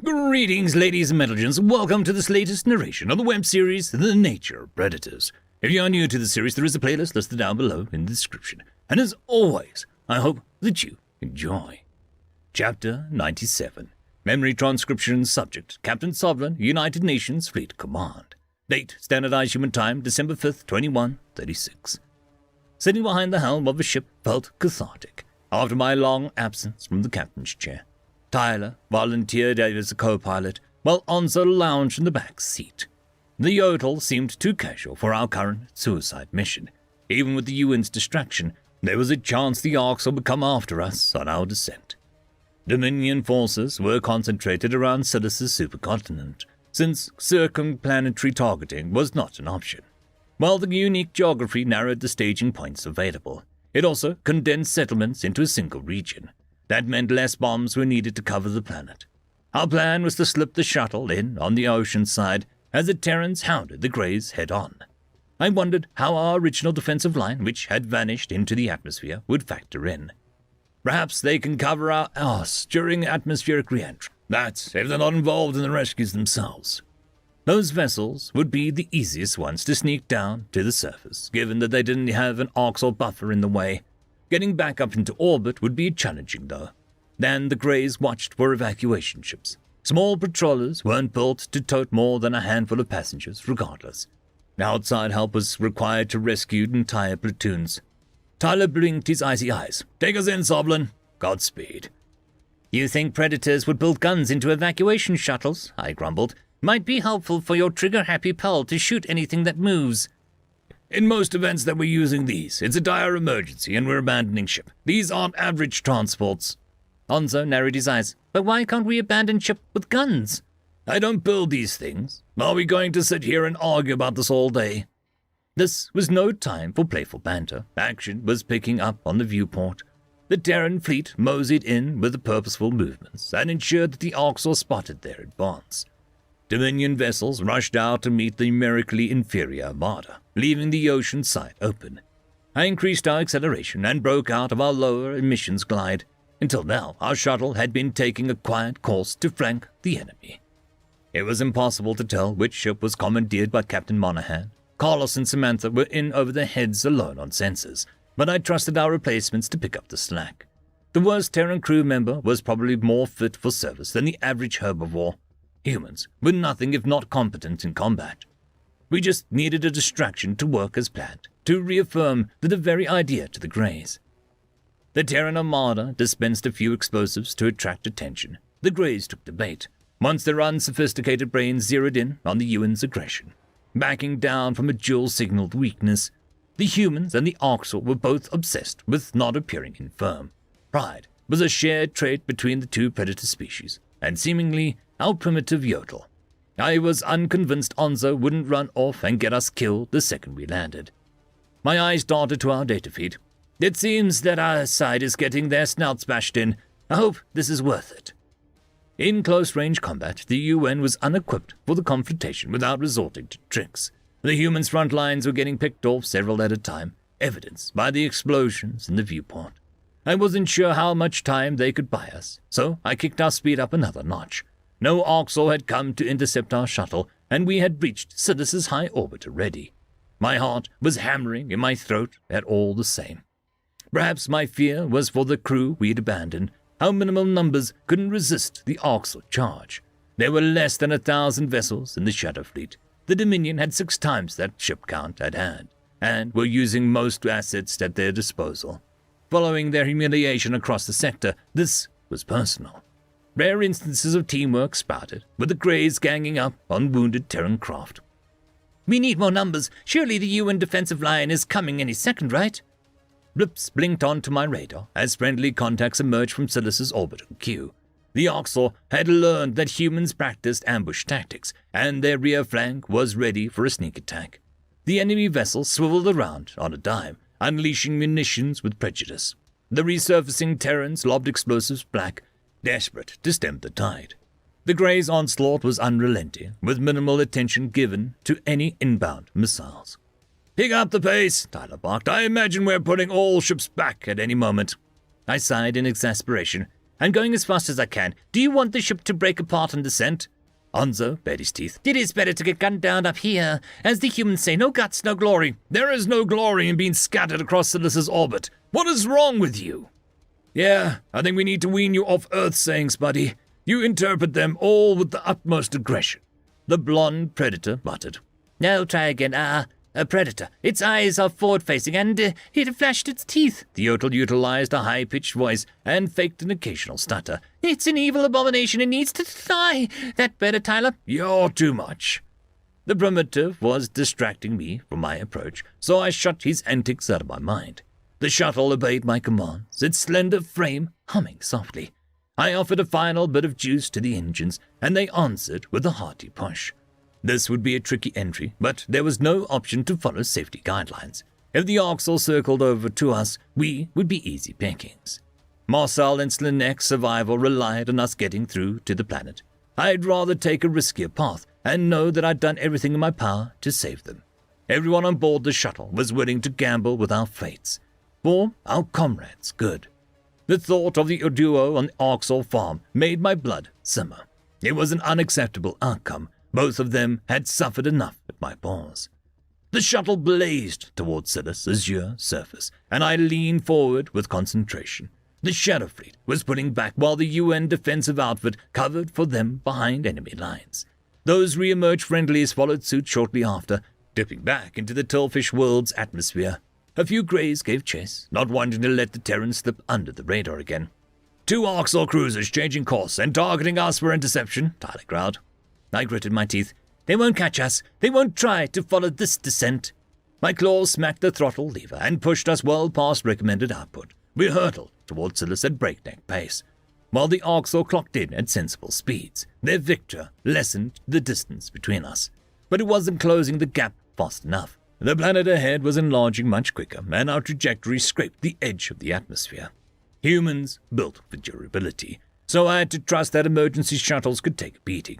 Greetings, ladies and metalgens. Welcome to this latest narration of the web series, The Nature of Predators. If you are new to the series, there is a playlist listed down below in the description. And as always, I hope that you enjoy. Chapter 97. Memory transcription. Subject: Captain Sovereign, United Nations Fleet Command. Date: Standardized Human Time, December 5th, 2136. Sitting behind the helm of a ship felt cathartic after my long absence from the captain's chair. Tyler volunteered as a co-pilot, while Onzo lounged in the back seat. The yodel seemed too casual for our current suicide mission. Even with the UN's distraction, there was a chance the Orcs would come after us on our descent. Dominion forces were concentrated around Silas's supercontinent, since circumplanetary targeting was not an option. While the unique geography narrowed the staging points available, it also condensed settlements into a single region. That meant less bombs were needed to cover the planet. Our plan was to slip the shuttle in on the ocean side as the Terrans hounded the Greys head-on. I wondered how our original defensive line, which had vanished into the atmosphere, would factor in. Perhaps they can cover our arse during atmospheric re-entry. That's if they're not involved in the rescues themselves. Those vessels would be the easiest ones to sneak down to the surface, given that they didn't have an Arxor buffer in the way. Getting back up into orbit would be challenging, though. Then the Greys watched for evacuation ships. Small patrollers weren't built to tote more than a handful of passengers, regardless. Outside help was required to rescue entire platoons. Tyler blinked his icy eyes. "Take us in, Soblin. Godspeed." "You think Predators would build guns into evacuation shuttles?" I grumbled. "Might be helpful for your trigger-happy pal to shoot anything that moves." "In most events that we're using these, it's a dire emergency and we're abandoning ship. These aren't average transports." Onzo narrowed his eyes. "But why can't we abandon ship with guns?" "I don't build these things. Are we going to sit here and argue about this all day?" This was no time for playful banter. Action was picking up on the viewport. The Terran fleet moseyed in with purposeful movements and ensured that the Arxor spotted their advance. Dominion vessels rushed out to meet the numerically inferior armada, leaving the ocean side open. I increased our acceleration and broke out of our lower emissions glide. Until now, our shuttle had been taking a quiet course to flank the enemy. It was impossible to tell which ship was commandeered by Captain Monahan. Carlos and Samantha were in over their heads alone on sensors, but I trusted our replacements to pick up the slack. The worst Terran crew member was probably more fit for service than the average herbivore. Humans were nothing if not competent in combat. We just needed a distraction to work as planned, to reaffirm the very idea to the Greys. The Terran Armada dispensed a few explosives to attract attention. The Greys took the bait, once their unsophisticated brains zeroed in on the UN's aggression. Backing down from a dual-signaled weakness, the humans and the Arxor were both obsessed with not appearing infirm. Pride was a shared trait between the two predator species, and seemingly our primitive yodel. I was unconvinced Onzo wouldn't run off and get us killed the second we landed. My eyes darted to our data feed. "It seems that our side is getting their snouts bashed in. I hope this is worth it." In close-range combat, the UN was unequipped for the confrontation without resorting to tricks. The humans' front lines were getting picked off several at a time, evidenced by the explosions in the viewport. I wasn't sure how much time they could buy us, so I kicked our speed up another notch. No Arxor had come to intercept our shuttle, and we had reached Silas's high orbit already. My heart was hammering in my throat at all the same. Perhaps my fear was for the crew we'd abandoned. Our minimal numbers couldn't resist the Arxor charge. There were less than 1,000 vessels in the Shadow Fleet. The Dominion had 6 times that ship count at hand, and were using most assets at their disposal. Following their humiliation across the sector, this was personal. Rare instances of teamwork spouted, with the Greys ganging up on wounded Terran craft. "We need more numbers. Surely the UN defensive line is coming any second, right?" Blips blinked onto my radar as friendly contacts emerged from Silas's orbital queue. The Arxor had learned that humans practiced ambush tactics, and their rear flank was ready for a sneak attack. The enemy vessel swiveled around on a dime, unleashing munitions with prejudice. The resurfacing Terrans lobbed explosives back, desperate to stem the tide. The Greys' onslaught was unrelenting, with minimal attention given to any inbound missiles. "Pick up the pace," Tyler barked. "I imagine we're putting all ships back at any moment." I sighed in exasperation. I'm going as fast as I can. Do you want the ship to break apart on descent? Onzo bared his teeth. It is better to get gunned down up here. As the humans say, no guts, no glory. There is no glory in being scattered across Silas's orbit. What is wrong with you? Yeah, I think we need to wean you off Earth sayings, buddy. You interpret them all with the utmost aggression. The blonde predator muttered. Now try again. A predator. Its eyes are forward-facing, and it flashed its teeth. The Yodel utilized a high-pitched voice and faked an occasional stutter. It's an evil abomination. It needs to die. That better, Tyler? You're too much. The primitive was distracting me from my approach, so I shut his antics out of my mind. The shuttle obeyed my commands, its slender frame humming softly. I offered a final bit of juice to the engines, and they answered with a hearty push. This would be a tricky entry, but there was no option to follow safety guidelines. If the Oxel circled over to us, we would be easy pickings. Marcel and Slinek's survival relied on us getting through to the planet. I'd rather take a riskier path and know that I'd done everything in my power to save them. Everyone on board the shuttle was willing to gamble with our fates. For our comrades' good. The thought of the duo on the Oxel farm made my blood simmer. It was an unacceptable outcome. Both of them had suffered enough at my paws. The shuttle blazed towards Silas' azure surface, and I leaned forward with concentration. The Shadow Fleet was putting back while the UN defensive outfit covered for them behind enemy lines. Those re-emerged friendlies followed suit shortly after, dipping back into the Tillfish world's atmosphere. A few Greys gave chase, not wanting to let the Terrans slip under the radar again. 2 Oxel cruisers changing course and targeting us for interception, Tyler growled. I gritted my teeth. They won't catch us. They won't try to follow this descent. My claws smacked the throttle lever and pushed us well past recommended output. We hurtled towards Silas at breakneck pace. While the Oxel clocked in at sensible speeds, their victor lessened the distance between us. But it wasn't closing the gap fast enough. The planet ahead was enlarging much quicker, and our trajectory scraped the edge of the atmosphere. Humans built for durability, so I had to trust that emergency shuttles could take a beating.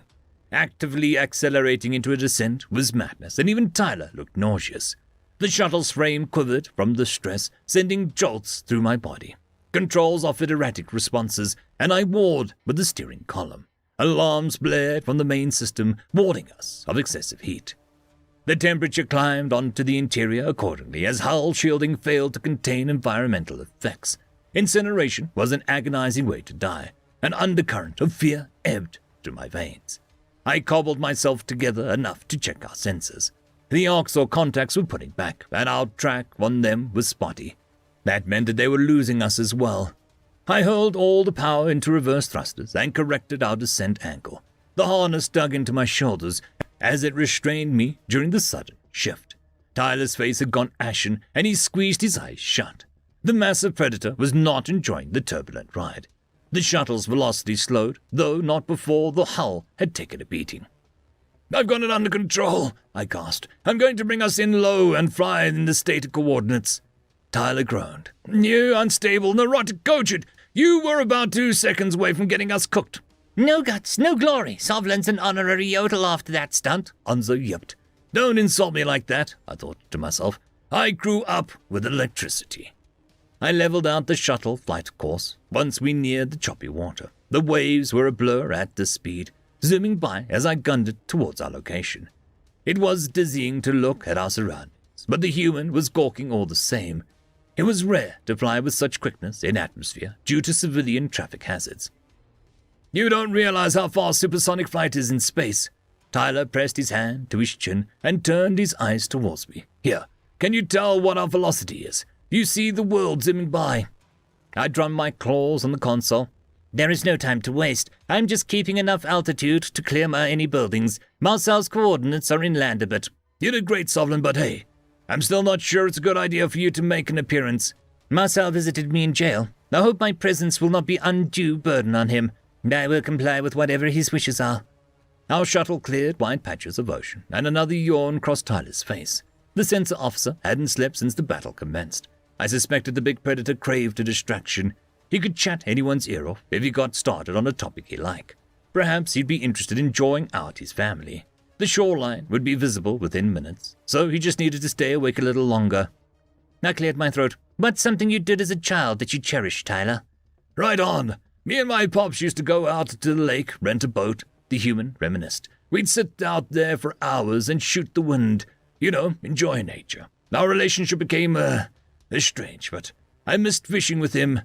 Actively accelerating into a descent was madness, and even Tyler looked nauseous. The shuttle's frame quivered from the stress, sending jolts through my body. Controls offered erratic responses, and I warred with the steering column. Alarms blared from the main system, warning us of excessive heat. The temperature climbed onto the interior accordingly as hull shielding failed to contain environmental effects. Incineration was an agonizing way to die. An undercurrent of fear ebbed through my veins. I cobbled myself together enough to check our sensors. The Oxel contacts were putting back, and our track on them was spotty. That meant that they were losing us as well. I hurled all the power into reverse thrusters and corrected our descent angle. The harness dug into my shoulders as it restrained me during the sudden shift. Tyler's face had gone ashen, and he squeezed his eyes shut. The massive predator was not enjoying the turbulent ride. The shuttle's velocity slowed, though not before the hull had taken a beating. "I've got it under control," I gasped. "I'm going to bring us in low and fly in the stated coordinates." Tyler groaned. "You unstable, neurotic goated! You were about 2 seconds away from getting us cooked." "No guts, no glory. Sovlin's an honorary yodel after that stunt," Onzo yipped. "Don't insult me like that," I thought to myself. "I grew up with electricity." I leveled out the shuttle flight course once we neared the choppy water. The waves were a blur at this speed, zooming by as I gunned it towards our location. It was dizzying to look at our surroundings, but the human was gawking all the same. It was rare to fly with such quickness in atmosphere due to civilian traffic hazards. "You don't realize how fast supersonic flight is in space." Tyler pressed his hand to his chin and turned his eyes towards me. "Here, can you tell what our velocity is? You see the world zooming by." I drummed my claws on the console. "There is no time to waste. I'm just keeping enough altitude to clear any buildings. Marcel's coordinates are inland a bit." "You did great, Sovlin, but hey, I'm still not sure it's a good idea for you to make an appearance." "Marcel visited me in jail. I hope my presence will not be undue burden on him. I will comply with whatever his wishes are." Our shuttle cleared wide patches of ocean, and another yawn crossed Tyler's face. The sensor officer hadn't slept since the battle commenced. I suspected the big predator craved a distraction. He could chat anyone's ear off if he got started on a topic he liked. Perhaps he'd be interested in drawing out his family. The shoreline would be visible within minutes, so he just needed to stay awake a little longer. I cleared my throat. "What's something you did as a child that you cherish, Tyler?" "Right on. Me and my pops used to go out to the lake, rent a boat," the human reminisced. "We'd sit out there for hours and shoot the wind. Enjoy nature. Our relationship became, strange, but I missed fishing with him.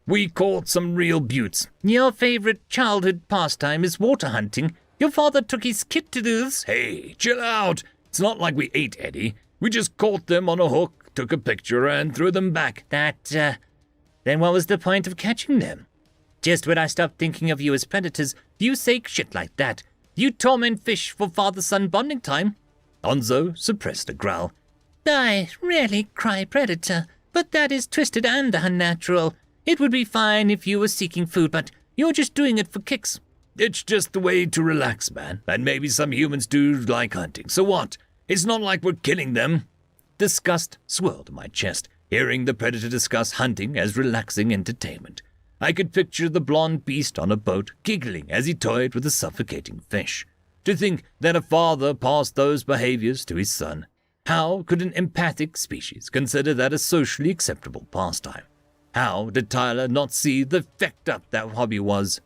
We caught some real beauts." "Your favorite childhood pastime is water hunting. Your father took his kid to do this." "Hey, chill out. It's not like we ate Eddie. We just caught them on a hook, took a picture, and threw them back." Then what was the point of catching them? Just when I stopped thinking of you as predators, you say shit like that. You torment fish for father-son bonding time." Onzo suppressed a growl. "I rarely cry predator, but that is twisted and unnatural. It would be fine if you were seeking food, but you're just doing it for kicks." "It's just the way to relax, man. And maybe some humans do like hunting. So what? It's not like we're killing them." Disgust swirled in my chest, hearing the predator discuss hunting as relaxing entertainment. I could picture the blonde beast on a boat, giggling as he toyed with a suffocating fish. To think that a father passed those behaviors to his son. How could an empathic species consider that a socially acceptable pastime? How did Tyler not see the fecked up that hobby was?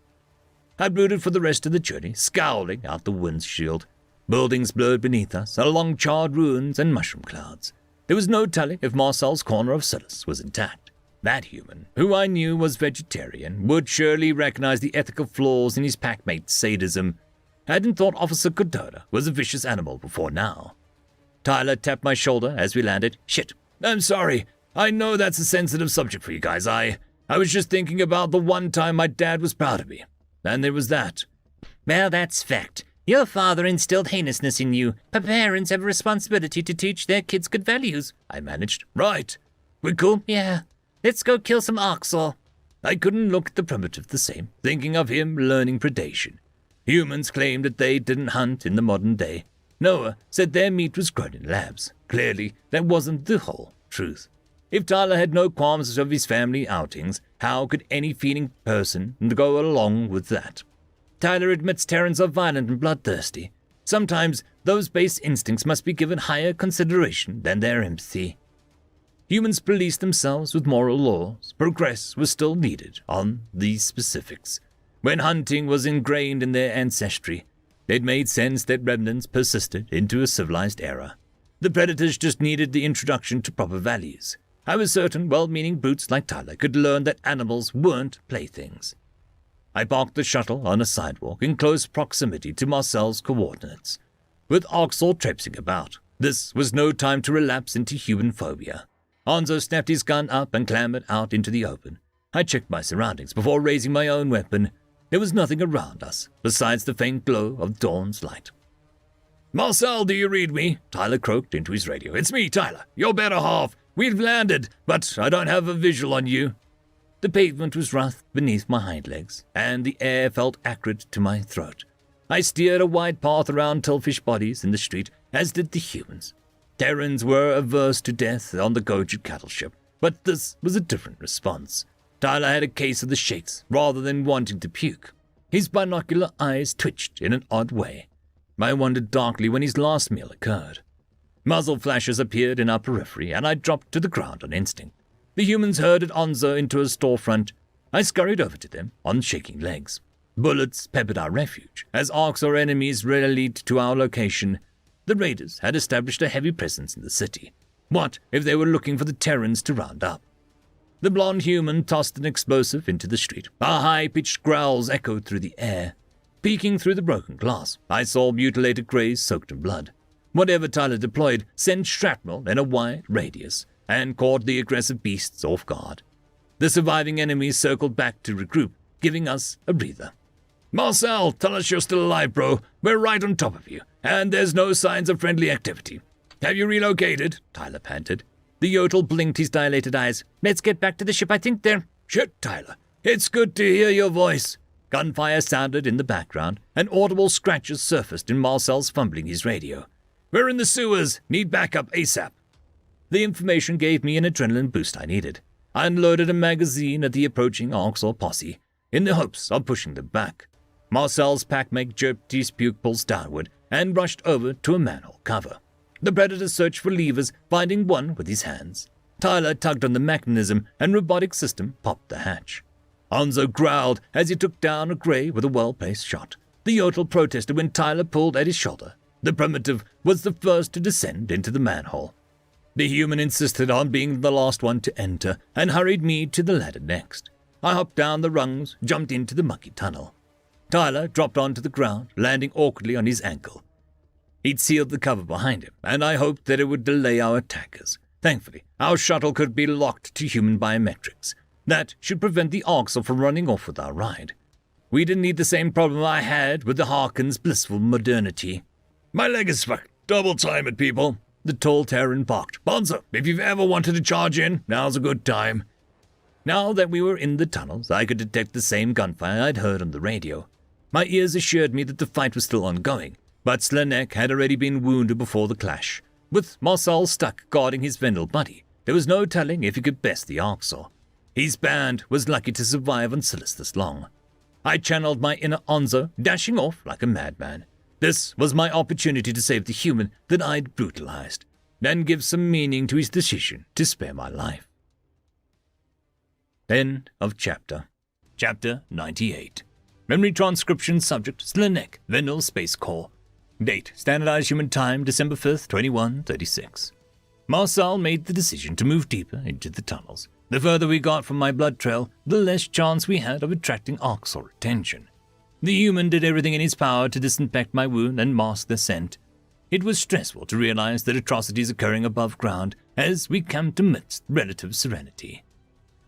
I brooded for the rest of the journey, scowling out the windshield. Buildings blurred beneath us, along charred ruins and mushroom clouds. There was no telling if Marcel's corner of solace was intact. That human, who I knew was vegetarian, would surely recognize the ethical flaws in his packmate's sadism. I hadn't thought Officer Cordona was a vicious animal before now. Tyler tapped my shoulder as we landed. "Shit, I'm sorry. I know that's a sensitive subject for you guys. I was just thinking about the one time my dad was proud of me. And there was that." "Well, that's fact. Your father instilled heinousness in you, but parents have a responsibility to teach their kids good values," I managed. "Right. We cool?" "Yeah. Let's go kill some Oxal." I couldn't look at the primitive the same, thinking of him learning predation. Humans claimed that they didn't hunt in the modern day. Noah said their meat was grown in labs. Clearly, that wasn't the whole truth. If Tyler had no qualms of his family outings, how could any feeling person go along with that? Tyler admits Terrans are violent and bloodthirsty. Sometimes those base instincts must be given higher consideration than their empathy. Humans police themselves with moral laws. Progress was still needed on these specifics. When hunting was ingrained in their ancestry, it made sense that remnants persisted into a civilized era. The predators just needed the introduction to proper values. I was certain well-meaning brutes like Tyler could learn that animals weren't playthings. I parked the shuttle on a sidewalk in close proximity to Marcel's coordinates. With Oxal traipsing about, this was no time to relapse into human phobia. Onzo snapped his gun up and clambered out into the open. I checked my surroundings before raising my own weapon. There was nothing around us, besides the faint glow of dawn's light. "Marcel, do you read me?" Tyler croaked into his radio. "It's me, Tyler, your better half. We've landed, but I don't have a visual on you." The pavement was rough beneath my hind legs, and the air felt acrid to my throat. I steered a wide path around tillfish bodies in the street, as did the humans. Terrans were averse to death on the Goju cattle ship, but this was a different response. Tyler had a case of the shakes rather than wanting to puke. His binocular eyes twitched in an odd way. I wondered darkly when his last meal occurred. Muzzle flashes appeared in our periphery, and I dropped to the ground on instinct. The humans herded Onzo into a storefront. I scurried over to them on shaking legs. Bullets peppered our refuge, as Orcs or enemies rallied to our location. The raiders had established a heavy presence in the city. What if they were looking for the Terrans to round up? The blonde human tossed an explosive into the street. Our high-pitched growls echoed through the air. Peeking through the broken glass, I saw mutilated greys soaked in blood. Whatever Tyler deployed sent shrapnel in a wide radius and caught the aggressive beasts off guard. The surviving enemies circled back to regroup, giving us a breather. "Marcel, tell us you're still alive, bro. We're right on top of you, and there's no signs of friendly activity." "Have you relocated?" Tyler panted. The Yodel blinked his dilated eyes. "Let's get back to the ship. I think they're—" "Shit, Tyler. It's good to hear your voice." Gunfire sounded in the background, and audible scratches surfaced in Marcel's fumbling his radio. "We're in the sewers. Need backup ASAP." The information gave me an adrenaline boost I needed. I unloaded a magazine at the approaching Oxal posse, in the hopes of pushing them back. Marcel's packmate jerked his pupils downward and rushed over to a manhole cover. The predator searched for levers, finding one with his hands. Tyler tugged on the mechanism, and robotic system popped the hatch. Onzo growled as he took down a grey with a well-placed shot. The Yodel protested when Tyler pulled at his shoulder. The primitive was the first to descend into the manhole. The human insisted on being the last one to enter and hurried me to the ladder next. I hopped down the rungs, jumped into the mucky tunnel. Tyler dropped onto the ground, landing awkwardly on his ankle. He'd sealed the cover behind him, and I hoped that it would delay our attackers. Thankfully, our shuttle could be locked to human biometrics. That should prevent the Oxel from running off with our ride. We didn't need the same problem I had with the Harkin's blissful modernity. "My leg is fucked. Double time it, people," the tall Terran barked. "Bonzo, if you've ever wanted to charge in, now's a good time." Now that we were in the tunnels, I could detect the same gunfire I'd heard on the radio. My ears assured me that the fight was still ongoing, but Slanek had already been wounded before the clash. With Marcel stuck guarding his Vendel buddy, there was no telling if he could best the Arxor. His band was lucky to survive on Silas this long. I channeled my inner Onzo, dashing off like a madman. This was my opportunity to save the human that I'd brutalized, and give some meaning to his decision to spare my life. End of chapter. Chapter 98. Memory transcription subject Slanek, Vendel Space Corps. Date, Standardized Human Time, December 5th, 2136. Marcel made the decision to move deeper into the tunnels. The further we got from my blood trail, the less chance we had of attracting Arxor attention. The human did everything in his power to disinfect my wound and mask the scent. It was stressful to realize that atrocities occurring above ground as we camped amidst relative serenity.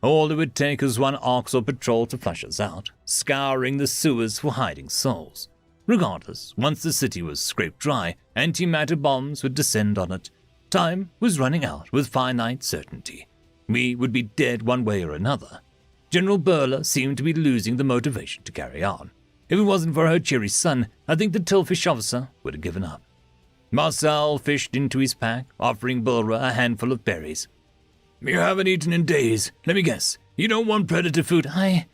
All it would take was one Arxor patrol to flush us out, scouring the sewers for hiding souls. Regardless, once the city was scraped dry, antimatter bombs would descend on it. Time was running out with finite certainty. We would be dead one way or another. General Burla seemed to be losing the motivation to carry on. If it wasn't for her cheery son, I think the Tillfish officer would have given up. Marcel fished into his pack, offering Bulra a handful of berries. "You haven't eaten in days. Let me guess. You don't want predator food." I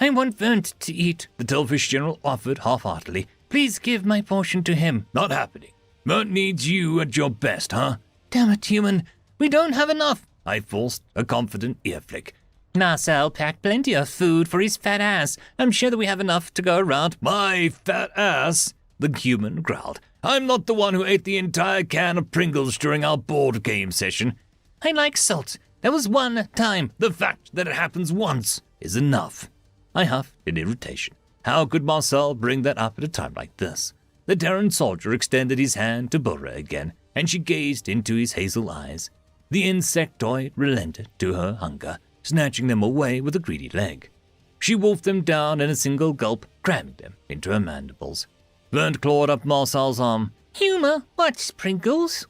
want Vernt to eat, the Tillfish general offered half-heartedly. "Please give my portion to him." "Not happening. Mert needs you at your best, huh?" "Damn it, human. We don't have enough." I forced a confident ear flick. Marcel packed plenty of food for his fat ass. I'm sure that we have enough to go around. "My fat ass," the human growled. "I'm not the one who ate the entire can of Pringles during our board game session." "I like salt. That was one time." "The fact that it happens once is enough." I huffed in irritation. How could Marcel bring that up at a time like this? The Terran soldier extended his hand to Burra again, and she gazed into his hazel eyes. The insectoid relented to her hunger, snatching them away with a greedy leg. She wolfed them down in a single gulp, cramming them into her mandibles. Vernt clawed up Marcel's arm. "Humor, what's Pringles?"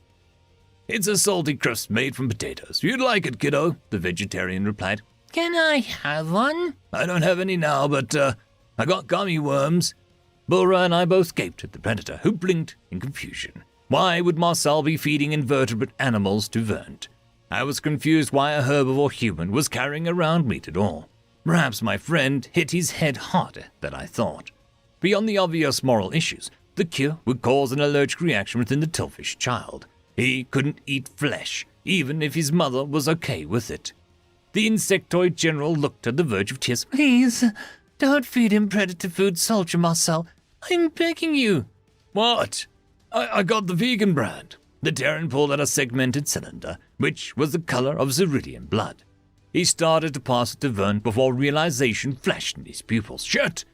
"It's a salty crisp made from potatoes. You'd like it, kiddo," the vegetarian replied. "Can I have one?" "I don't have any now, but, I got gummy worms." Bulra and I both gaped at the predator, who blinked in confusion. Why would Marcel be feeding invertebrate animals to Vernt? I was confused why a herbivore human was carrying around meat at all. Perhaps my friend hit his head harder than I thought. Beyond the obvious moral issues, the cure would cause an allergic reaction within the Tillfish child. He couldn't eat flesh, even if his mother was okay with it. The insectoid general looked at the verge of tears. "Please, don't feed him predator food, Soldier Marcel. I'm begging you." "What? I got the vegan brand." The Terran pulled out a segmented cylinder, which was the color of Zeridian blood. He started to pass it to Vernt before realization flashed in his pupils. Shit!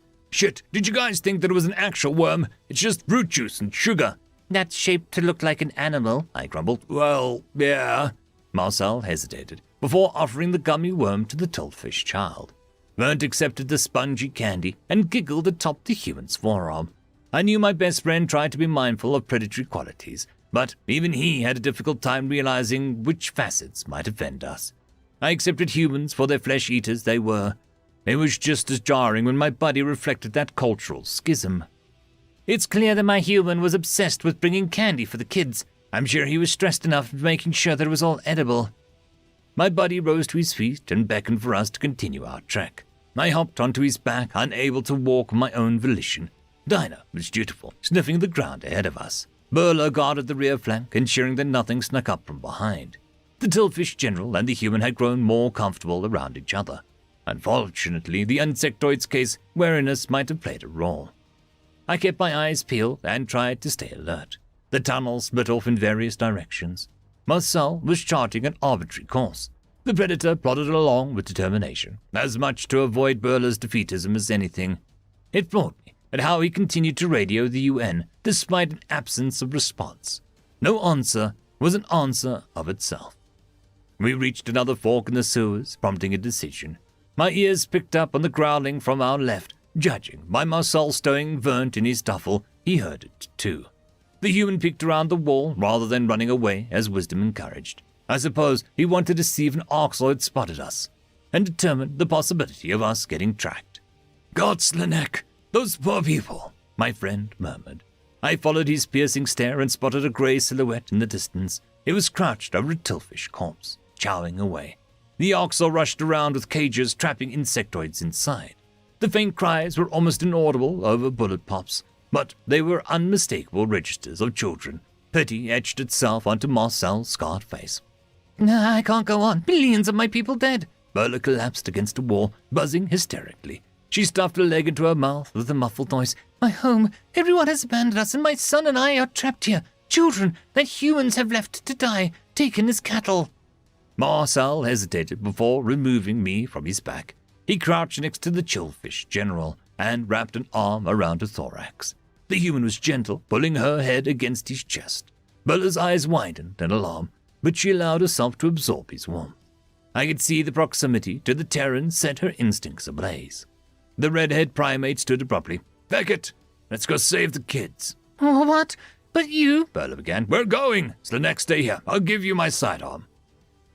Did you guys think that it was an actual worm? It's just fruit juice and sugar." "That's shaped to look like an animal," I grumbled. "Well, yeah." Marcel hesitated, before offering the gummy worm to the Tillfish child. Vernt accepted the spongy candy and giggled atop the human's forearm. I knew my best friend tried to be mindful of predatory qualities, but even he had a difficult time realizing which facets might offend us. I accepted humans for their flesh eaters they were. It was just as jarring when my buddy reflected that cultural schism. "It's clear that my human was obsessed with bringing candy for the kids. I'm sure he was stressed enough making sure that it was all edible." My buddy rose to his feet and beckoned for us to continue our trek. I hopped onto his back, unable to walk of my own volition. Dinah was dutiful, sniffing the ground ahead of us. Burla guarded the rear flank, ensuring that nothing snuck up from behind. The Tillfish general and the human had grown more comfortable around each other. Unfortunately, the insectoid's case wariness might have played a role. I kept my eyes peeled and tried to stay alert. The tunnel split off in various directions. Marcel was charting an arbitrary course. The predator plodded along with determination, as much to avoid Burla's defeatism as anything. It floored me at how he continued to radio the UN despite an absence of response. No answer was an answer of itself. We reached another fork in the sewers, prompting a decision. My ears picked up on the growling from our left. Judging by Marcel stowing Vernt in his duffel, he heard it too. The human peeked around the wall rather than running away as wisdom encouraged. I suppose he wanted to see if an Orcs had spotted us, and determined the possibility of us getting tracked. "God, Slanek, those poor people," my friend murmured. I followed his piercing stare and spotted a grey silhouette in the distance. It was crouched over a tillfish corpse, chowing away. The Orcs rushed around with cages trapping insectoids inside. The faint cries were almost inaudible over bullet pops, but they were unmistakable registers of children. Pity etched itself onto Marcel's scarred face. I can't go on. Billions of my people dead. Burla collapsed against a wall, buzzing hysterically. She stuffed a leg into her mouth with a muffled noise. My home. Everyone has abandoned us, and my son and I are trapped here. Children that humans have left to die, taken as cattle. Marcel hesitated before removing me from his back. He crouched next to the chillfish general and wrapped an arm around her thorax. The human was gentle, pulling her head against his chest. Burla's eyes widened in alarm, but she allowed herself to absorb his warmth. I could see the proximity to the Terran set her instincts ablaze. The redhead primate stood abruptly. "Beckett, let's go save the kids." Oh, what? But you... Burla began. "We're going. It's the next day here. I'll give you my sidearm."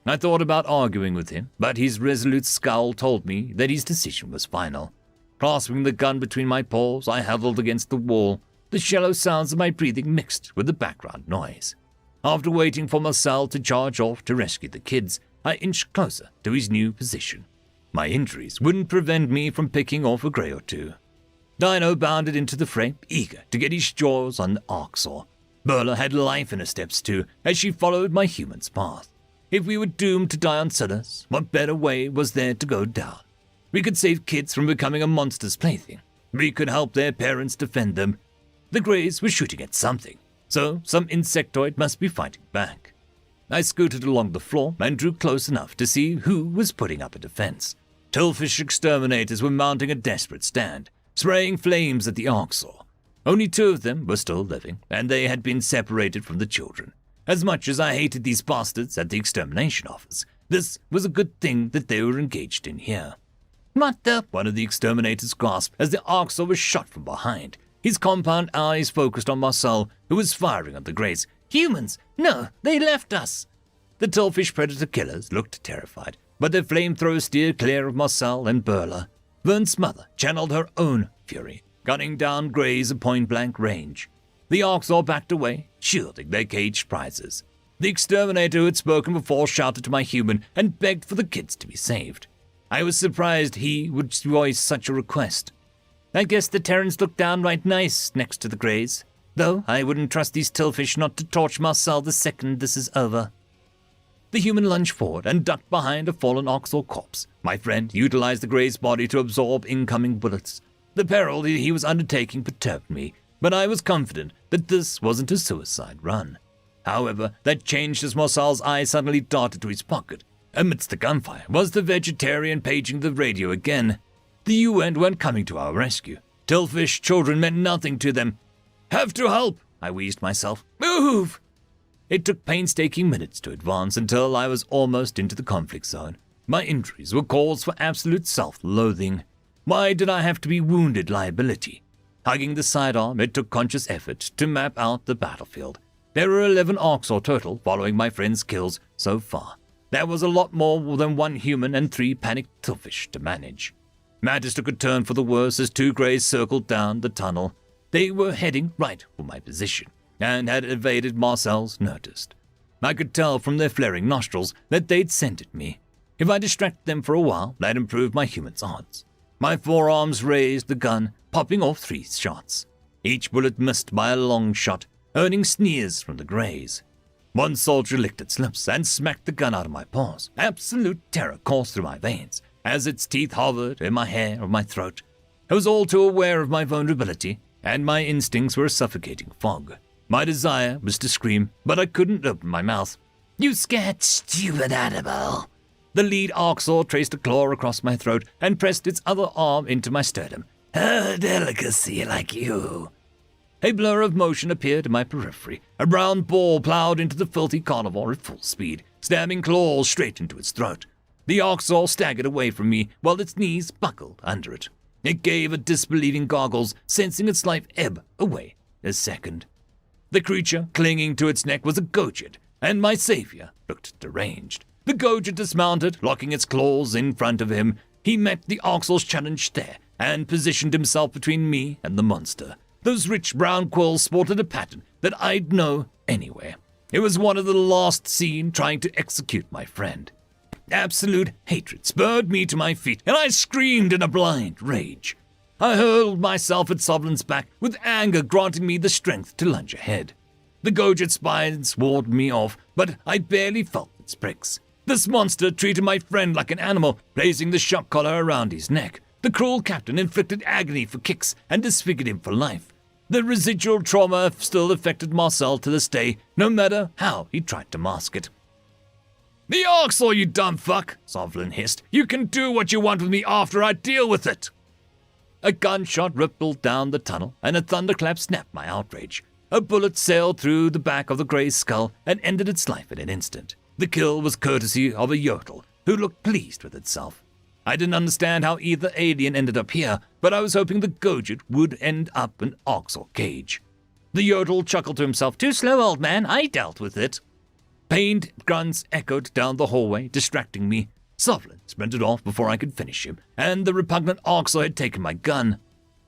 I thought about arguing with him, but his resolute scowl told me that his decision was final. Clasping the gun between my paws, I huddled against the wall. The shallow sounds of my breathing mixed with the background noise. After waiting for Marcel to charge off to rescue the kids, I inched closer to his new position. My injuries wouldn't prevent me from picking off a grey or two. Dino bounded into the fray, eager to get his jaws on the arc saw. Burla had life in her steps too, as she followed my human's path. If we were doomed to die on Silas, what better way was there to go down? We could save kids from becoming a monster's plaything. We could help their parents defend them. The Greys were shooting at something, so some insectoid must be fighting back. I scooted along the floor and drew close enough to see who was putting up a defense. Tillfish exterminators were mounting a desperate stand, spraying flames at the arc saw. Only 2 of them were still living, and they had been separated from the children. As much as I hated these bastards at the extermination office, this was a good thing that they were engaged in here. What the... One of the exterminators gasped as the arc saw was shot from behind. His compound eyes focused on Marcel, who was firing at the Greys. Humans! No, they left us! The tillfish predator killers looked terrified, but their flamethrowers steered clear of Marcel and Burla. Vern's mother channeled her own fury, gunning down Greys at point-blank range. The arc saw backed away, shielding their caged prizes. The exterminator who had spoken before shouted to my human and begged for the kids to be saved. I was surprised he would voice such a request. I guess the Terrans look downright nice next to the Greys, though I wouldn't trust these tillfish not to torch Marcel the second this is over. The human lunged forward and ducked behind a fallen Oxor corpse. My friend utilized the Grey's body to absorb incoming bullets. The peril he was undertaking perturbed me, but I was confident that this wasn't a suicide run. However, that changed as Marcel's eye suddenly darted to his pocket. Amidst the gunfire was the vegetarian paging the radio again. The UN weren't coming to our rescue. Tillfish children meant nothing to them. "Have to help," I wheezed myself. "Move!" It took painstaking minutes to advance until I was almost into the conflict zone. My injuries were cause for absolute self-loathing. Why did I have to be wounded liability? Hugging the sidearm, it took conscious effort to map out the battlefield. There were 11 Orcs or total following my friend's kills so far. That was a lot more than 1 human and 3 panicked tillfish to manage. Matters took a turn for the worse as 2 Greys circled down the tunnel. They were heading right for my position, and had evaded Marcel's notice. I could tell from their flaring nostrils that they'd scented me. If I distracted them for a while, that improved my human's odds. My forearms raised the gun, popping off 3 shots. Each bullet missed by a long shot, earning sneers from the Greys. One soldier licked its lips and smacked the gun out of my paws. Absolute terror coursed through my veins. as its teeth hovered in my hair or my throat. I was all too aware of my vulnerability, and my instincts were a suffocating fog. My desire was to scream, but I couldn't open my mouth. "You scared, stupid animal!" The lead Arxor traced a claw across my throat and pressed its other arm into my sternum. "A delicacy like you." A blur of motion appeared in my periphery. A brown ball plowed into the filthy carnivore at full speed, stabbing claws straight into its throat. The Arxor staggered away from me while its knees buckled under it. It gave a disbelieving gargles, sensing its life ebb away a second. The creature clinging to its neck was a Gojid, and my savior looked deranged. The Gojid dismounted, locking its claws in front of him. He met the Arxor's challenge stare and positioned himself between me and the monster. Those rich brown quills sported a pattern that I'd know anywhere. It was one of the last seen trying to execute my friend. Absolute hatred spurred me to my feet, and I screamed in a blind rage. I hurled myself at Sovlin's back, with anger granting me the strength to lunge ahead. The Gojid spines warded me off, but I barely felt its pricks. This monster treated my friend like an animal, placing the shock collar around his neck. The cruel captain inflicted agony for kicks and disfigured him for life. The residual trauma still affected Marcel to this day, no matter how he tried to mask it. "The Arxor, you dumb fuck!" Sovlin hissed. "You can do what you want with me after I deal with it!" A gunshot rippled down the tunnel, and a thunderclap snapped my outrage. A bullet sailed through the back of the grey skull and ended its life in an instant. The kill was courtesy of a Yurtle, who looked pleased with itself. I didn't understand how either alien ended up here, but I was hoping the Gojid would end up in Arxor cage. The Yurtle chuckled to himself. "Too slow, old man. I dealt with it." Pained grunts echoed down the hallway, distracting me. Sovlin sprinted off before I could finish him, and the repugnant Arxor had taken my gun.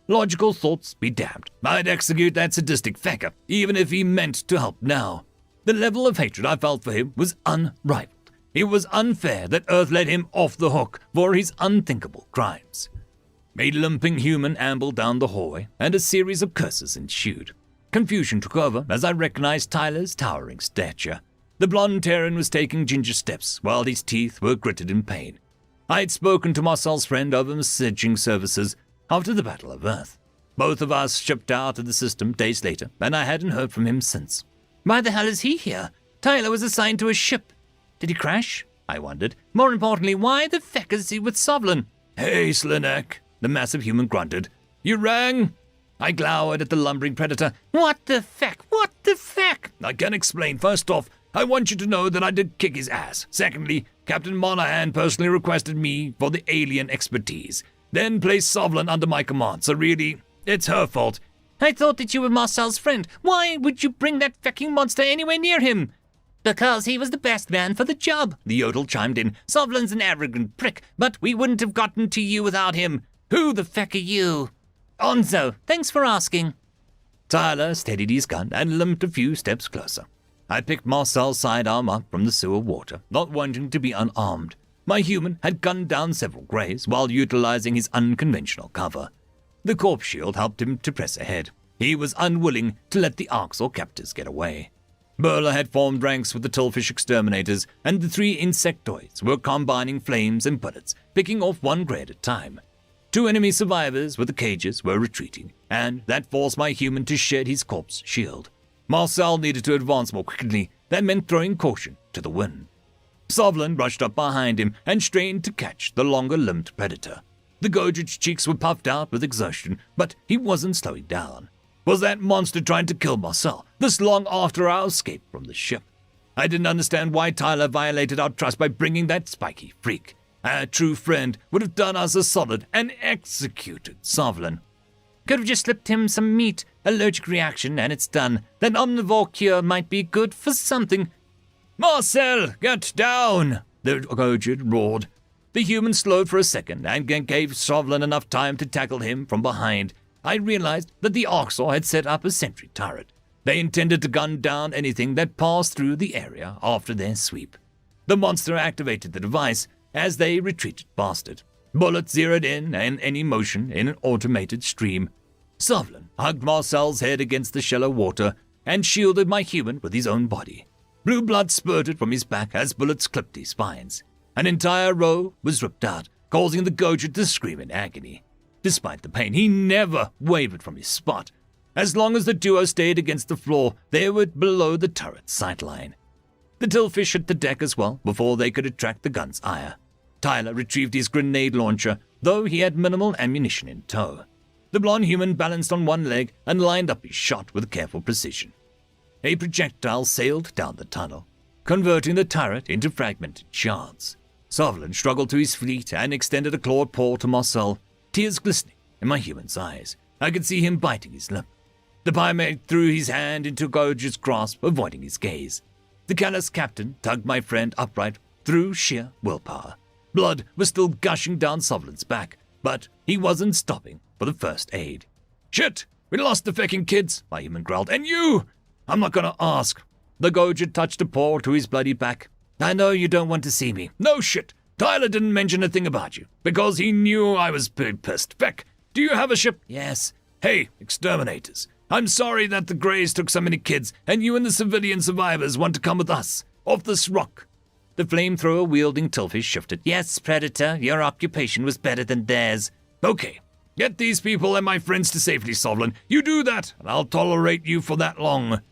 Logical thoughts be damned. I'd execute that sadistic fecker, even if he meant to help now. The level of hatred I felt for him was unrivaled. It was unfair that Earth let him off the hook for his unthinkable crimes. A limping human ambled down the hallway, and a series of curses ensued. Confusion took over as I recognized Tyler's towering stature. The blonde Terran was taking ginger steps, while his teeth were gritted in pain. I had spoken to Marcel's friend over messaging services after the Battle of Earth. Both of us shipped out of the system days later, and I hadn't heard from him since. Why the hell is he here? Tyler was assigned to a ship. Did he crash? I wondered. More importantly, why the feck is he with Sovlin? "Hey, Slinek," the massive human grunted. "You rang?" I glowered at the lumbering predator. "What the feck? What the feck?" "I can explain. First off, I want you to know that I did kick his ass. Secondly, Captain Monahan personally requested me for the alien expertise, then placed Sovlin under my command, so really, it's her fault." "I thought that you were Marcel's friend. Why would you bring that fecking monster anywhere near him?" "Because he was the best man for the job," the Yodel chimed in. "Sovlin's an arrogant prick, but we wouldn't have gotten to you without him. Who the feck are you?" "Onzo, thanks for asking." Tyler steadied his gun and limped a few steps closer. I picked Marcel's sidearm up from the sewer water, not wanting to be unarmed. My human had gunned down several greys while utilizing his unconventional cover. The corpse shield helped him to press ahead. He was unwilling to let the Arxor captors get away. Burla had formed ranks with the Tillfish exterminators, and the three insectoids were combining flames and bullets, picking off one grey at a time. Two enemy survivors with the cages were retreating, and that forced my human to shed his corpse shield. Marcel needed to advance more quickly. That meant throwing caution to the wind. Sovlin rushed up behind him and strained to catch the longer-limbed predator. The Gojid's cheeks were puffed out with exhaustion, but he wasn't slowing down. Was that monster trying to kill Marcel, this long after our escape from the ship? I didn't understand why Tyler violated our trust by bringing that spiky freak. A true friend would have done us a solid and executed Sovlin. Could have just slipped him some meat, allergic reaction, and it's done. That omnivore cure might be good for something. "Marcel, get down!" the Gojid roared. The human slowed for a second and gave Sovlin enough time to tackle him from behind. I realized that the Arxor had set up a sentry turret. They intended to gun down anything that passed through the area after their sweep. The monster activated the device as they retreated past it. Bullets zeroed in and any motion in an automated stream. Sovlin hugged Marcel's head against the shallow water and shielded my human with his own body. Blue blood spurted from his back as bullets clipped his spines. An entire row was ripped out, causing the Gojid to scream in agony. Despite the pain, he never wavered from his spot. As long as the duo stayed against the floor, they were below the turret's sightline. The Tillfish hit the deck as well before they could attract the gun's ire. Tyler retrieved his grenade launcher, though he had minimal ammunition in tow. The blonde human balanced on one leg and lined up his shot with careful precision. A projectile sailed down the tunnel, converting the turret into fragmented shards. Sovlin struggled to his feet and extended a clawed paw to Marcel, tears glistening in my human's eyes. I could see him biting his lip. The primate threw his hand into Gojid's grasp, avoiding his gaze. The callous captain tugged my friend upright through sheer willpower. Blood was still gushing down Sovlin's back, but he wasn't stopping for the first aid. "Shit! We lost the fecking kids," my human growled. "And you!" "I'm not gonna ask." The Gojid touched a paw to his bloody back. "I know you don't want to see me." "No shit! Tyler didn't mention a thing about you, because he knew I was pissed. Feck, do you have a ship?" "Yes." "Hey, exterminators. I'm sorry that the Greys took so many kids, and you and the civilian survivors want to come with us. Off this rock." The flamethrower-wielding Tillfish shifted. "Yes, Predator, your occupation was better than theirs." "Okay. Get these people and my friends to safety, Sovlin. You do that, and I'll tolerate you for that long."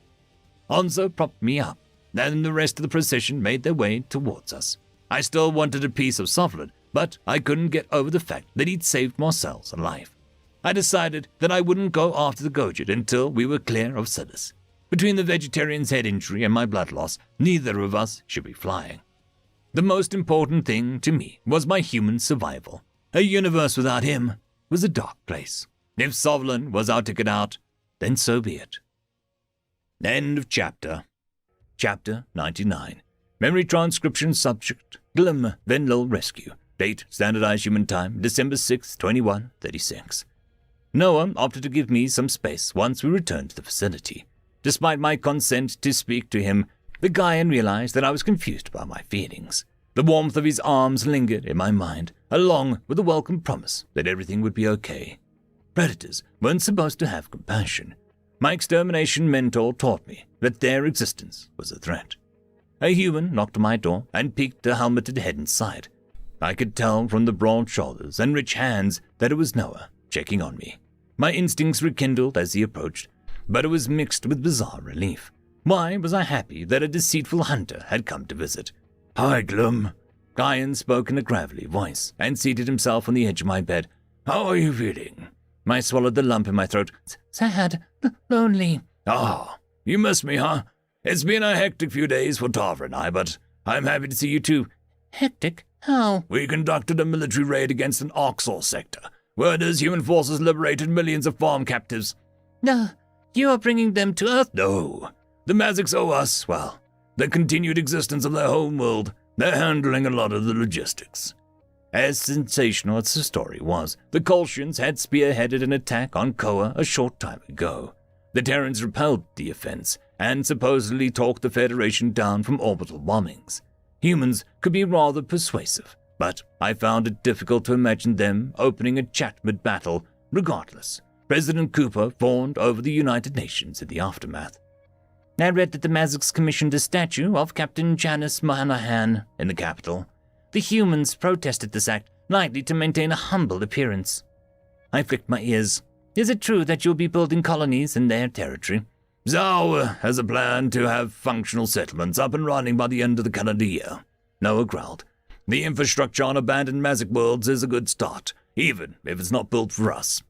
Onzo propped me up, and the rest of the procession made their way towards us. I still wanted a piece of Sovlin, but I couldn't get over the fact that he'd saved Marcel's life. I decided that I wouldn't go after the Gojid until we were clear of Silas. Between the vegetarian's head injury and my blood loss, neither of us should be flying. The most important thing to me was my human survival. A universe without him was a dark place. If Sovlin was our ticket out, then so be it. End of chapter. Chapter 99. Memory transcription subject, Glim Venlil Rescue. Date, standardized human time, December 6, 2136. Noah opted to give me some space once we returned to the facility. Despite my consent to speak to him, the Gaian realized that I was confused by my feelings. The warmth of his arms lingered in my mind, along with the welcome promise that everything would be okay. Predators weren't supposed to have compassion. My extermination mentor taught me that their existence was a threat. A human knocked on my door and peeked a helmeted head inside. I could tell from the broad shoulders and rich hands that it was Noah checking on me. My instincts rekindled as he approached, but it was mixed with bizarre relief. Why was I happy that a deceitful hunter had come to visit? "Hi, Glum." Gaian spoke in a gravelly voice and seated himself on the edge of my bed. "How are you feeling?" I swallowed the lump in my throat. "Sad, lonely." "Ah, you miss me, huh? It's been a hectic few days for Tarver and I, but I'm happy to see you too." "Hectic? How?" "We conducted a military raid against an Oxor sector. Word is human forces liberated millions of farm captives." "No, you are bringing them to Earth?" "No. The Mazics owe us, well, the continued existence of their home world. They're handling a lot of the logistics." As sensational as the story was, the Kolshians had spearheaded an attack on Koa a short time ago. The Terrans repelled the offense and supposedly talked the Federation down from orbital bombings. Humans could be rather persuasive, but I found it difficult to imagine them opening a chat mid-battle. Regardless, President Cooper fawned over the United Nations in the aftermath. "I read that the Mazics commissioned a statue of Captain Janice Mahanahan in the capital. The humans protested this act, likely to maintain a humble appearance." I flicked my ears. "Is it true that you'll be building colonies in their territory?" "Zao has a plan to have functional settlements up and running by the end of the calendar year," Noah growled. "The infrastructure on abandoned Mazic worlds is a good start, even if it's not built for us."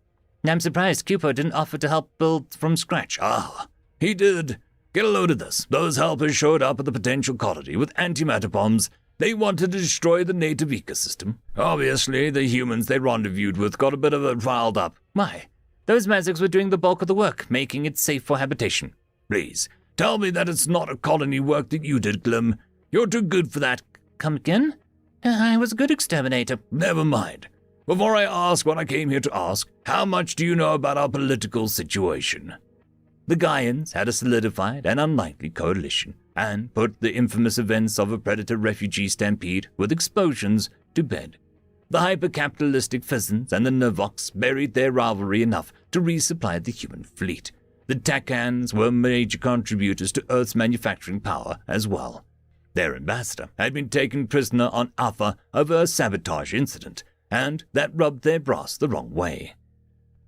"I'm surprised Cooper didn't offer to help build from scratch." "Ah, he did. Get a load of this. Those helpers showed up at the potential colony with antimatter bombs. They wanted to destroy the native ecosystem. Obviously, the humans they rendezvoused with got a bit of it riled up." "Why? Those Mazics were doing the bulk of the work, making it safe for habitation." "Please, tell me that it's not a colony work that you did, Glim. You're too good for that." "Come again? I was a good exterminator." "Never mind. Before I ask what I came here to ask, how much do you know about our political situation?" The Gaians had a solidified and unlikely coalition, and put the infamous events of a predator refugee stampede with explosions to bed. The hyper-capitalistic Pheasants and the Nervox buried their rivalry enough to resupply the human fleet. The Takans were major contributors to Earth's manufacturing power as well. Their ambassador had been taken prisoner on Alpha over a sabotage incident, and that rubbed their brass the wrong way.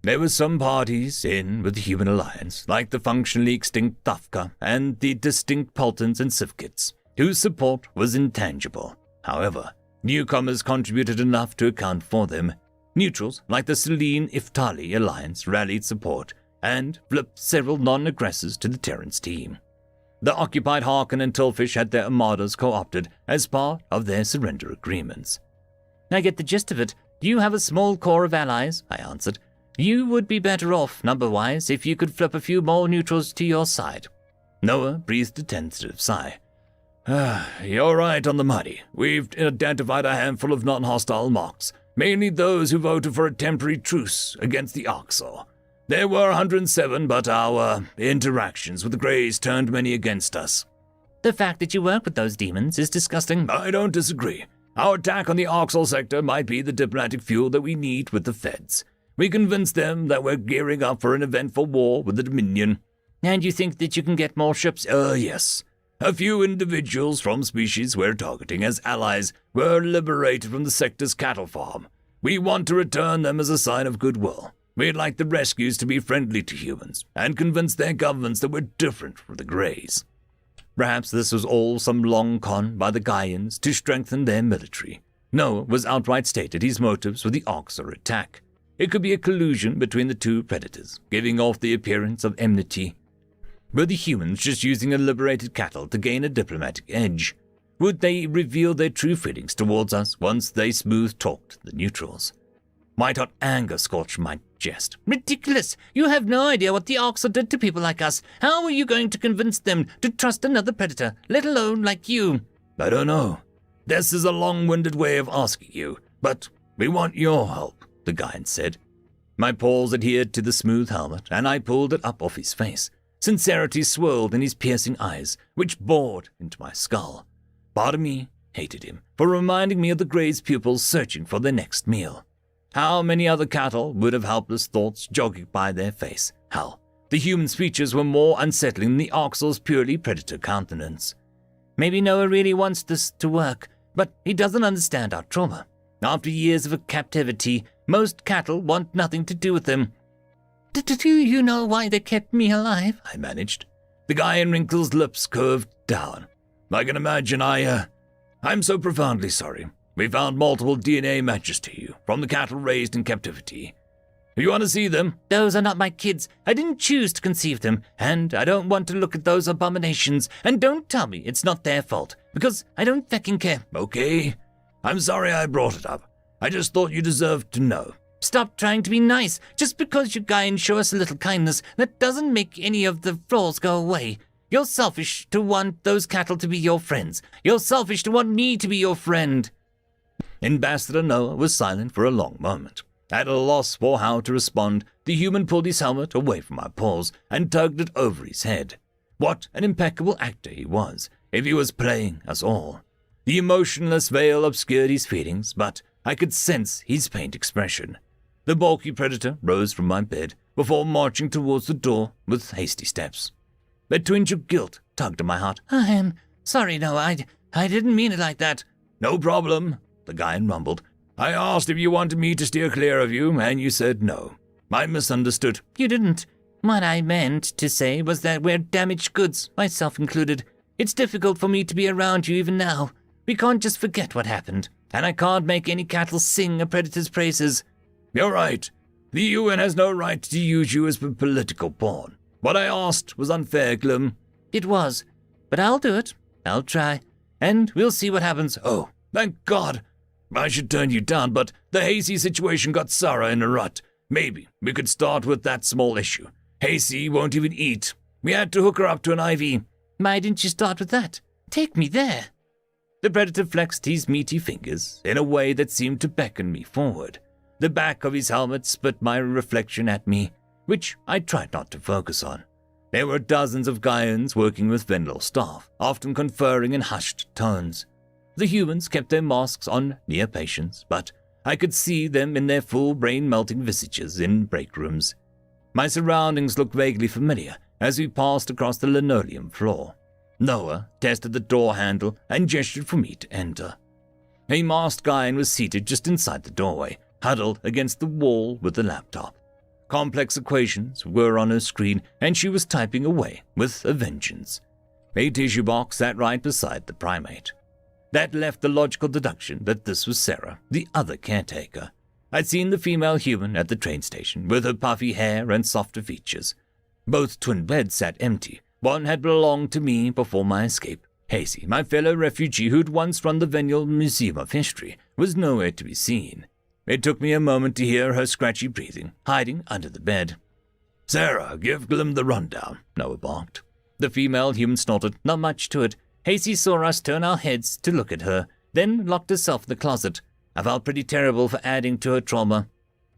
There were some parties in with the Human Alliance, like the functionally extinct Thufka and the distinct Poltons and Sivkits, whose support was intangible. However, newcomers contributed enough to account for them. Neutrals, like the Selene-Iftali Alliance, rallied support and flipped several non-aggressors to the Terrans team. The occupied Harkon and Tillfish had their armadas co-opted as part of their surrender agreements. I get the gist of it. You have a small core of allies, I answered. You would be better off, number-wise, if you could flip a few more neutrals to your side. Noah breathed a tentative sigh. You're right on the money. We've identified a handful of non-hostile marks, mainly those who voted for a temporary truce against the Oxor. There were 107, but our interactions with the Greys turned many against us. The fact that you work with those demons is disgusting. I don't disagree. Our attack on the Oxor sector might be the diplomatic fuel that we need with the Feds. We convinced them that we're gearing up for an eventful war with the Dominion. And you think that you can get more ships? Yes. A few individuals from species we're targeting as allies were liberated from the sector's cattle farm. We want to return them as a sign of goodwill. We'd like the rescues to be friendly to humans and convince their governments that we're different from the Greys. Perhaps this was all some long con by the Gaians to strengthen their military. Noah was outright stated his motives for the Oxor attack. It could be a collusion between the two predators, giving off the appearance of enmity. Were the humans just using the liberated cattle to gain a diplomatic edge? Would they reveal their true feelings towards us once they smooth-talked the neutrals? Might hot anger scorch my jest? Ridiculous! You have no idea what the Oxor did to people like us. How are you going to convince them to trust another predator, let alone like you? I don't know. This is a long-winded way of asking you, but we want your help, the Gaian said. My paws adhered to the smooth helmet, and I pulled it up off his face. Sincerity swirled in his piercing eyes, which bored into my skull. Part of me hated him for reminding me of the Greys' pupils searching for their next meal. How many other cattle would have helpless thoughts jogging by their face? Hell, the human's features were more unsettling than the Oxor's purely predator countenance. Maybe Noah really wants this to work, but he doesn't understand our trauma. After years of captivity, most cattle want nothing to do with them. Do you know why they kept me alive? I managed. The guy in Wrinkle's lips curved down. I can imagine I'm so profoundly sorry. We found multiple DNA matches to you from the cattle raised in captivity. You want to see them? Those are not my kids. I didn't choose to conceive them, and I don't want to look at those abominations. And don't tell me it's not their fault, because I don't fucking care. Okay. I'm sorry I brought it up. I just thought you deserved to know. Stop trying to be nice. Just because you guys show us a little kindness, that doesn't make any of the flaws go away. You're selfish to want those cattle to be your friends. You're selfish to want me to be your friend. Ambassador Noah was silent for a long moment. At a loss for how to respond, the human pulled his helmet away from my paws and tugged it over his head. What an impeccable actor he was, if he was playing us all. The emotionless veil obscured his feelings, but I could sense his pained expression. The bulky predator rose from my bed before marching towards the door with hasty steps. A twinge of guilt tugged at my heart. I am sorry, Noah. I didn't mean it like that. No problem, the guy rumbled. I asked if you wanted me to steer clear of you, and you said no. I misunderstood. You didn't. What I meant to say was that we're damaged goods, myself included. It's difficult for me to be around you even now. We can't just forget what happened, and I can't make any cattle sing a predator's praises. You're right. The UN has no right to use you as a political pawn. What I asked was unfair, Glim. It was, but I'll do it. I'll try, and we'll see what happens. Oh, thank God. I should turn you down, but the Hasey situation got Sarah in a rut. Maybe we could start with that small issue. Hasey won't even eat. We had to hook her up to an IV. Why didn't you start with that? Take me there. The predator flexed his meaty fingers in a way that seemed to beckon me forward. The back of his helmet spit my reflection at me, which I tried not to focus on. There were dozens of Gaians working with Vendel staff, often conferring in hushed tones. The humans kept their masks on near patients, but I could see them in their full brain-melting visages in break rooms. My surroundings looked vaguely familiar as we passed across the linoleum floor. Noah tested the door handle and gestured for me to enter. A masked Guyan was seated just inside the doorway, huddled against the wall with the laptop. Complex equations were on her screen, and she was typing away with a vengeance. A tissue box sat right beside the primate. That left the logical deduction that this was Sarah, the other caretaker. I'd seen the female human at the train station, with her puffy hair and softer features. Both twin beds sat empty. One had belonged to me before my escape. Hazy, my fellow refugee who'd once run the Venial Museum of History, was nowhere to be seen. It took me a moment to hear her scratchy breathing, hiding under the bed. "Sarah, give Glim the rundown," Noah barked. The female human snorted. Not much to it. Hazy saw us turn our heads to look at her, then locked herself in the closet. I felt pretty terrible for adding to her trauma.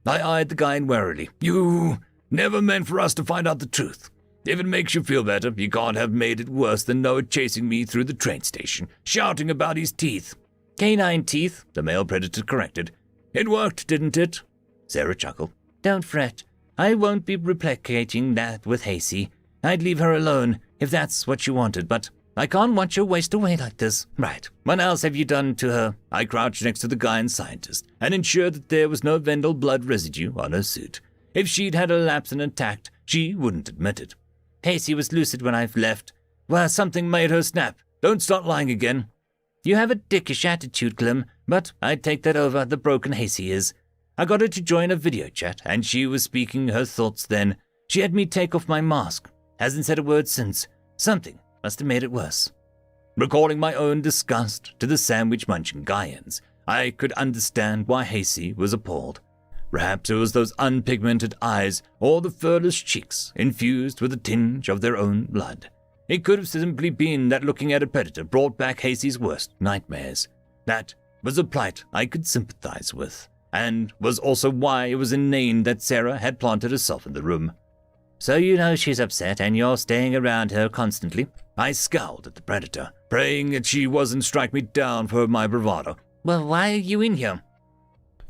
I eyed the guy warily. "You never meant for us to find out the truth. If it makes you feel better, you can't have made it worse than Noah chasing me through the train station, shouting about his teeth." "Canine teeth," the male predator corrected. "It worked, didn't it?" Sarah chuckled. "Don't fret. I won't be replicating that with Hazy. I'd leave her alone if that's what you wanted, but I can't watch her waste away like this." "Right. What else have you done to her?" I crouched next to the Guyan scientist and ensured that there was no Vendel blood residue on her suit. If she'd had a lapse in attack, she wouldn't admit it. "Hazy was lucid when I left. Well, something made her snap. Don't start lying again." "You have a dickish attitude, Clem, but I'd take that over the broken Hazy is. I got her to join a video chat, and she was speaking her thoughts then. She had me take off my mask. Hasn't said a word since. Something must have made it worse." Recalling my own disgust to the sandwich-munching Guyans, I could understand why Hazy was appalled. Perhaps it was those unpigmented eyes or the furless cheeks infused with a tinge of their own blood. It could have simply been that looking at a predator brought back Hazy's worst nightmares. That was a plight I could sympathize with, and was also why it was inane that Sarah had planted herself in the room. "So you know she's upset and you're staying around her constantly?" I scowled at the predator, praying that she wasn't strike me down for my bravado. "Well, why are you in here?"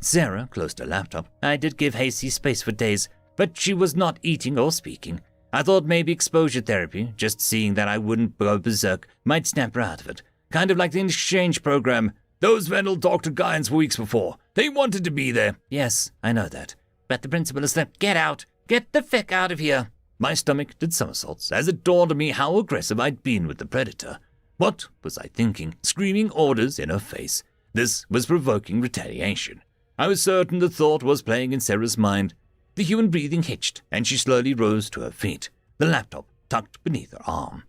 Sarah closed her laptop. "I did give Hazy space for days, but she was not eating or speaking. I thought maybe exposure therapy, just seeing that I wouldn't go berserk, might snap her out of it. Kind of like the exchange program. Those Vendel talked to Guyans weeks before. They wanted to be there." "Yes, I know that. But the principal is there. Get out! Get the feck out of here!" My stomach did somersaults as it dawned on me how aggressive I'd been with the predator. What was I thinking? Screaming orders in her face. This was provoking retaliation. I was certain the thought was playing in Sarah's mind. The human breathing hitched, and she slowly rose to her feet, the laptop tucked beneath her arm.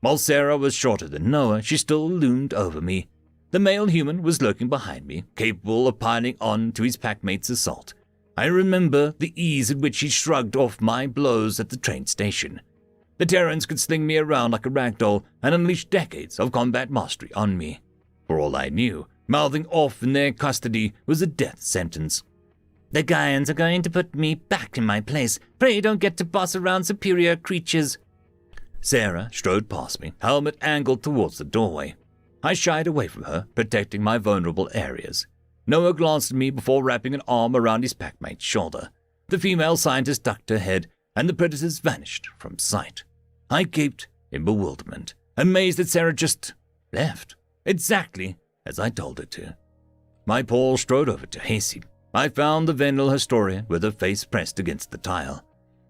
While Sarah was shorter than Noah, she still loomed over me. The male human was lurking behind me, capable of piling on to his packmate's assault. I remember the ease at which he shrugged off my blows at the train station. The Terrans could sling me around like a rag doll and unleash decades of combat mastery on me. For all I knew, mouthing off in their custody was a death sentence. "The Guyans are going to put me back in my place. Pray don't get to boss around superior creatures." Sarah strode past me, helmet angled towards the doorway. I shied away from her, protecting my vulnerable areas. Noah glanced at me before wrapping an arm around his packmate's shoulder. The female scientist ducked her head, and the predators vanished from sight. I gaped in bewilderment, amazed that Sarah just left, exactly as I told her to. My paw strode over to Hazy. I found the Vendel historian with her face pressed against the tile,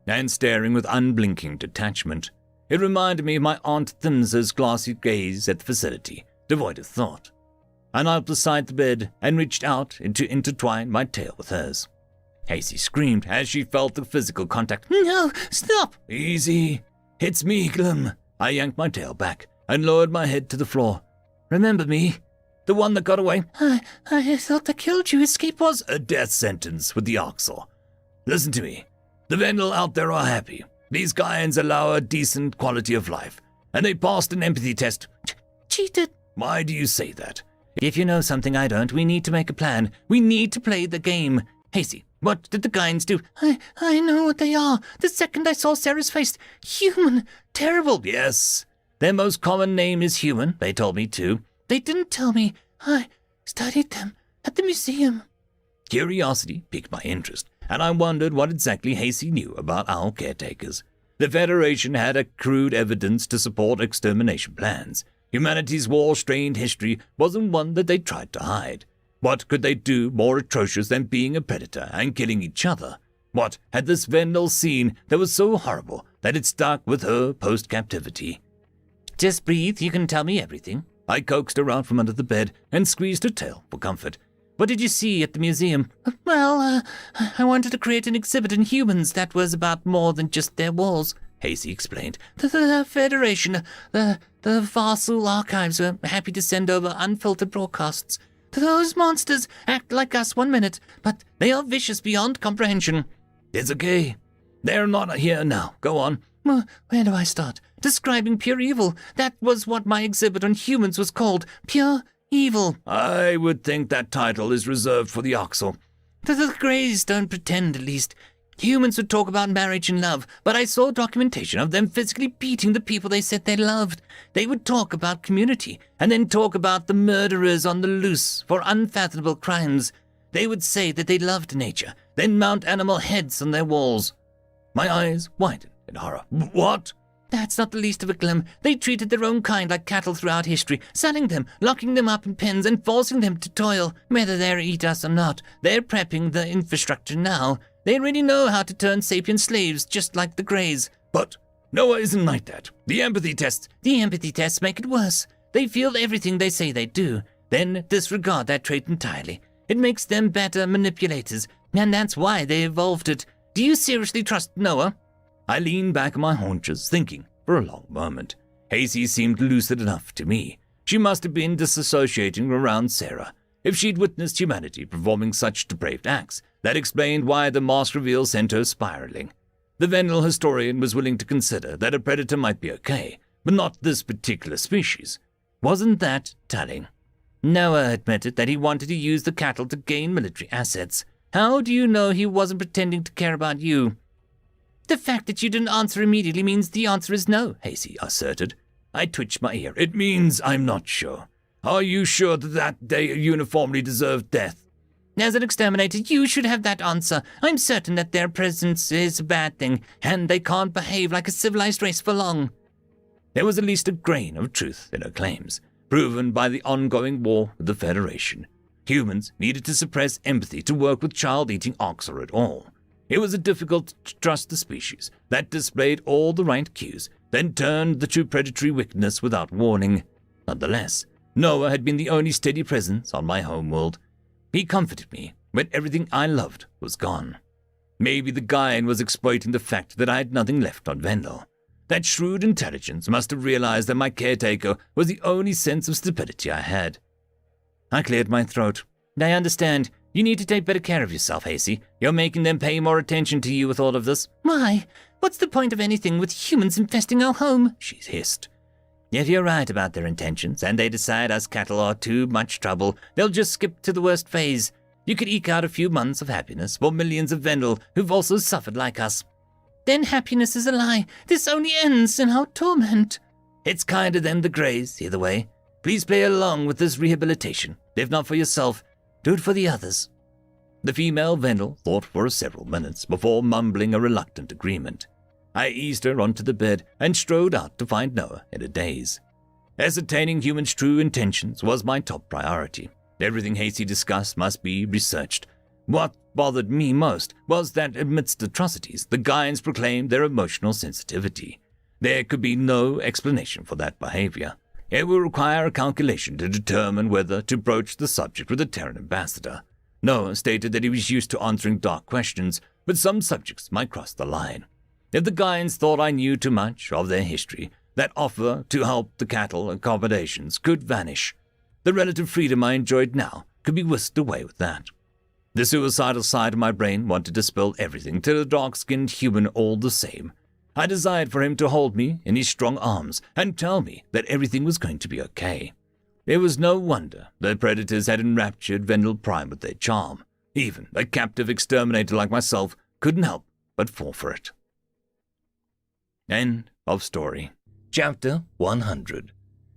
and staring with unblinking detachment. It reminded me of my Aunt Thimsa's glassy gaze at the facility, devoid of thought. I knelt beside the bed and reached out to intertwine my tail with hers. Hazy screamed as she felt the physical contact. "No, stop!" "Easy. It's me, Glim." I yanked my tail back and lowered my head to the floor. "Remember me? The one that got away?" I thought I killed you. Escape was..." "A death sentence with the Oxor. Listen to me. The Vendel out there are happy. These Guyans allow a decent quality of life, and they passed an empathy test." "Cheated." "Why do you say that?" "If you know something I don't, we need to make a plan. We need to play the game. Hazy, what did the Guyans do?" I know what they are. The second I saw Sarah's face. Human. Terrible." "Yes. Their most common name is human, they told me too." "They didn't tell me. I studied them at the museum." Curiosity piqued my interest, and I wondered what exactly Hazy knew about our caretakers. The Federation had accrued evidence to support extermination plans, Humanity's war-strained history wasn't one that they tried to hide. What could they do more atrocious than being a predator and killing each other? What had this Vendel seen that was so horrible that it stuck with her post-captivity? Just breathe, you can tell me everything. I coaxed her out from under the bed and squeezed her tail for comfort. What did you see at the museum? Well, I wanted to create an exhibit in humans that was about more than just their walls, Hasty explained. The Federation, the fossil archives were happy to send over unfiltered broadcasts. Those monsters act like us 1 minute, but they are vicious beyond comprehension. It's okay. They're not here now. Go on. Where do I start? Describing pure evil. That was what my exhibit on humans was called. Pure evil. I would think that title is reserved for the Oxel. The Greys don't pretend, at least. Humans would talk about marriage and love, but I saw documentation of them physically beating the people they said they loved. They would talk about community, and then talk about the murderers on the loose for unfathomable crimes. They would say that they loved nature, then mount animal heads on their walls. My eyes widened in horror. What? That's not the least of a glim. They treated their own kind like cattle throughout history, selling them, locking them up in pens, and forcing them to toil. Whether they eat us or not, they're prepping the infrastructure now. They already know how to turn sapient slaves, just like the Greys. But Noah isn't like that. The empathy tests make it worse. They feel everything they say they do, then disregard that trait entirely. It makes them better manipulators, and that's why they evolved it. Do you seriously trust Noah? I leaned back on my haunches, thinking for a long moment. Hasty seemed lucid enough to me. She must have been disassociating around Sarah. If she'd witnessed humanity performing such depraved acts, that explained why the mask reveal sent her spiraling. The Vendel historian was willing to consider that a predator might be okay, but not this particular species. Wasn't that telling? Noah admitted that he wanted to use the cattle to gain military assets. How do you know he wasn't pretending to care about you? The fact that you didn't answer immediately means the answer is no, Hasty asserted. I twitched my ear. It means I'm not sure. Are you sure that they uniformly deserved death? As an exterminator, you should have that answer. I'm certain that their presence is a bad thing, and they can't behave like a civilized race for long. There was at least a grain of truth in her claims, proven by the ongoing war with the Federation. Humans needed to suppress empathy to work with child-eating Oxer at all. It was difficult to trust the species that displayed all the right cues, then turned to predatory wickedness without warning. Nonetheless, Noah had been the only steady presence on my homeworld. He comforted me when everything I loved was gone. Maybe the Gaian was exploiting the fact that I had nothing left on Vendel. That shrewd intelligence must have realized that my caretaker was the only sense of stability I had. I cleared my throat. I understand. You need to take better care of yourself, Hasty. You're making them pay more attention to you with all of this. Why? What's the point of anything with humans infesting our home? She hissed. If you're right about their intentions, and they decide us cattle are too much trouble, they'll just skip to the worst phase. You could eke out a few months of happiness for millions of Vendel who've also suffered like us. Then happiness is a lie. This only ends in our torment. It's kinder than the Greys, either way. Please play along with this rehabilitation. If not for yourself, do it for the others. The female Vendel thought for several minutes before mumbling a reluctant agreement. I eased her onto the bed and strode out to find Noah in a daze. Ascertaining humans' true intentions was my top priority. Everything Hasty discussed must be researched. What bothered me most was that amidst atrocities, the Gaians proclaimed their emotional sensitivity. There could be no explanation for that behavior. It would require a calculation to determine whether to broach the subject with the Terran ambassador. Noah stated that he was used to answering dark questions, but some subjects might cross the line. If the Gaians thought I knew too much of their history, that offer to help the cattle accommodations could vanish. The relative freedom I enjoyed now could be whisked away with that. The suicidal side of my brain wanted to spill everything to the dark-skinned human all the same. I desired for him to hold me in his strong arms and tell me that everything was going to be okay. It was no wonder the predators had enraptured Vendel Prime with their charm. Even a captive exterminator like myself couldn't help but fall for it. End of story. Chapter 100.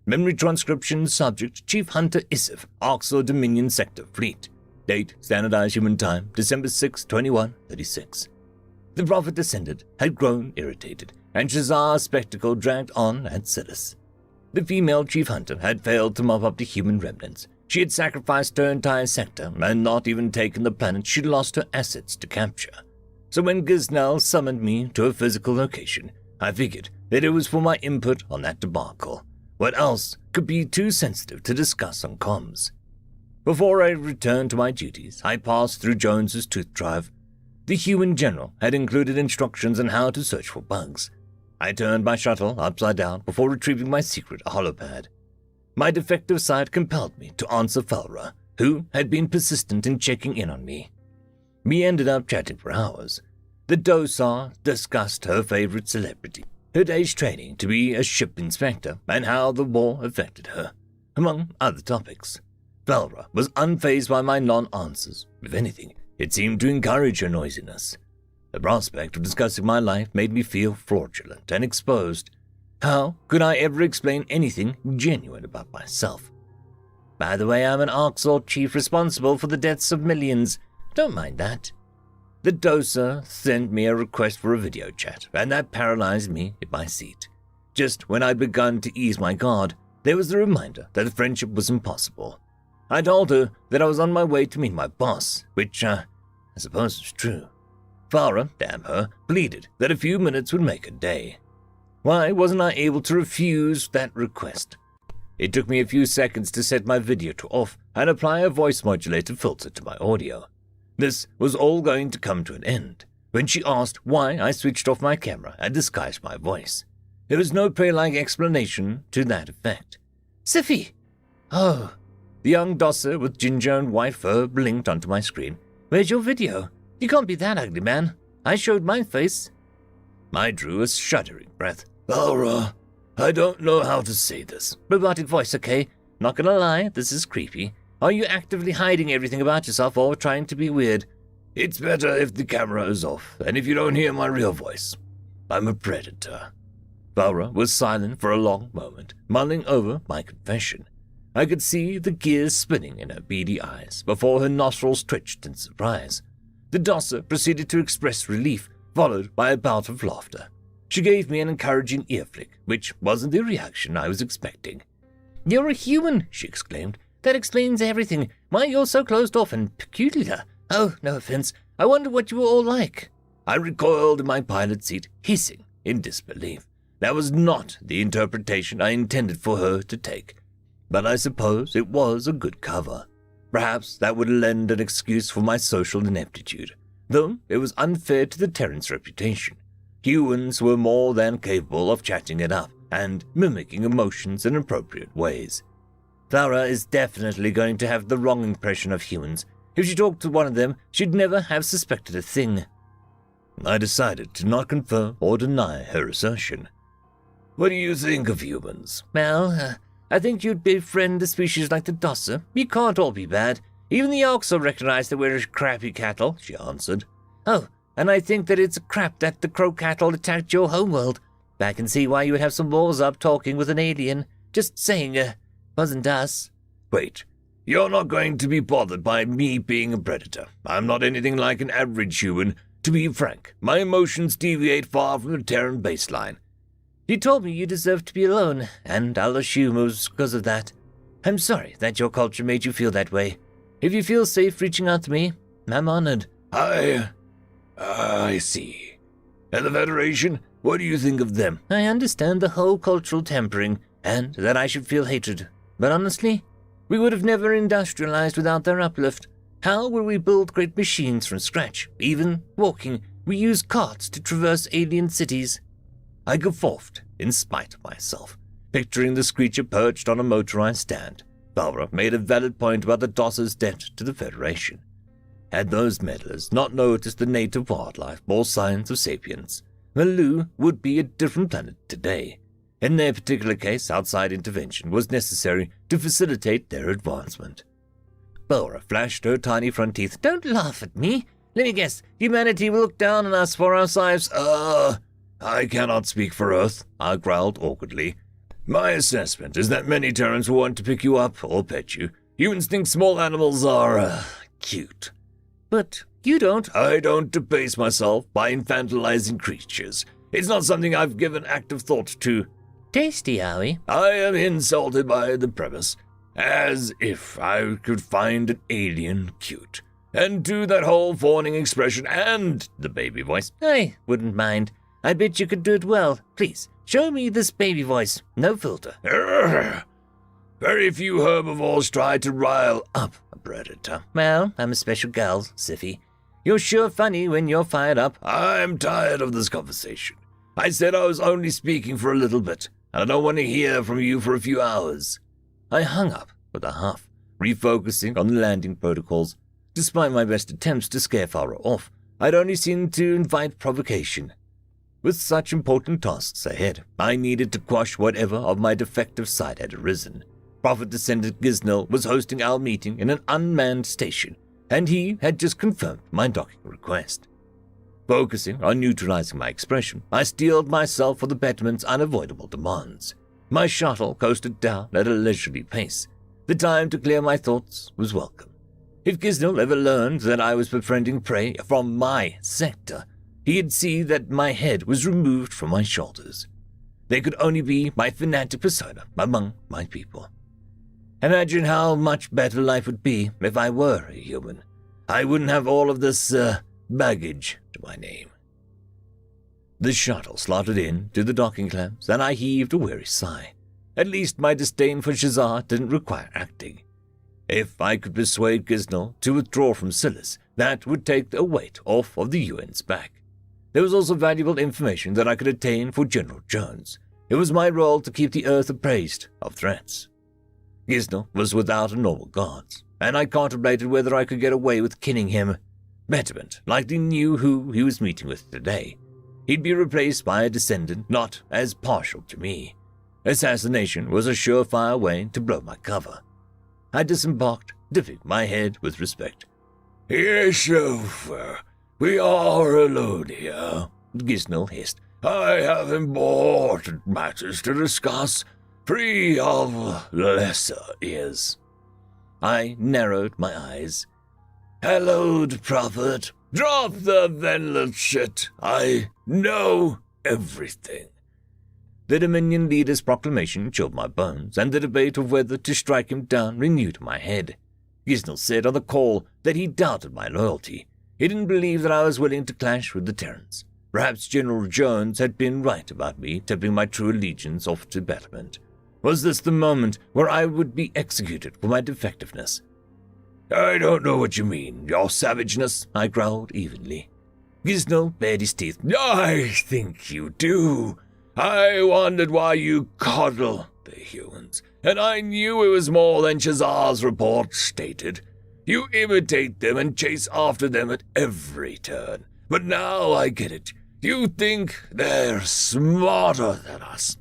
Memory transcription subject Chief Hunter Isif, Oxor Dominion Sector Fleet. Date Standardized Human Time December 6, 2136. The prophet descended, had grown irritated, and Shazar's spectacle dragged on at Silas. The female chief hunter had failed to mop up the human remnants. She had sacrificed her entire sector and not even taken the planet she'd lost her assets to capture. So when Giznell summoned me to a physical location, I figured that it was for my input on that debacle. What else could be too sensitive to discuss on comms? Before I returned to my duties, I passed through Jones's tooth drive. The human general had included instructions on how to search for bugs. I turned my shuttle upside down before retrieving my secret holopad. My defective sight compelled me to answer Felra, who had been persistent in checking in on me. We ended up chatting for hours. The Dosar discussed her favorite celebrity, her day's training to be a ship inspector, and how the war affected her, among other topics. Felra was unfazed by my non-answers. If anything, it seemed to encourage her noisiness. The prospect of discussing my life made me feel fraudulent and exposed. How could I ever explain anything genuine about myself? By the way, I'm an Arxor chief responsible for the deaths of millions. Don't mind that. The Dosa sent me a request for a video chat, and that paralyzed me in my seat. Just when I'd begun to ease my guard, there was the reminder that a friendship was impossible. I told her that I was on my way to meet my boss, which, I suppose was true. Farah, damn her, pleaded that a few minutes would make a day. Why wasn't I able to refuse that request? It took me a few seconds to set my video to off and apply a voice modulator filter to my audio. This was all going to come to an end when she asked why I switched off my camera and disguised my voice. There was no prey-like explanation to that effect. SciFi! Oh. The young dosser with ginger and white fur blinked onto my screen. Where's your video? You can't be that ugly, man. I showed my face. I drew a shuddering breath. Laura, I don't know how to say this. Robotic voice, okay? Not gonna lie, this is creepy. Are you actively hiding everything about yourself or trying to be weird? It's better if the camera is off, and if you don't hear my real voice. I'm a predator. Laura was silent for a long moment, mulling over my confession. I could see the gears spinning in her beady eyes before her nostrils twitched in surprise. The dosser proceeded to express relief, followed by a bout of laughter. She gave me an encouraging ear flick, which wasn't the reaction I was expecting. You're a human, she exclaimed. That explains everything. Why you're so closed off and peculiar. Oh, no offense. I wonder what you were all like. I recoiled in my pilot seat, hissing in disbelief. That was not the interpretation I intended for her to take. But I suppose it was a good cover. Perhaps that would lend an excuse for my social ineptitude, though it was unfair to the Terran's reputation. Humans were more than capable of chatting it up and mimicking emotions in appropriate ways. Clara is definitely going to have the wrong impression of humans. If she talked to one of them, she'd never have suspected a thing. I decided to not confirm or deny her assertion. What do you think of humans? Well, I think you'd befriend a species like the Dosser. We can't all be bad. Even the Orcs will recognize that we're crappy cattle, she answered. Oh, and I think that it's a crap that the crow cattle attacked your homeworld. I can see why you would have some balls up talking with an alien. Just saying, wasn't us. Wait, you're not going to be bothered by me being a predator. I'm not anything like an average human. To be frank, my emotions deviate far from the Terran baseline. You told me you deserved to be alone, and I'll assume it was because of that. I'm sorry that your culture made you feel that way. If you feel safe reaching out to me, I'm honored. I see. And the Federation, what do you think of them? I understand the whole cultural tempering, and that I should feel hatred. But honestly, we would have never industrialized without their uplift. How will we build great machines from scratch? Even walking, we use carts to traverse alien cities. I guffawed in spite of myself, picturing the screecher perched on a motorized stand. Barbara made a valid point about the Dosser's debt to the Federation. Had those meddlers not noticed the native wildlife bore signs of sapience, Malu would be a different planet today. In their particular case, outside intervention was necessary to facilitate their advancement. Bora flashed her tiny front teeth. Don't laugh at me. Let me guess, humanity will look down on us for our lives. I cannot speak for Earth, I growled awkwardly. My assessment is that many Terrans will want to pick you up or pet you. Humans think small animals are, cute. But you don't. I don't debase myself by infantilizing creatures. It's not something I've given active thought to. Tasty, are we? I am insulted by the premise, as if I could find an alien cute, and do that whole fawning expression and the baby voice. I wouldn't mind. I bet you could do it well. Please, show me this baby voice. No filter. Urgh. Very few herbivores try to rile up a predator. Well, I'm a special gal, SciFi. You're sure funny when you're fired up. I'm tired of this conversation. I said I was only speaking for a little bit, and I don't want to hear from you for a few hours. I hung up with a huff, refocusing on the landing protocols. Despite my best attempts to scare Farah off, I'd only seemed to invite provocation. With such important tasks ahead, I needed to quash whatever of my defective side had arisen. Prophet Descendant Giznil was hosting our meeting in an unmanned station, and he had just confirmed my docking request. Focusing on neutralizing my expression, I steeled myself for the Betterment's unavoidable demands. My shuttle coasted down at a leisurely pace. The time to clear my thoughts was welcome. If Giznil ever learned that I was befriending prey from my sector, he'd see that my head was removed from my shoulders. There could only be my fanatic persona among my people. Imagine how much better life would be if I were a human. I wouldn't have all of this, baggage to my name. The shuttle slotted in to the docking clamps, and I heaved a weary sigh. At least my disdain for Shazar didn't require acting. If I could persuade Giznil to withdraw from Silas, that would take the weight off of the UN's back. There was also valuable information that I could obtain for General Jones. It was my role to keep the Earth appraised of threats. Giznil was without a normal guards, and I contemplated whether I could get away with killing him. Betterment likely knew who he was meeting with today. He'd be replaced by a descendant not as partial to me. Assassination was a surefire way to blow my cover. I disembarked, dipping my head with respect. "Here, chauffeur. We are alone here," Giznil hissed. "I have important matters to discuss, free of lesser ears." I narrowed my eyes. "Hallowed prophet, drop the Venlet shit. I know everything." The Dominion leader's proclamation chilled my bones, and the debate of whether to strike him down renewed my head. Giznil said on the call that he doubted my loyalty. He didn't believe that I was willing to clash with the Terrans. Perhaps General Jones had been right about me tipping my true allegiance off to Betterment. Was this the moment where I would be executed for my defectiveness? "I don't know what you mean, your savageness," I growled evenly. Giznil bared his teeth. "I think you do. I wondered why you coddle the humans, and I knew it was more than Shazar's report stated. You imitate them and chase after them at every turn. But now I get it. You think they're smarter than us."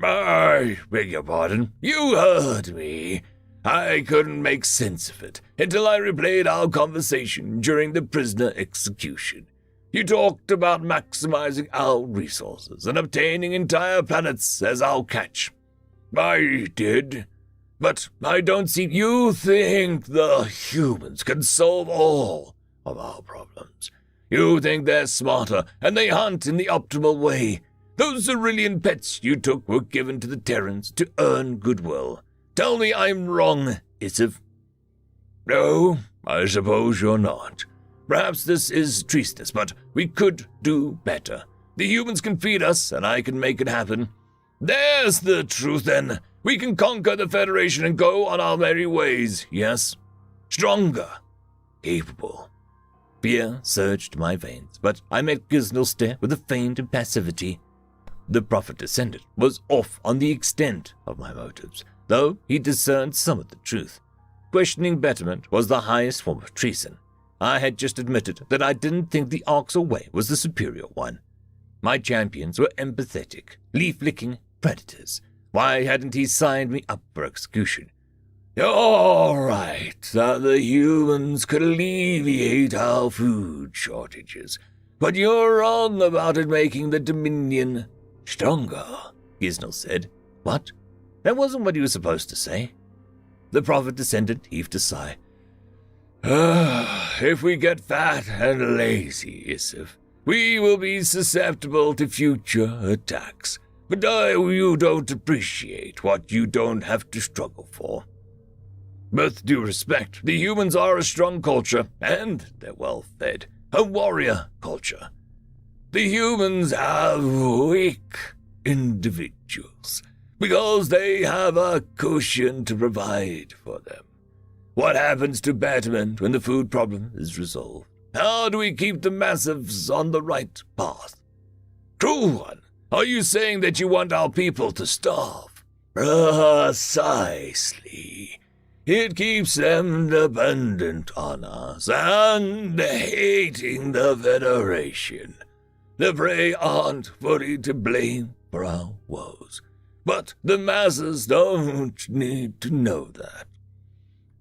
"I beg your pardon. You heard me. I couldn't make sense of it until I replayed our conversation during the prisoner execution. You talked about maximizing our resources and obtaining entire planets as our catch. I did. But I don't see you think the humans can solve all of our problems. You think they're smarter and they hunt in the optimal way. Those Cerulean pets you took were given to the Terrans to earn goodwill. Tell me I'm wrong, Isif." "No, I suppose you're not. Perhaps this is treasonous, but we could do better. The humans can feed us, and I can make it happen. There's the truth, then. We can conquer the Federation and go on our merry ways, yes? Stronger. Capable." Fear surged my veins, but I met Giznil's stare with a feigned impassivity. The Prophet Descendant was off on the extent of my motives, though he discerned some of the truth. Questioning Betterment was the highest form of treason. I had just admitted that I didn't think the Arxel way was the superior one. My champions were empathetic, leaf-licking predators. Why hadn't he signed me up for execution? "You're right that the humans could alleviate our food shortages, but you're wrong about it making the Dominion stronger," Giznil said. What? That wasn't what he was supposed to say. The Prophet Descendant heaved a sigh. "If we get fat and lazy, Isif, we will be susceptible to future attacks. But you don't appreciate what you don't have to struggle for. With due respect, the humans are a strong culture, and they're well-fed, a warrior culture. The humans have weak individuals, because they have a cushion to provide for them. What happens to betterment when the food problem is resolved? How do we keep the massives on the right path? True one, are you saying that you want our people to starve? Precisely. It keeps them dependent on us and hating the Federation. The prey aren't fully to blame for our woes, but the masses don't need to know that.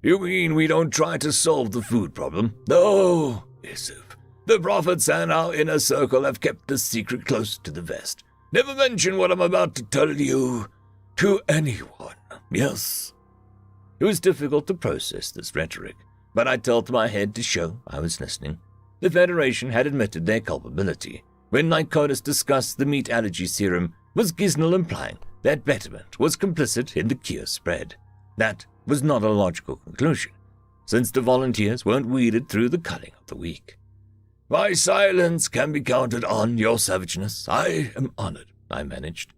You mean we don't try to solve the food problem? No, Isif. The prophets and our inner circle have kept the secret close to the vest. Never mention what I'm about to tell you to anyone. Yes? It was difficult to process this rhetoric, but I tilted my head to show I was listening. The Federation had admitted their culpability. When Lyconis discussed the meat allergy serum, was Gisnell implying that betterment was complicit in the cure spread? That was not a logical conclusion, since the volunteers weren't weeded through the culling of the weak. My silence can be counted on your savageness. I am honored, I managed.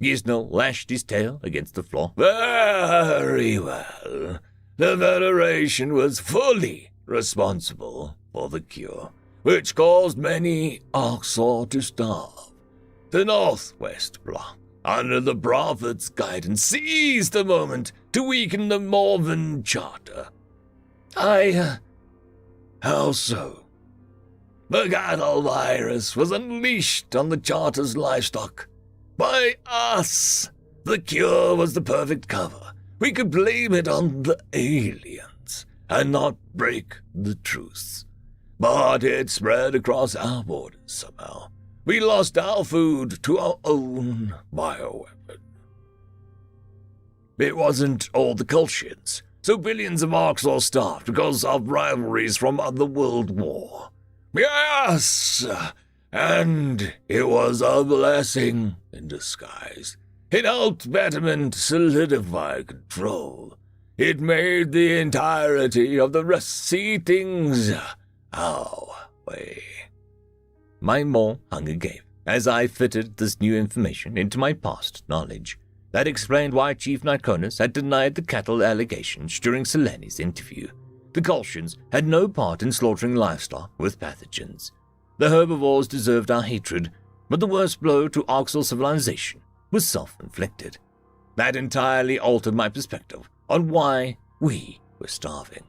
Gisnell lashed his tail against the floor. Very well. The Federation was fully responsible for the cure, which caused many Arxor to starve. The Northwest Bloc, under the Prophet's guidance, seized the moment to weaken the Morven Charter. How so? The cattle virus was unleashed on the Charter's livestock. By us! The cure was the perfect cover. We could blame it on the aliens and not break the truce. But it spread across our borders somehow. We lost our food to our own bioweapon. It wasn't all the Colchians, so billions of Arxor starved because of rivalries from the World War. Yes! And it was a blessing in disguise. It helped Betterment solidify control. It made the entirety of the rest see things our way. My more hunger gave as I fitted this new information into my past knowledge. That explained why Chief Lyconis had denied the cattle allegations during Seleni's interview. The Colchians had no part in slaughtering livestock with pathogens. The herbivores deserved our hatred, but the worst blow to Arxor civilization was self-inflicted. That entirely altered my perspective on why we were starving.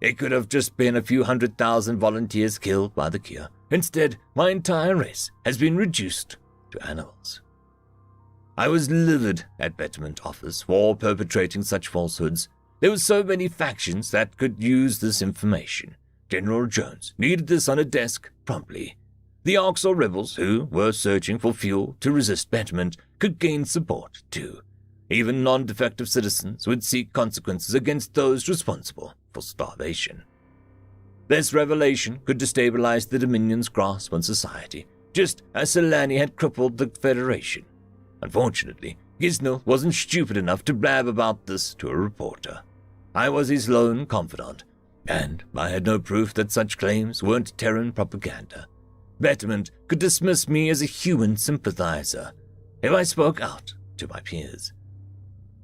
It could have just been a few 100,000 volunteers killed by the cure. Instead, my entire race has been reduced to animals. I was livid at Betterment offers for perpetrating such falsehoods. There were so many factions that could use this information. General Jones needed this on a desk promptly. The Arxor rebels, who were searching for fuel to resist Betterment, could gain support too. Even non-defective citizens would seek consequences against those responsible for starvation. This revelation could destabilize the Dominion's grasp on society, just as Selani had crippled the Federation. Unfortunately, Gisnell wasn't stupid enough to blab about this to a reporter. I was his lone confidant, and I had no proof that such claims weren't Terran propaganda. Betterment could dismiss me as a human sympathizer if I spoke out to my peers.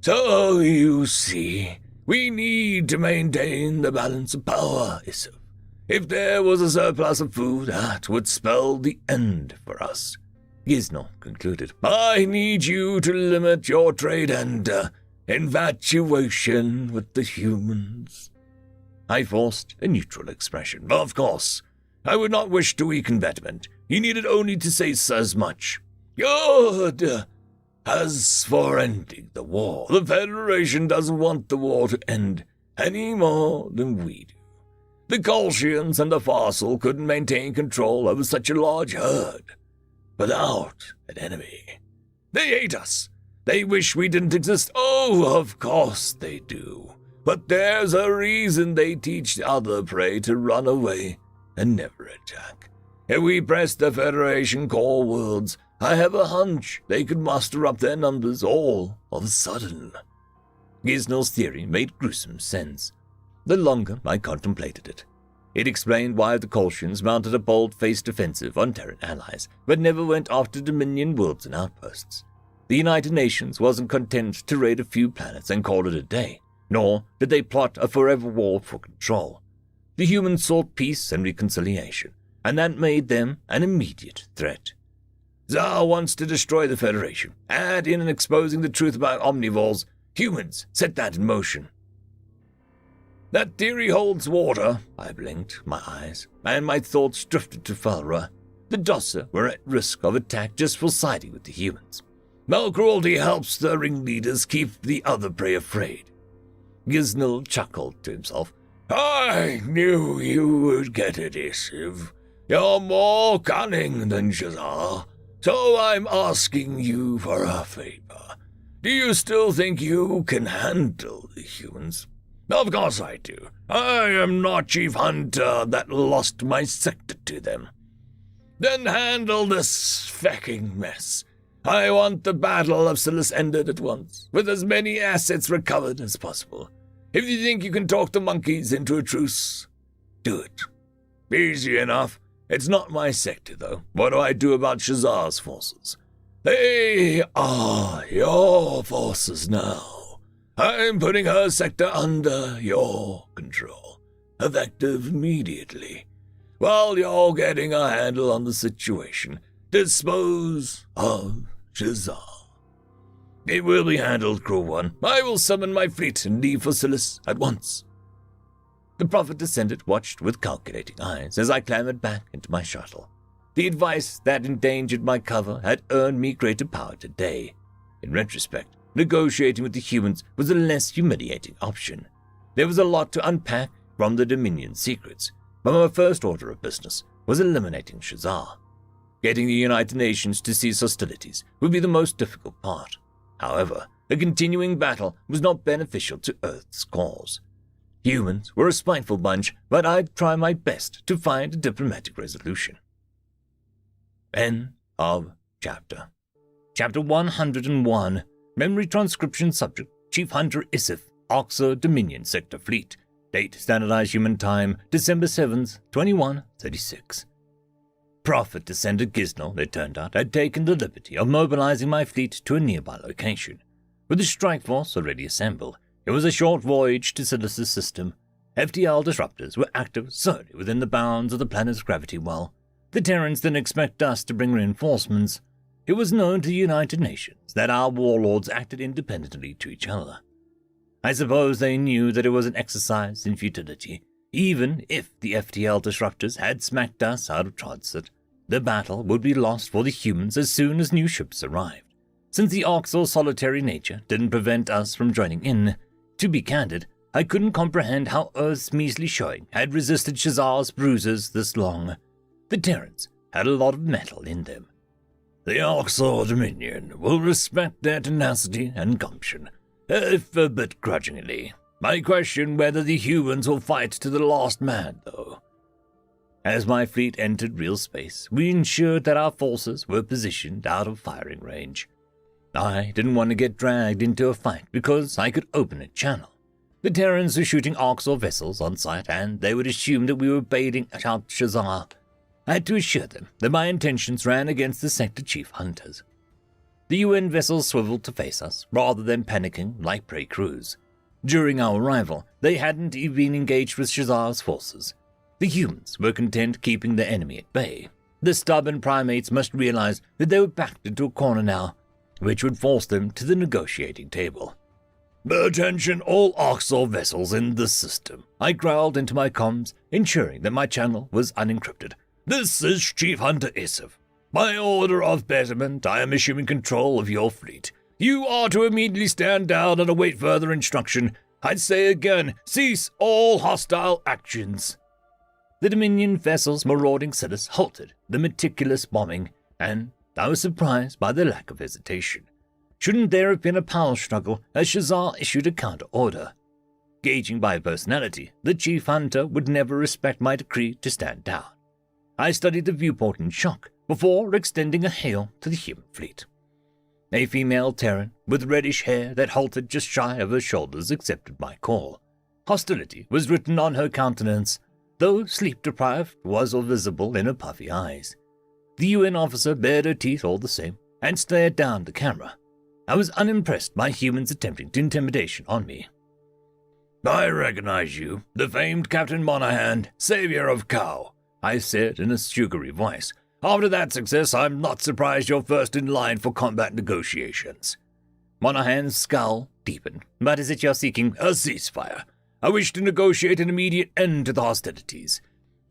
So, you see, we need to maintain the balance of power, Isif. If there was a surplus of food, that would spell the end for us. Gisnell concluded. I need you to limit your trade and infatuation with the humans. I forced a neutral expression. Of course, I would not wish to weaken Betterment. He needed only to say as much. Good. As for ending the war, the Federation doesn't want the war to end any more than we do. The Colchians and the Fossil couldn't maintain control over such a large herd without an enemy. They hate us. They wish we didn't exist. Oh, of course they do. But there's a reason they teach the other prey to run away and never attack. If we press the Federation core worlds, I have a hunch they could muster up their numbers all of a sudden. Gisnell's theory made gruesome sense. The longer I contemplated it, it explained why the Colchians mounted a bold-faced offensive on Terran allies, but never went after Dominion worlds and outposts. The United Nations wasn't content to raid a few planets and call it a day, nor did they plot a forever war for control. The humans sought peace and reconciliation, and that made them an immediate threat. Tsar wants to destroy the Federation. Add in and exposing the truth about omnivores. Humans set that in motion. That theory holds water. I blinked my eyes, and my thoughts drifted to Falra. The Dosser were at risk of attack just for siding with the humans. Mal cruelty helps the ringleaders keep the other prey afraid. Gisnell chuckled to himself. I knew you would get it, Isiv. You're more cunning than Shazar. So I'm asking you for a favor. Do you still think you can handle the humans? Of course I do. I am not Chief Hunter that lost my sector to them. Then handle this fecking mess. I want the Battle of Silas ended at once, with as many assets recovered as possible. If you think you can talk the monkeys into a truce, do it. Easy enough. It's not my sector, though. What do I do about Shazar's forces? They are your forces now. I'm putting her sector under your control, effective immediately. While you're getting a handle on the situation, dispose of Shazar. It will be handled, Cruel One. I will summon my fleet and leave for Silas at once. The prophet descendant watched with calculating eyes as I clambered back into my shuttle. The advice that endangered my cover had earned me greater power today. In retrospect, negotiating with the humans was a less humiliating option. There was a lot to unpack from the Dominion secrets, but my first order of business was eliminating Shazar. Getting the United Nations to cease hostilities would be the most difficult part. However, a continuing battle was not beneficial to Earth's cause. Humans were a spiteful bunch, but I'd try my best to find a diplomatic resolution. End of chapter. Chapter 101. Memory transcription subject, Chief Hunter Isif, Oxer Dominion Sector Fleet. Date Standardized Human Time, December 7th, 2136. Prophet Descendant Gisnell, it turned out, had taken the liberty of mobilizing my fleet to a nearby location. With the strike force already assembled, it was a short voyage to Silas's system. FTL disruptors were active solely within the bounds of the planet's gravity well. The Terrans didn't expect us to bring reinforcements. It was known to the United Nations that our warlords acted independently to each other. I suppose they knew that it was an exercise in futility. Even if the FTL disruptors had smacked us out of transit, the battle would be lost for the humans as soon as new ships arrived. Since the Orcs' solitary nature didn't prevent us from joining in, to be candid, I couldn't comprehend how Earth's measly showing had resisted Shazar's bruises this long. The Terrans had a lot of metal in them. The Orcs Dominion will respect their tenacity and gumption, if a bit grudgingly. I question whether the humans will fight to the last man, though. As my fleet entered real space, we ensured that our forces were positioned out of firing range. I didn't want to get dragged into a fight because I could open a channel. The Terrans were shooting Orcs or vessels on sight, and they would assume that we were baiting out Shazar. I had to assure them that my intentions ran against the sector chief hunters. The UN vessels swiveled to face us, rather than panicking like prey crews. During our arrival, they hadn't even been engaged with Shazar's forces. The humans were content keeping the enemy at bay. The stubborn primates must realize that they were backed into a corner now, which would force them to the negotiating table. "Attention all Oxor vessels in the system," I growled into my comms, ensuring that my channel was unencrypted. "This is Chief Hunter Isif. By order of betterment, I am assuming control of your fleet. You are to immediately stand down and await further instruction. I say again, cease all hostile actions." The Dominion vessels marauding Silas halted the meticulous bombing, and I was surprised by the lack of hesitation. Shouldn't there have been a power struggle as Shazar issued a counter-order? Gauging by personality, the Chief Hunter would never respect my decree to stand down. I studied the viewport in shock, before extending a hail to the human fleet. A female Terran with reddish hair that halted just shy of her shoulders accepted my call. Hostility was written on her countenance, though sleep-deprived was all visible in her puffy eyes. The UN officer bared her teeth all the same and stared down the camera. I was unimpressed by humans attempting to intimidation on me. "I recognize you, the famed Captain Monahan, savior of Cow," I said in a sugary voice. "After that success, I'm not surprised you're first in line for combat negotiations." Monahan's scowl deepened. "But is it you're seeking?" "A ceasefire. I wish to negotiate an immediate end to the hostilities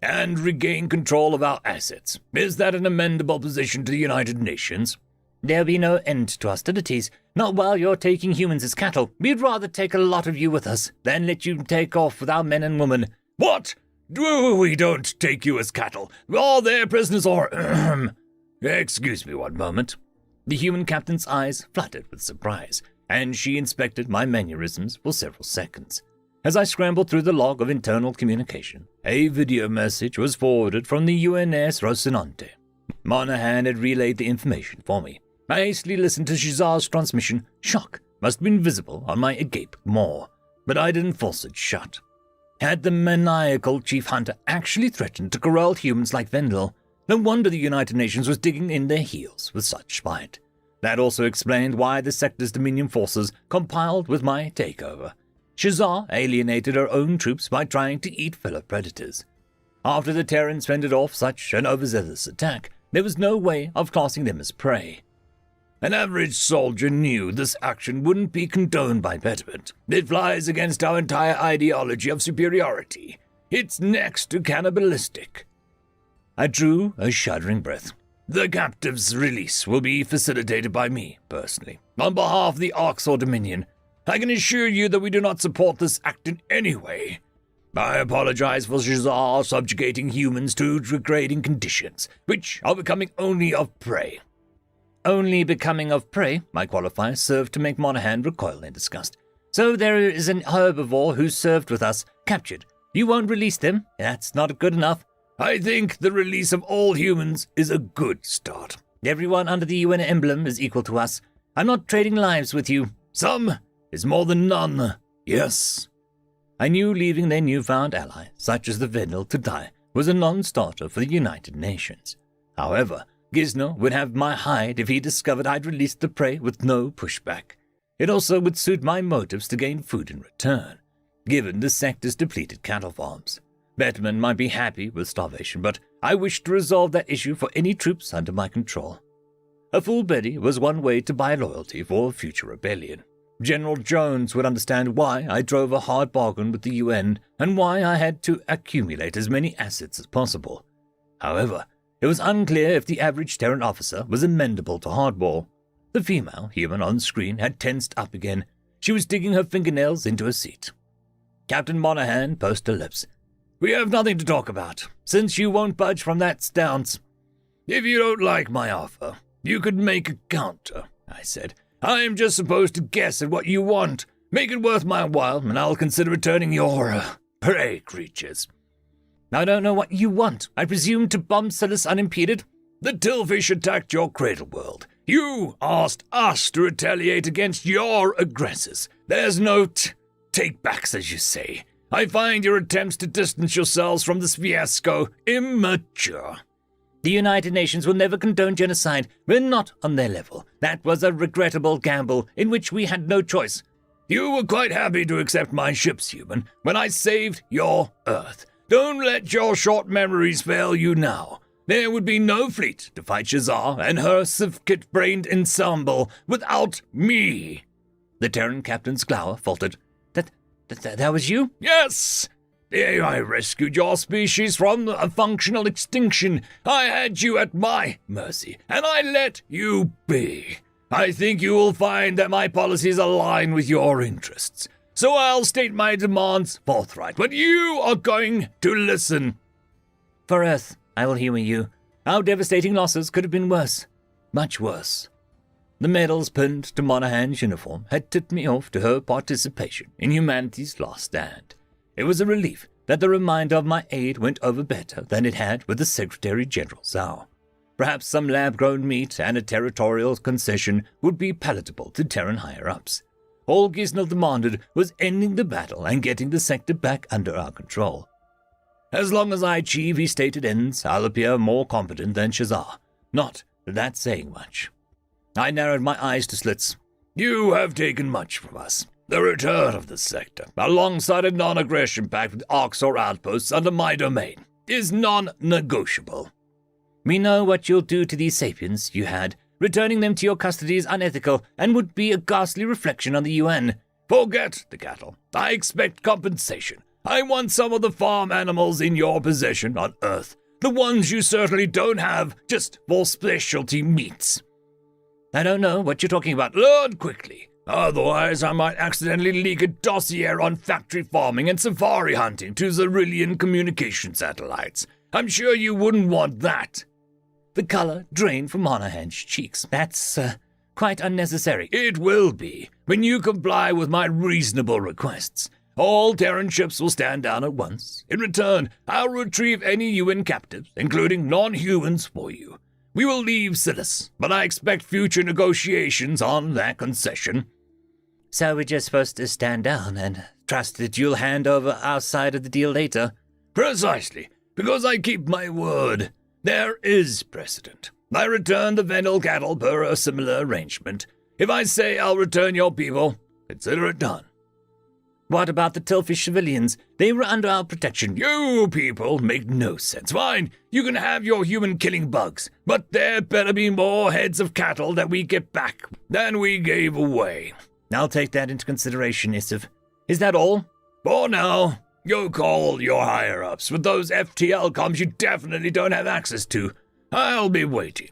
and regain control of our assets. Is that an amendable position to the United Nations?" "There'll be no end to hostilities, not while you're taking humans as cattle. We'd rather take a lot of you with us than let you take off with our men and women." "What? We don't take you as cattle. All their prisoners or Excuse me one moment." The human captain's eyes fluttered with surprise, and she inspected my mannerisms for several seconds. As I scrambled through the log of internal communication, a video message was forwarded from the UNS Rocinante. Monahan had relayed the information for me. I hastily listened to Shazar's transmission. Shock must have been visible on my agape maw, but I didn't force it shut. Had the maniacal chief hunter actually threatened to corral humans like Vendel? No wonder the United Nations was digging in their heels with such spite. That also explained why the sector's Dominion forces compiled with my takeover. Shazar alienated her own troops by trying to eat fellow predators. After the Terrans fended off such an overzealous attack, there was no way of classing them as prey. An average soldier knew this action wouldn't be condoned by betterment. It flies against our entire ideology of superiority. It's next to cannibalistic. I drew a shuddering breath. The captive's release will be facilitated by me, personally, on behalf of the Orcs Dominion. I can assure you that we do not support this act in any way. I apologize for Shazar subjugating humans to degrading conditions, which are becoming only of prey. Only becoming of prey, my qualifier served to make Monahan recoil in disgust. So there is an herbivore who served with us, captured. You won't release them? That's not good enough. I think the release of all humans is a good start. Everyone under the UN emblem is equal to us. I'm not trading lives with you. Some is more than none, yes. I knew leaving their newfound ally, such as the Vendel, to die was a non-starter for the United Nations. However, Gizno would have my hide if he discovered I'd released the prey with no pushback. It also would suit my motives to gain food in return, given the sector's depleted cattle farms. Betterman might be happy with starvation, but I wished to resolve that issue for any troops under my control. A full belly was one way to buy loyalty for a future rebellion. General Jones would understand why I drove a hard bargain with the UN and why I had to accumulate as many assets as possible. However, it was unclear if the average Terran officer was amendable to hardball. The female human on screen had tensed up again. She was digging her fingernails into her seat. Captain Monahan pursed her lips. We have nothing to talk about, since you won't budge from that stance. If you don't like my offer, you could make a counter, I said. I'm just supposed to guess at what you want. Make it worth my while, and I'll consider returning your prey creatures. I don't know what you want. I presume to bomb Silas unimpeded? The Tillfish attacked your cradle world. You asked us to retaliate against your aggressors. There's no take-backs, as you say. I find your attempts to distance yourselves from this fiasco immature. The United Nations will never condone genocide. We're not on their level. That was a regrettable gamble in which we had no choice. You were quite happy to accept my ships, human, when I saved your Earth. Don't let your short memories fail you now. There would be no fleet to fight Shazar and her sifkit-brained ensemble without me. The Terran captain's glower faltered. That was you? Yes! I rescued your species from a functional extinction. I had you at my mercy, and I let you be. I think you will find that my policies align with your interests. So I'll state my demands forthright, but you are going to listen. For Earth, I will humor you. Our devastating losses could have been worse. Much worse. The medals pinned to Monahan's uniform had tipped me off to her participation in humanity's last stand. It was a relief that the reminder of my aid went over better than it had with the Secretary General Zhao. Perhaps some lab-grown meat and a territorial concession would be palatable to Terran higher-ups. All Gisnell demanded was ending the battle and getting the sector back under our control. As long as I achieve his stated ends, I'll appear more competent than Shazar. Not that that's saying much. I narrowed my eyes to slits. You have taken much from us. The return of the sector, alongside a non-aggression pact with Oxor outposts under my domain, is non-negotiable. We know what you'll do to these sapiens you had. Returning them to your custody is unethical and would be a ghastly reflection on the UN. Forget the cattle. I expect compensation. I want some of the farm animals in your possession on Earth. The ones you certainly don't have, just for specialty meats. I don't know what you're talking about. Learn quickly. Otherwise, I might accidentally leak a dossier on factory farming and safari hunting to Zerillian communication satellites. I'm sure you wouldn't want that. The color drained from Monahan's cheeks. That's quite unnecessary. It will be, when you comply with my reasonable requests. All Terran ships will stand down at once. In return, I'll retrieve any UN captives, including non-humans, for you. We will leave Silas, but I expect future negotiations on that concession. So we're just supposed to stand down and trust that you'll hand over our side of the deal later? Precisely, because I keep my word. There is precedent. I return the Vendel cattle per a similar arrangement. If I say I'll return your people, consider it done. What about the Tillfish civilians? They were under our protection. You people make no sense. Fine, you can have your human-killing bugs, but there better be more heads of cattle that we get back than we gave away. I'll take that into consideration, Issav. Is that all? For now. Go call your higher-ups with those FTL comms you definitely don't have access to. I'll be waiting.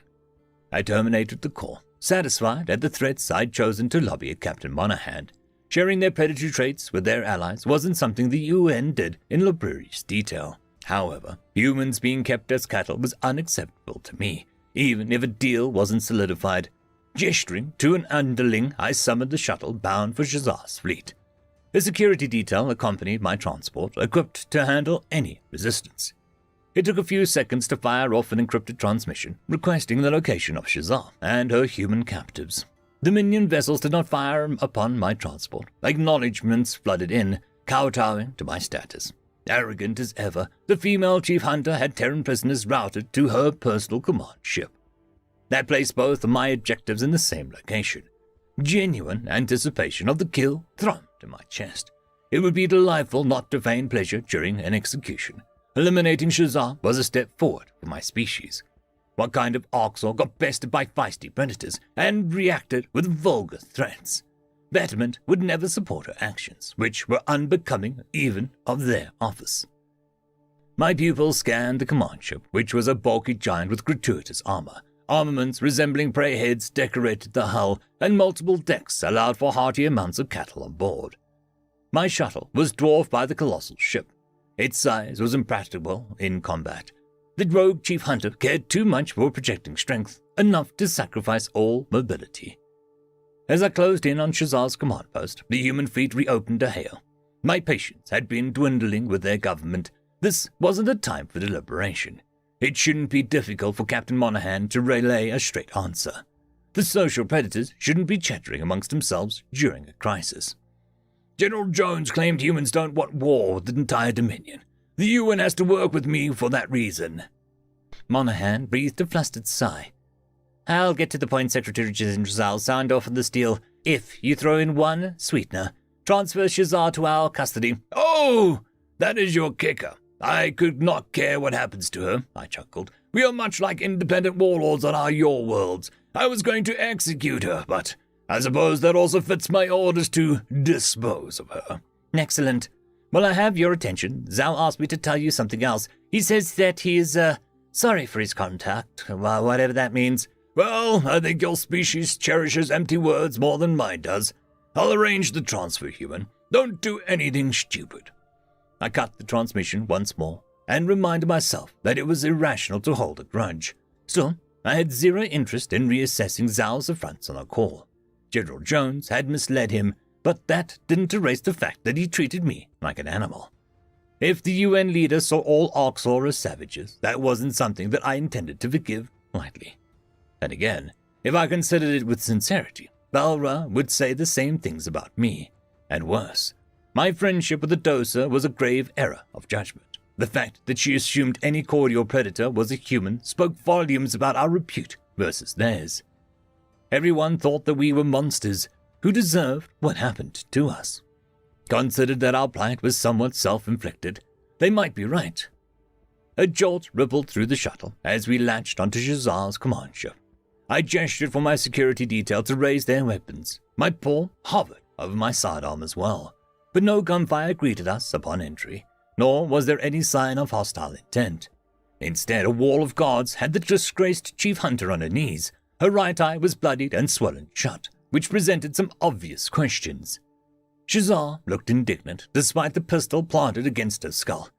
I terminated the call, satisfied at the threats I'd chosen to lobby at Captain Monahan. Sharing their predatory traits with their allies wasn't something the UN did in laborious detail. However, humans being kept as cattle was unacceptable to me, even if a deal wasn't solidified. Gesturing to an underling, I summoned the shuttle bound for Shazar's fleet. A security detail accompanied my transport, equipped to handle any resistance. It took a few seconds to fire off an encrypted transmission, requesting the location of Shazar and her human captives. The minion vessels did not fire upon my transport. Acknowledgements flooded in, kowtowing to my status. Arrogant as ever, the female chief hunter had Terran prisoners routed to her personal command ship. That placed both of my objectives in the same location. Genuine anticipation of the kill thrummed in my chest. It would be delightful not to feign pleasure during an execution. Eliminating Shazar was a step forward for my species. What kind of Oxor got bested by feisty predators and reacted with vulgar threats? Betterment would never support her actions, which were unbecoming even of their office. My pupils scanned the command ship, which was a bulky giant with gratuitous armor. Armaments resembling prey heads decorated the hull, and multiple decks allowed for hearty amounts of cattle on board. My shuttle was dwarfed by the colossal ship. Its size was impracticable in combat. The rogue chief hunter cared too much for projecting strength, enough to sacrifice all mobility. As I closed in on Shazar's command post, the human fleet reopened a hail. My patience had been dwindling with their government. This wasn't a time for deliberation. It shouldn't be difficult for Captain Monahan to relay a straight answer. The social predators shouldn't be chattering amongst themselves during a crisis. General Jones claimed humans don't want war with the entire Dominion. The UN has to work with me for that reason. Monahan breathed a flustered sigh. I'll get to the point, Secretary General signed off on this deal. If you throw in one sweetener, transfer Shazar to our custody. Oh, that is your kicker. I could not care what happens to her, I chuckled. We are much like independent warlords on our your worlds. I was going to execute her, but I suppose that also fits my orders to dispose of her. Excellent. Well, I have your attention. Zhao asked me to tell you something else. He says that he is, sorry for his contact, whatever that means. Well, I think your species cherishes empty words more than mine does. I'll arrange the transfer, human. Don't do anything stupid. I cut the transmission once more and reminded myself that it was irrational to hold a grudge. Still, I had zero interest in reassessing Zhao's affronts on a call. General Jones had misled him, but that didn't erase the fact that he treated me like an animal. If the UN leader saw all Oxor as savages, that wasn't something that I intended to forgive. lightly. And again, if I considered it with sincerity, Balra would say the same things about me, and worse. My friendship with the Dosa was a grave error of judgment. The fact that she assumed any cordial predator was a human spoke volumes about our repute versus theirs. Everyone thought that we were monsters who deserved what happened to us. Considered that our plight was somewhat self-inflicted, they might be right. A jolt rippled through the shuttle as we latched onto Shazar's command ship. I gestured for my security detail to raise their weapons. My paw hovered over my sidearm as well, but no gunfire greeted us upon entry, nor was there any sign of hostile intent. Instead, a wall of guards had the disgraced Chief Hunter on her knees. Her right eye was bloodied and swollen shut, which presented some obvious questions. Shazar looked indignant, despite the pistol planted against her skull.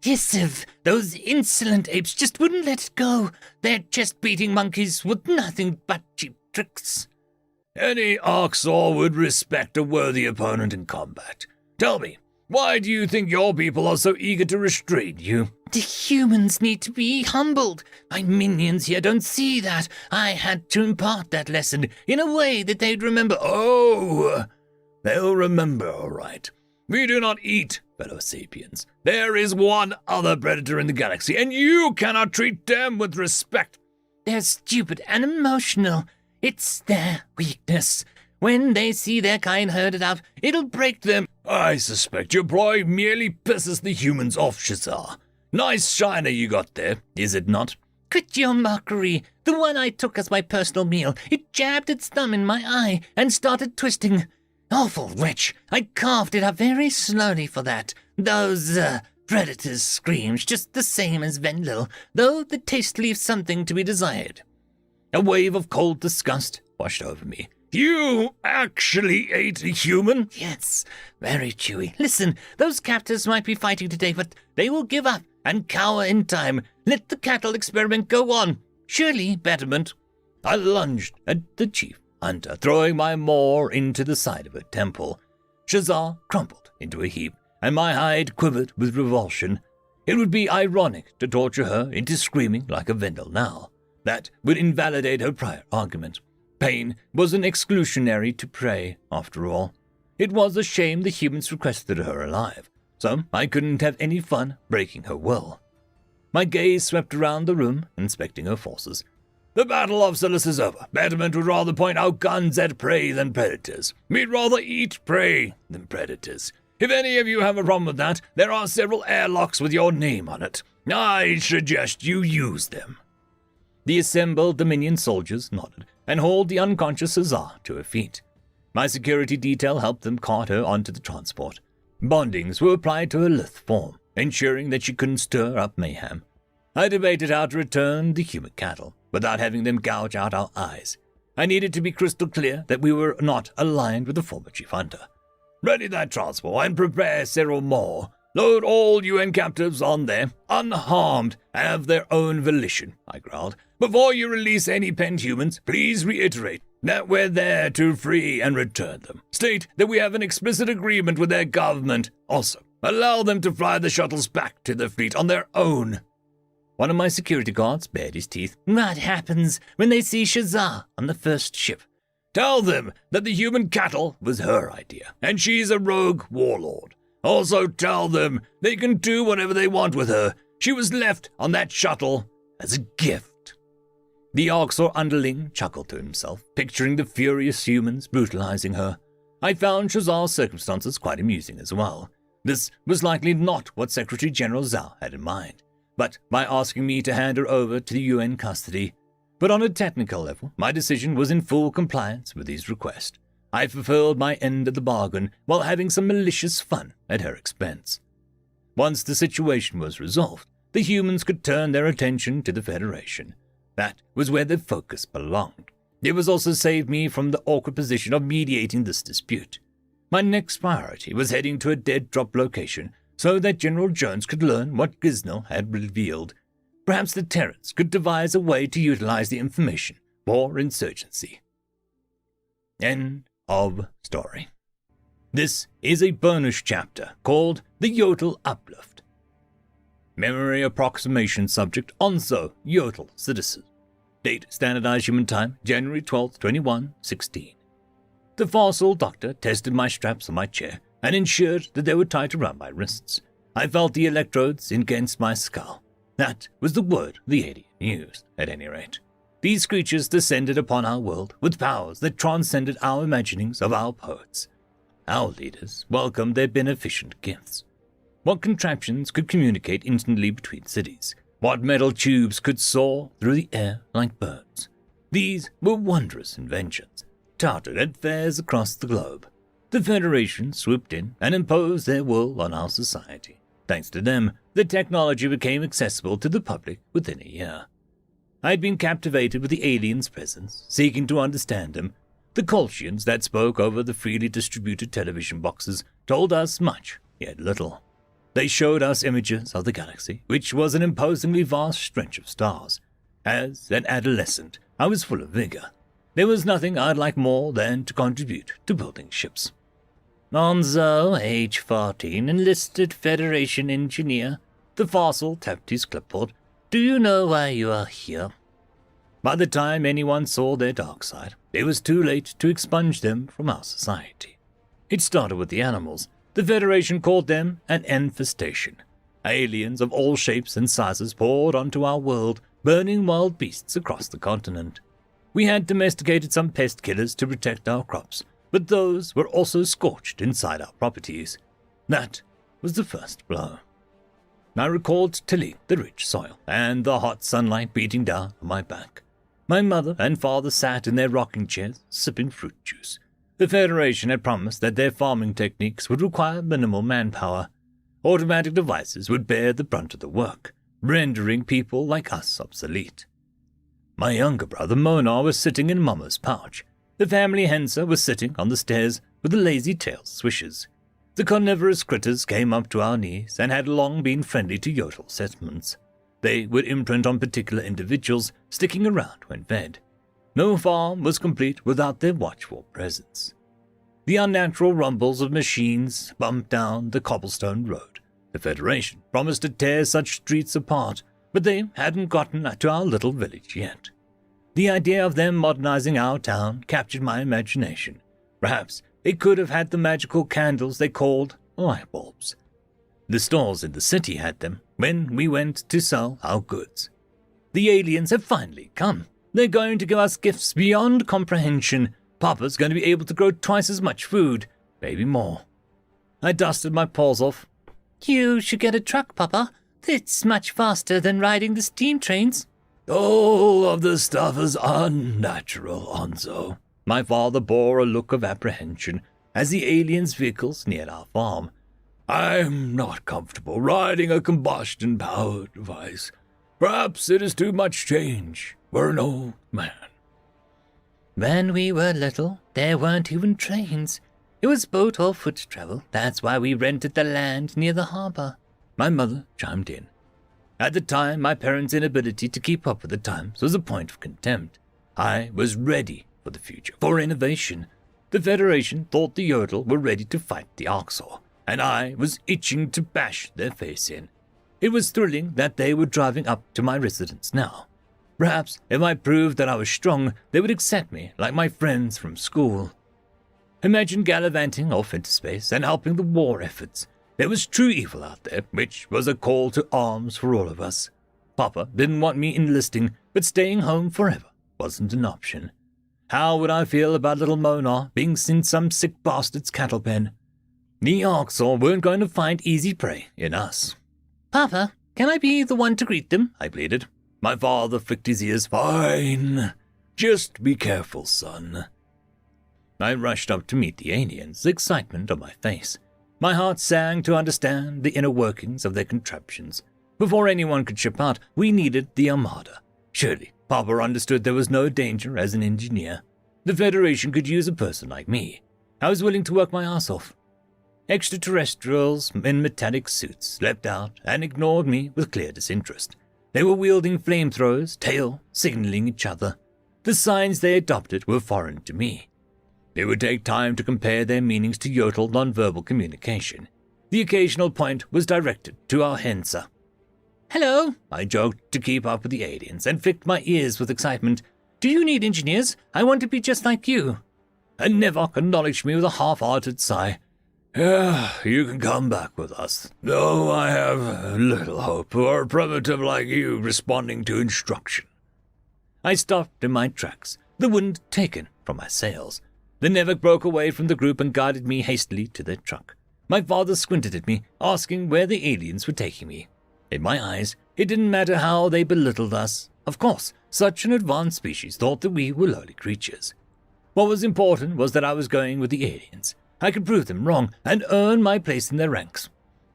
Yes, if those insolent apes just wouldn't let it go. They're chest-beating monkeys with nothing but cheap tricks. Any Arxor would respect a worthy opponent in combat. Tell me, why do you think your people are so eager to restrain you? The humans need to be humbled. My minions here don't see that. I had to impart that lesson in a way that they'd remember. Oh, they'll remember, all right. We do not eat, fellow sapiens. There is one other predator in the galaxy, and you cannot treat them with respect. They're stupid and emotional. It's their weakness. When they see their kind herded out, it'll break them. I suspect your ploy merely pisses the humans off, Shazar. Nice shiner you got there, is it not? Quit your mockery. The one I took as my personal meal, it jabbed its thumb in my eye and started twisting. Awful wretch. I carved it up very slowly for that. Those, predators' screams just the same as Venlil, though the taste leaves something to be desired. A wave of cold disgust washed over me. You actually ate a human? Yes, very chewy. Listen, those captors might be fighting today, but they will give up and cower in time. Let the cattle experiment go on. Surely betterment. I lunged at the Chief Hunter, throwing my maw into the side of her temple. Shazar crumpled into a heap, and my hide quivered with revulsion. It would be ironic to torture her into screaming like a Vendel now. That would invalidate her prior argument. Pain wasn't exclusionary to prey, after all. It was a shame the humans requested her alive, so I couldn't have any fun breaking her will. My gaze swept around the room, inspecting her forces. The Battle of Silas is over. Betterment would rather point out guns at prey than predators. We'd rather eat prey than predators. If any of you have a problem with that, there are several airlocks with your name on it. I suggest you use them. The assembled Dominion soldiers nodded and hauled the unconscious Shazar to her feet. My security detail helped them cart her onto the transport. Bondings were applied to her lithe form, ensuring that she couldn't stir up mayhem. I debated how to return the human cattle without having them gouge out our eyes. I needed to be crystal clear that we were not aligned with the former Chief Hunter. Ready that transport and prepare several more. Load all UN captives on there, unharmed, and of their own volition, I growled. Before you release any penned humans, please reiterate that we're there to free and return them. State that we have an explicit agreement with their government. Also, allow them to fly the shuttles back to the fleet on their own. One of my security guards bared his teeth. What happens when they see Shazar on the first ship? Tell them that the human cattle was her idea, and she's a rogue warlord. Also tell them they can do whatever they want with her. She was left on that shuttle as a gift. The Arxor underling chuckled to himself, picturing the furious humans brutalizing her. I found Shazar's circumstances quite amusing as well. This was likely not what Secretary General Zhao had in mind, but by asking me to hand her over to the UN custody. But on a technical level, my decision was in full compliance with his request. I fulfilled my end of the bargain while having some malicious fun at her expense. Once the situation was resolved, the humans could turn their attention to the Federation. That was where their focus belonged. It was also saved me from the awkward position of mediating this dispute. My next priority was heading to a dead-drop location so that General Jones could learn what Gizno had revealed. Perhaps the Terrans could devise a way to utilize the information for insurgency. End of story. This is a bonus chapter called The Jotl Uplift. Memory approximation subject Onzo Jotl citizen. Date Standardized Human Time, January 12th, 2116. The fossil doctor tested my straps on my chair and ensured that they were tight around my wrists. I felt the electrodes against my skull. That was the word the alien used, at any rate. These creatures descended upon our world with powers that transcended our imaginings of our poets. Our leaders welcomed their beneficent gifts. What contraptions could communicate instantly between cities? What metal tubes could soar through the air like birds? These were wondrous inventions, touted at fairs across the globe. The Federation swooped in and imposed their will on our society. Thanks to them, the technology became accessible to the public within a year. I had been captivated with the aliens' presence, seeking to understand them. The Colchians that spoke over the freely distributed television boxes told us much, yet little. They showed us images of the galaxy, which was an imposingly vast stretch of stars. As an adolescent, I was full of vigor. There was nothing I'd like more than to contribute to building ships. Onzo, age 14, enlisted Federation engineer. The fossil tapped his clipboard. Do you know why you are here? By the time anyone saw their dark side, it was too late to expunge them from our society. It started with the animals. The Federation called them an infestation. Aliens of all shapes and sizes poured onto our world, burning wild beasts across the continent. We had domesticated some pest killers to protect our crops, but those were also scorched inside our properties. That was the first blow. I recalled tilling the rich soil and the hot sunlight beating down on my back. My mother and father sat in their rocking chairs, sipping fruit juice. The Federation had promised that their farming techniques would require minimal manpower. Automatic devices would bear the brunt of the work, rendering people like us obsolete. My younger brother Mona was sitting in Mama's pouch. The family hensa was sitting on the stairs with the lazy tail swishes. The carnivorous critters came up to our knees and had long been friendly to Yodel settlements. They would imprint on particular individuals, sticking around when fed. No farm was complete without their watchful presence. The unnatural rumbles of machines bumped down the cobblestone road. The Federation promised to tear such streets apart, but they hadn't gotten to our little village yet. The idea of them modernizing our town captured my imagination. Perhaps they could have had the magical candles they called light bulbs. The stores in the city had them when we went to sell our goods. The aliens have finally come. They're going to give us gifts beyond comprehension. Papa's going to be able to grow twice as much food, maybe more. I dusted my paws off. You should get a truck, Papa. It's much faster than riding the steam trains. All of the stuff is unnatural, Onzo. My father bore a look of apprehension as the aliens' vehicles neared our farm. I'm not comfortable riding a combustion-powered device. Perhaps it is too much change for an old man. When we were little, there weren't even trains. It was boat or foot travel. That's why we rented the land near the harbor. My mother chimed in. At the time, my parents' inability to keep up with the times was a point of contempt. I was ready for the future, for innovation. The Federation thought the Yodel were ready to fight the Oxor, and I was itching to bash their face in. It was thrilling that they were driving up to my residence now. Perhaps if I proved that I was strong, they would accept me like my friends from school. Imagine gallivanting off into space and helping the war efforts. There was true evil out there, which was a call to arms for all of us. Papa didn't want me enlisting, but staying home forever wasn't an option. How would I feel about little Mona being in some sick bastard's cattle pen? The Oxor weren't going to find easy prey in us. Papa, can I be the one to greet them? I pleaded. My father flicked his ears. Fine. Just be careful, son. I rushed up to meet the aliens, excitement on my face. My heart sang to understand the inner workings of their contraptions. Before anyone could ship out, we needed the Armada. Surely, Papa understood there was no danger as an engineer. The Federation could use a person like me. I was willing to work my ass off. Extraterrestrials in metallic suits leapt out and ignored me with clear disinterest. They were wielding flamethrowers, signaling each other. The signs they adopted were foreign to me. It would take time to compare their meanings to Yodel nonverbal communication. The occasional point was directed to our hensa. Hello, I joked to keep up with the aliens and flicked my ears with excitement. Do you need engineers? I want to be just like you. And Nevok acknowledged me with a half-hearted sigh. Yeah, you can come back with us, though I have little hope for a primitive like you responding to instruction. I stopped in my tracks, the wind taken from my sails. The Nevok broke away from the group and guided me hastily to their truck. My father squinted at me, asking where the aliens were taking me. In my eyes, it didn't matter how they belittled us. Of course, such an advanced species thought that we were lowly creatures. What was important was that I was going with the aliens. I could prove them wrong and earn my place in their ranks.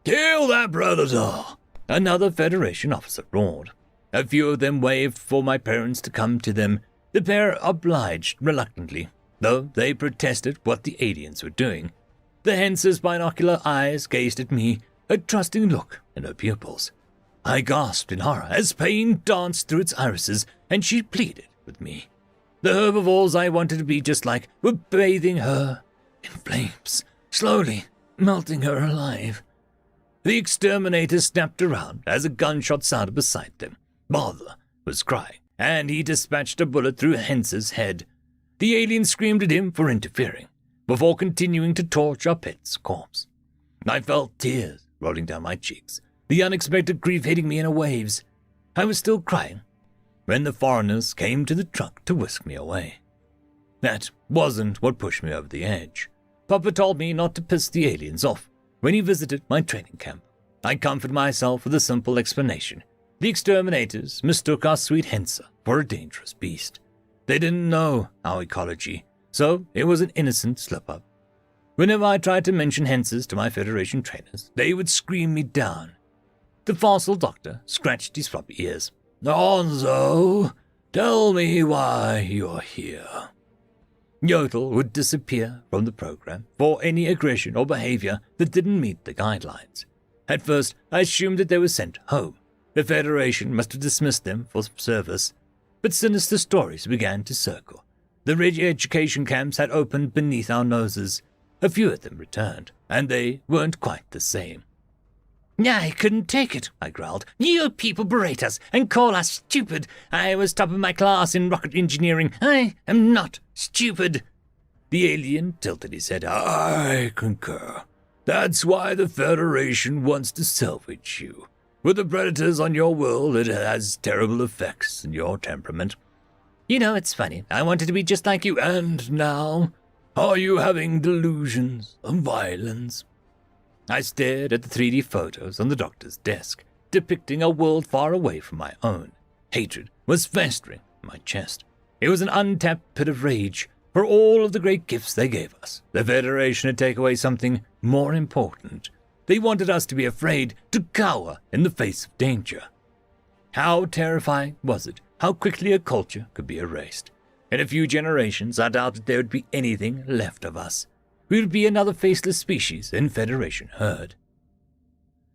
Kill that predator! Another Federation officer roared. A few of them waved for my parents to come to them. The pair obliged reluctantly, though they protested what the aliens were doing. The Hence's binocular eyes gazed at me, a trusting look in her pupils. I gasped in horror as pain danced through its irises, and she pleaded with me. The herbivores I wanted to be just like were bathing her in flames, slowly melting her alive. The exterminator snapped around as a gunshot sounded beside them. Father was crying, and he dispatched a bullet through Hence's head. The alien screamed at him for interfering, before continuing to torch our pet's corpse. I felt tears rolling down my cheeks, the unexpected grief hitting me in waves. I was still crying when the foreigners came to the truck to whisk me away. That wasn't what pushed me over the edge. Papa told me not to piss the aliens off when he visited my training camp. I comforted myself with a simple explanation. The exterminators mistook our sweet Hensa for a dangerous beast. They didn't know our ecology, so it was an innocent slip-up. Whenever I tried to mention Hensas to my Federation trainers, they would scream me down. The fossil doctor scratched his floppy ears. Onzo, tell me why you're here. Yodel would disappear from the program for any aggression or behavior that didn't meet the guidelines. At first, I assumed that they were sent home. The Federation must have dismissed them for service. But sinister stories began to circle. The re-education camps had opened beneath our noses. A few of them returned, and they weren't quite the same. I couldn't take it, I growled. You people berate us and call us stupid. I was top of my class in rocket engineering. I am not stupid. The alien tilted his head. I concur. That's why the Federation wants to salvage you. With the predators on your world, it has terrible effects on your temperament. You know, it's funny. I wanted to be just like you. And now, are you having delusions of violence? I stared at the 3D photos on the doctor's desk, depicting a world far away from my own. Hatred was festering in my chest. It was an untapped pit of rage. For all of the great gifts they gave us, the Federation had taken away something more important. They wanted us to be afraid, to cower in the face of danger. How terrifying was it, how quickly a culture could be erased. In a few generations, I doubted there would be anything left of us. We would be another faceless species in Federation herd.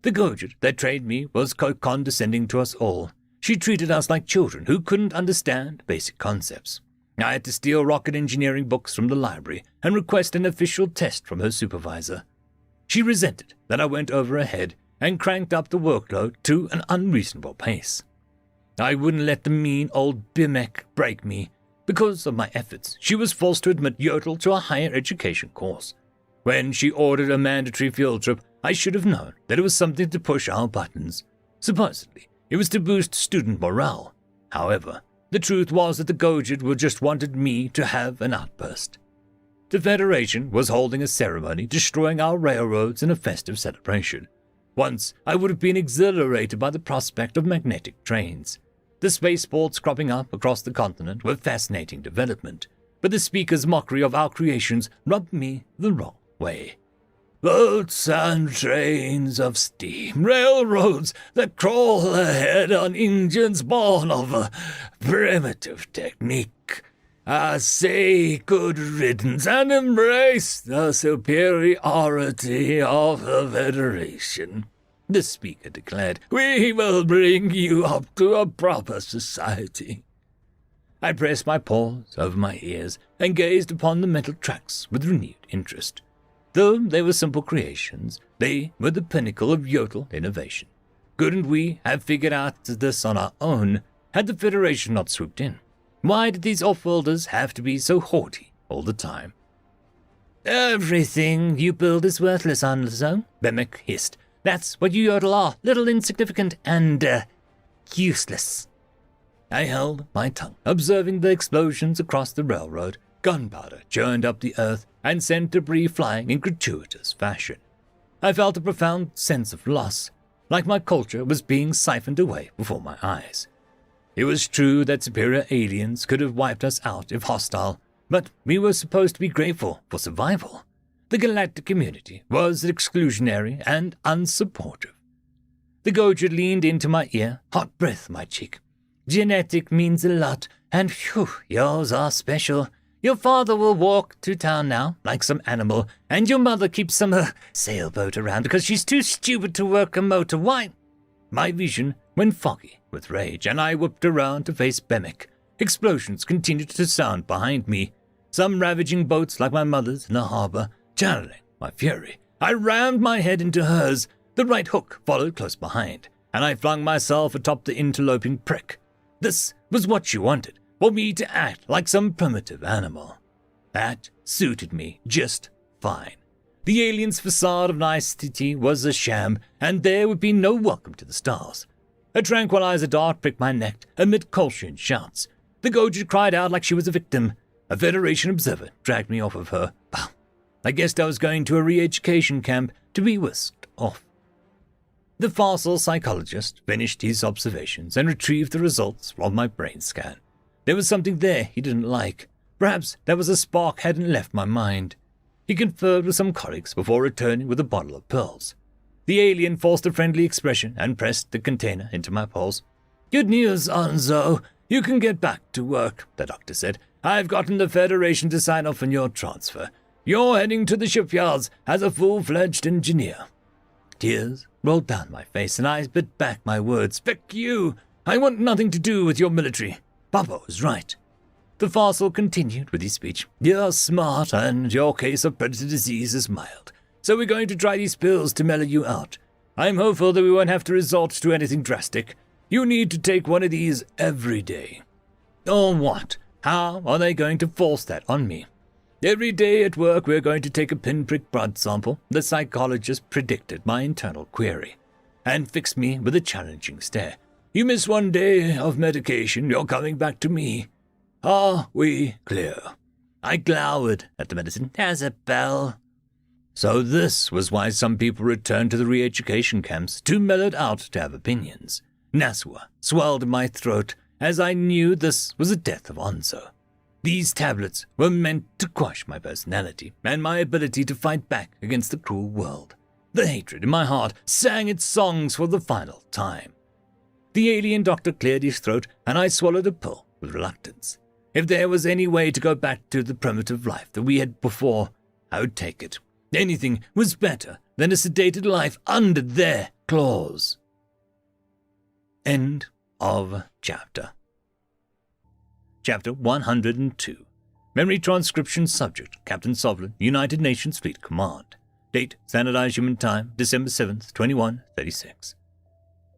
The Gojid that trained me was condescending to us all. She treated us like children who couldn't understand basic concepts. I had to steal rocket engineering books from the library and request an official test from her supervisor. She resented that I went over her head and cranked up the workload to an unreasonable pace. I wouldn't let the mean old Bimek break me. Because of my efforts, she was forced to admit Yodel to a higher education course. When she ordered a mandatory field trip, I should have known that it was something to push our buttons. Supposedly, it was to boost student morale. However, the truth was that the Gojid just wanted me to have an outburst. The Federation was holding a ceremony destroying our railroads in a festive celebration. Once, I would have been exhilarated by the prospect of magnetic trains. The spaceports cropping up across the continent were fascinating development, but the speaker's mockery of our creations rubbed me the wrong way. Boats and trains of steam, railroads that crawl ahead on engines born of a primitive technique. I say good riddance and embrace the superiority of the Federation. The speaker declared, we will bring you up to a proper society. I pressed my paws over my ears and gazed upon the metal tracks with renewed interest. Though they were simple creations, they were the pinnacle of Yodel innovation. Couldn't we have figured out this on our own had the Federation not swooped in? Why did these off-worlders have to be so haughty all the time? Everything you build is worthless, Anzo, Bemek hissed. That's what you yodel are, little insignificant and, useless. I held my tongue, observing the explosions across the railroad. Gunpowder churned up the earth and sent debris flying in gratuitous fashion. I felt a profound sense of loss, like my culture was being siphoned away before my eyes. It was true that superior aliens could have wiped us out if hostile, but we were supposed to be grateful for survival. The galactic community was exclusionary and unsupportive. The Gojid leaned into my ear, hot breath my cheek. Genetic means a lot, and phew, yours are special. Your father will walk to town now, like some animal, and your mother keeps some sailboat around because she's too stupid to work a motor. Why? My vision went foggy with rage, and I whipped around to face Bemek. Explosions continued to sound behind me, some ravaging boats like my mother's in the harbor, channeling my fury. I rammed my head into hers. The right hook followed close behind, and I flung myself atop the interloping prick. This was what she wanted, for me to act like some primitive animal. That suited me just fine. The alien's facade of nicety was a sham, and there would be no welcome to the stars. A tranquilizer dart pricked my neck amid Kolshian shouts. The Gojid cried out like she was a victim. A Federation observer dragged me off of her. Well, I guessed I was going to a re-education camp to be whisked off. The fossil psychologist finished his observations and retrieved the results from my brain scan. There was something there he didn't like. Perhaps there was a spark hadn't left my mind. He conferred with some colleagues before returning with a bottle of pills. The alien forced a friendly expression and pressed the container into my pulse. Good news, Anzo. You can get back to work, the doctor said. I've gotten the Federation to sign off on your transfer. You're heading to the shipyards as a full-fledged engineer. Tears rolled down my face, and I bit back my words. Feck you! I want nothing to do with your military. Papa was right. The fossil continued with his speech. You're smart, and your case of predator disease is mild. So we're going to try these pills to mellow you out. I'm hopeful that we won't have to resort to anything drastic. You need to take one of these every day. Or what? How are they going to force that on me? Every day at work we're going to take a pinprick blood sample, the psychologist predicted my internal query, and fixed me with a challenging stare. You miss one day of medication, you're coming back to me. Are we clear? I glowered at the medicine. There's a bell. So this was why some people returned to the re-education camps, too mellowed out to have opinions. Naswa swelled in my throat as I knew this was the death of Anzo. These tablets were meant to quash my personality and my ability to fight back against the cruel world. The hatred in my heart sang its songs for the final time. The alien doctor cleared his throat, and I swallowed a pill with reluctance. If there was any way to go back to the primitive life that we had before, I would take it. Anything was better than a sedated life under their claws. End of chapter. Chapter 102. Memory transcription subject, Captain Sovlin, United Nations Fleet Command. Date, Standardized Human Time, December 7th, 2136.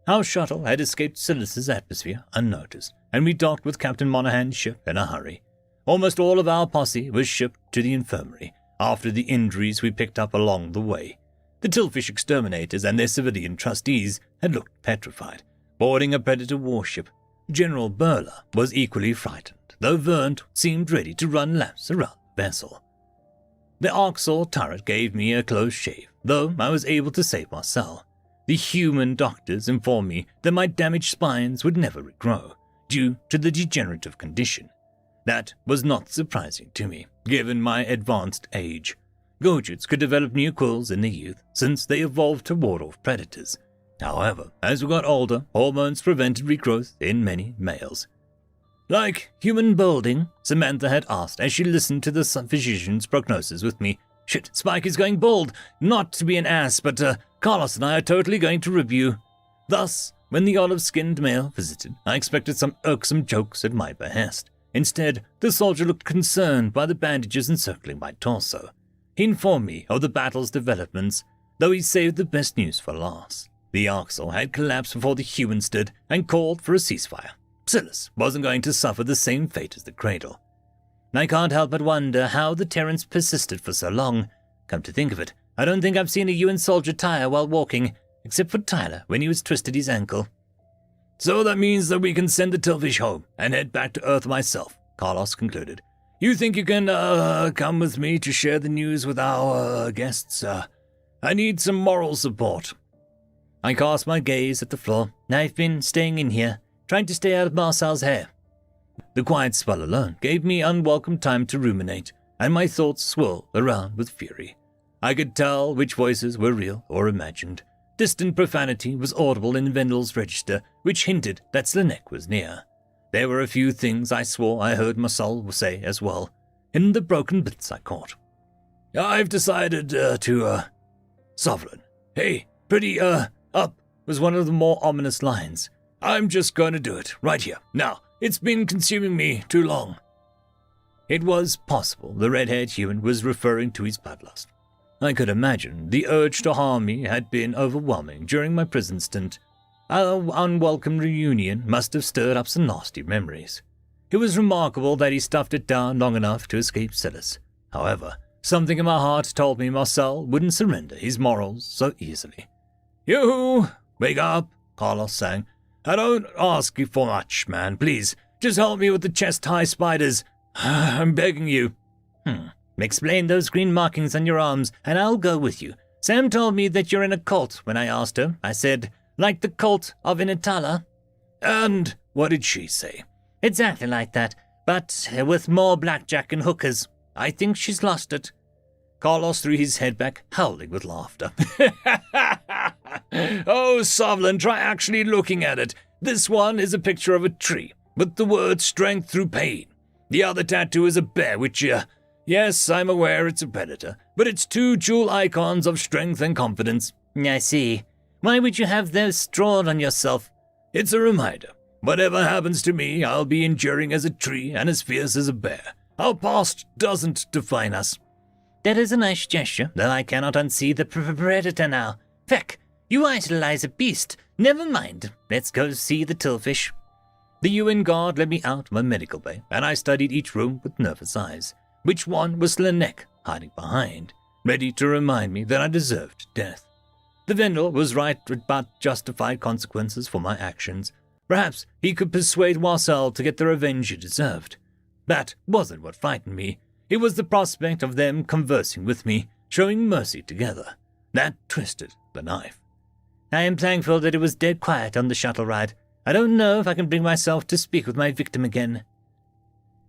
Our shuttle had escaped Silas's atmosphere unnoticed, and we docked with Captain Monahan's ship in a hurry. Almost all of our posse was shipped to the infirmary after the injuries we picked up along the way. The Tillfish exterminators and their civilian trustees had looked petrified, boarding a Predator warship. General Burla was equally frightened, though Vernt seemed ready to run laps around the vessel. The Arxor turret gave me a close shave, though I was able to save Marcel. The human doctors informed me that my damaged spines would never regrow, due to the degenerative condition. That was not surprising to me, given my advanced age. Gojids could develop new quills in their youth, since they evolved to ward off predators. However, as we got older, hormones prevented regrowth in many males. Like human balding? Samantha had asked as she listened to the physician's prognosis with me. Shit, Spike is going bald. Not to be an ass, but Carlos and I are totally going to rib you. Thus, when the olive-skinned male visited, I expected some irksome jokes at my behest. Instead, the soldier looked concerned by the bandages encircling my torso. He informed me of the battle's developments, though he saved the best news for last. The Oxel had collapsed before the humans did and called for a ceasefire. Silas wasn't going to suffer the same fate as the Cradle. I can't help but wonder how the Terrans persisted for so long. Come to think of it, I don't think I've seen a UN soldier tire while walking, except for Tyler when he was twisted his ankle. So that means that we can send the Tillfish home and head back to Earth myself, Carlos concluded. You think you can, come with me to share the news with our, guests? I need some moral support. I cast my gaze at the floor. I've been staying in here, trying to stay out of Marcel's hair. The quiet spell alone gave me unwelcome time to ruminate, and my thoughts swirled around with fury. I could tell which voices were real or imagined. Distant profanity was audible in Vendel's register, which hinted that Slanek was near. There were a few things I swore I heard Marcel say as well, in the broken bits I caught. I've decided to Sovereign. Hey, pretty, up, was one of the more ominous lines. I'm just going to do it, right here, now. It's been consuming me too long. It was possible the red-haired human was referring to his bloodlust. I could imagine the urge to harm me had been overwhelming during my prison stint. Our unwelcome reunion must have stirred up some nasty memories. It was remarkable that he stuffed it down long enough to escape Silas. However, something in my heart told me Marcel wouldn't surrender his morals so easily. Yoo-hoo! Wake up, Carlos sang. I don't ask you for much, man. Please, just help me with the chest-high spiders. I'm begging you. Explain those green markings on your arms, and I'll go with you. Sam told me that you're in a cult when I asked her. I said, like the cult of Inatala. And what did she say? Exactly like that, but with more blackjack and hookers. I think she's lost it. Carlos threw his head back, howling with laughter. Oh, Sovlin, try actually looking at it. This one is a picture of a tree, with the word strength through pain. The other tattoo is a bear, which, yes, I'm aware it's a predator, but it's two jewel icons of strength and confidence. I see. Why would you have those drawn on yourself? It's a reminder. Whatever happens to me, I'll be enduring as a tree and as fierce as a bear. Our past doesn't define us. That is a nice gesture, though I cannot unsee the predator now. Feck, you idolize a beast. Never mind. Let's go see the Tillfish. The UN guard led me out of my medical bay, and I studied each room with nervous eyes. Which one was Slanek hiding behind, ready to remind me that I deserved death? The Vendel was right about justified consequences for my actions. Perhaps he could persuade Marcel to get the revenge he deserved. That wasn't what frightened me. It was the prospect of them conversing with me, showing mercy together. That twisted the knife. I am thankful that it was dead quiet on the shuttle ride. I don't know if I can bring myself to speak with my victim again.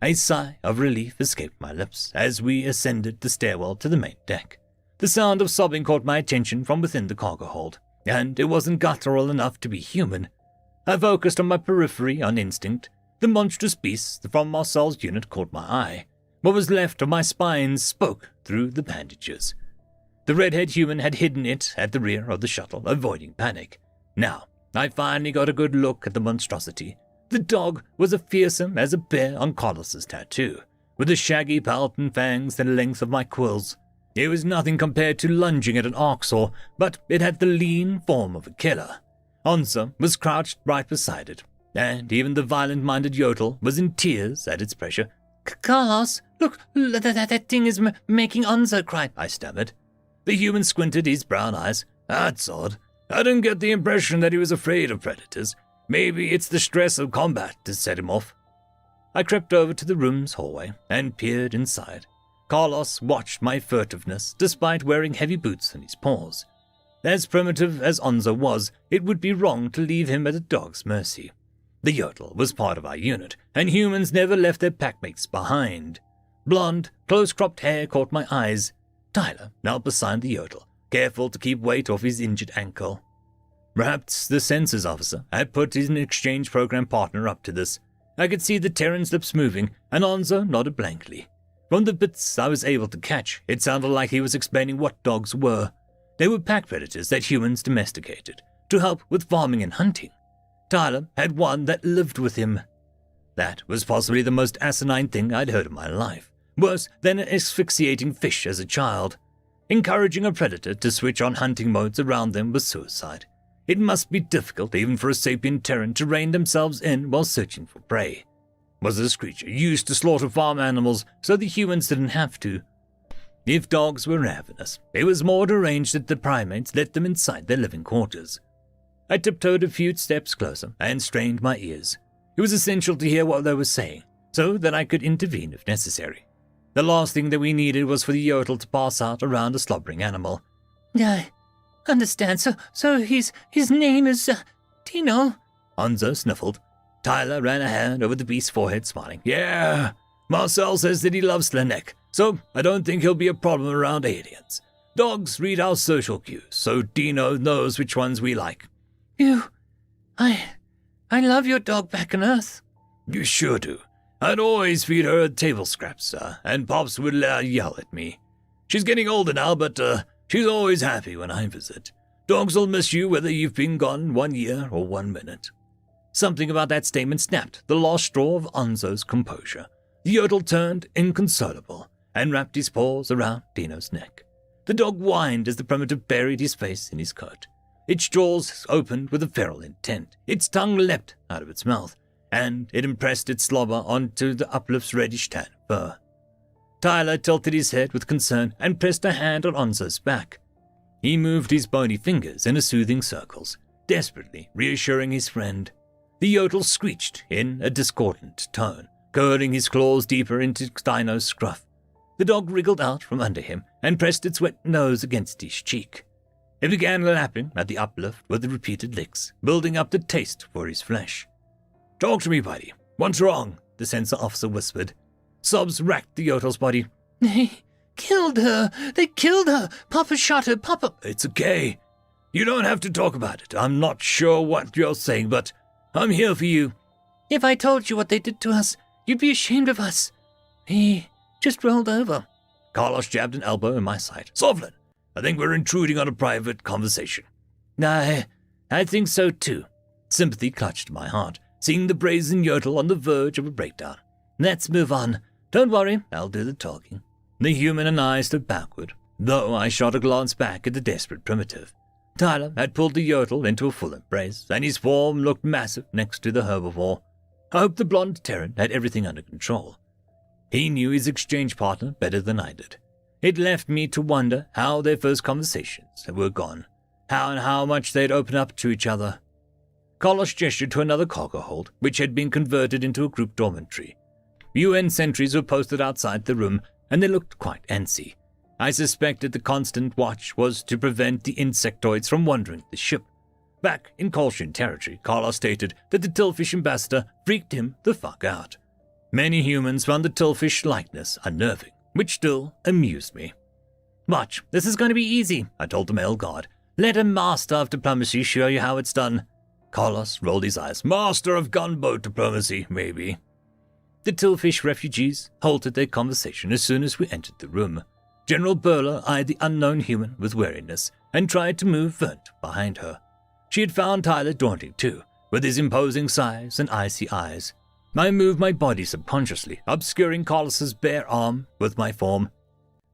A sigh of relief escaped my lips as we ascended the stairwell to the main deck. The sound of sobbing caught my attention from within the cargo hold, and it wasn't guttural enough to be human. I focused on my periphery on instinct. The monstrous beast from Marcel's unit caught my eye. What was left of my spine spoke through the bandages. The red-haired human had hidden it at the rear of the shuttle, avoiding panic. Now, I finally got a good look at the monstrosity. The dog was as fearsome as a bear on Carlos's tattoo, with the shaggy pelt and fangs the length of my quills. It was nothing compared to lunging at an oxor, but it had the lean form of a killer. Onza was crouched right beside it, and even the violent-minded Yodel was in tears at its pressure. Carlos, look, that thing is making Onza cry, I stammered. The human squinted his brown eyes. That's odd. I didn't get the impression that he was afraid of predators. Maybe it's the stress of combat that set him off. I crept over to the room's hallway and peered inside. Carlos watched my furtiveness despite wearing heavy boots on his paws. As primitive as Onza was, it would be wrong to leave him at a dog's mercy. The Yodel was part of our unit, and humans never left their packmates behind. Blonde, close-cropped hair caught my eyes. Tyler knelt beside the Yodel, careful to keep weight off his injured ankle. Perhaps the census officer had put his exchange program partner up to this. I could see the Terran's lips moving, and Onza nodded blankly. From the bits I was able to catch, it sounded like he was explaining what dogs were. They were pack predators that humans domesticated, to help with farming and hunting. Tyler had one that lived with him. That was possibly the most asinine thing I'd heard in my life, worse than asphyxiating fish as a child. Encouraging a predator to switch on hunting modes around them was suicide. It must be difficult even for a sapient Terran to rein themselves in while searching for prey. Was this creature used to slaughter farm animals so the humans didn't have to? If dogs were ravenous, it was more deranged that the primates let them inside their living quarters. I tiptoed a few steps closer and strained my ears. It was essential to hear what they were saying, so that I could intervene if necessary. The last thing that we needed was for the Yodel to pass out around a slobbering animal. I understand. So his name is, Dino? Onzo sniffled. Tyler ran a hand over the beast's forehead, smiling. Yeah, Marcel says that he loves Slanek, so I don't think he'll be a problem around aliens. Dogs read our social cues, so Dino knows which ones we like. I love your dog back on Earth. You sure do. I'd always feed her table scraps, sir, and Pops would yell at me. She's getting older now, but she's always happy when I visit. Dogs will miss you whether you've been gone 1 year or 1 minute. Something about that statement snapped the last straw of Onzo's composure. The Yodel turned inconsolable and wrapped his paws around Dino's neck. The dog whined as the primitive buried his face in his coat. Its jaws opened with a feral intent. Its tongue leapt out of its mouth, and it impressed its slobber onto the uplift's reddish-tan fur. Tyler tilted his head with concern and pressed a hand on Onzo's back. He moved his bony fingers in a soothing circles, desperately reassuring his friend. The Yodel screeched in a discordant tone, curling his claws deeper into Dino's scruff. The dog wriggled out from under him and pressed its wet nose against his cheek. It began lapping at the uplift with the repeated licks, building up the taste for his flesh. Talk to me, buddy. What's wrong? The sensor officer whispered. Sobs racked the Yodel's body. They killed her. They killed her. Papa shot her. Papa. It's okay. You don't have to talk about it. I'm not sure what you're saying, but I'm here for you. If I told you what they did to us, you'd be ashamed of us. He just rolled over. Carlos jabbed an elbow in my side. Sovlin, I think we're intruding on a private conversation. I think so too. Sympathy clutched my heart, seeing the brazen Yodel on the verge of a breakdown. Let's move on. Don't worry, I'll do the talking. The human and I stood backward, though I shot a glance back at the desperate primitive. Tyler had pulled the Yodel into a full embrace, and his form looked massive next to the herbivore. I hoped the blonde Terran had everything under control. He knew his exchange partner better than I did. It left me to wonder how their first conversations were gone, how much they'd opened up to each other. Carlos gestured to another cargo hold, which had been converted into a group dormitory. UN sentries were posted outside the room, and they looked quite antsy. I suspected the constant watch was to prevent the insectoids from wandering the ship. Back in Kolshian territory, Carlos stated that the Tillfish ambassador freaked him the fuck out. Many humans found the Tillfish likeness unnerving, which still amused me. Watch, this is going to be easy, I told the male guard. Let a master of diplomacy show you how it's done. Carlos rolled his eyes. Master of gunboat diplomacy, maybe. The Tillfish refugees halted their conversation as soon as we entered the room. General Burler eyed the unknown human with wariness and tried to move Vert behind her. She had found Tyler daunting too, with his imposing size and icy eyes. I moved my body subconsciously, obscuring Carlos's bare arm with my form.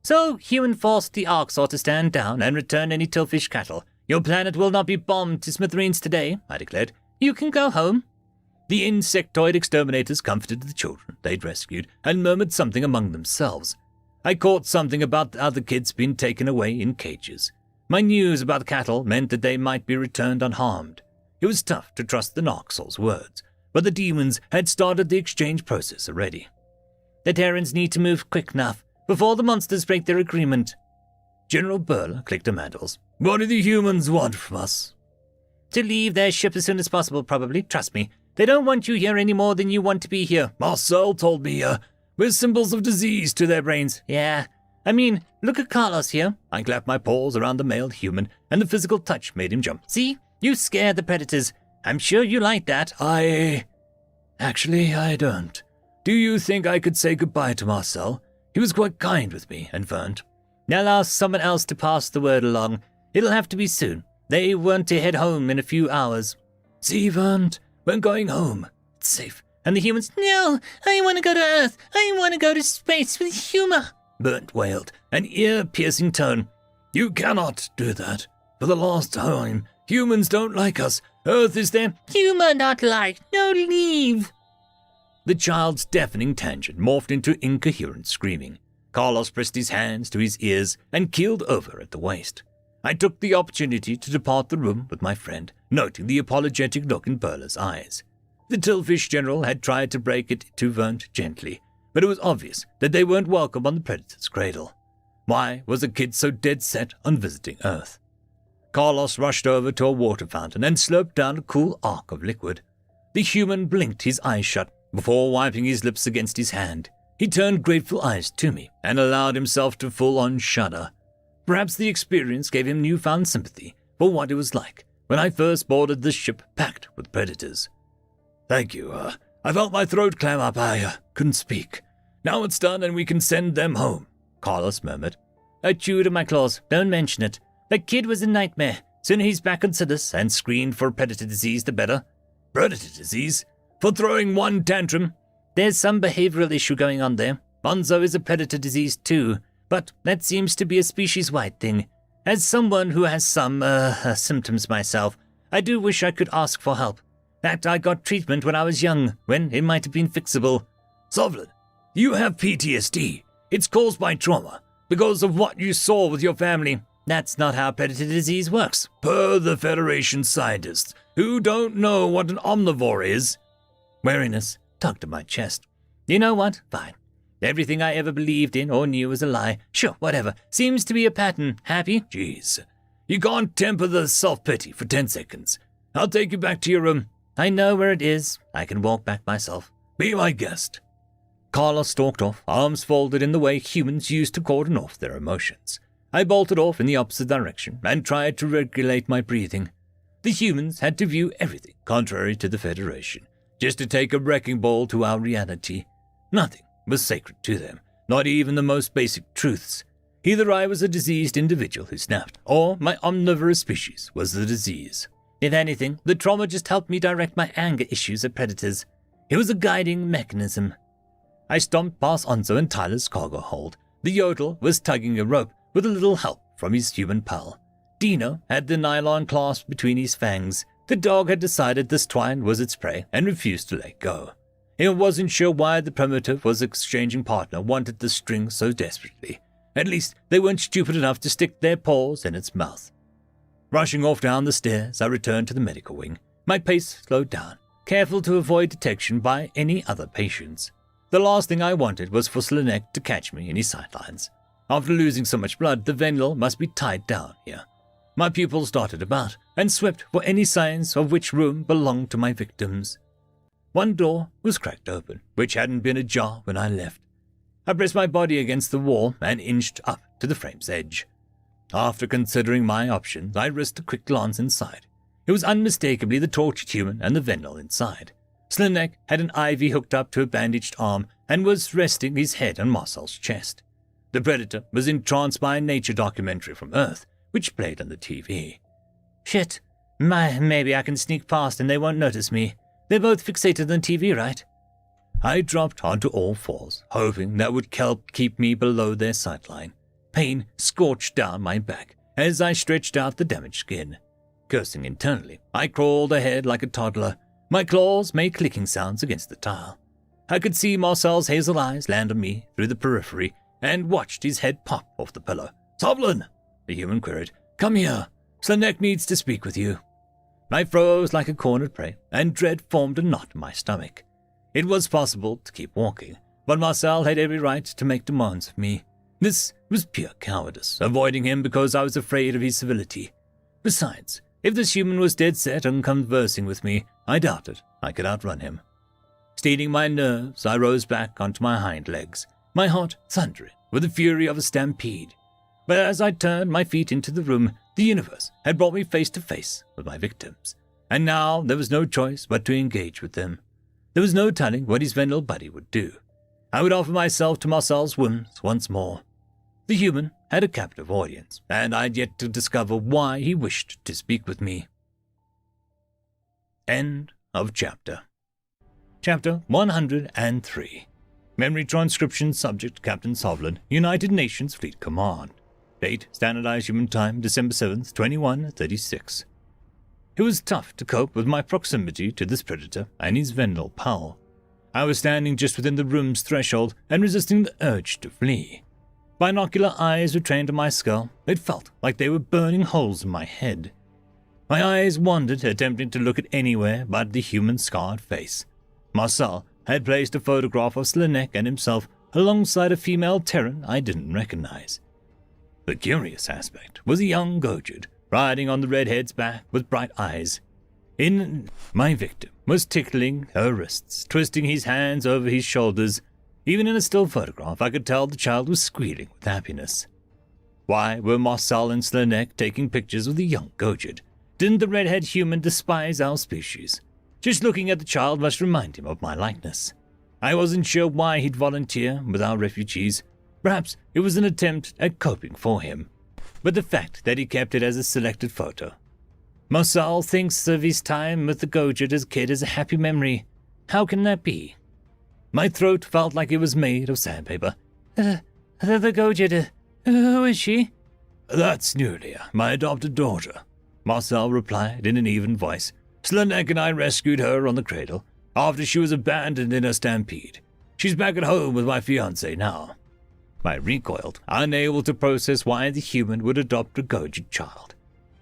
So, human forced the Arxor to stand down and return any Tillfish cattle. Your planet will not be bombed to smithereens today, I declared. You can go home. The insectoid exterminators comforted the children they'd rescued and murmured something among themselves. I caught something about the other kids being taken away in cages. My news about the cattle meant that they might be returned unharmed. It was tough to trust the Narxol's words, but the demons had started the exchange process already. The Terrans need to move quick enough before the monsters break their agreement. General Burler clicked her mandibles. What do the humans want from us? To leave their ship as soon as possible, probably. Trust me. They don't want you here any more than you want to be here. Marcel told me, we're symbols of disease to their brains. Yeah. I mean, look at Carlos here. I clapped my paws around the male human, and the physical touch made him jump. See? You scared the predators. I'm sure you like that. Actually, I don't. Do you think I could say goodbye to Marcel? He was quite kind with me and Vernt. I'll ask someone else to pass the word along. It'll have to be soon. They want to head home in a few hours. See, Vernt, we're going home. It's safe. And the humans, no, I want to go to Earth. I want to go to space with humor. Vernt wailed, an ear-piercing tone. You cannot do that. For the last time, Humans don't like us. Earth is their Humor not like. No leave. The child's deafening tangent morphed into incoherent screaming. Carlos pressed his hands to his ears and keeled over at the waist. I took the opportunity to depart the room with my friend, noting the apologetic look in Burla's eyes. The Tillfish General had tried to break it to Vernt gently, but it was obvious that they weren't welcome on the Predator's cradle. Why was the kid so dead set on visiting Earth? Carlos rushed over to a water fountain and slurped down a cool arc of liquid. The human blinked his eyes shut before wiping his lips against his hand. He turned grateful eyes to me and allowed himself to full-on shudder. Perhaps the experience gave him newfound sympathy for what it was like when I first boarded the ship packed with predators. Thank you. I felt my throat clam up. I couldn't speak. Now it's done and we can send them home, Carlos murmured. I chewed at my claws. Don't mention it. That kid was a nightmare. Sooner he's back on Siddis and screened for predator disease, the better. Predator disease? For throwing one tantrum? There's some behavioral issue going on there. Bonzo is a predator disease too, but that seems to be a species-wide thing. As someone who has some, symptoms myself, I do wish I could ask for help. That I got treatment when I was young, when it might have been fixable. Sovlin, you have PTSD. It's caused by trauma, because of what you saw with your family. That's not how predator disease works. Per the Federation scientists, who don't know what an omnivore is. Wariness tugged at my chest. You know what? Fine. Everything I ever believed in or knew was a lie. Sure, whatever. Seems to be a pattern. Happy? Jeez. You can't temper the self-pity for 10 seconds. I'll take you back to your room. I know where it is. I can walk back myself. Be my guest. Carlos stalked off, arms folded in the way humans used to cordon off their emotions. I bolted off in the opposite direction and tried to regulate my breathing. The humans had to view everything contrary to the Federation, just to take a wrecking ball to our reality. Nothing was sacred to them, not even the most basic truths. Either I was a diseased individual who snapped, or my omnivorous species was the disease. If anything, the trauma just helped me direct my anger issues at predators. It was a guiding mechanism. I stomped past Onzo and Tyler's cargo hold. The Yodel was tugging a rope with a little help from his human pal. Dino had the nylon clasp between his fangs. The dog had decided this twine was its prey and refused to let go. He wasn't sure why the primitive was exchanging partner wanted the string so desperately. At least they weren't stupid enough to stick their paws in its mouth. Rushing off down the stairs, I returned to the medical wing. My pace slowed down, careful to avoid detection by any other patients. The last thing I wanted was for Slanek to catch me in his sightlines. After losing so much blood, the venom must be tied down here. My pupils darted about and swept for any signs of which room belonged to my victims. One door was cracked open, which hadn't been ajar when I left. I pressed my body against the wall and inched up to the frame's edge. After considering my options, I risked a quick glance inside. It was unmistakably the tortured human and the venom inside. Slanek had an IV hooked up to a bandaged arm and was resting his head on Marcel's chest. The predator was entranced by a nature documentary from Earth, which played on the TV. Shit. Maybe I can sneak past and they won't notice me. They're both fixated on TV, right? I dropped onto all fours, hoping that would help keep me below their sightline. Pain scorched down my back as I stretched out the damaged skin. Cursing internally, I crawled ahead like a toddler. My claws made clicking sounds against the tile. I could see Marcel's hazel eyes land on me through the periphery and watched his head pop off the pillow. Sovlin, the human queried. Come here. Slanek needs to speak with you. I froze like a cornered prey, and dread formed a knot in my stomach. It was possible to keep walking, but Marcel had every right to make demands of me. This was pure cowardice, avoiding him because I was afraid of his civility. Besides, if this human was dead set on conversing with me, I doubted I could outrun him. Steadying my nerves, I rose back onto my hind legs, my heart thundering with the fury of a stampede. But as I turned my feet into the room, the universe had brought me face to face with my victims, and now there was no choice but to engage with them. There was no telling what his venerable buddy would do. I would offer myself to Marcel's whims once more. The human had a captive audience, and I had yet to discover why he wished to speak with me. End of chapter. Chapter 103. Memory transcription subject Captain Sovlin, United Nations Fleet Command. Date, Standardized Human Time, December 7th, 2136. It was tough to cope with my proximity to this predator and his venomous pal. I was standing just within the room's threshold and resisting the urge to flee. Binocular eyes were trained on my skull. It felt like they were burning holes in my head. My eyes wandered, attempting to look at anywhere but the human scarred face. Marcel had placed a photograph of Slanek and himself alongside a female Terran I didn't recognize. The curious aspect was a young Gojid riding on the redhead's back with bright eyes. My victim was tickling her wrists, twisting his hands over his shoulders. Even in a still photograph, I could tell the child was squealing with happiness. Why were Marcel and Slanek taking pictures with the young Gojid? Didn't the redhead human despise our species? Just looking at the child must remind him of my likeness. I wasn't sure why he'd volunteer with our refugees. Perhaps it was an attempt at coping for him. But the fact that he kept it as a selected photo. Marcel thinks of his time with the Gojid as a kid as a happy memory. How can that be? My throat felt like it was made of sandpaper. The Gojid, who is she? That's Nulia, my adopted daughter, Marcel replied in an even voice. Slanek and I rescued her on the cradle after she was abandoned in a stampede. She's back at home with my fiancé now. I recoiled, unable to process why the human would adopt a Gojid child.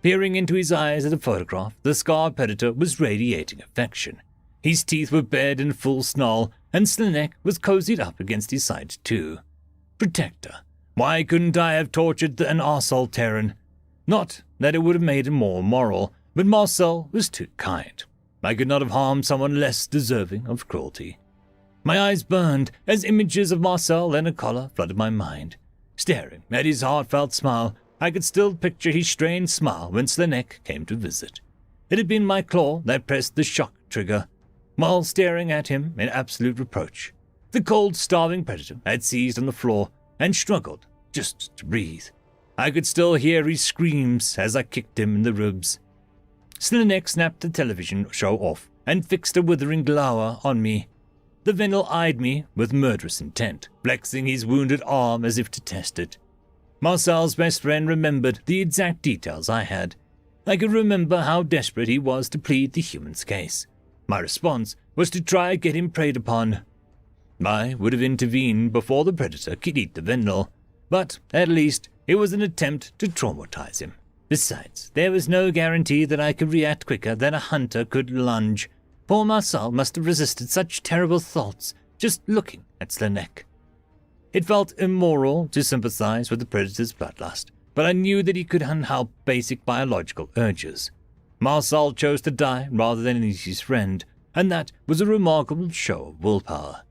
Peering into his eyes at the photograph, the scarred predator was radiating affection. His teeth were bared in full snarl, and Slanek was cozied up against his side too. Protector. Why couldn't I have tortured an arsehole Terran? Not that it would have made him more moral, but Marcel was too kind. I could not have harmed someone less deserving of cruelty. My eyes burned as images of Marcel and a collar flooded my mind. Staring at his heartfelt smile, I could still picture his strange smile when Slanek came to visit. It had been my claw that pressed the shock trigger, while staring at him in absolute reproach. The cold, starving predator had seized on the floor and struggled just to breathe. I could still hear his screams as I kicked him in the ribs. Slanek snapped the television show off and fixed a withering glower on me. The Venal eyed me with murderous intent, flexing his wounded arm as if to test it. Marcel's best friend remembered the exact details I had. I could remember how desperate he was to plead the human's case. My response was to try and get him preyed upon. I would have intervened before the predator could eat the Venal, but at least it was an attempt to traumatize him. Besides, there was no guarantee that I could react quicker than a hunter could lunge. Poor Marcel must have resisted such terrible thoughts just looking at Slanek. It felt immoral to sympathize with the predator's bloodlust, but I knew that he could unhelp basic biological urges. Marcel chose to die rather than eat his friend, and that was a remarkable show of willpower.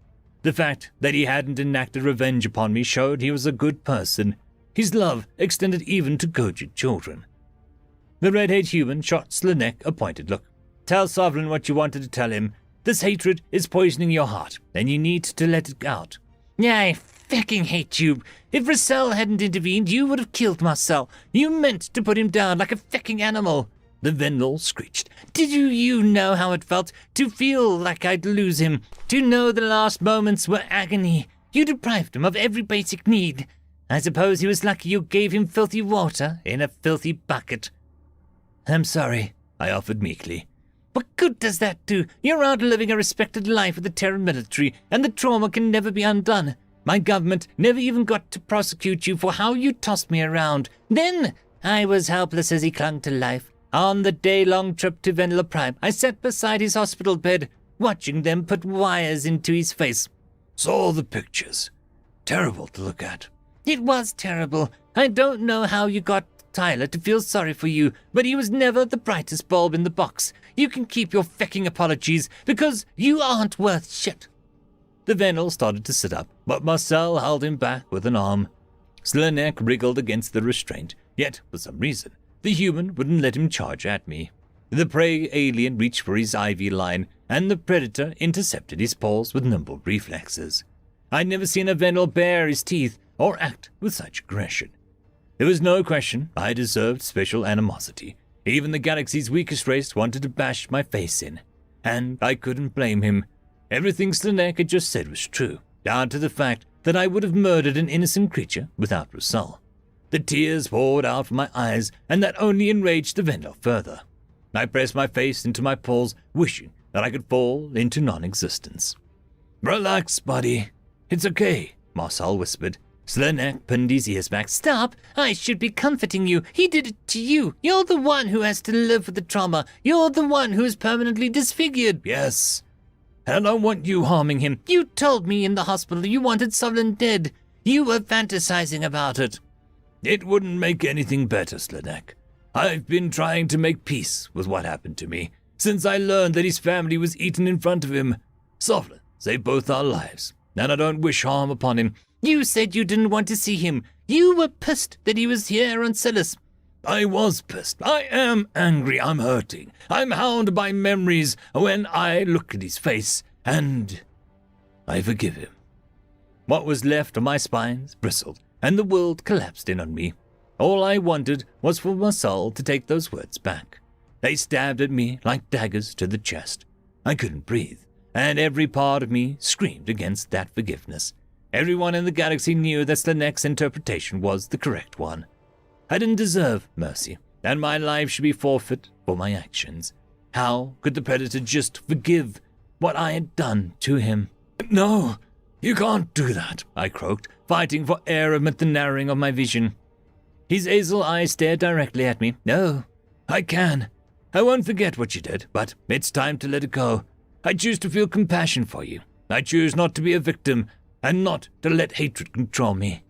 The fact that he hadn't enacted revenge upon me showed he was a good person. His love extended even to Gojid children. The red-haired human shot Slanek a pointed look. Tell Sovereign what you wanted to tell him. This hatred is poisoning your heart, and you need to let it out. Yeah, I fucking hate you. If Russell hadn't intervened, you would have killed Marcel. You meant to put him down like a fucking animal. The Venal screeched. Did you know how it felt to feel like I'd lose him? To know the last moments were agony? You deprived him of every basic need. I suppose he was lucky you gave him filthy water in a filthy bucket. I'm sorry, I offered meekly. What good does that do? You're out living a respected life with the Terran military, and the trauma can never be undone. My government never even got to prosecute you for how you tossed me around. Then I was helpless as he clung to life. On the day-long trip to Venla Prime, I sat beside his hospital bed, watching them put wires into his face. Saw the pictures. Terrible to look at. It was terrible. I don't know how you got Tyler to feel sorry for you, but he was never the brightest bulb in the box. You can keep your fecking apologies, because you aren't worth shit. The Venal started to sit up, but Marcel held him back with an arm. Slanek wriggled against the restraint, yet, for some reason, the human wouldn't let him charge at me. The prey alien reached for his IV line, and the predator intercepted his paws with nimble reflexes. I'd never seen a Venal bare his teeth or act with such aggression. There was no question I deserved special animosity. Even the galaxy's weakest race wanted to bash my face in, and I couldn't blame him. Everything Slanek had just said was true, down to the fact that I would have murdered an innocent creature without Russell. The tears poured out from my eyes, and that only enraged the Venal further. I pressed my face into my paws, wishing that I could fall into non-existence. "Relax, buddy. It's okay," Marcel whispered. Slanek pinned his ears back. "Stop! I should be comforting you. He did it to you. You're the one who has to live with the trauma. You're the one who is permanently disfigured." "Yes, and I don't want you harming him." "You told me in the hospital you wanted Sovlin dead. You were fantasizing about it." "It wouldn't make anything better, Slanek. I've been trying to make peace with what happened to me since I learned that his family was eaten in front of him. Sovlin saved both our lives, and I don't wish harm upon him." "You said you didn't want to see him. You were pissed that he was here on Celis." "I was pissed. I am angry. I'm hurting. I'm hounded by memories when I look at his face, and I forgive him." What was left of my spines bristled, and the world collapsed in on me. All I wanted was for Marcel to take those words back. They stabbed at me like daggers to the chest. I couldn't breathe, and every part of me screamed against that forgiveness. Everyone in the galaxy knew that Slanek's interpretation was the correct one. I didn't deserve mercy, and my life should be forfeit for my actions. How could the Predator just forgive what I had done to him? "No, you can't do that," I croaked, fighting for air amid the narrowing of my vision. His hazel eyes stared directly at me. "No, I can. I won't forget what you did, but it's time to let it go. I choose to feel compassion for you. I choose not to be a victim, and not to let hatred control me."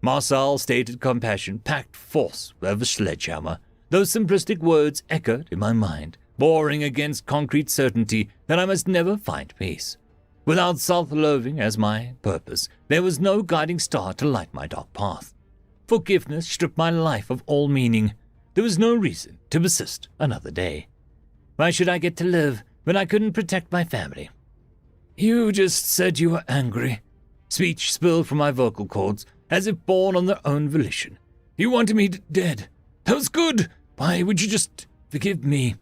Marcel stated compassion, packed force of a sledgehammer. Those simplistic words echoed in my mind, boring against concrete certainty that I must never find peace. Without self-loathing as my purpose, there was no guiding star to light my dark path. Forgiveness stripped my life of all meaning. There was no reason to persist another day. Why should I get to live when I couldn't protect my family? "You just said you were angry." Speech spilled from my vocal cords, as if born on their own volition. "You wanted me dead. That was good. Why would you just forgive me?"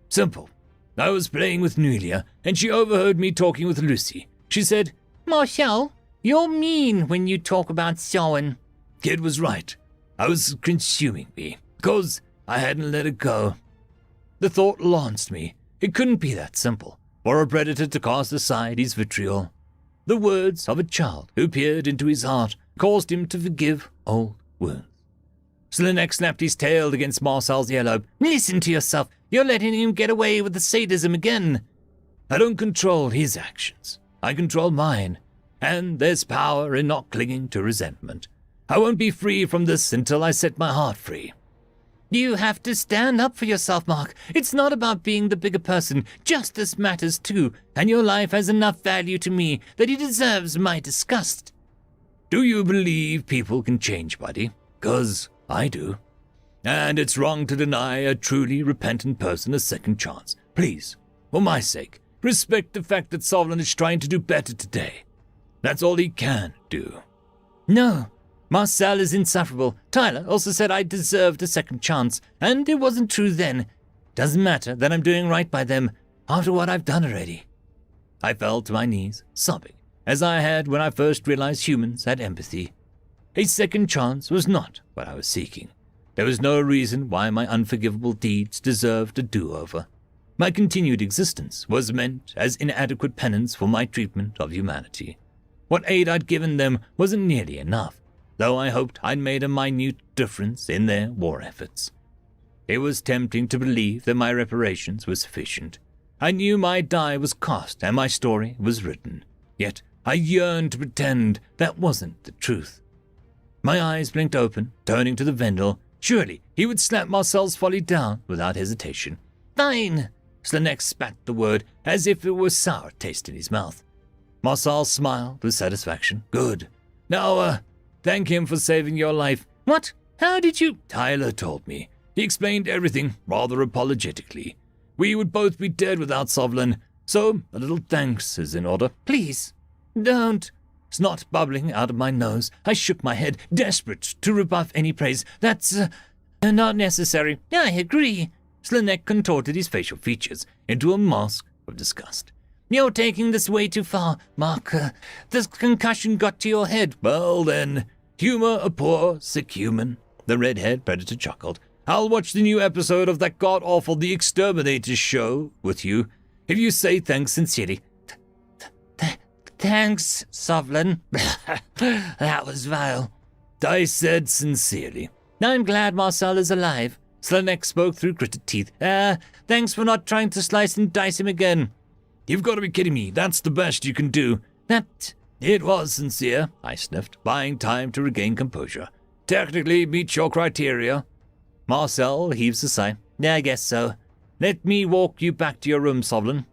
"Simple. I was playing with Nulia, and she overheard me talking with Lucy. She said, 'Marcel, you're mean when you talk about Samhain.' Kid was right. I was consuming me, because I hadn't let it go. The thought launched me. It couldn't be that simple for a predator to cast aside his vitriol. The words of a child who peered into his heart caused him to forgive old wounds. Slanek snapped his tail against Marcel's earlobe. "Listen to yourself. You're letting him get away with the sadism again." "I don't control his actions. I control mine. And there's power in not clinging to resentment. I won't be free from this until I set my heart free." "You have to stand up for yourself, Mark. It's not about being the bigger person. Justice matters too, and your life has enough value to me that it deserves my disgust." "Do you believe people can change, buddy? 'Cause I do. And it's wrong to deny a truly repentant person a second chance. Please, for my sake, respect the fact that Sovlin is trying to do better today. That's all he can do." "No. Marcel is insufferable. Tyler also said I deserved a second chance, and it wasn't true then. Doesn't matter that I'm doing right by them after what I've done already." I fell to my knees, sobbing, as I had when I first realized humans had empathy. A second chance was not what I was seeking. There was no reason why my unforgivable deeds deserved a do-over. My continued existence was meant as inadequate penance for my treatment of humanity. What aid I'd given them wasn't nearly enough, though I hoped I'd made a minute difference in their war efforts. It was tempting to believe that my reparations were sufficient. I knew my die was cast and my story was written, yet I yearned to pretend that wasn't the truth. My eyes blinked open, turning to the Vendel. Surely he would slap Marcel's folly down without hesitation. "Fine!" Slanek spat the word as if it were sour taste in his mouth. Marcel smiled with satisfaction. "Good. Now, thank him for saving your life." "What? How did you—" "Tyler told me. He explained everything rather apologetically. We would both be dead without Sovlin, so a little thanks is in order." "Please, don't." Snot bubbling out of my nose, I shook my head, desperate to rebuff any praise. "That's not necessary." "I agree." Slanek contorted his facial features into a mask of disgust. "You're taking this way too far, Mark. This concussion got to your head." "Well then, humor a poor, sick human," the red-haired predator chuckled. I'll watch the new episode of that god-awful The Exterminators show with you, if you say thanks sincerely. Thanks, Sovereign. That was vile. I said sincerely. I'm glad Marcel is alive. Slanek spoke through gritted teeth. Thanks for not trying to slice and dice him again. You've got to be kidding me. That's the best you can do. It was sincere, I sniffed, buying time to regain composure. Technically meets your criteria. Marcel heaves a sigh. Yeah, I guess so. Let me walk you back to your room, Sovereign.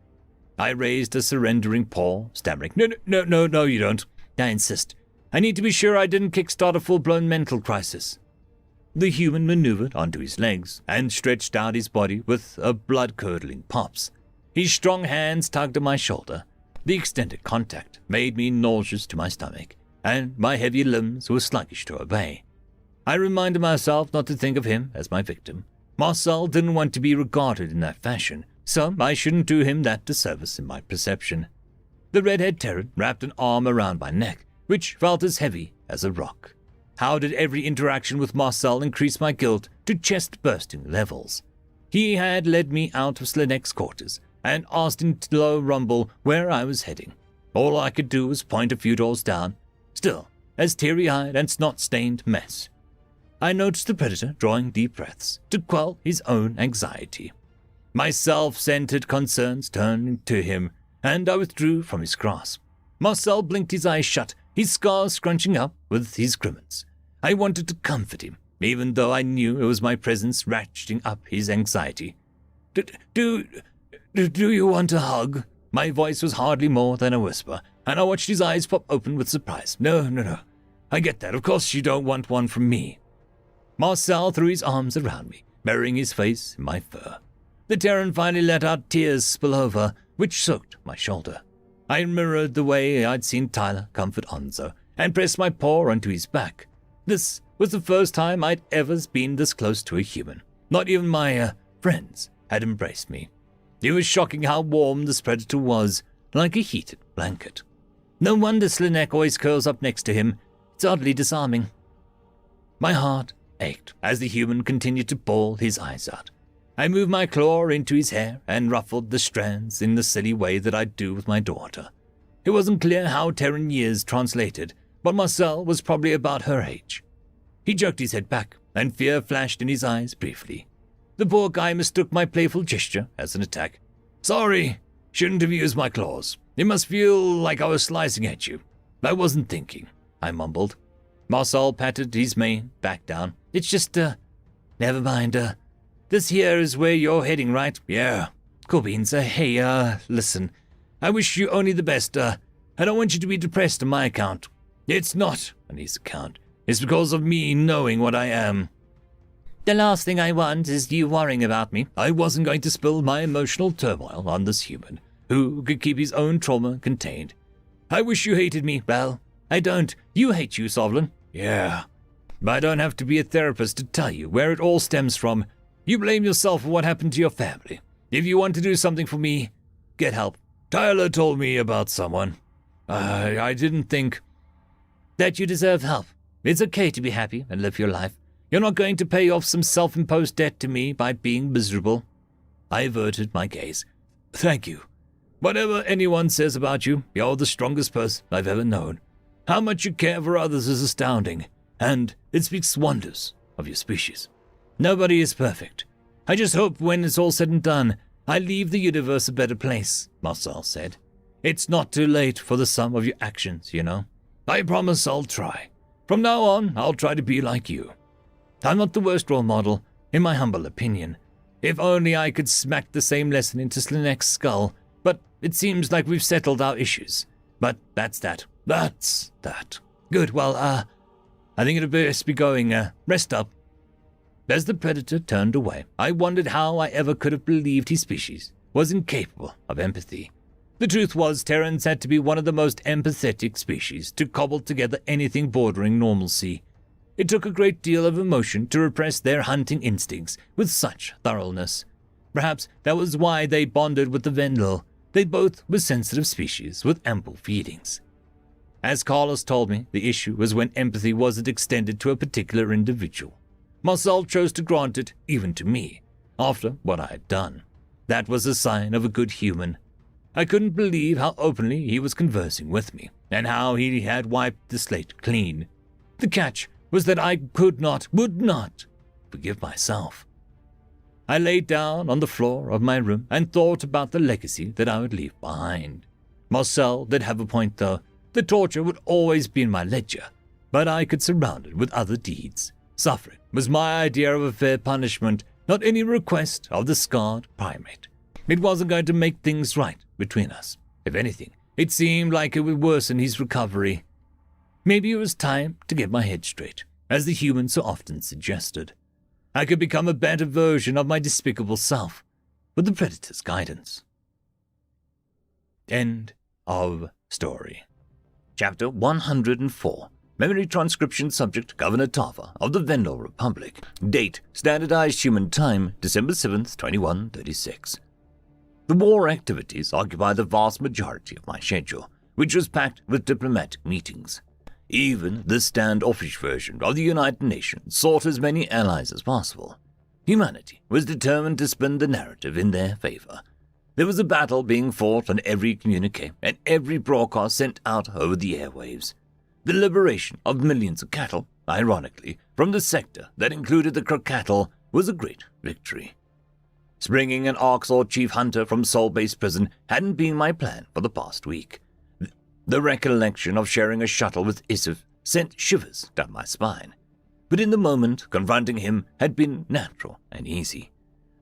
I raised a surrendering paw, stammering. No, you don't. I insist. I need to be sure I didn't kickstart a full-blown mental crisis. The human maneuvered onto his legs and stretched out his body with a blood-curdling pops. His strong hands tugged at my shoulder. The extended contact made me nauseous to my stomach, and my heavy limbs were sluggish to obey. I reminded myself not to think of him as my victim. Marcel didn't want to be regarded in that fashion, so I shouldn't do him that disservice in my perception. The redhead Terran wrapped an arm around my neck, which felt as heavy as a rock. How did every interaction with Marcel increase my guilt to chest-bursting levels? He had led me out of Slanek's quarters and asked in low rumble where I was heading. All I could do was point a few doors down, still as teary-eyed and snot-stained mess. I noticed the predator drawing deep breaths to quell his own anxiety. My self-centered concerns turned to him, and I withdrew from his grasp. Marcel blinked his eyes shut, his scars scrunching up with his grimace. I wanted to comfort him, even though I knew it was my presence ratcheting up his anxiety. Do you want a hug? My voice was hardly more than a whisper, and I watched his eyes pop open with surprise. No. I get that. Of course you don't want one from me. Marcel threw his arms around me, burying his face in my fur. The Terran finally let out tears spill over, which soaked my shoulder. I mirrored the way I'd seen Tyler comfort Onzo, and pressed my paw onto his back. This was the first time I'd ever been this close to a human. Not even my friends had embraced me. It was shocking how warm this predator was, like a heated blanket. No wonder Slanek always curls up next to him. It's oddly disarming. My heart ached as the human continued to bawl his eyes out. I moved my claw into his hair and ruffled the strands in the silly way that I'd do with my daughter. It wasn't clear how Terran years translated, but Marcel was probably about her age. He jerked his head back, and fear flashed in his eyes briefly. The poor guy mistook my playful gesture as an attack. Sorry, shouldn't have used my claws. It must feel like I was slicing at you. I wasn't thinking, I mumbled. Marcel patted his mane back down. It's just, never mind, this here is where you're heading, right? Yeah. Cool beans. Hey, listen. I wish you only the best. I don't want you to be depressed on my account. It's not on his account. It's because of me knowing what I am. The last thing I want is you worrying about me. I wasn't going to spill my emotional turmoil on this human, who could keep his own trauma contained. I wish you hated me. Well, I don't. You hate you, Sovereign. Yeah. But I don't have to be a therapist to tell you where it all stems from. You blame yourself for what happened to your family. If you want to do something for me, get help. Tyler told me about someone. I didn't think that you deserve help. It's okay to be happy and live your life. You're not going to pay off some self-imposed debt to me by being miserable. I averted my gaze. Thank you. Whatever anyone says about you, you're the strongest person I've ever known. How much you care for others is astounding, and it speaks wonders of your species. Nobody is perfect. I just hope when it's all said and done, I leave the universe a better place, Marcel said. It's not too late for the sum of your actions, you know. I promise I'll try. From now on, I'll try to be like you. I'm not the worst role model, in my humble opinion. If only I could smack the same lesson into Slanek's skull, but it seems like we've settled our issues. But that's that. That's that. Good, well, I think it'd best be going, rest up. As the predator turned away, I wondered how I ever could have believed his species was incapable of empathy. The truth was, Terrans had to be one of the most empathetic species to cobble together anything bordering normalcy. It took a great deal of emotion to repress their hunting instincts with such thoroughness. Perhaps that was why they bonded with the Vendel. They both were sensitive species with ample feelings. As Carlos told me, the issue was when empathy wasn't extended to a particular individual. Marcel chose to grant it even to me, after what I had done. That was a sign of a good human. I couldn't believe how openly he was conversing with me, and how he had wiped the slate clean. The catch was that I would not forgive myself. I lay down on the floor of my room and thought about the legacy that I would leave behind. Marcel did have a point, though. The torture would always be in my ledger, but I could surround it with other deeds. Suffering was my idea of a fair punishment, not any request of the scarred primate. It wasn't going to make things right between us. If anything, it seemed like it would worsen his recovery. Maybe it was time to get my head straight, as the human so often suggested. I could become a better version of my despicable self, with the Predator's guidance. End of story. Chapter 104. Memory transcription subject Governor Tava of the Vendor Republic. Date Standardized Human Time December 7th, 2136. The war activities occupy the vast majority of my schedule, which was packed with diplomatic meetings. Even the standoffish version of the United Nations sought as many allies as possible. Humanity was determined to spin the narrative in their favor. There was a battle being fought on every communique and every broadcast sent out over the airwaves. The liberation of millions of cattle, ironically, from the sector that included the Crow-cattle, was a great victory. Springing an Orcs or chief hunter from Sol-based prison hadn't been my plan for the past week. The recollection of sharing a shuttle with Isif sent shivers down my spine. But in the moment, confronting him had been natural and easy.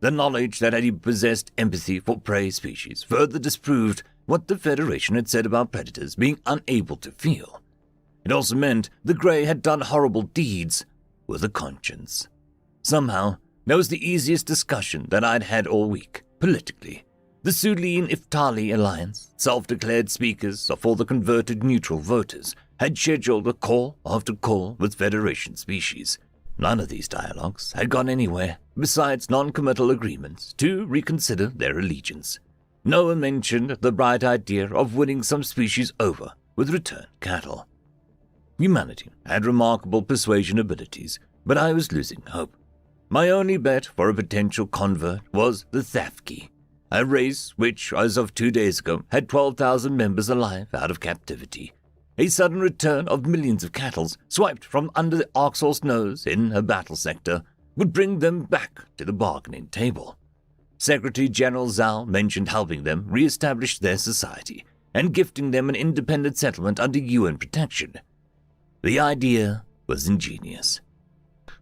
The knowledge that he possessed empathy for prey species further disproved what the Federation had said about predators being unable to feel. It also meant the Grey had done horrible deeds with a conscience. Somehow, that was the easiest discussion that I'd had all week, politically. The Suline-Iftali Alliance, self-declared speakers for the converted neutral voters, had scheduled a call after call with Federation species. None of these dialogues had gone anywhere, besides non-committal agreements to reconsider their allegiance. No one mentioned the bright idea of winning some species over with returned cattle. Humanity had remarkable persuasion abilities, but I was losing hope. My only bet for a potential convert was the Thafki, a race which, as of 2 days ago, had 12,000 members alive out of captivity. A sudden return of millions of cattle swiped from under the Oxor's nose in a battle sector would bring them back to the bargaining table. Secretary General Zal mentioned helping them re-establish their society and gifting them an independent settlement under UN protection. The idea was ingenious.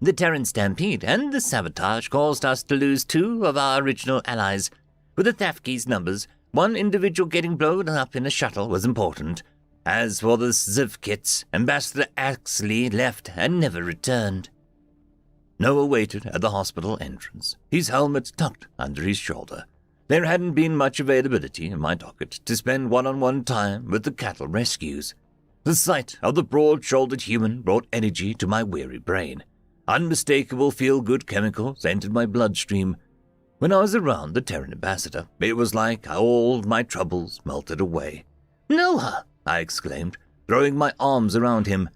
The Terran Stampede and the sabotage caused us to lose 2 of our original allies. With the Thafki's numbers, 1 individual getting blown up in a shuttle was important. As for the Zivkits, Ambassador Axley left and never returned. Noah waited at the hospital entrance, his helmet tucked under his shoulder. There hadn't been much availability in my docket to spend one-on-one time with the cattle rescues. The sight of the broad-shouldered human brought energy to my weary brain. Unmistakable feel-good chemicals entered my bloodstream. When I was around the Terran ambassador, it was like all my troubles melted away. "Noah!" I exclaimed, throwing my arms around him.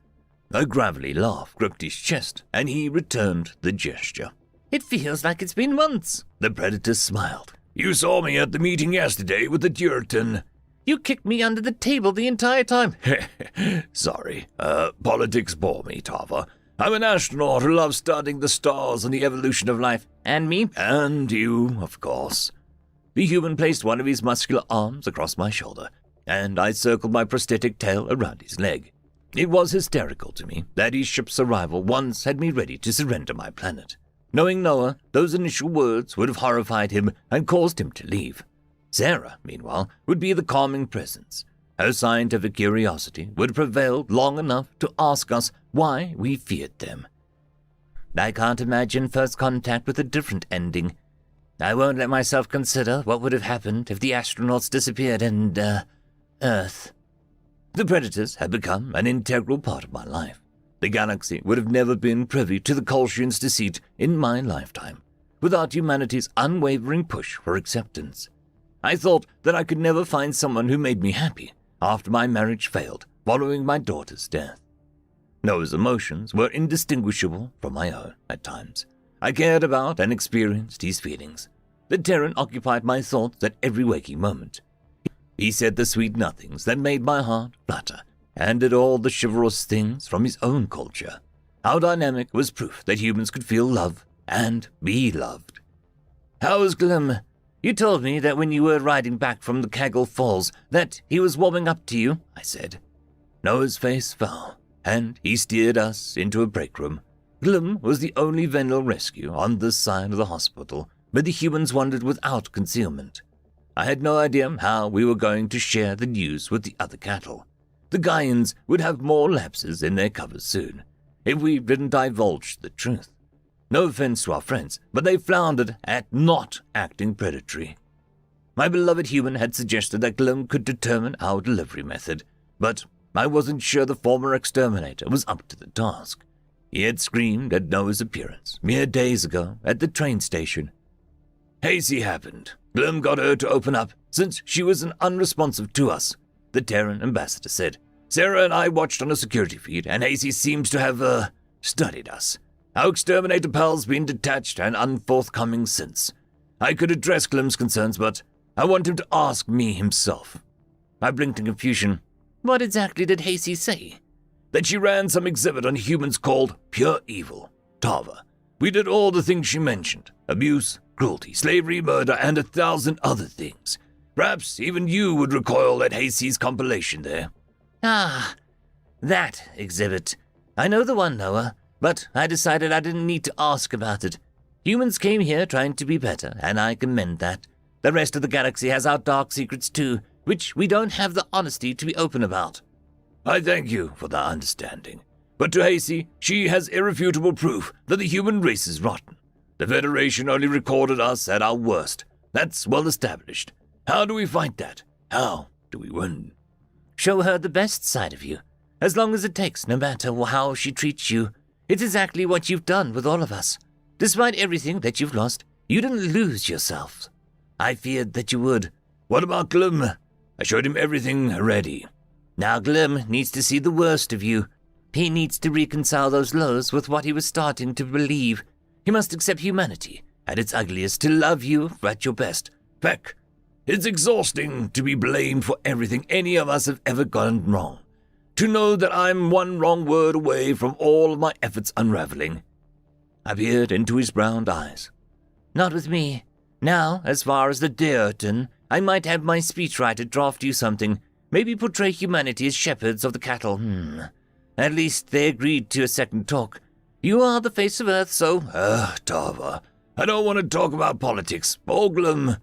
A gravelly laugh gripped his chest, and he returned the gesture. "It feels like it's been months." The predator smiled. "You saw me at the meeting yesterday with the Durton." "You kicked me under the table the entire time." Sorry, politics bore me, Tava. I'm an astronaut who loves studying the stars and the evolution of life. "And me?" "And you, of course." The human placed one of his muscular arms across my shoulder, and I circled my prosthetic tail around his leg. It was hysterical to me that his ship's arrival once had me ready to surrender my planet. Knowing Noah, those initial words would have horrified him and caused him to leave. Sarah, meanwhile, would be the calming presence. Her scientific curiosity would have prevailed long enough to ask us why we feared them. I can't imagine first contact with a different ending. I won't let myself consider what would have happened if the astronauts disappeared and, Earth. The predators had become an integral part of my life. The galaxy would have never been privy to the Colchian's deceit in my lifetime, without humanity's unwavering push for acceptance. I thought that I could never find someone who made me happy after my marriage failed following my daughter's death. Noah's emotions were indistinguishable from my own at times. I cared about and experienced his feelings. The Terran occupied my thoughts at every waking moment. He said the sweet nothings that made my heart flutter, and did all the chivalrous things from his own culture. Our dynamic was proof that humans could feel love and be loved. "How is Glim? You told me that when you were riding back from the Kaggle Falls that he was warming up to you," I said. Noah's face fell, and he steered us into a break room. Glim was the only Venal rescue on this side of the hospital, but the humans wandered without concealment. I had no idea how we were going to share the news with the other cattle. The Gaians would have more lapses in their covers soon, if we didn't divulge the truth. No offense to our friends, but they floundered at not acting predatory. My beloved human had suggested that Glim could determine our delivery method, but I wasn't sure the former exterminator was up to the task. He had screamed at Noah's appearance mere days ago at the train station. "Hazy happened. Glim got her to open up, since she was unresponsive to us," the Terran ambassador said. "Sarah and I watched on a security feed, and Hazy seems to have, studied us. Our exterminator pal's been detached and unforthcoming since. I could address Glim's concerns, but I want him to ask me himself." I blinked in confusion. "What exactly did Hazy say?" "That she ran some exhibit on humans called Pure Evil, Tava. We did all the things she mentioned: abuse, cruelty, slavery, murder, and 1,000 other things. Perhaps even you would recoil at Hazy's compilation there." "Ah, that exhibit. I know the one, Noah, but I decided I didn't need to ask about it. Humans came here trying to be better, and I commend that. The rest of the galaxy has our dark secrets too, which we don't have the honesty to be open about." "I thank you for that understanding. But to Hazy, she has irrefutable proof that the human race is rotten. The Federation only recorded us at our worst. That's well established. How do we fight that? How do we win?" "Show her the best side of you, as long as it takes, no matter how she treats you. It's exactly what you've done with all of us. Despite everything that you've lost, you didn't lose yourself. I feared that you would." "What about Glim? I showed him everything already." "Now Glim needs to see the worst of you. He needs to reconcile those lows with what he was starting to believe. He must accept humanity at its ugliest to love you at your best." "Peck, it's exhausting to be blamed for everything any of us have ever gotten wrong. To know that I'm one wrong word away from all of my efforts unraveling." I peered into his brown eyes. "Not with me. Now, as far as the Deerton, I might have my speechwriter draft you something. Maybe portray humanity as shepherds of the cattle. At least they agreed to a second talk. You are the face of Earth, so..." Tava, I don't want to talk about politics or Glim.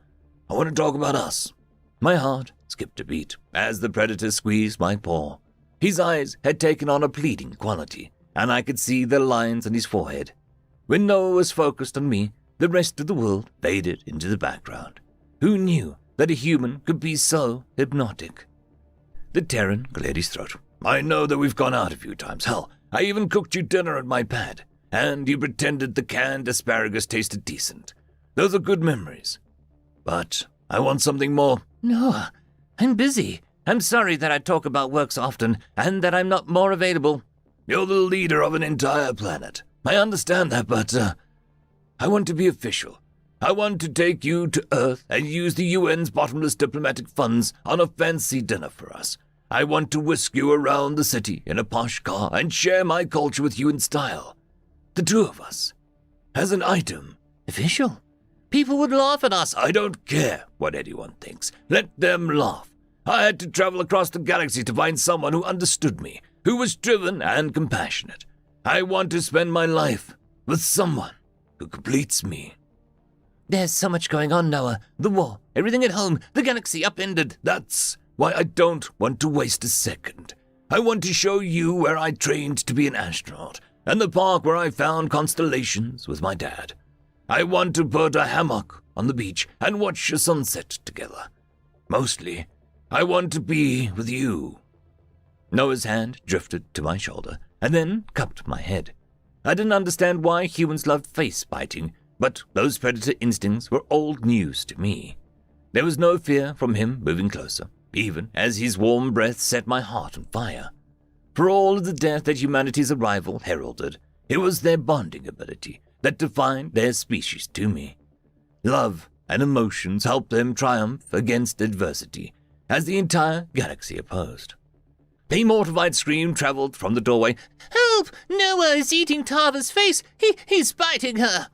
I want to talk about us." My heart skipped a beat as the predator squeezed my paw. His eyes had taken on a pleading quality, and I could see the lines on his forehead. When Noah was focused on me, the rest of the world faded into the background. Who knew that a human could be so hypnotic? The Terran cleared his throat. "I know that we've gone out a few times. Hell, I even cooked you dinner at my pad, and you pretended the canned asparagus tasted decent. Those are good memories. But I want something more." "Noah, I'm busy. I'm sorry that I talk about work so often, and that I'm not more available." "You're the leader of an entire planet. I understand that, but, I want to be official. I want to take you to Earth and use the UN's bottomless diplomatic funds on a fancy dinner for us. I want to whisk you around the city in a posh car and share my culture with you in style. The two of us. As an item." "Official? People would laugh at us." "I don't care what anyone thinks. Let them laugh. I had to travel across the galaxy to find someone who understood me, who was driven and compassionate. I want to spend my life with someone who completes me." "There's so much going on, Noah. The war, everything at home, the galaxy upended." "That's why I don't want to waste a second. I want to show you where I trained to be an astronaut, and the park where I found constellations with my dad. I want to put a hammock on the beach and watch a sunset together. Mostly, I want to be with you." Noah's hand drifted to my shoulder, and then cupped my head. I didn't understand why humans loved face-biting, but those predator instincts were old news to me. There was no fear from him moving closer, even as his warm breath set my heart on fire. For all of the death that humanity's arrival heralded, it was their bonding ability that defined their species to me. Love and emotions helped them triumph against adversity, as the entire galaxy opposed. A mortified scream traveled from the doorway. "Help! Noah is eating Tava's face! He's biting her!"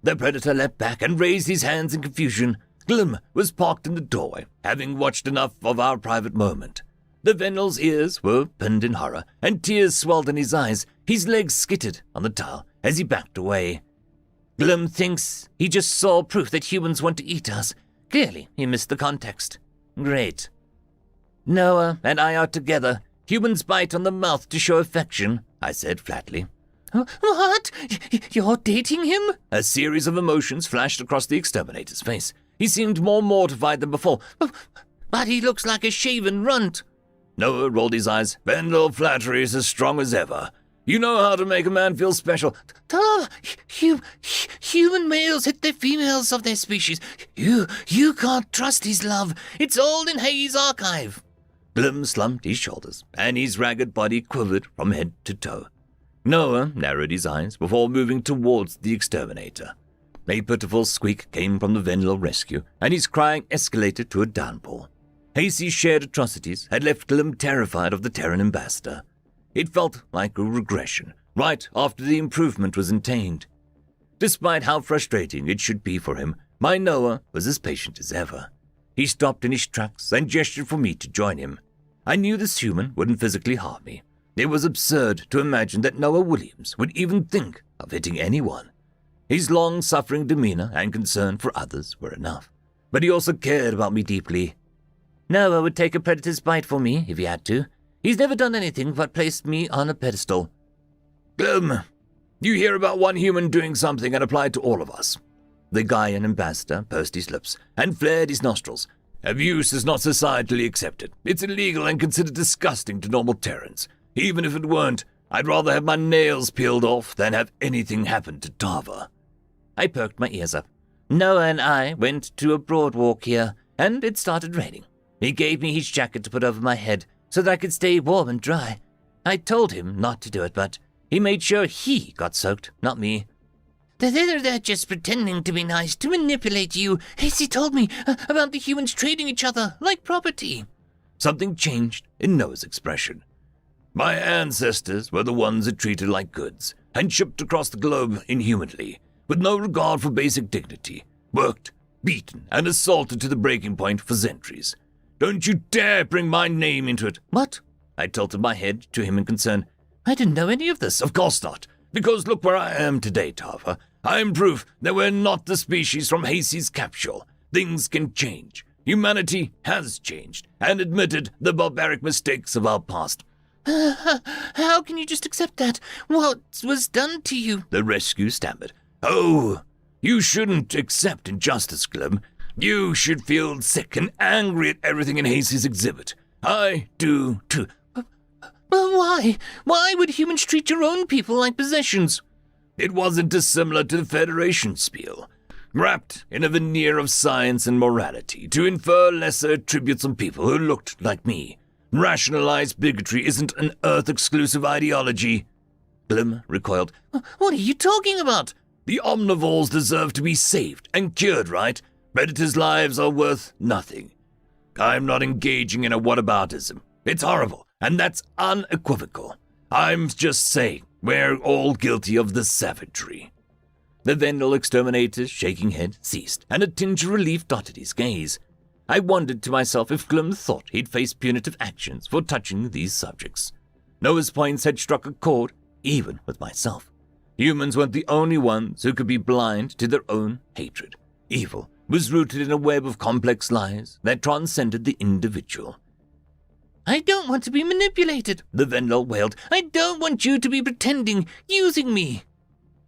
The predator leapt back and raised his hands in confusion. Glim was parked in the doorway, having watched enough of our private moment. The Vendal's ears were pinned in horror, and tears swelled in his eyes. His legs skittered on the tile as he backed away. Glim thinks he just saw proof that humans want to eat us. Clearly, he missed the context. Great. Noah and I are together. Humans bite on the mouth to show affection, I said flatly. What? You're dating him? A series of emotions flashed across the exterminator's face. He seemed more mortified than before. But he looks like a shaven runt. Noah rolled his eyes. Vendal flattery is as strong as ever. You know how to make a man feel special. Human males hit the females of their species. You can't trust his love. It's all in Hayes' archive. Glim slumped his shoulders, and his ragged body quivered from head to toe. Noah narrowed his eyes before moving towards the exterminator. A pitiful squeak came from the Vendal rescue, and his crying escalated to a downpour. Hasey's shared atrocities had left Glim terrified of the Terran ambassador. It felt like a regression, right after the improvement was attained. Despite how frustrating it should be for him, my Noah was as patient as ever. He stopped in his tracks and gestured for me to join him. I knew this human wouldn't physically harm me. It was absurd to imagine that Noah Williams would even think of hitting anyone. His long-suffering demeanor and concern for others were enough, but he also cared about me deeply. Noah would take a predator's bite for me if he had to. He's never done anything but placed me on a pedestal. Glim, you hear about one human doing something and apply it to all of us. The Gaian ambassador pursed his lips and flared his nostrils. Abuse is not societally accepted. It's illegal and considered disgusting to normal Terrans. Even if it weren't, I'd rather have my nails peeled off than have anything happen to Tava. I perked my ears up. Noah and I went to a broad walk here, and it started raining. He gave me his jacket to put over my head so that I could stay warm and dry. I told him not to do it, but he made sure he got soaked, not me. They're just pretending to be nice, to manipulate you. Hasey told me about the humans trading each other like property. Something changed in Noah's expression. My ancestors were the ones that treated like goods and shipped across the globe inhumanly, with no regard for basic dignity, worked, beaten, and assaulted to the breaking point for centuries. Don't you dare bring my name into it. What? I tilted my head to him in concern. I didn't know any of this. Of course not, because look where I am today, Tava. I'm proof that we're not the species from Hasey's capsule. Things can change. Humanity has changed and admitted the barbaric mistakes of our past. How can you just accept that? What was done to you? The rescue stammered. Oh, you shouldn't accept injustice, Glim. You should feel sick and angry at everything in Hasey's exhibit. I do too. Well, why? Why would humans treat your own people like possessions? It wasn't dissimilar to the Federation spiel, wrapped in a veneer of science and morality to infer lesser attributes on people who looked like me. Rationalized bigotry isn't an Earth-exclusive ideology. Glim recoiled. What are you talking about? The omnivores deserve to be saved and cured, right? Predators' lives are worth nothing. I'm not engaging in a whataboutism. It's horrible, and that's unequivocal. I'm just saying, we're all guilty of the savagery. The Vendal exterminator's shaking head ceased, and a tinge of relief dotted his gaze. I wondered to myself if Glim thought he'd face punitive actions for touching these subjects. Noah's points had struck a chord, even with myself. Humans weren't the only ones who could be blind to their own hatred. Evil was rooted in a web of complex lies that transcended the individual. I don't want to be manipulated, the Vendal wailed. I don't want you to be pretending, using me.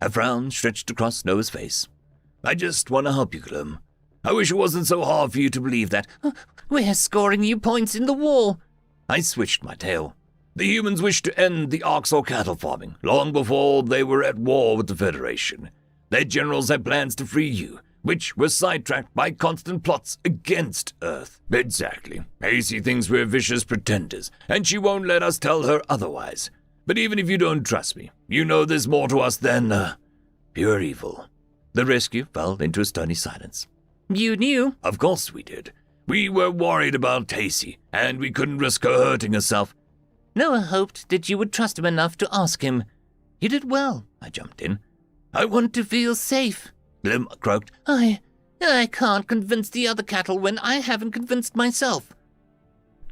A frown stretched across Noah's face. I just want to help you, Glim. I wish it wasn't so hard for you to believe that. We're scoring you points in the war. I switched my tail. The humans wished to end the Orcs cattle farming long before they were at war with the Federation. Their generals had plans to free you, which were sidetracked by constant plots against Earth. Exactly. Hazy thinks we're vicious pretenders, and she won't let us tell her otherwise. But even if you don't trust me, you know there's more to us than, pure evil. The rescue fell into a stony silence. You knew? Of course we did. We were worried about Hazy, and we couldn't risk her hurting herself. Noah hoped that you would trust him enough to ask him. You did well, I jumped in. I want to Feel safe. Glim croaked. I can't convince the other cattle when I haven't convinced myself.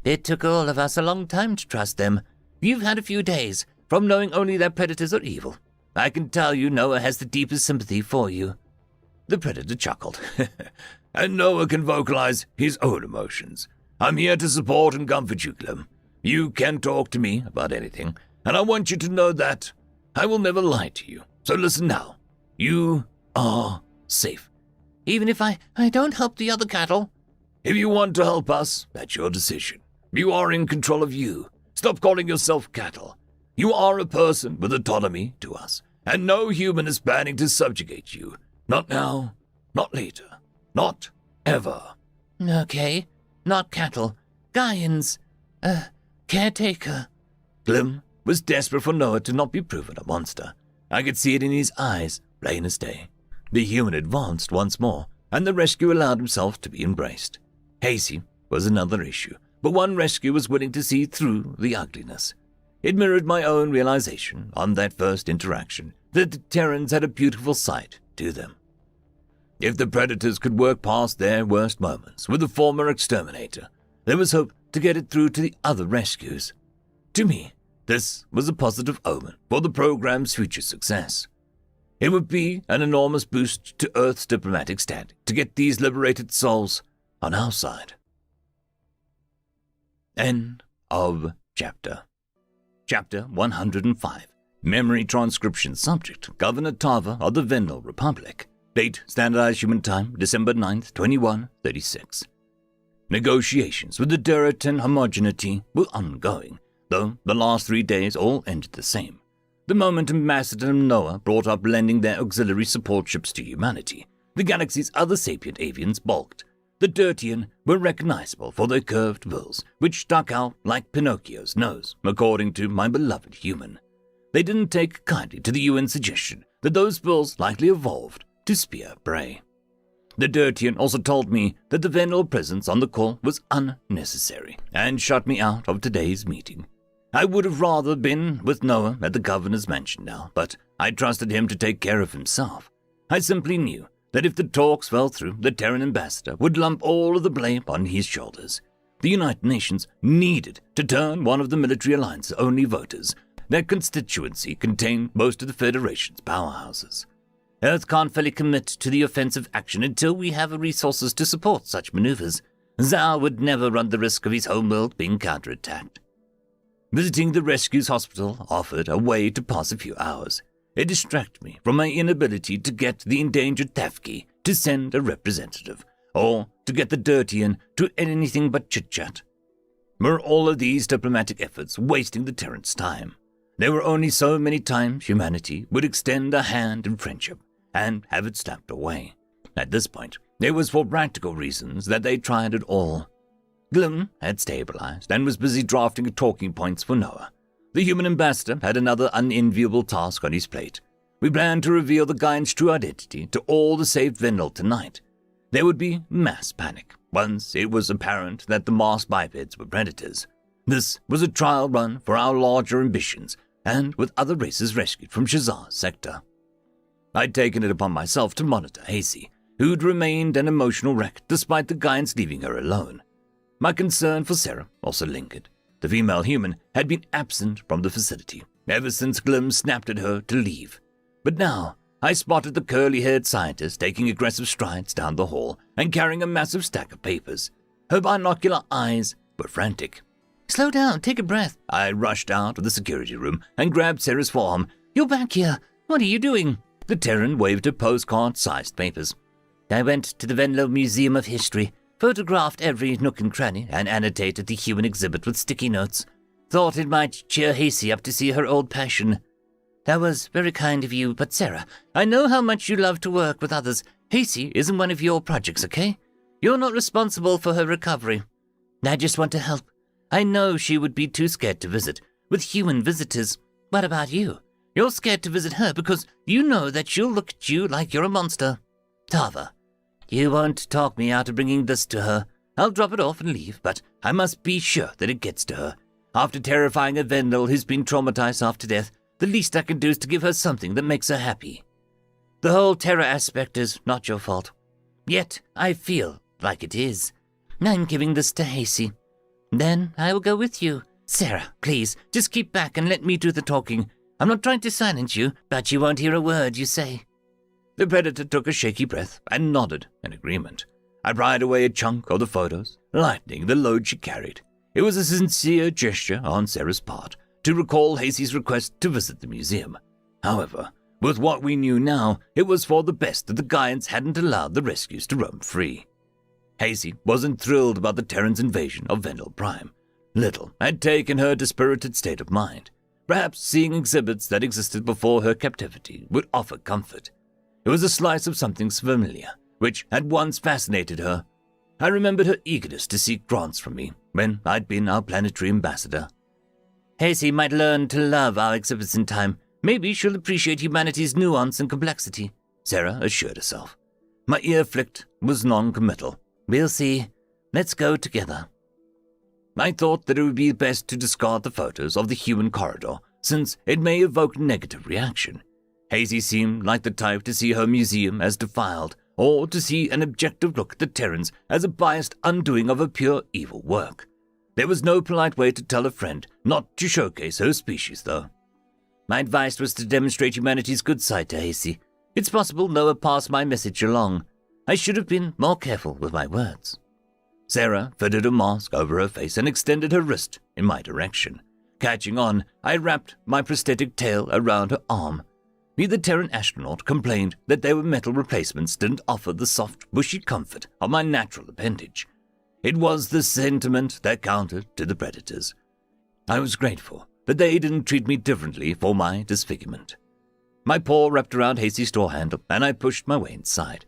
It took all of us a long time to trust them. You've had a few days, from knowing only that predators are evil. I can tell you Noah has the deepest sympathy for you. The predator chuckled. And Noah can vocalize his own emotions. I'm here to support and comfort you, Glim. You can talk to me about anything, and I want you to know that I will never lie to you. So listen now. You are safe. Even if I don't help the other cattle? If you want to help us, that's your decision. You are in control of you. Stop calling yourself cattle. You are a person with autonomy to us, and no human is planning to subjugate you. Not now, not later, not ever. Okay, not cattle. Gaians. Caretaker. Glim was desperate for Noah to not be proven a monster. I could see it in his eyes, plain as day. The human advanced once more, and the rescue allowed himself to be embraced. Hazy was another issue, but one rescue was willing to see through the ugliness. It mirrored my own realization on that first interaction that the Terrans had a beautiful side to them. If the predators could work past their worst moments with the former exterminator, there was hope to get it through to the other rescues. To me, this was a positive omen for the program's future success. It would be an enormous boost to Earth's diplomatic standing to get these liberated souls on our side. End of chapter. Chapter 105. Memory transcription subject, Governor Tava of the Vendel Republic. Date, Standardized Human Time, December 9th, 2136. Negotiations with the Duritan homogeneity were ongoing, though the last 3 days all ended the same. The moment Ambassador Noah brought up lending their auxiliary support ships to humanity, the galaxy's other sapient avians balked. The Dirtian were recognizable for their curved bills, which stuck out like Pinocchio's nose, according to my beloved human. They didn't take kindly to the UN suggestion that those bills likely evolved to spear prey. The Dirtian also told me that the Vendel presence on the call was unnecessary and shut me out of today's meeting. I would have rather been with Noah at the governor's mansion now, but I trusted him to take care of himself. I simply knew that if the talks fell through, the Terran ambassador would lump all of the blame on his shoulders. The United Nations needed to turn one of the military alliance's only voters. Their constituency contained most of the Federation's powerhouses. Earth can't fully commit to the offensive action until we have the resources to support such maneuvers. Zhao would never run the risk of his homeworld being counterattacked. Visiting the rescue's hospital offered a way to pass a few hours. It distracted me from my inability to get the endangered Tafki to send a representative, or to get the Dirtian to anything but chit-chat. Were all of these diplomatic efforts wasting the Terrans' time? There were only so many times humanity would extend a hand in friendship and have it snapped away. At this point, it was for practical reasons that they tried it all. Glim had stabilized and was busy drafting talking points for Noah. The human ambassador had another unenviable task on his plate. We planned to reveal the Gaian's true identity to all the saved Vendel tonight. There would be mass panic once it was apparent that the masked bipeds were predators. This was a trial run for our larger ambitions, and with other races rescued from Shazar's sector. I'd taken it upon myself to monitor Hazy, who'd remained an emotional wreck despite the Gaians leaving her alone. My concern for Sarah also lingered. The female human had been absent from the facility ever since Glim snapped at her to leave. But now I spotted the curly-haired scientist taking aggressive strides down the hall and carrying a massive stack of papers. Her binocular eyes were frantic. Slow down, take a breath. I rushed out of the security room and grabbed Sarah's forearm. You're back here. What are you doing? The Terran waved her postcard-sized papers. I went to the Venlo Museum of History, photographed every nook and cranny, and annotated the human exhibit with sticky notes. Thought it might cheer Hazy up to see her old passion. That was very kind of you, but Sarah, I know how much you love to work with others. Hasey isn't one of your projects, okay? You're not responsible for her recovery. I just want to help. I know she would be too scared to visit with human visitors. What about you? You're scared to visit her because you know that she'll look at you like you're a monster. Tava, you won't talk me out of bringing this to her. I'll drop it off and leave, but I must be sure that it gets to her. After terrifying a Vendel who's been traumatized after death, the least I can do is to give her something that makes her happy. The whole terror aspect is not your fault. Yet, I feel like it is. I'm giving this to Hasey. Then I will go with you. Sarah, please, just keep back and let me do the talking. I'm not trying to silence you, but you won't hear a word you say. The Predator took a shaky breath and nodded in agreement. I pried away a chunk of the photos, lightening the load she carried. It was a sincere gesture on Sarah's part to recall Hasey's request to visit the museum. However, with what we knew now, it was for the best that the Gaians hadn't allowed the rescues to roam free. Hasey wasn't thrilled about the Terran's invasion of Vendel Prime. Little had taken her dispirited state of mind. Perhaps seeing exhibits that existed before her captivity would offer comfort. It was a slice of something familiar, which had once fascinated her. I remembered her eagerness to seek grants from me when I'd been our planetary ambassador. Hasey might learn to love our exhibits in time. Maybe she'll appreciate humanity's nuance and complexity, Sarah assured herself. My ear flicked was non-committal. We'll see. Let's go together. I thought that it would be best to discard the photos of the human corridor, since it may evoke negative reaction. Hasey seemed like the type to see her museum as defiled, or to see an objective look at the Terrans as a biased undoing of a pure evil work. There was no polite way to tell a friend not to showcase her species, though. My advice was to demonstrate humanity's good side to Hasey. It's possible Noah passed my message along. I should have been more careful with my words. Sarah fitted a mask over her face and extended her wrist in my direction. Catching on, I wrapped my prosthetic tail around her arm. The Terran astronaut complained that their metal replacements didn't offer the soft, bushy comfort of my natural appendage. It was the sentiment that countered to the Predators. I was grateful that they didn't treat me differently for my disfigurement. My paw wrapped around Hasey's door handle, and I pushed my way inside.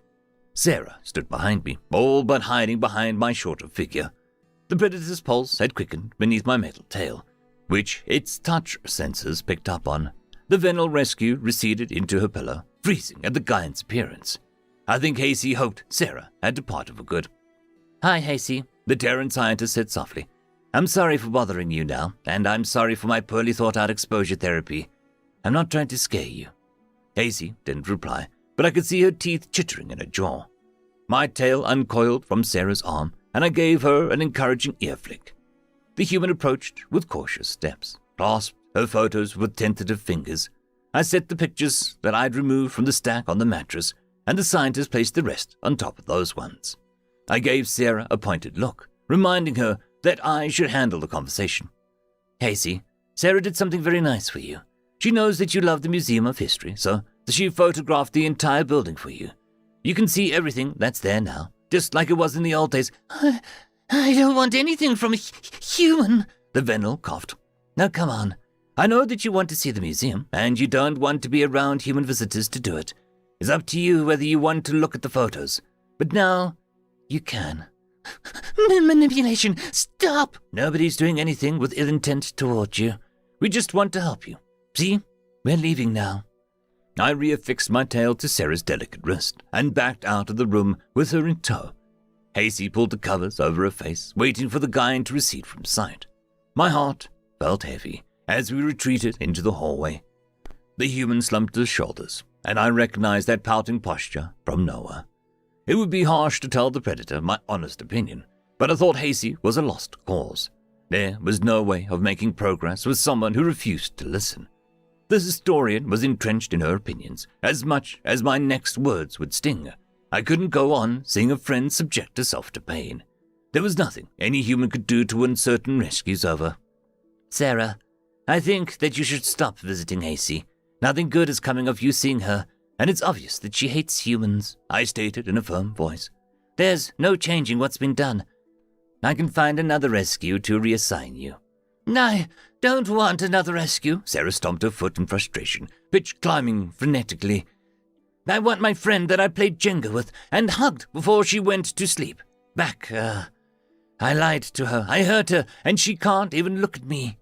Sarah stood behind me, all but hiding behind my shorter figure. The Predator's pulse had quickened beneath my metal tail, which its touch sensors picked up on. The Vendel rescue receded into her pillow, freezing at the Gaian's appearance. I think Hasey hoped Sarah had departed for good. Hi, Hasey, the Terran scientist said softly. I'm sorry for bothering you now, and I'm sorry for my poorly thought-out exposure therapy. I'm not trying to scare you. Hasey didn't reply, but I could see her teeth chittering in her jaw. My tail uncoiled from Sarah's arm, and I gave her an encouraging ear flick. The human approached with cautious steps, clasped her photos with tentative fingers. I set the pictures that I'd removed from the stack on the mattress, and the scientist placed the rest on top of those ones. I gave Sarah a pointed look, reminding her that I should handle the conversation. Hasey, Sarah did something very nice for you. She knows that you love the Museum of History, so she photographed the entire building for you. You can see everything that's there now, just like it was in the old days. I don't want anything from a human, the Vendel coughed. Now come on. I know that you want to see the museum, and you don't want to be around human visitors to do it. It's up to you whether you want to look at the photos. But now, you can. Manipulation, stop! Nobody's doing anything with ill intent toward you. We just want to help you. See? We're leaving now. I reaffixed my tail to Sarah's delicate wrist and backed out of the room with her in tow. Hasey pulled the covers over her face, waiting for the Gaian to recede from sight. My heart felt heavy as we retreated into the hallway. The human slumped his shoulders, and I recognized that pouting posture from Noah. It would be harsh to tell the Predator my honest opinion, but I thought Hasey was a lost cause. There was no way of making progress with someone who refused to listen. The historian was entrenched in her opinions as much as my next words would sting. I couldn't go on seeing a friend subject herself to pain. There was nothing any human could do to win certain rescues over. Sarah, I think that you should stop visiting Hasey. Nothing good is coming of you seeing her, and it's obvious that she hates humans, I stated in a firm voice. There's no changing what's been done. I can find another rescue to reassign you. I don't want another rescue, Sarah stomped her foot in frustration, pitch climbing frenetically. I want my friend that I played Jenga with and hugged before she went to sleep. I lied to her. I hurt her, and she can't even look at me.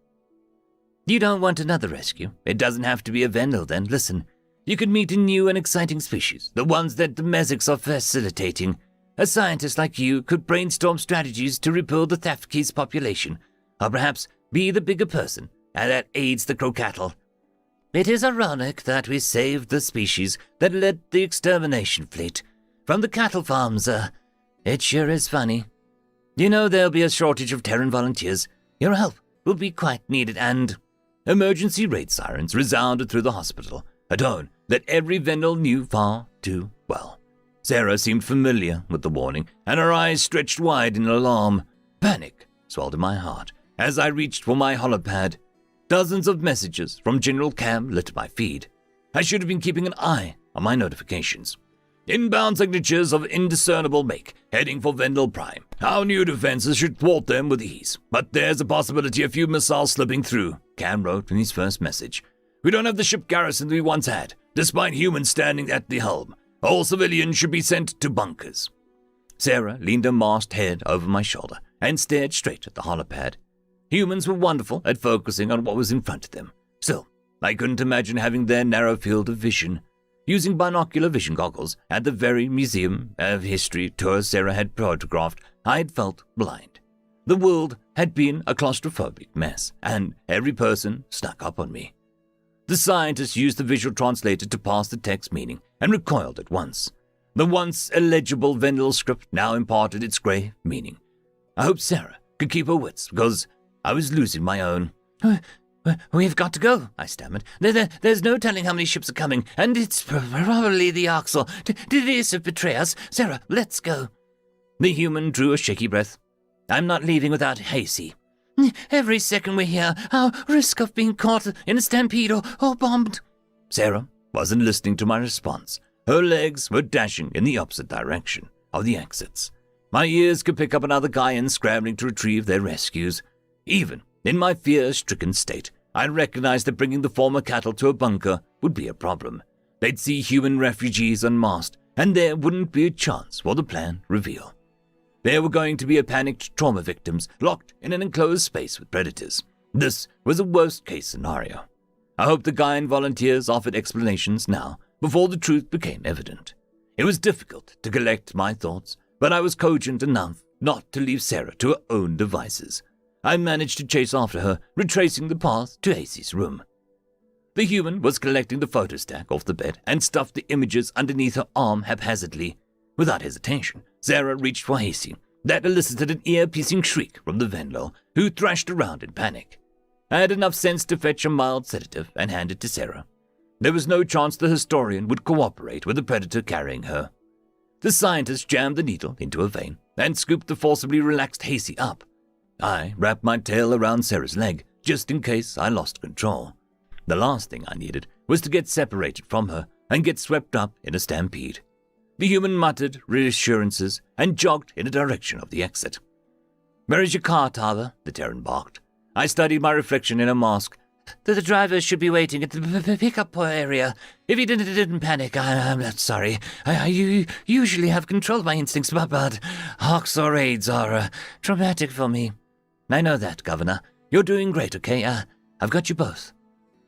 You don't want another rescue. It doesn't have to be a Vendel then. Listen, you could meet a new and exciting species, the ones that the Mezics are facilitating. A scientist like you could brainstorm strategies to rebuild the Thafki's population, or perhaps be the bigger person, and that aids the Crocattle. It is ironic that we saved the species that led the extermination fleet from the cattle farms. It sure is funny. You know there'll be a shortage of Terran volunteers. Your help will be quite needed, and... Emergency raid sirens resounded through the hospital, a tone that every Vendel knew far too well. Sarah seemed familiar with the warning, and her eyes stretched wide in alarm. Panic swelled in my heart as I reached for my holopad. Dozens of messages from General Cam lit my feed. I should have been keeping an eye on my notifications. Inbound signatures of indiscernible make, heading for Vendel Prime. Our new defenses should thwart them with ease, but there's a possibility of a few missiles slipping through, Cam wrote in his first message. We don't have the ship garrison we once had, despite humans standing at the helm. All civilians should be sent to bunkers. Sarah leaned her masked head over my shoulder and stared straight at the holopad. Humans were wonderful at focusing on what was in front of them. Still, I couldn't imagine having their narrow field of vision. Using binocular vision goggles at the very Museum of History tour Sarah had photographed, I had felt blind. The world had been a claustrophobic mess, and every person snuck up on me. The scientist used the visual translator to pass the text meaning and recoiled at once. The once illegible Vendel script now imparted its grey meaning. I hoped Sarah could keep her wits, because I was losing my own. We've got to go, I stammered. There's no telling how many ships are coming, and it's probably the Arxel. Did it betray us? Sarah, let's go. The human drew a shaky breath. I'm not leaving without Hasey. Every second we're here, our risk of being caught in a stampede or bombed. Sarah wasn't listening to my response. Her legs were dashing in the opposite direction of the exits. My ears could pick up another Gaian scrambling to retrieve their rescues. Even in my fear-stricken state, I recognized that bringing the former cattle to a bunker would be a problem. They'd see human refugees unmasked, and there wouldn't be a chance for the plan reveal. There were going to be a panicked trauma victims locked in an enclosed space with predators. This was a worst-case scenario. I hoped the Gaian volunteers offered explanations now, before the truth became evident. It was difficult to collect my thoughts, but I was cogent enough not to leave Sarah to her own devices. I managed to chase after her, retracing the path to Hasey's room. The human was collecting the photo stack off the bed and stuffed the images underneath her arm haphazardly. Without hesitation, Sarah reached for Hasey. That elicited an ear-piercing shriek from the Vendel, who thrashed around in panic. I had enough sense to fetch a mild sedative and hand it to Sarah. There was no chance the historian would cooperate with the predator carrying her. The scientist jammed the needle into her vein and scooped the forcibly relaxed Hasey up. I wrapped my tail around Sarah's leg, just in case I lost control. The last thing I needed was to get separated from her and get swept up in a stampede. The human muttered reassurances and jogged in the direction of the exit. Where is your car, Tava? The Terran barked. I studied my reflection in a mask. The driver should be waiting at the pickup area. If he didn't panic, I'm not sorry. I usually have control of my instincts, but hawks or raids are traumatic for me. I know that, Governor. You're doing great, okay? I've got you both.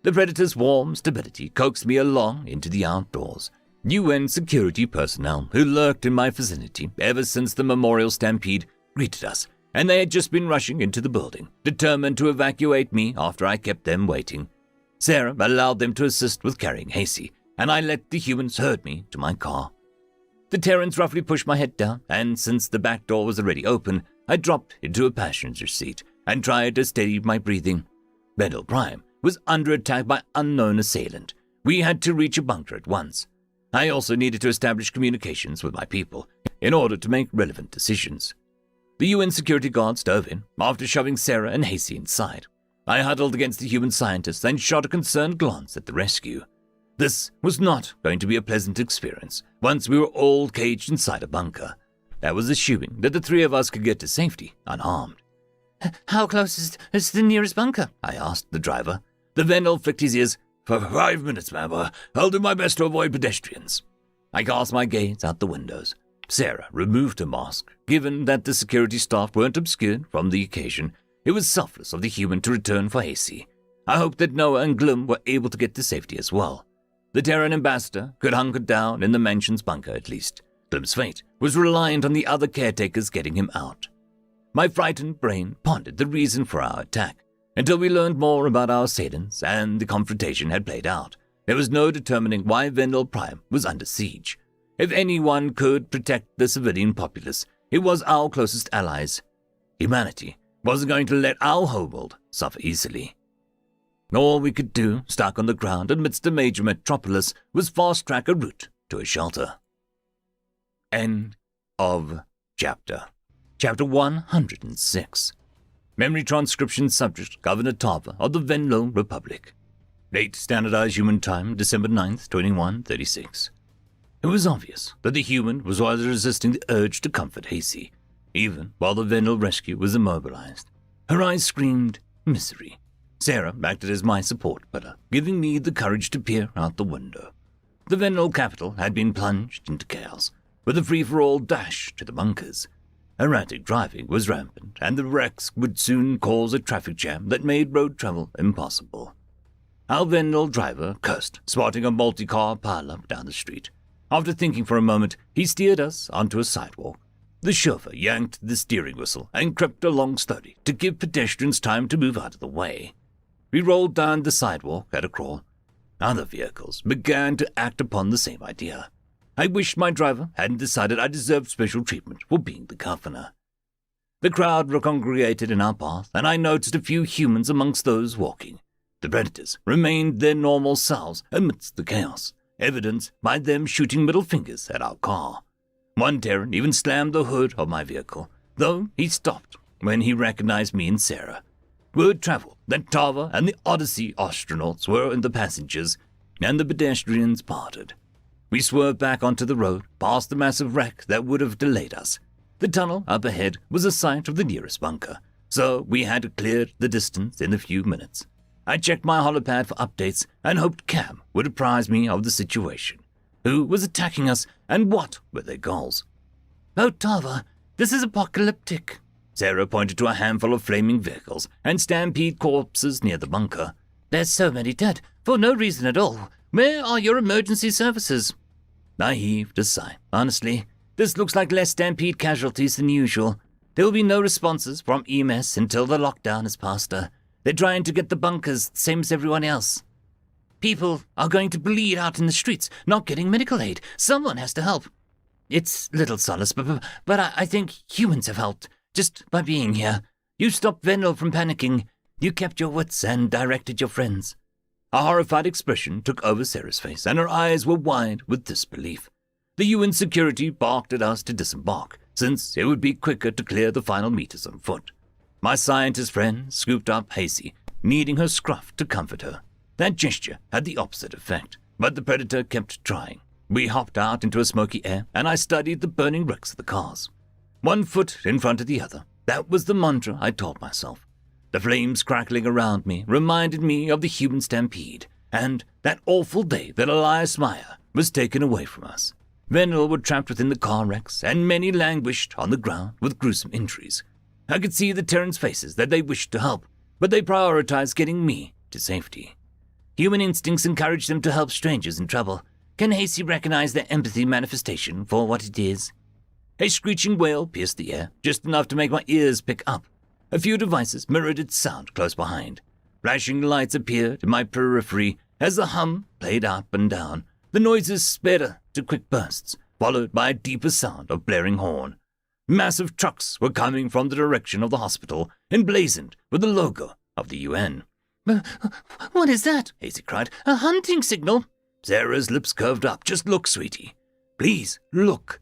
The Predator's warm stability coaxed me along into the outdoors. UN security personnel who lurked in my vicinity ever since the memorial stampede greeted us, and they had just been rushing into the building, determined to evacuate me after I kept them waiting. Sarah allowed them to assist with carrying Hasey, and I let the humans herd me to my car. The Terrans roughly pushed my head down, and since the back door was already open, I dropped into a passenger seat and tried to steady my breathing. Vendel Prime was under attack by unknown assailant. We had to reach a bunker at once. I also needed to establish communications with my people in order to make relevant decisions. The UN security guards dove in after shoving Sarah and Hasey inside. I huddled against the human scientist and shot a concerned glance at the rescue. This was not going to be a pleasant experience once we were all caged inside a bunker. That was assuming that the three of us could get to safety unharmed. How close is the nearest bunker? I asked the driver. The Vendel flicked his ears. For 5 minutes, ma'am. I'll do my best to avoid pedestrians. I cast my gaze out the windows. Sarah removed her mask. Given that the security staff weren't obscured from the occasion, it was selfless of the human to return for Hasty. I hoped that Noah and Glum were able to get to safety as well. The Terran ambassador could hunker down in the mansion's bunker at least. Glum's fate was reliant on the other caretakers getting him out. My frightened brain pondered the reason for our attack, until we learned more about our assailants and the confrontation had played out. There was no determining why Vendel Prime was under siege. If anyone could protect the civilian populace, it was our closest allies. Humanity wasn't going to let our homeworld suffer easily. All we could do, stuck on the ground amidst a major metropolis, was fast-track a route to a shelter. End of chapter. Chapter 106. Memory transcription subject Governor Tava of the Venlo Republic. Late Standardized Human Time, December 9th, 2136. It was obvious that the human was resisting the urge to comfort Hasty, even while the Venlo rescue was immobilized. Her eyes screamed misery. Sarah acted as my support pillar, giving me the courage to peer out the window. The Venlo capital had been plunged into chaos, with a free-for-all dash to the bunkers. Erratic driving was rampant, and the wrecks would soon cause a traffic jam that made road travel impossible. Our Venlo driver cursed, spotting a multi-car pile-up down the street. After thinking for a moment, he steered us onto a sidewalk. The chauffeur yanked the steering whistle and crept along slowly to give pedestrians time to move out of the way. We rolled down the sidewalk at a crawl. Other vehicles began to act upon the same idea. I wished my driver hadn't decided I deserved special treatment for being the governor. The crowd congregated in our path, and I noticed a few humans amongst those walking. The predators remained their normal selves amidst the chaos, evidenced by them shooting middle fingers at our car. One Terran even slammed the hood of my vehicle, though he stopped when he recognized me and Sarah. Word traveled that Tava and the Odyssey astronauts were in the passengers, and the pedestrians parted. We swerved back onto the road, past the massive wreck that would have delayed us. The tunnel up ahead was a sight of the nearest bunker, so we had cleared the distance in a few minutes. I checked my holopad for updates and hoped Cam would apprise me of the situation. Who was attacking us, and what were their goals? "Oh, Tava, this is apocalyptic." Sarah pointed to a handful of flaming vehicles and stampede corpses near the bunker. "There's so many dead, for no reason at all. Where are your emergency services?" I heaved a sigh. Honestly, this looks like less stampede casualties than usual. There will be no responses from EMS until the lockdown is past. They're trying to get the bunkers, same as everyone else. People are going to bleed out in the streets, not getting medical aid. Someone has to help. It's little solace, but I think humans have helped, just by being here. You stopped Venlo from panicking. You kept your wits and directed your friends. A horrified expression took over Sarah's face, and her eyes were wide with disbelief. The UN security barked at us to disembark, since it would be quicker to clear the final meters on foot. My scientist friend scooped up Hasty, needing her scruff to comfort her. That gesture had the opposite effect, but the predator kept trying. We hopped out into a smoky air, and I studied the burning wrecks of the cars. One foot in front of the other. That was the mantra I taught myself. The flames crackling around me reminded me of the human stampede, and that awful day that Elias Meyer was taken away from us. Venel were trapped within the car wrecks, and many languished on the ground with gruesome injuries. I could see the Terrans' faces that they wished to help, but they prioritized getting me to safety. Human instincts encourage them to help strangers in trouble. Can Hasty recognize their empathy manifestation for what it is? A screeching wail pierced the air, just enough to make my ears pick up. A few devices mirrored its sound close behind. Flashing lights appeared in my periphery as the hum played up and down. The noises sped to quick bursts, followed by a deeper sound of blaring horn. Massive trucks were coming from the direction of the hospital, emblazoned with the logo of the UN. "What is that?" Hasty cried. "A hunting signal?" Sarah's lips curved up. "Just look, sweetie. Please, look."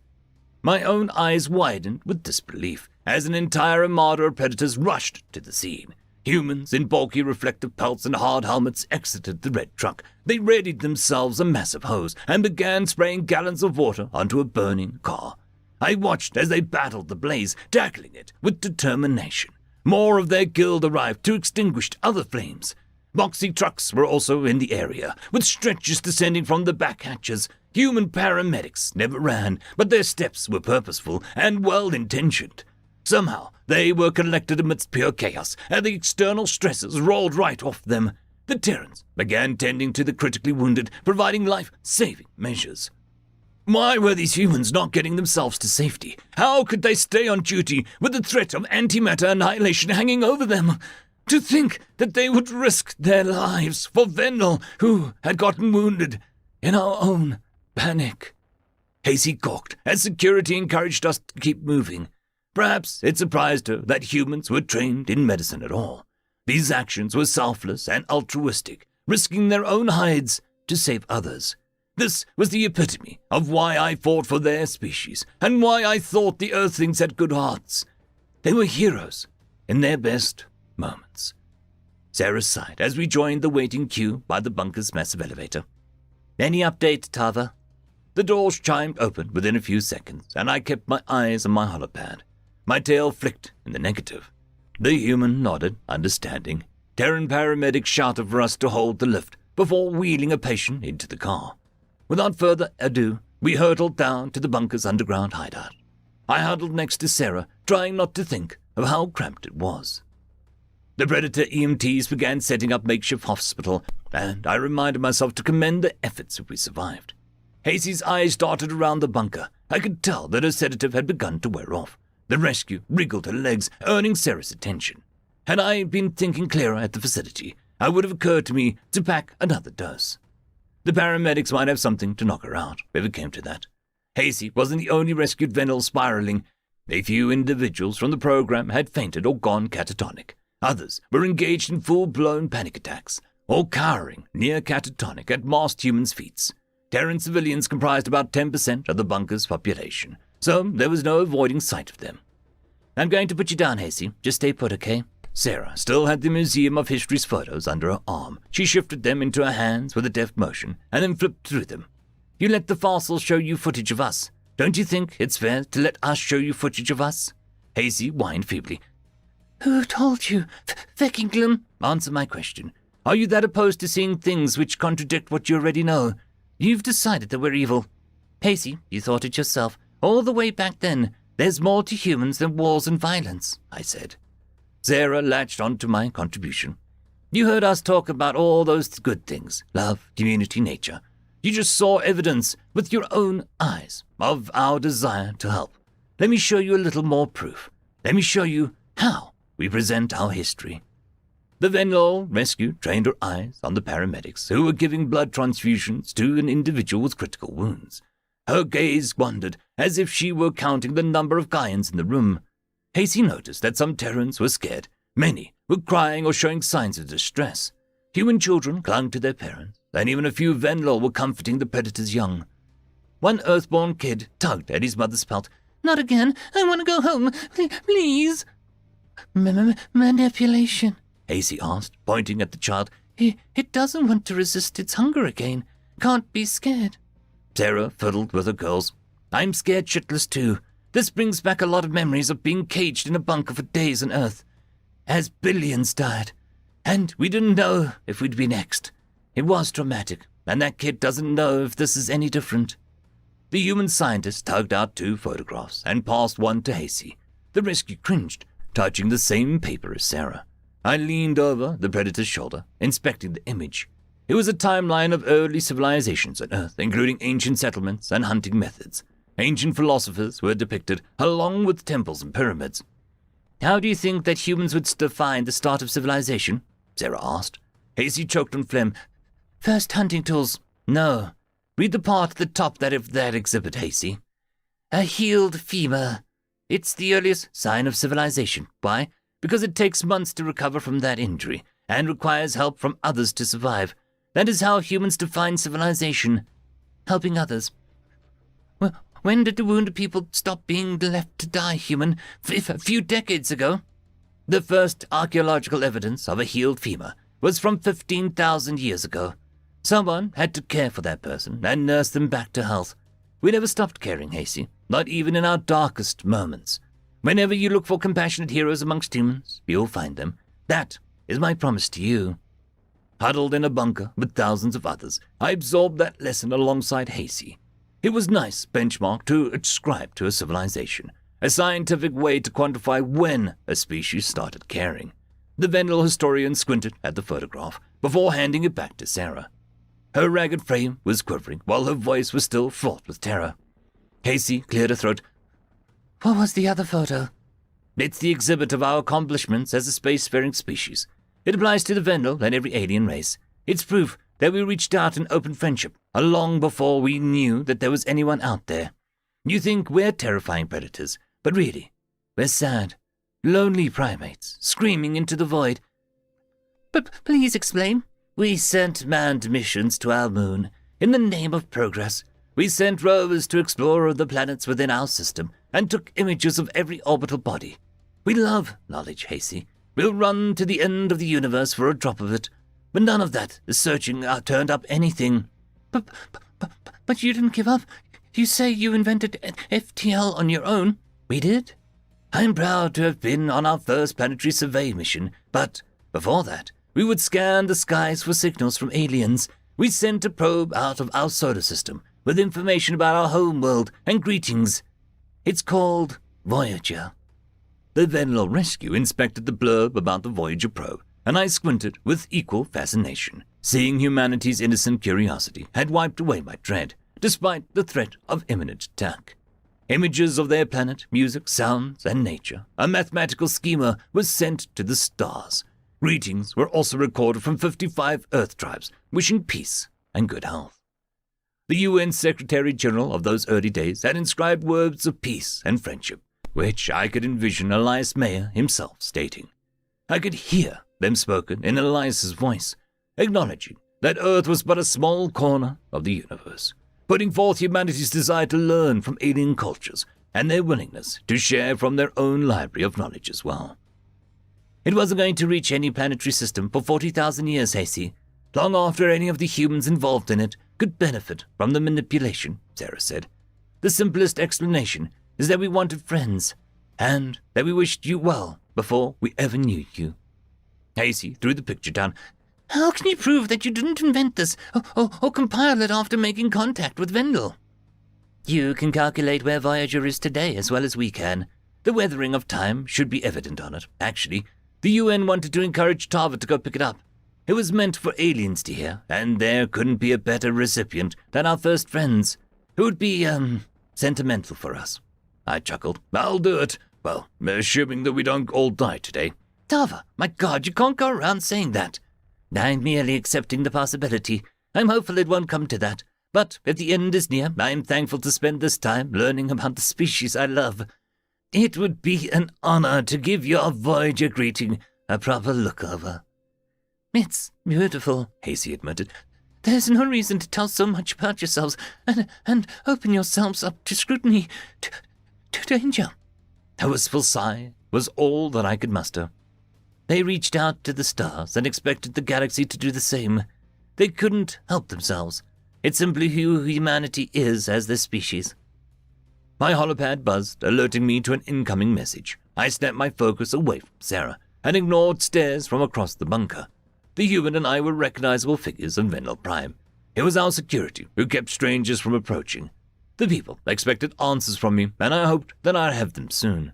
My own eyes widened with disbelief as an entire armada of predators rushed to the scene. Humans in bulky reflective pelts and hard helmets exited the red truck. They readied themselves a massive hose and began spraying gallons of water onto a burning car. I watched as they battled the blaze, tackling it with determination. More of their guild arrived to extinguish other flames. Boxy trucks were also in the area, with stretchers descending from the back hatches. Human paramedics never ran, but their steps were purposeful and well-intentioned. Somehow, they were collected amidst pure chaos, and the external stresses rolled right off them. The Terrans began tending to the critically wounded, providing life-saving measures. Why were these humans not getting themselves to safety? How could they stay on duty with the threat of antimatter annihilation hanging over them? To think that they would risk their lives for Vendel, who had gotten wounded in our own panic. Hasey gawked as security encouraged us to keep moving. Perhaps it surprised her that humans were trained in medicine at all. These actions were selfless and altruistic, risking their own hides to save others. This was the epitome of why I fought for their species, and why I thought the Earthlings had good hearts. They were heroes in their best moments. Sarah sighed as we joined the waiting queue by the bunker's massive elevator. Any update, Tava? The doors chimed open within a few seconds, and I kept my eyes on my holopad. My tail flicked in the negative. The human nodded, understanding. Terran paramedics shouted for us to hold the lift before wheeling a patient into the car. Without further ado, we hurtled down to the bunker's underground hideout. I huddled next to Sarah, trying not to think of how cramped it was. The Predator EMTs began setting up makeshift hospital, and I reminded myself to commend their efforts if we survived. Hasey's eyes darted around the bunker. I could tell that her sedative had begun to wear off. The rescue wriggled her legs, earning Sarah's attention. Had I been thinking clearer at the facility, it would have occurred to me to pack another dose. The paramedics might have something to knock her out, if it came to that. Hasey wasn't the only rescued Vendel spiraling. A few individuals from the program had fainted or gone catatonic. Others were engaged in full-blown panic attacks, or cowering near catatonic at masked humans' feats. Terran civilians comprised about 10% of the bunker's population, so there was no avoiding sight of them. I'm going to put you down, Hasey. Just stay put, okay? Sarah still had the Museum of History's photos under her arm. She shifted them into her hands with a deft motion, and then flipped through them. You let the fossils show you footage of us. Don't you think it's fair to let us show you footage of us? Hasey whined feebly. Who told you? Feckinglum? Answer my question. Are you that opposed to seeing things which contradict what you already know? You've decided that we're evil. Hasey, you thought it yourself. All the way back then, there's more to humans than wars and violence, I said. Sarah latched onto my contribution. You heard us talk about all those good things, love, community, nature. You just saw evidence with your own eyes of our desire to help. Let me show you a little more proof. Let me show you how we present our history. The Vendel rescue trained her eyes on the paramedics who were giving blood transfusions to an individual with critical wounds. Her gaze wandered as if she were counting the number of Gaians in the room. Hasey noticed that some Terrans were scared. Many were crying or showing signs of distress. Human children clung to their parents, and even a few Vendel were comforting the Predator's young. One Earthborn kid tugged at his mother's pelt. Not again. I want to go home. Please. Manipulation, Hasey asked, pointing at the child. It doesn't want to resist its hunger again. Can't be scared. Sarah fiddled with her girls. I'm scared shitless too. This brings back a lot of memories of being caged in a bunker for days on Earth. As billions died. And we didn't know if we'd be next. It was traumatic, and that kid doesn't know if this is any different. The human scientist tugged out 2 photographs and passed one to Hasey. The rescue cringed, touching the same paper as Sarah. I leaned over the Predator's shoulder, inspecting the image. It was a timeline of early civilizations on Earth, including ancient settlements and hunting methods. Ancient philosophers were depicted, along with temples and pyramids. How do you think that humans would define the start of civilization? Sarah asked. Hasey choked on phlegm. First hunting tools. No. Read the part at the top of that exhibit, Hasey. A healed femur. It's the earliest sign of civilization. Why? Because it takes months to recover from that injury, and requires help from others to survive. That is how humans define civilization. Helping others. Well, when did the wounded people stop being left to die human? A few decades ago. The first archaeological evidence of a healed femur was from 15,000 years ago. Someone had to care for that person and nurse them back to health. We never stopped caring, Hasey, not even in our darkest moments. Whenever you look for compassionate heroes amongst humans, you'll find them. That is my promise to you. Huddled in a bunker with thousands of others, I absorbed that lesson alongside Hasey. It was a nice benchmark to ascribe to a civilization, a scientific way to quantify when a species started caring. The Vendel historian squinted at the photograph before handing it back to Sarah. Her ragged frame was quivering while her voice was still fraught with terror. Hasey cleared her throat. "What was the other photo?" "It's the exhibit of our accomplishments as a spacefaring species. It applies to the Vendel and every alien race. It's proof that we reached out in open friendship long before we knew that there was anyone out there. You think we're terrifying predators, but really, we're sad, lonely primates, screaming into the void." "But please explain." "We sent manned missions to our moon in the name of progress. We sent rovers to explore the planets within our system and took images of every orbital body. We love knowledge, Hasey. We'll run to the end of the universe for a drop of it. But none of that searching turned up anything." But you didn't give up. You say you invented FTL on your own." "We did. I'm proud to have been on our first planetary survey mission, but before that, we would scan the skies for signals from aliens. We sent a probe out of our solar system with information about our home world and greetings. It's called Voyager." The Vendel Rescue inspected the blurb about the Voyager probe, and I squinted with equal fascination. Seeing humanity's innocent curiosity had wiped away my dread, despite the threat of imminent attack. Images of their planet, music, sounds, and nature, a mathematical schema was sent to the stars. Greetings were also recorded from 55 Earth tribes, wishing peace and good health. The UN Secretary-General of those early days had inscribed words of peace and friendship, which I could envision Elias Mayer himself stating. I could hear them spoken in Elias's voice, acknowledging that Earth was but a small corner of the universe, putting forth humanity's desire to learn from alien cultures and their willingness to share from their own library of knowledge as well. It wasn't going to reach any planetary system for 40,000 years, Hasey, long after any of the humans involved in it could benefit from the manipulation, Sarah said. The simplest explanation is that we wanted friends, and that we wished you well before we ever knew you. Hasey threw the picture down. "How can you prove that you didn't invent this, or compile it after making contact with Vendel?" "You can calculate where Voyager is today as well as we can. The weathering of time should be evident on it. Actually, the UN wanted to encourage Tava to go pick it up. It was meant for aliens to hear, and there couldn't be a better recipient than our first friends, who would be, sentimental for us." I chuckled. "I'll do it. Well, assuming that we don't all die today." "Tava, my God, you can't go around saying that." "I'm merely accepting the possibility. I'm hopeful it won't come to that. But if the end is near, I am thankful to spend this time learning about the species I love. It would be an honor to give your Voyager greeting a proper look-over." "It's beautiful," Hasey admitted. "There's no reason to tell so much about yourselves and open yourselves up to scrutiny, to danger." A wistful sigh was all that I could muster. They reached out to the stars and expected the galaxy to do the same. They couldn't help themselves. It's simply who humanity is as their species. My holopad buzzed, alerting me to an incoming message. I snapped my focus away from Sarah and ignored stares from across the bunker. The human and I were recognizable figures in Vendel Prime. It was our security who kept strangers from approaching. The people expected answers from me, and I hoped that I'd have them soon.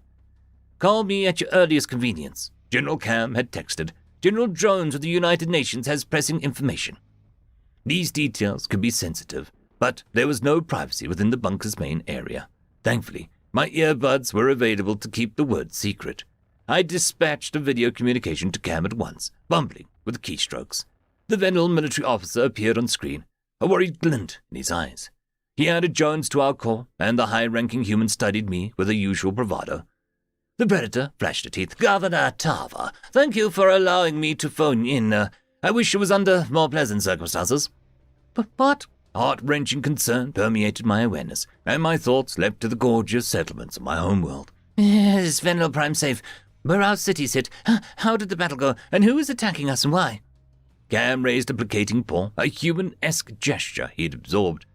"Call me at your earliest convenience," General Cam had texted. "General Jones of the United Nations has pressing information." These details could be sensitive, but there was no privacy within the bunker's main area. Thankfully, my earbuds were available to keep the word secret. I dispatched a video communication to Cam at once, bumbling with keystrokes. The Vendel military officer appeared on screen, a worried glint in his eyes. He added Jones to our call, and the high-ranking human studied me with the usual bravado. The Predator flashed her teeth. "Governor Tava, thank you for allowing me to phone in. I wish it was under more pleasant circumstances." "But what?" Heart-wrenching concern permeated my awareness, and my thoughts leapt to the gorgeous settlements of my homeworld. "Is Vendel Prime safe? Where our cities hit? How did the battle go? And who is attacking us and why?" Cam raised a placating paw, a human-esque gesture he'd absorbed.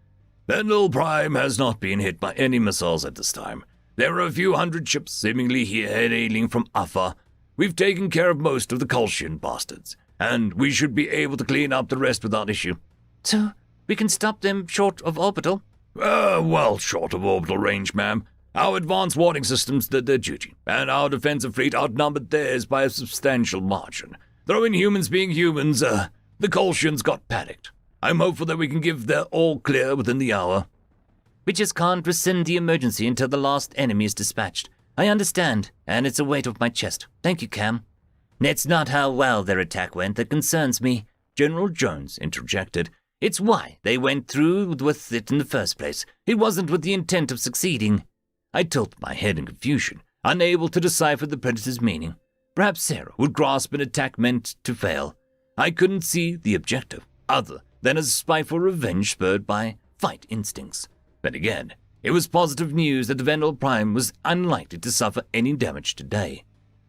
"Vendel Prime has not been hit by any missiles at this time. There are a few hundred ships seemingly hailing from Alpha. We've taken care of most of the Kolshian bastards, and we should be able to clean up the rest without issue. So, we can stop them short of orbital? Well short of orbital range, ma'am. Our advanced warning systems did their duty, and our defensive fleet outnumbered theirs by a substantial margin. Though in humans being humans, the Kolshians got panicked. I'm hopeful that we can give their all clear within the hour. We just can't rescind the emergency until the last enemy is dispatched. I understand, and it's a weight off my chest. Thank you, Cam. It's not how well their attack went that concerns me, General Jones interjected. It's why they went through with it in the first place. It wasn't with the intent of succeeding. I tilted my head in confusion, unable to decipher the Predator's meaning. Perhaps Sarah would grasp an attack meant to fail. I couldn't see the objective, other than a spiteful revenge spurred by fight instincts. Then again, it was positive news that the Vendel Prime was unlikely to suffer any damage today.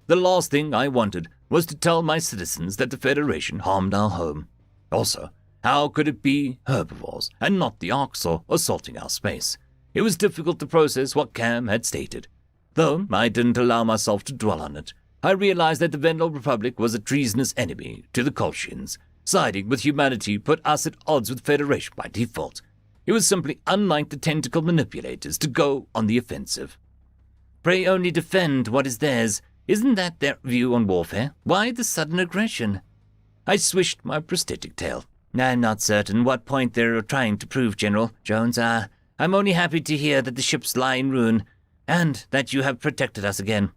The last thing I wanted was to tell my citizens that the Federation harmed our home. Also, how could it be herbivores and not the Arxor assaulting our space? It was difficult to process what Cam had stated. Though I didn't allow myself to dwell on it, I realized that the Vendel Republic was a treasonous enemy to the Kolshians. Siding with humanity put us at odds with Federation by default. It was simply unlike the tentacle manipulators to go on the offensive. Pray only defend what is theirs. Isn't that their view on warfare? Why the sudden aggression? I swished my prosthetic tail. I'm not certain what point they're trying to prove, General Jones. I'm only happy to hear that the ships lie in ruin, and that you have protected us again.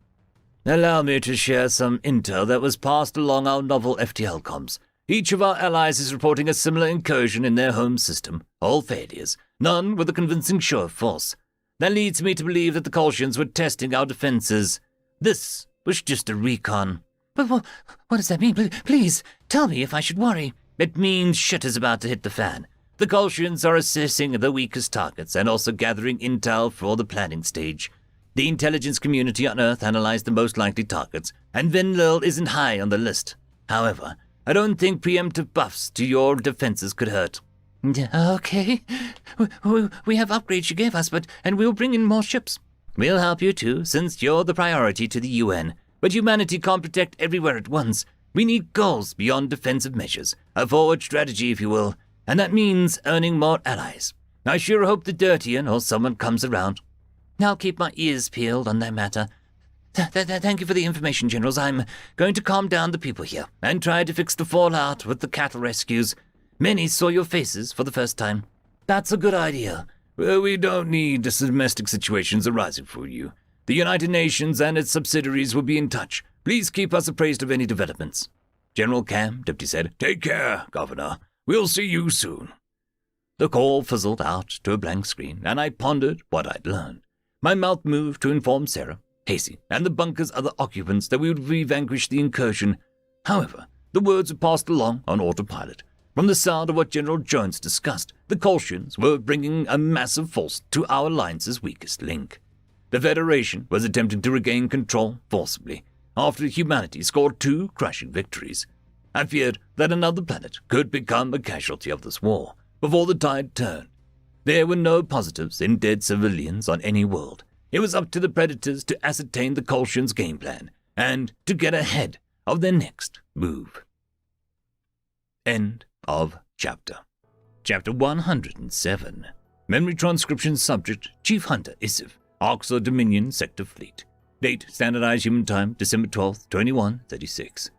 Allow me to share some intel that was passed along our novel FTL comms. Each of our allies is reporting a similar incursion in their home system. All failures, none with a convincing show of force. That leads me to believe that the Kolshians were testing our defenses. This was just a recon. But what does that mean? Please, tell me if I should worry. It means shit is about to hit the fan. The Kolshians are assessing the weakest targets and also gathering intel for the planning stage. The intelligence community on Earth analyzed the most likely targets, and Venlil isn't high on the list. However, I don't think preemptive buffs to your defenses could hurt. Okay. We have upgrades you gave us, and we'll bring in more ships. We'll help you too, since you're the priority to the UN. But humanity can't protect everywhere at once. We need goals beyond defensive measures, a forward strategy, if you will, and that means earning more allies. I sure hope the Dirtian or someone comes around. I'll keep my ears peeled on that matter. Thank you for the information, Generals. I'm going to calm down the people here and try to fix the fallout with the cattle rescues. Many saw your faces for the first time. That's a good idea. Well, we don't need domestic situations arising for you. The United Nations and its subsidiaries will be in touch. Please keep us appraised of any developments. General Cam, Deputy said. Take care, Governor. We'll see you soon. The call fizzled out to a blank screen, and I pondered what I'd learned. My mouth moved to inform Sarah, Hasey, and the bunker's other occupants that we would revanquish the incursion. However, the words were passed along on autopilot. From the sound of what General Jones discussed, the Kolshians were bringing a massive force to our alliance's weakest link. The Federation was attempting to regain control forcibly, after humanity scored 2 crushing victories. I feared that another planet could become a casualty of this war before the tide turned. There were no positives in dead civilians on any world. It was up to the Predators to ascertain the Kolshians' game plan and to get ahead of their next move. End of chapter. Chapter 107. Memory transcription subject, Chief Hunter Isif, Arxor Dominion Sector Fleet. Date, Standardized Human Time, December 12th, 2136.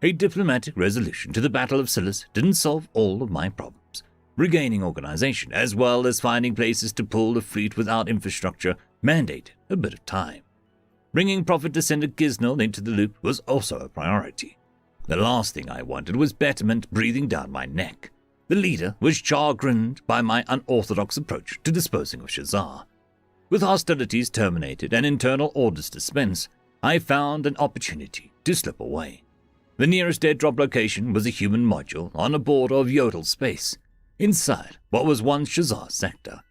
A diplomatic resolution to the Battle of Silas didn't solve all of my problems. Regaining organization, as well as finding places to pull the fleet without infrastructure, mandated a bit of time. Bringing Prophet Descendant Giznold into the loop was also a priority. The last thing I wanted was betterment breathing down my neck. The leader was chagrined by my unorthodox approach to disposing of Shazar. With hostilities terminated and internal orders dispensed, I found an opportunity to slip away. The nearest airdrop location was a human module on a border of Yodel space, inside what was once Shazar's sector.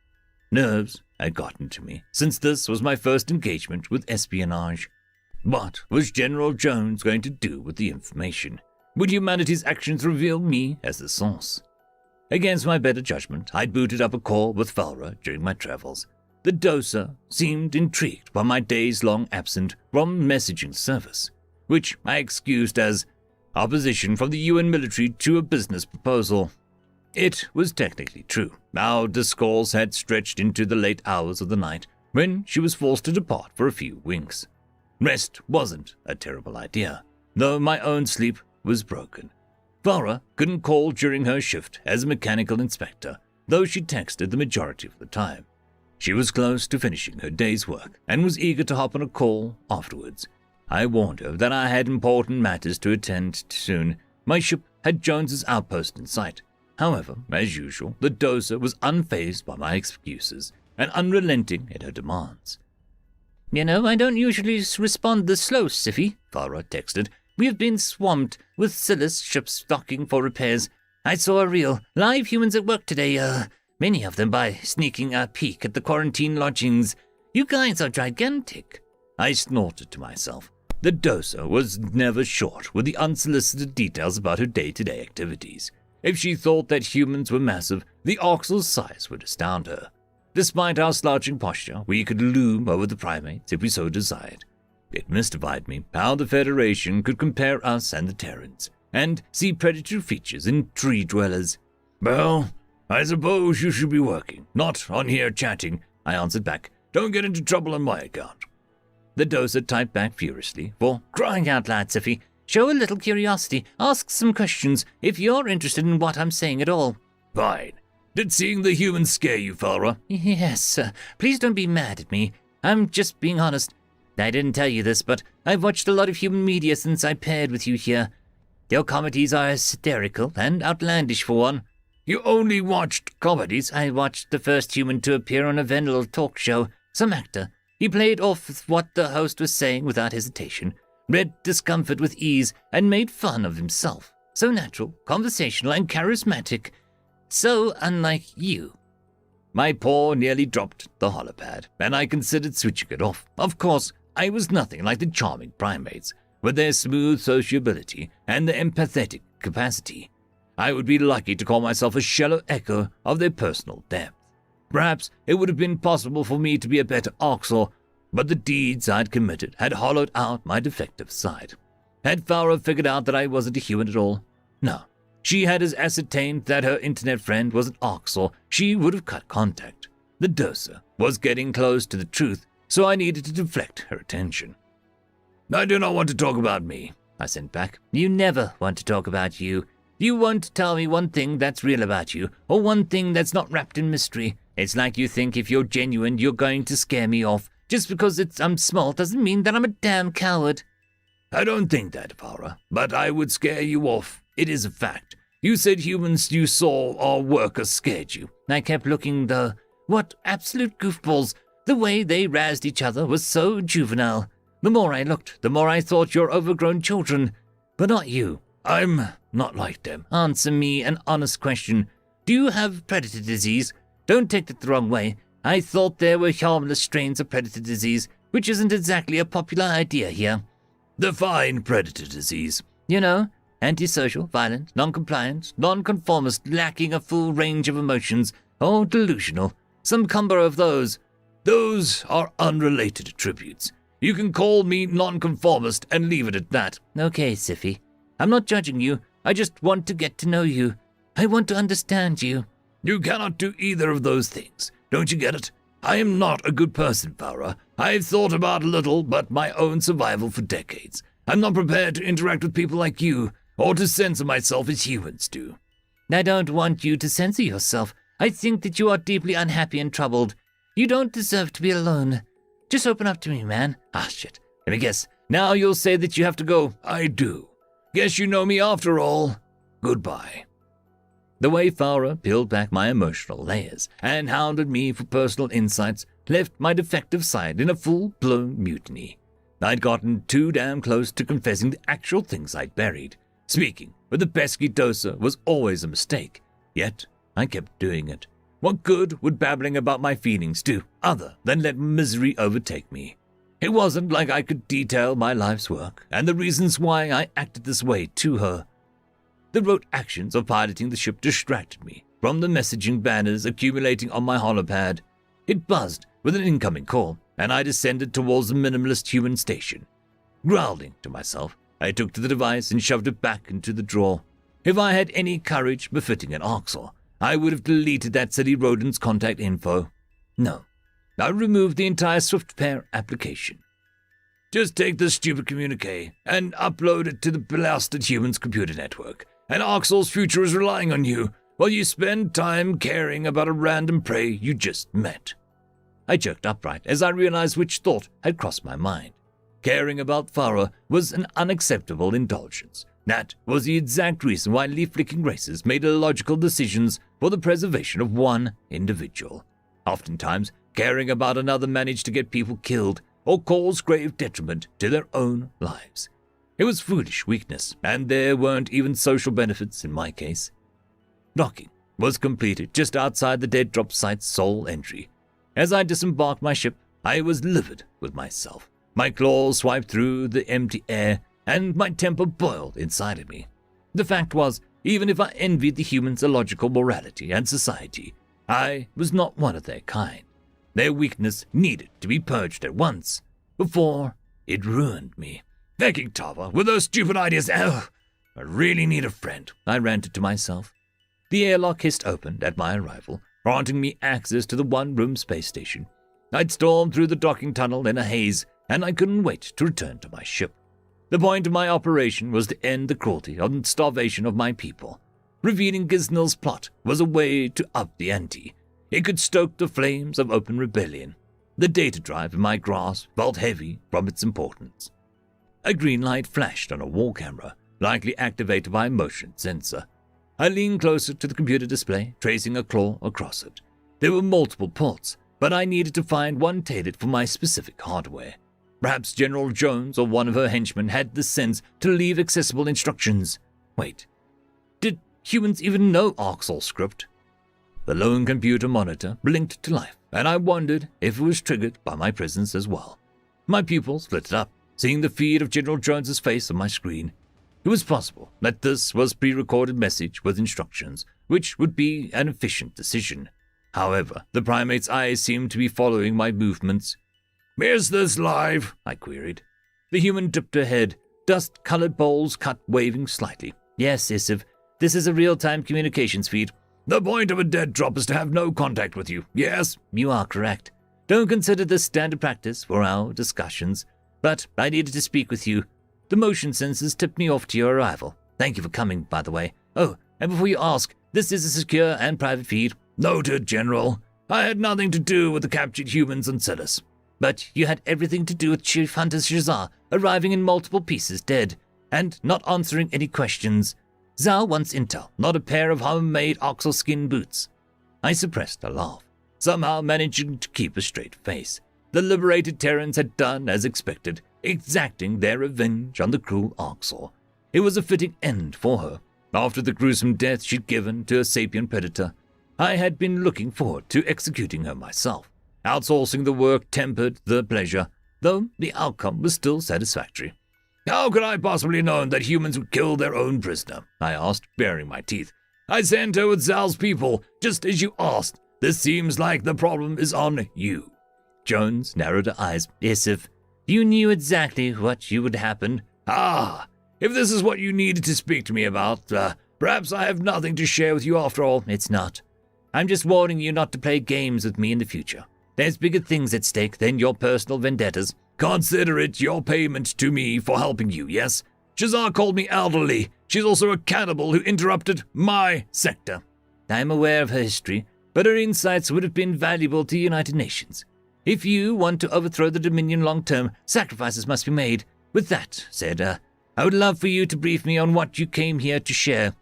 Nerves had gotten to me, since this was my first engagement with espionage. What was General Jones going to do with the information? Would humanity's actions reveal me as the source? Against my better judgment, I booted up a call with Falra during my travels. The Dosa seemed intrigued by my days-long absence from messaging service, which I excused as opposition from the UN military to a business proposal. It was technically true. Our discourse had stretched into the late hours of the night when she was forced to depart for a few winks. Rest wasn't a terrible idea, though my own sleep was broken. Farah couldn't call during her shift as a mechanical inspector, though she texted the majority of the time. She was close to finishing her day's work and was eager to hop on a call afterwards. I warned her that I had important matters to attend to soon. My ship had Jones's outpost in sight. However, as usual, the doser was unfazed by my excuses and unrelenting in her demands. "You know, I don't usually respond this slow, SciFi," Farah texted. "We have been swamped with Silas ships docking for repairs. I saw a real live humans at work today, many of them by sneaking a peek at the quarantine lodgings. You guys are gigantic." I snorted to myself. The doser was never short with the unsolicited details about her day-to-day activities. If she thought that humans were massive, the Orcs' size would astound her. Despite our slouching posture, we could loom over the primates if we so desired. It mystified me how the Federation could compare us and the Terrans, and see predatory features in tree dwellers. "Well, I suppose you should be working, not on here chatting," I answered back. "Don't get into trouble on my account." The doser typed back furiously, for "Crying out loud, SciFi. Show a little curiosity. Ask some questions if you're interested in what I'm saying at all." "Fine. Did seeing the humans scare you, Farah?" "Yes, please don't be mad at me. I'm just being honest. I didn't tell you this, but I've watched a lot of human media since I paired with you here. Your comedies are hysterical and outlandish for one." "You only watched comedies?" "I watched the first human to appear on a Venel talk show. Some actor. He played off what the host was saying without hesitation, read discomfort with ease, and made fun of himself. So natural, conversational, and charismatic. So unlike you." My paw nearly dropped the holopad, and I considered switching it off. Of course, I was nothing like the charming primates, with their smooth sociability and their empathetic capacity. I would be lucky to call myself a shallow echo of their personal depth. Perhaps it would have been possible for me to be a better Oxor, but the deeds I'd committed had hollowed out my defective side. Had Farah figured out that I wasn't a human at all? No. She had ascertained that her internet friend was an Oxor. She would have cut contact. The doser was getting close to the truth, so I needed to deflect her attention. "I do not want to talk about me," I sent back. "You never want to talk about you. You won't tell me one thing that's real about you, or one thing that's not wrapped in mystery. It's like you think if you're genuine, you're going to scare me off. Just because I'm small doesn't mean that I'm a damn coward." "I don't think that, Farah, but I would scare you off. It is a fact. You said humans you saw or workers scared you." "I kept looking, though. What absolute goofballs. The way they razzed each other was so juvenile. The more I looked, the more I thought you're overgrown children. But not you." "I'm not like them." "Answer me an honest question. Do you have predator disease? Don't take it the wrong way. I thought there were harmless strains of predator disease, which isn't exactly a popular idea here." "Define predator disease." "You know, antisocial, violent, non-compliant, non-conformist, lacking a full range of emotions, or delusional. Some combo of those." "Those are unrelated attributes. You can call me non-conformist and leave it at that." "Okay, SciFi. I'm not judging you. I just want to get to know you. I want to understand you." "You cannot do either of those things. Don't you get it? I am not a good person, Farah. I've thought about little but my own survival for decades. I'm not prepared to interact with people like you, or to censor myself as humans do." "I don't want you to censor yourself. I think that you are deeply unhappy and troubled. You don't deserve to be alone. Just open up to me, man." "Ah, shit. Let me guess. Now you'll say that you have to go." "I do. Guess you know me after all. Goodbye." The way Farah peeled back my emotional layers and hounded me for personal insights left my defective side in a full-blown mutiny. I'd gotten too damn close to confessing the actual things I'd buried. Speaking with the pesky doser was always a mistake, yet I kept doing it. What good would babbling about my feelings do, other than let misery overtake me? It wasn't like I could detail my life's work and the reasons why I acted this way to her. The rote actions of piloting the ship distracted me from the messaging banners accumulating on my holopad. It buzzed with an incoming call, and I descended towards the minimalist human station. Growling to myself, I took to the device and shoved it back into the drawer. If I had any courage befitting an Oxor, I would have deleted that silly rodent's contact info. No, I removed the entire SwiftPair application. Just take this stupid communique and upload it to the blasted human's computer network, and Oxor's future is relying on you while you spend time caring about a random prey you just met. I jerked upright as I realized which thought had crossed my mind. Caring about Farah was an unacceptable indulgence. That was the exact reason why leaf-licking races made illogical decisions for the preservation of one individual. Oftentimes, caring about another managed to get people killed or cause grave detriment to their own lives. It was foolish weakness, and there weren't even social benefits in my case. Docking was completed just outside the dead drop site's sole entry. As I disembarked my ship, I was livid with myself. My claws swiped through the empty air, and my temper boiled inside of me. The fact was, even if I envied the humans' illogical morality and society, I was not one of their kind. Their weakness needed to be purged at once, before it ruined me. Begging Tava, with those stupid ideas, I really need a friend, I ranted to myself. The airlock hissed open at my arrival, granting me access to the one-room space station. I'd stormed through the docking tunnel in a haze, and I couldn't wait to return to my ship. The point of my operation was to end the cruelty and starvation of my people. Revealing Gisnel's plot was a way to up the ante. It could stoke the flames of open rebellion. The data drive in my grasp felt heavy from its importance. A green light flashed on a wall camera, likely activated by a motion sensor. I leaned closer to the computer display, tracing a claw across it. There were multiple ports, but I needed to find one tailored for my specific hardware. Perhaps General Jones or one of her henchmen had the sense to leave accessible instructions. Wait, did humans even know Oxor script? The lone computer monitor blinked to life, and I wondered if it was triggered by my presence as well. My pupils lit up, seeing the feed of General Jones's face on my screen. It was possible that this was a pre-recorded message with instructions, which would be an efficient decision. However, the primate's eyes seemed to be following my movements. "Is this live?" I queried. The human dipped her head, dust-colored bowls cut waving slightly. "Yes, Isiv, this is a real-time communications feed." "The point of a dead drop is to have no contact with you, yes?" "You are correct. Don't consider this standard practice for our discussions, but I needed to speak with you. The motion sensors tipped me off to your arrival. Thank you for coming, by the way. Oh, and before you ask, this is a secure and private feed." "Noted, General. I had nothing to do with the captured humans on Celis." "But you had everything to do with Chief Hunter Shazar arriving in multiple pieces dead, and not answering any questions. Zal wants intel, not a pair of home-made oxel skin boots." I suppressed a laugh, somehow managing to keep a straight face. The liberated Terrans had done as expected, exacting their revenge on the cruel Oxor. It was a fitting end for her, after the gruesome death she'd given to a sapient predator. I had been looking forward to executing her myself. Outsourcing the work tempered the pleasure, though the outcome was still satisfactory. "How could I possibly known that humans would kill their own prisoner?" I asked, baring my teeth. "I sent her with Zal's people, just as you asked. This seems like the problem is on you." Jones narrowed her eyes. "Isif, you knew exactly what would happen." "Ah, if this is what you needed to speak to me about, perhaps I have nothing to share with you after all." "It's not. I'm just warning you not to play games with me in the future. There's bigger things at stake than your personal vendettas." "Consider it your payment to me for helping you, yes? Shazar called me elderly. She's also a cannibal who interrupted my sector." "I'm aware of her history, but her insights would have been valuable to the United Nations. If you want to overthrow the Dominion long-term, sacrifices must be made. With that said, I would love for you to brief me on what you came here to share."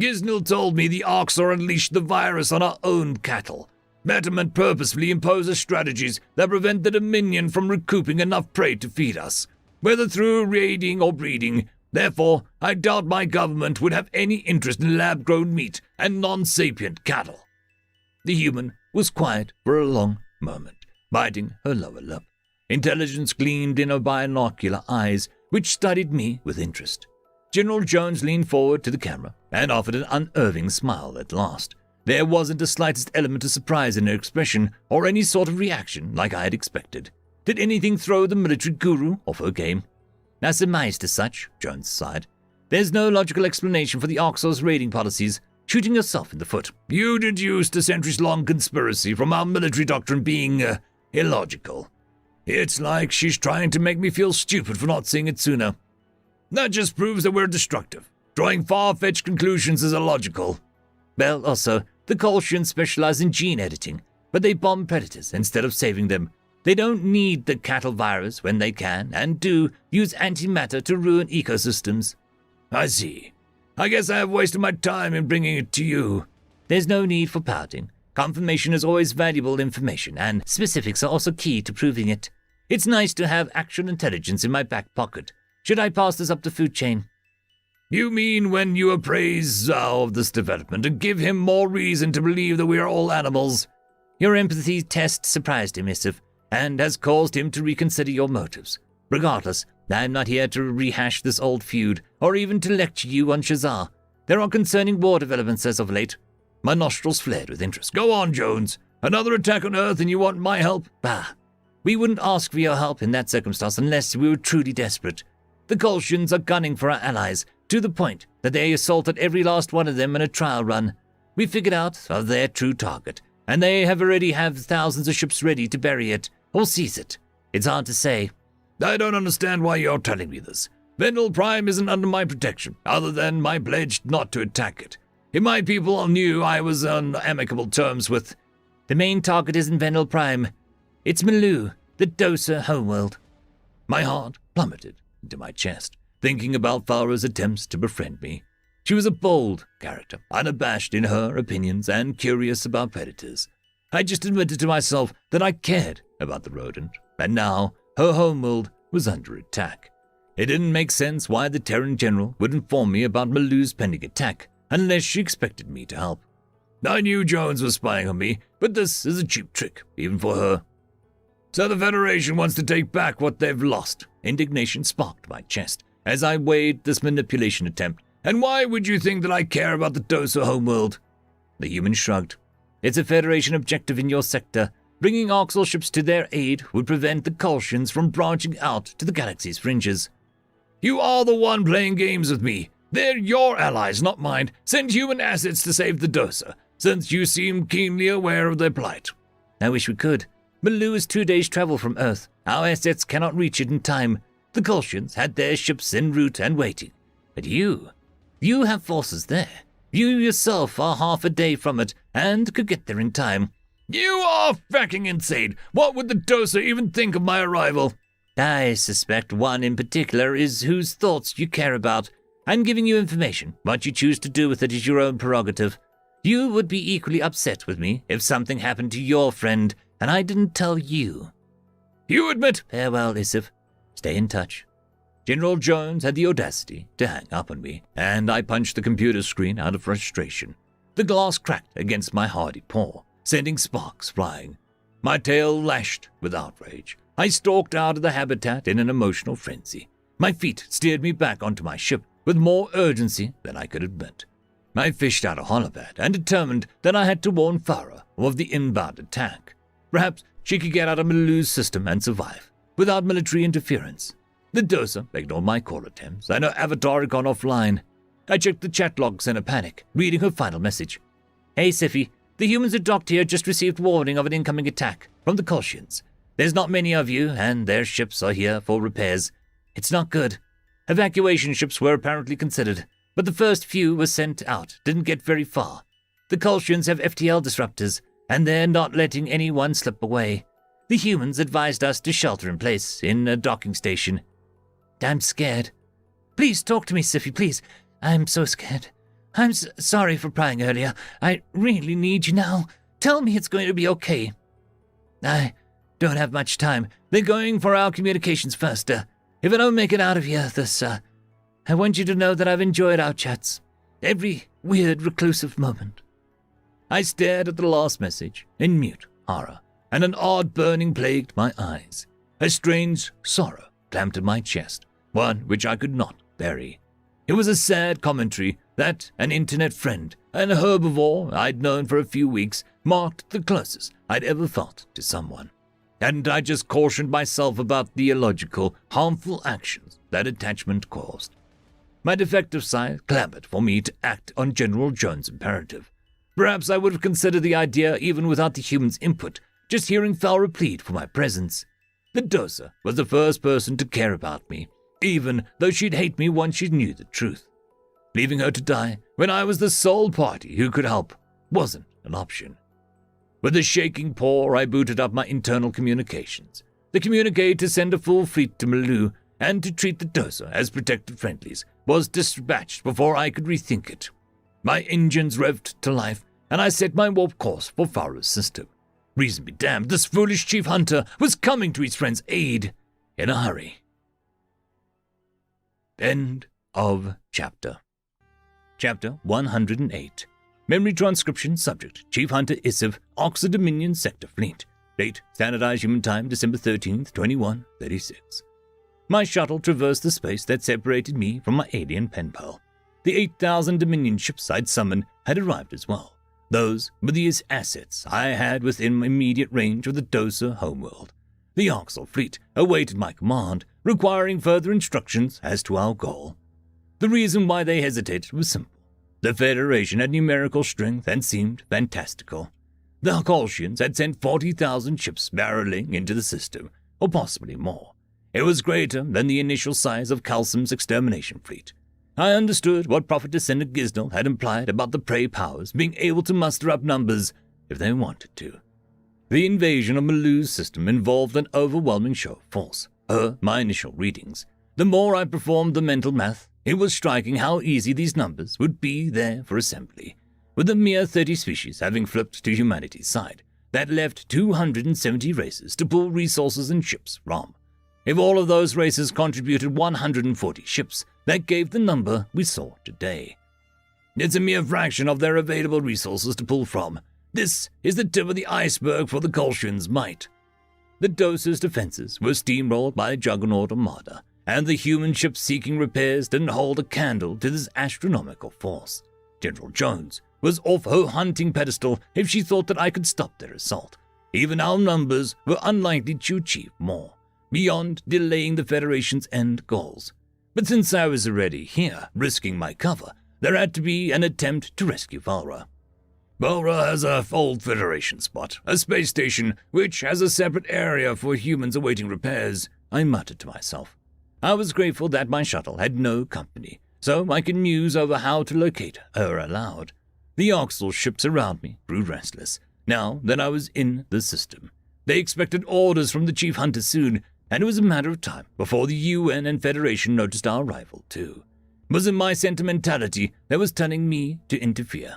"Gisnil told me the Oxor unleashed the virus on our own cattle. Betterment purposefully imposes strategies that prevent the Dominion from recouping enough prey to feed us, whether through raiding or breeding. Therefore, I doubt my government would have any interest in lab-grown meat and non-sapient cattle." The human was quiet for a long moment, biting her lower lip. Intelligence gleamed in her binocular eyes, which studied me with interest. General Jones leaned forward to the camera and offered an unnerving smile at last. There wasn't the slightest element of surprise in her expression or any sort of reaction like I had expected. Did anything throw the military guru off her game? I surmised as such, Jones sighed. There's no logical explanation for the Oxor's raiding policies. Shooting yourself in the foot. You deduced a centuries-long conspiracy from our military doctrine being, illogical. It's like she's trying to make me feel stupid for not seeing it sooner. That just proves that we're destructive. Drawing far-fetched conclusions is illogical. Well, also, the Kolshians specialize in gene editing, but they bomb predators instead of saving them. They don't need the cattle virus when they can, and do use antimatter to ruin ecosystems. I see. I guess I have wasted my time in bringing it to you. There's no need for pouting. Confirmation is always valuable information, and specifics are also key to proving it. It's nice to have actual intelligence in my back pocket. Should I pass this up the food chain? You mean when you appraise Zhao of this development and give him more reason to believe that we are all animals? Your empathy test surprised him, Isif, and has caused him to reconsider your motives. Regardless, I'm not here to rehash this old feud, or even to lecture you on Shazar. There are concerning war developments as of late. My nostrils flared with interest. Go on, Jones. Another attack on Earth and you want my help? Bah. We wouldn't ask for your help in that circumstance unless we were truly desperate. The Kolshians are gunning for our allies, to the point that they assaulted every last one of them in a trial run. We figured out of their true target, and they already have thousands of ships ready to bury it, or seize it. It's hard to say. I don't understand why you're telling me this. Vendel Prime isn't under my protection, other than my pledge not to attack it. If my people knew I was on amicable terms with... The main target isn't Vendel Prime. It's Malu, the Dosa homeworld. My heart plummeted into my chest, thinking about Farah's attempts to befriend me. She was a bold character, unabashed in her opinions and curious about predators. I just admitted to myself that I cared about the rodent, and now her homeworld was under attack. It didn't make sense why the Terran general would inform me about Malu's pending attack, unless she expected me to help. I knew Jones was spying on me, but this is a cheap trick, even for her. So the Federation wants to take back what they've lost. Indignation sparked my chest as I weighed this manipulation attempt. And why would you think that I care about the Dosa homeworld? The human shrugged. It's a Federation objective in your sector. Bringing Oxal ships to their aid would prevent the Kolshians from branching out to the galaxy's fringes. You are the one playing games with me. They're your allies, not mine. Send human assets to save the Dosa, since you seem keenly aware of their plight. I wish we could. Malu is 2 days' travel from Earth. Our assets cannot reach it in time. The Kolshians had their ships en route and waiting. But you have forces there. You yourself are half a day from it and could get there in time. You are fucking insane. What would the Dosa even think of my arrival? I suspect one in particular is whose thoughts you care about. I'm giving you information. What you choose to do with it is your own prerogative. You would be equally upset with me if something happened to your friend and I didn't tell you. You admit... Farewell, Isif. Stay in touch. General Jones had the audacity to hang up on me, and I punched the computer screen out of frustration. The glass cracked against my hardy paw, sending sparks flying. My tail lashed with outrage. I stalked out of the habitat in an emotional frenzy. My feet steered me back onto my ship with more urgency than I could admit. I fished out a holopad and determined that I had to warn Farah of the inbound attack. Perhaps she could get out of Malu's system and survive, without military interference. The Dosa ignored my call attempts, and her avatar had gone offline. I checked the chat logs in a panic, reading her final message. Hey, Siffy, the humans who docked here just received warning of an incoming attack from the Kolshians. There's not many of you, and their ships are here for repairs. It's not good. Evacuation ships were apparently considered, but the first few were sent out, didn't get very far. The Kolshians have FTL disruptors, and they're not letting anyone slip away. The humans advised us to shelter in place in a docking station. I'm scared. Please talk to me, Siffy, please. I'm so scared. I'm sorry for prying earlier. I really need you now. Tell me it's going to be okay. I don't have much time. They're going for our communications first. If I don't make it out of here I want you to know that I've enjoyed our chats. Every weird, reclusive moment. I stared at the last message in mute horror, and an odd burning plagued my eyes. A strange sorrow clamped at my chest, one which I could not bury. It was a sad commentary that an internet friend, an herbivore I'd known for a few weeks, marked the closest I'd ever felt to someone. Hadn't I just cautioned myself about the illogical, harmful actions that attachment caused? My defective side clamored for me to act on General Jones' imperative. Perhaps I would have considered the idea even without the human's input, just hearing Fowler plead for my presence. The doser was the first person to care about me, even though she'd hate me once she knew the truth. Leaving her to die when I was the sole party who could help wasn't an option. With a shaking paw, I booted up my internal communications. The communique to send a full fleet to Maloo and to treat the doser as protected friendlies was dispatched before I could rethink it. My engines revved to life, and I set my warp course for Fowler's system. Reason be damned, this foolish chief hunter was coming to his friend's aid in a hurry. End of chapter. Chapter 108. Memory transcription subject, Chief Hunter Issev, Oxer Dominion Sector Fleet. Date, standardized human time, December 13th, 2136. My shuttle traversed the space that separated me from my alien pen pal. The 8,000 Dominion ships I'd summoned had arrived as well. Those were the assets I had within immediate range of the doser homeworld. The Oxel fleet awaited my command, requiring further instructions as to our goal. The reason why they hesitated was simple. The Federation had numerical strength and seemed fantastical. The Kolshians had sent 40,000 ships barreling into the system, or possibly more. It was greater than the initial size of Kalsum's extermination fleet. I understood what Prophetess Senator Gisnell had implied about the prey powers being able to muster up numbers if they wanted to. The invasion of Maloo's system involved an overwhelming show of force. My initial readings. The more I performed the mental math, it was striking how easy these numbers would be there for assembly, with a mere 30 species having flipped to humanity's side. That left 270 races to pull resources and ships from. If all of those races contributed 140 ships, that gave the number we saw today. It's a mere fraction of their available resources to pull from. This is the tip of the iceberg for the Kolshians' might. The doser's defenses were steamrolled by a juggernaut armada, and the human ships seeking repairs didn't hold a candle to this astronomical force. General Jones was off her hunting pedestal if she thought that I could stop their assault. Even our numbers were unlikely to achieve more, beyond delaying the Federation's end goals. But since I was already here, risking my cover, there had to be an attempt to rescue Valra. Valra has a old Federation spot, a space station which has a separate area for humans awaiting repairs, I muttered to myself. I was grateful that my shuttle had no company, so I could muse over how to locate her aloud. The Oxel ships around me grew restless, now that I was in the system. They expected orders from the Chief Hunter soon, and it was a matter of time before the UN and Federation noticed our arrival too. Was it my sentimentality that was telling me to interfere?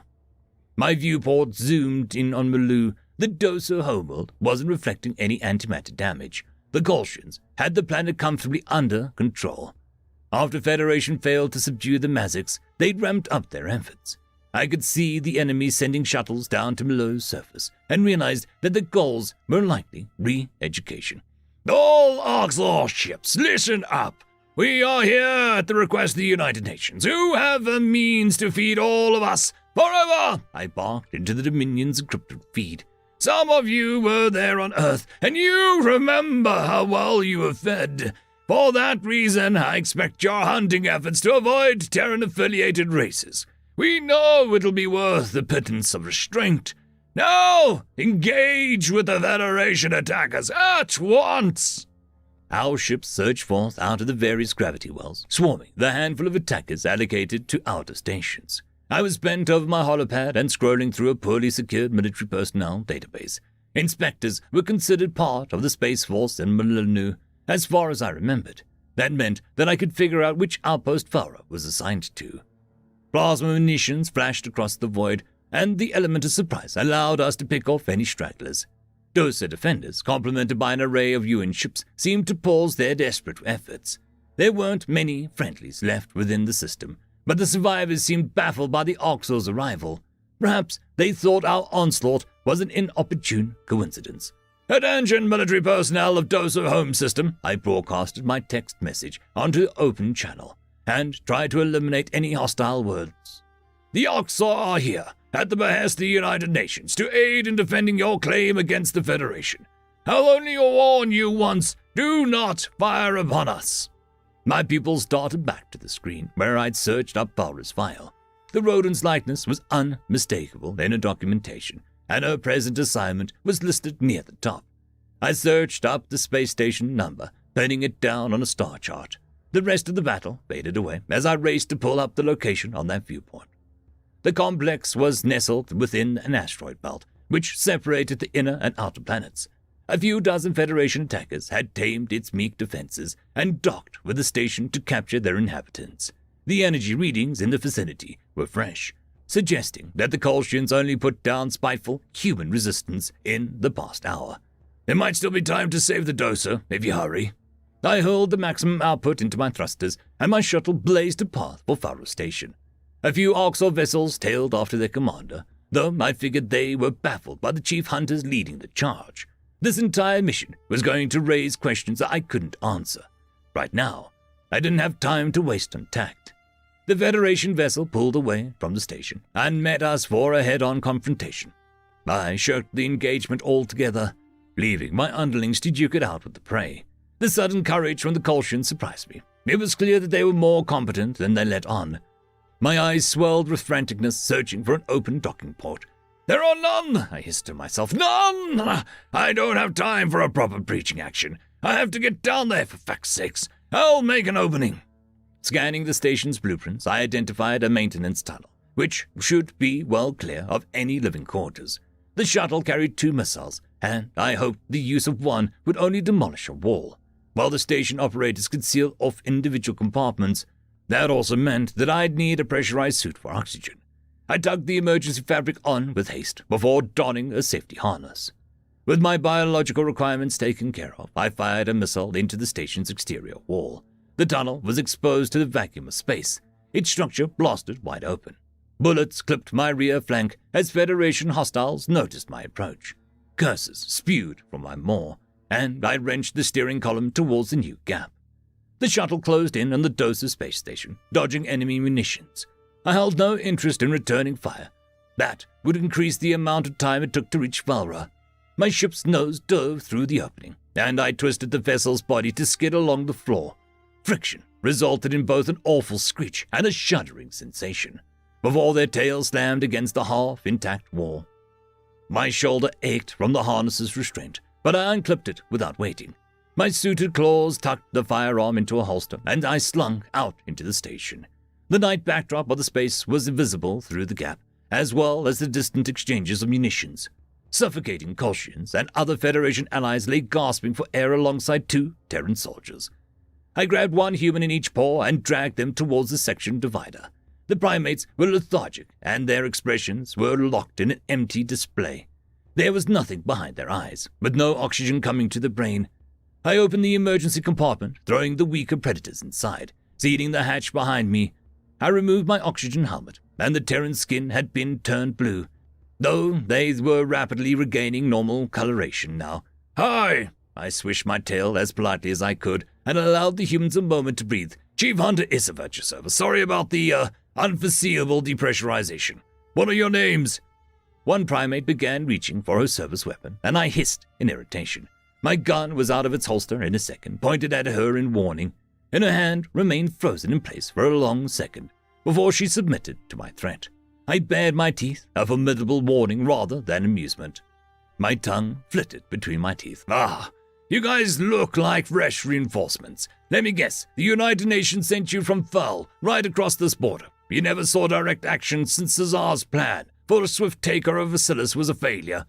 My viewport zoomed in on Maloo. The doser homeworld wasn't reflecting any antimatter damage. The Kolshians had the planet comfortably under control. After Federation failed to subdue the Maziks, they'd ramped up their efforts. I could see the enemy sending shuttles down to Maloo's surface and realized that the goals were likely re-education. All Oxlaw ships, listen up! We are here at the request of the United Nations, who have the means to feed all of us forever! I barked into the Dominion's encrypted feed. Some of you were there on Earth, and you remember how well you were fed. For that reason, I expect your hunting efforts to avoid Terran-affiliated races. We know it'll be worth the pittance of restraint. Now, engage with the Federation attackers at once! Our ships surged forth out of the various gravity wells, swarming the handful of attackers allocated to outer stations. I was bent over my holopad and scrolling through a poorly secured military personnel database. Inspectors were considered part of the Space Force in Malunu, as far as I remembered. That meant that I could figure out which outpost Farah was assigned to. Plasma munitions flashed across the void, and the element of surprise allowed us to pick off any stragglers. Doser defenders, complemented by an array of UN ships, seemed to pause their desperate efforts. There weren't many friendlies left within the system, but the survivors seemed baffled by the Oxel's arrival. Perhaps they thought our onslaught was an inopportune coincidence. Attention, military personnel of Doser Home System, I broadcasted my text message onto the open channel and tried to eliminate any hostile words. The Oxel are here, at the behest of the United Nations, to aid in defending your claim against the Federation. I'll only warn you once. Do not fire upon us." My pupils darted back to the screen, where I'd searched up Valra's file. The rodent's likeness was unmistakable in her documentation, and her present assignment was listed near the top. I searched up the space station number, penning it down on a star chart. The rest of the battle faded away as I raced to pull up the location on that viewport. The complex was nestled within an asteroid belt, which separated the inner and outer planets. A few dozen Federation attackers had tamed its meek defenses and docked with the station to capture their inhabitants. The energy readings in the vicinity were fresh, suggesting that the Kolshians only put down spiteful human resistance in the past hour. There might still be time to save the doser, if you hurry. I hurled the maximum output into my thrusters, and my shuttle blazed a path for Faro Station. A few Arxor vessels tailed after their commander, though I figured they were baffled by the chief hunters leading the charge. This entire mission was going to raise questions that I couldn't answer. Right now, I didn't have time to waste on tact. The Federation vessel pulled away from the station and met us for a head-on confrontation. I shirked the engagement altogether, leaving my underlings to duke it out with the prey. The sudden courage from the Kolshians surprised me. It was clear that they were more competent than they let on. My eyes swelled with franticness, searching for an open docking port. "There are none," I hissed to myself. "None! I don't have time for a proper breaching action. I have to get down there, for fuck's sakes. I'll make an opening." Scanning the station's blueprints, I identified a maintenance tunnel, which should be well clear of any living quarters. The shuttle carried 2 missiles, and I hoped the use of one would only demolish a wall. While the station operators could seal off individual compartments, that also meant that I'd need a pressurized suit for oxygen. I tugged the emergency fabric on with haste before donning a safety harness. With my biological requirements taken care of, I fired a missile into the station's exterior wall. The tunnel was exposed to the vacuum of space, its structure blasted wide open. Bullets clipped my rear flank as Federation hostiles noticed my approach. Curses spewed from my maw, and I wrenched the steering column towards the new gap. The shuttle closed in on the Dosa space station, dodging enemy munitions. I held no interest in returning fire. That would increase the amount of time it took to reach Valra. My ship's nose dove through the opening, and I twisted the vessel's body to skid along the floor. Friction resulted in both an awful screech and a shuddering sensation, before their tails slammed against the half-intact wall. My shoulder ached from the harness's restraint, but I unclipped it without waiting. My suited claws tucked the firearm into a holster, and I slunk out into the station. The night backdrop of the space was visible through the gap, as well as the distant exchanges of munitions. Suffocating Kolshians and other Federation allies lay gasping for air alongside 2 Terran soldiers. I grabbed 1 human in each paw and dragged them towards the section divider. The primates were lethargic, and their expressions were locked in an empty display. There was nothing behind their eyes, with no oxygen coming to the brain. I opened the emergency compartment, throwing the weaker predators inside, sealing the hatch behind me. I removed my oxygen helmet, and the Terran skin had been turned blue, though they were rapidly regaining normal coloration now. "Hi!" I swished my tail as politely as I could, and allowed the humans a moment to breathe. "Chief Hunter Issa at your service. Sorry about the, unforeseeable depressurization. What are your names?" One primate began reaching for her service weapon, and I hissed in irritation. My gun was out of its holster in a second, pointed at her in warning, and her hand remained frozen in place for a long second before she submitted to my threat. I bared my teeth, a formidable warning rather than amusement. My tongue flitted between my teeth. "Ah, you guys look like fresh reinforcements. Let me guess, the United Nations sent you from Thal, right across this border. You never saw direct action since Caesar's plan for a swift takeover of Vasilis was a failure."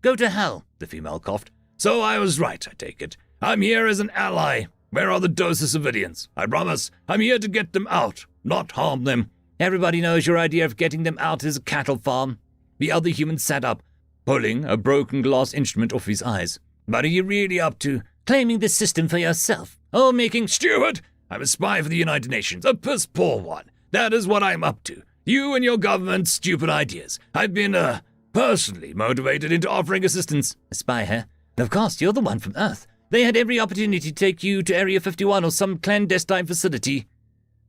"Go to hell," the female coughed. "So I was right, I take it. I'm here as an ally. Where are the Dosa civilians? I promise I'm here to get them out, not harm them." "Everybody knows your idea of getting them out is a cattle farm." The other human sat up, pulling a broken glass instrument off his eyes. "What are you really up to? Claiming this system for yourself? Or making—" "Steward! I'm a spy for the United Nations, a piss-poor one. That is what I'm up to. You and your government's stupid ideas. I've been, personally motivated into offering assistance." "A spy, huh? Of course, you're the one from Earth. They had every opportunity to take you to Area 51 or some clandestine facility."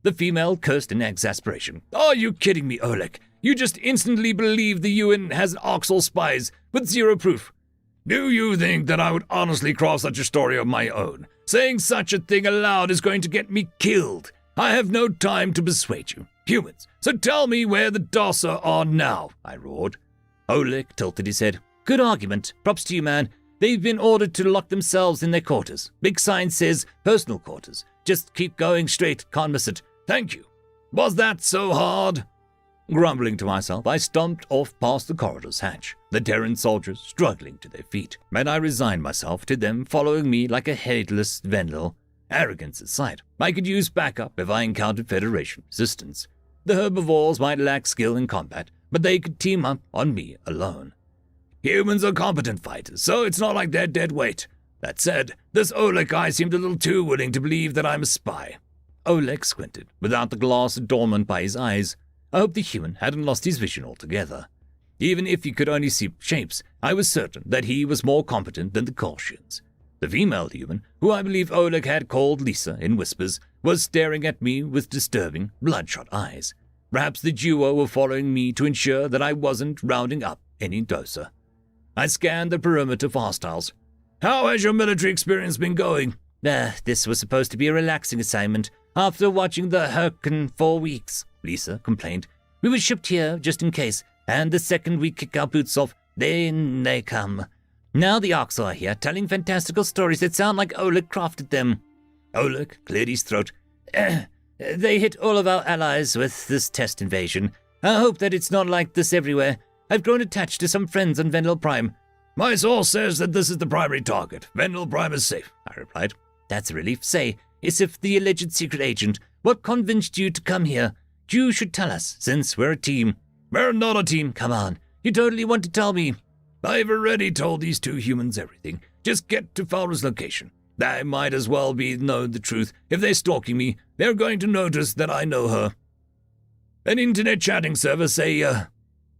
The female cursed in exasperation. "Are you kidding me, Oleg? You just instantly believe the UN has Arxor spies with zero proof. Do you think that I would honestly craft such a story of my own? Saying such a thing aloud is going to get me killed. I have no time to persuade you. Humans, so tell me where the Dossa are now, I roared. Oleg tilted his head. Good argument. Props to you, man. They've been ordered to lock themselves in their quarters. Big sign says personal quarters. Just keep going straight. Can't miss it. Thank you. Was that so hard? Grumbling to myself, I stomped off past the corridor's hatch, the Terran soldiers struggling to their feet, and I resigned myself to them following me like a headless Vendel. Arrogance aside, I could use backup if I encountered Federation resistance. The herbivores might lack skill in combat, but they could team up on me alone. Humans are competent fighters, so it's not like they're dead weight. That said, this Oleg guy seemed a little too willing to believe that I'm a spy. Oleg squinted, without the glass dormant by his eyes. I hoped the human hadn't lost his vision altogether. Even if he could only see shapes, I was certain that he was more competent than the Kolshians. The female human, who I believe Oleg had called Lisa in whispers, was staring at me with disturbing, bloodshot eyes. Perhaps the duo were following me to ensure that I wasn't rounding up any Dossa. I scanned the perimeter for hostiles. How has your military experience been going? This was supposed to be a relaxing assignment. After watching the Hurricane 4 weeks, Lisa complained. We were shipped here just in case, and the second we kick our boots off, then they come. Now the Orcs are here, telling fantastical stories that sound like Oleg crafted them. Oleg cleared his throat. They hit all of our allies with this test invasion. I hope that it's not like this everywhere. I've grown attached to some friends on Vendel Prime. My source says that this is the primary target. Vendel Prime is safe, I replied. That's a relief. Say, as if the alleged secret agent, what convinced you to come here? You should tell us, since we're a team. We're not a team. Come on, you totally want to tell me. I've already told these two humans everything. Just get to Farah's location. I might as well be known the truth. If they're stalking me, they're going to notice that I know her. An internet chatting service, a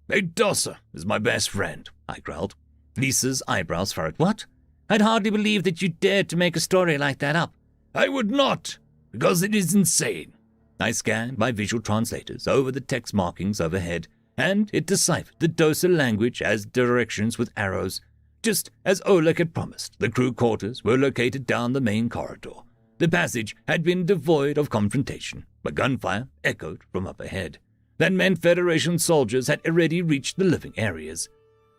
Dossa is my best friend, I growled. Lisa's eyebrows furrowed. What? I'd hardly believe that you dared to make a story like that up. I would not, because it is insane. I scanned my visual translators over the text markings overhead, and it deciphered the Dossa language as directions with arrows. Just as Oleg had promised, the crew quarters were located down the main corridor. The passage had been devoid of confrontation, but gunfire echoed from up ahead. That meant Federation soldiers had already reached the living areas.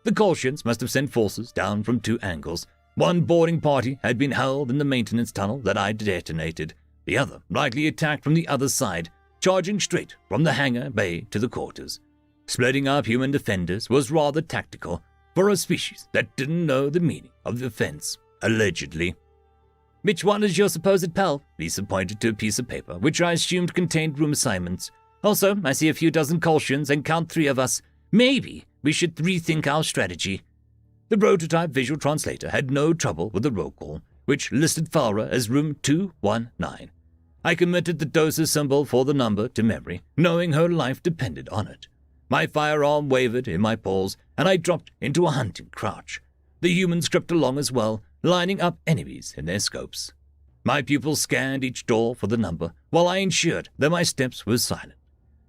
The Kolshians must have sent forces down from two angles. One boarding party had been held in the maintenance tunnel that I detonated. The other likely attacked from the other side, charging straight from the hangar bay to the quarters. Splitting up human defenders was rather tactical for a species that didn't know the meaning of the offense, allegedly. Which one is your supposed pal? Lisa pointed to a piece of paper, which I assumed contained room assignments. Also, I see a few dozen Kolshians and count 3 of us. Maybe we should rethink our strategy. The prototype visual translator had no trouble with the roll call, which listed Farah as room 219. I committed the Dossa symbol for the number to memory, knowing her life depended on it. My firearm wavered in my paws, and I dropped into a hunting crouch. The humans crept along as well, lining up enemies in their scopes. My pupils scanned each door for the number, while I ensured that my steps were silent.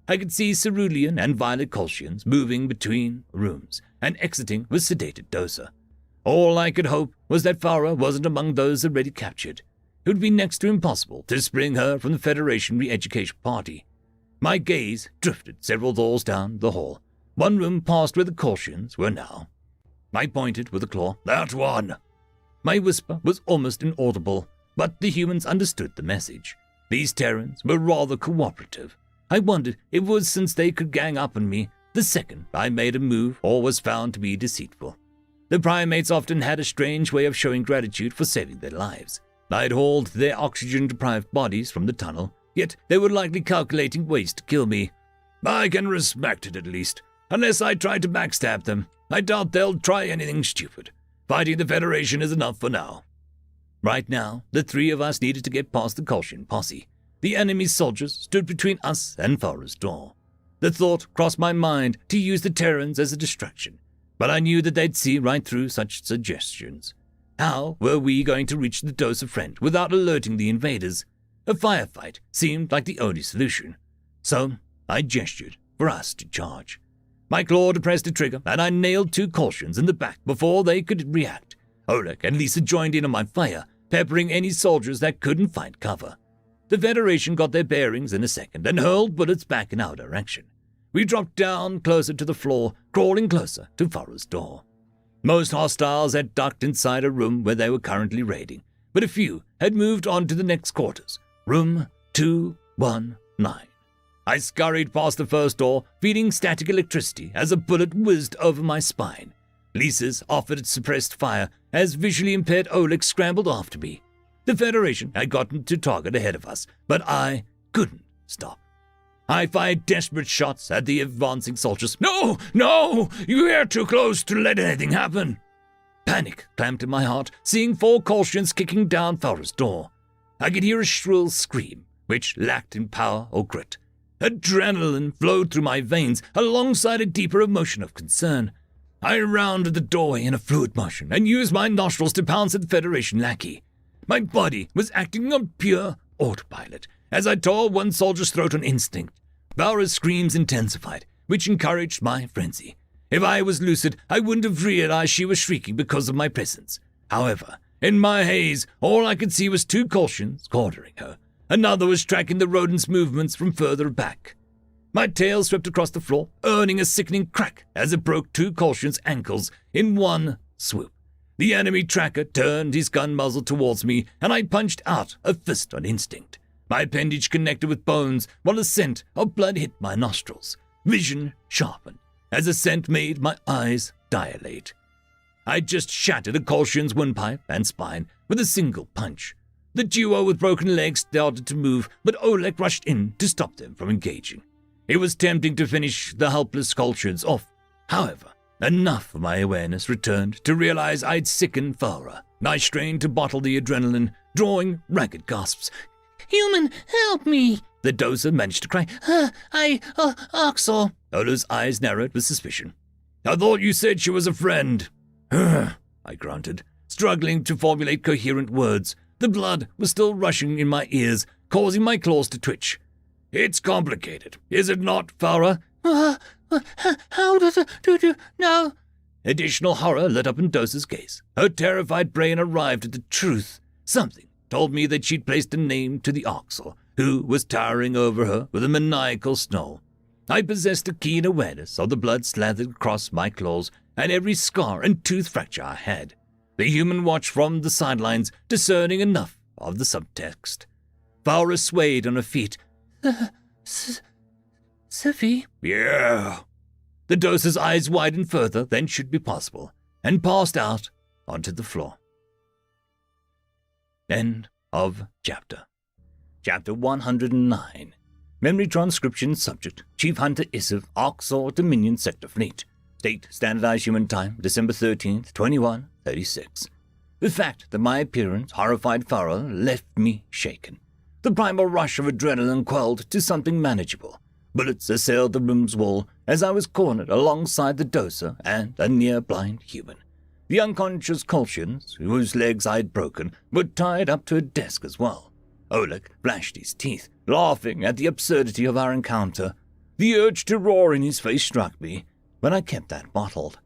I could see cerulean and violet Kolshians moving between rooms and exiting with sedated Dossa. All I could hope was that Farah wasn't among those already captured. It would be next to impossible to spring her from the Federation re-education party. My gaze drifted several doors down the hall. One room past where the Kolshians were now. I pointed with a claw. That one! My whisper was almost inaudible, but the humans understood the message. These Terrans were rather cooperative. I wondered if it was since they could gang up on me the second I made a move or was found to be deceitful. The primates often had a strange way of showing gratitude for saving their lives. I'd hauled their oxygen-deprived bodies from the tunnel, yet they were likely calculating ways to kill me. I can respect it at least. Unless I try to backstab them, I doubt they'll try anything stupid. Fighting the Federation is enough for now. Right now, the 3 of us needed to get past the Kolshian posse. The enemy's soldiers stood between us and Farah's door. The thought crossed my mind to use the Terrans as a distraction, but I knew that they'd see right through such suggestions. How were we going to reach the Dossa friend without alerting the invaders? A firefight seemed like the only solution, so I gestured for us to charge. My claw depressed a trigger, and I nailed 2 cautions in the back before they could react. Oleg and Lisa joined in on my fire, peppering any soldiers that couldn't find cover. The Federation got their bearings in a second and hurled bullets back in our direction. We dropped down closer to the floor, crawling closer to Farah's door. Most hostiles had ducked inside a room where they were currently raiding, but a few had moved on to the next quarters, room 219. I scurried past the first door, feeling static electricity as a bullet whizzed over my spine. Lisa's offered suppressed fire as visually impaired Oleg scrambled after me. The Federation had gotten to target ahead of us, but I couldn't stop. I fired desperate shots at the advancing soldiers. No! No! You're too close to let anything happen! Panic clamped in my heart, seeing 4 cautions kicking down Farah's door. I could hear a shrill scream, which lacked in power or grit. Adrenaline flowed through my veins alongside a deeper emotion of concern. I rounded the doorway in a fluid motion and used my nostrils to pounce at the Federation lackey. My body was acting on pure autopilot as I tore one soldier's throat on instinct. Farah's screams intensified, which encouraged my frenzy. If I was lucid, I wouldn't have realized she was shrieking because of my presence. However, in my haze, all I could see was 2 cautions cornering her. Another was tracking the rodent's movements from further back. My tail swept across the floor, earning a sickening crack as it broke 2 cautions' ankles in one swoop. The enemy tracker turned his gun muzzle towards me, and I punched out a fist on instinct. My appendage connected with bones while a scent of blood hit my nostrils. Vision sharpened as the scent made my eyes dilate. I just shattered a caution's windpipe and spine with a single punch. The duo with broken legs started to move, but Oleg rushed in to stop them from engaging. It was tempting to finish the helpless cautions off. However, enough of my awareness returned to realize I'd sickened Farah. I strained to bottle the adrenaline, drawing ragged gasps. Human, help me! The doser managed to cry. Oxor. Ola's eyes narrowed with suspicion. I thought you said she was a friend. I grunted, struggling to formulate coherent words. The blood was still rushing in my ears, causing my claws to twitch. It's complicated, is it not, Farah? How do you know? Additional horror lit up in Dosa's gaze. Her terrified brain arrived at the truth. Something told me that she'd placed a name to the Oxor, who was towering over her with a maniacal snarl. I possessed a keen awareness of the blood slathered across my claws and every scar and tooth fracture I had. The human watched from the sidelines, discerning enough of the subtext. Farah swayed on her feet. SciFi? Yeah. The doser's eyes widened further than should be possible, and passed out onto the floor. End of chapter. Chapter 109. Memory transcription subject, Chief Hunter Issav, Oxor Dominion Sector Fleet. Date, Standardized Human Time, December 13th, 2136. The fact that my appearance horrified Farah left me shaken. The primal rush of adrenaline quelled to something manageable. Bullets assailed the room's wall as I was cornered alongside the doser and a near-blind human. The unconscious Kolchians, whose legs I'd broken, were tied up to a desk as well. Oleg flashed his teeth, laughing at the absurdity of our encounter. The urge to roar in his face struck me, but I kept that bottled.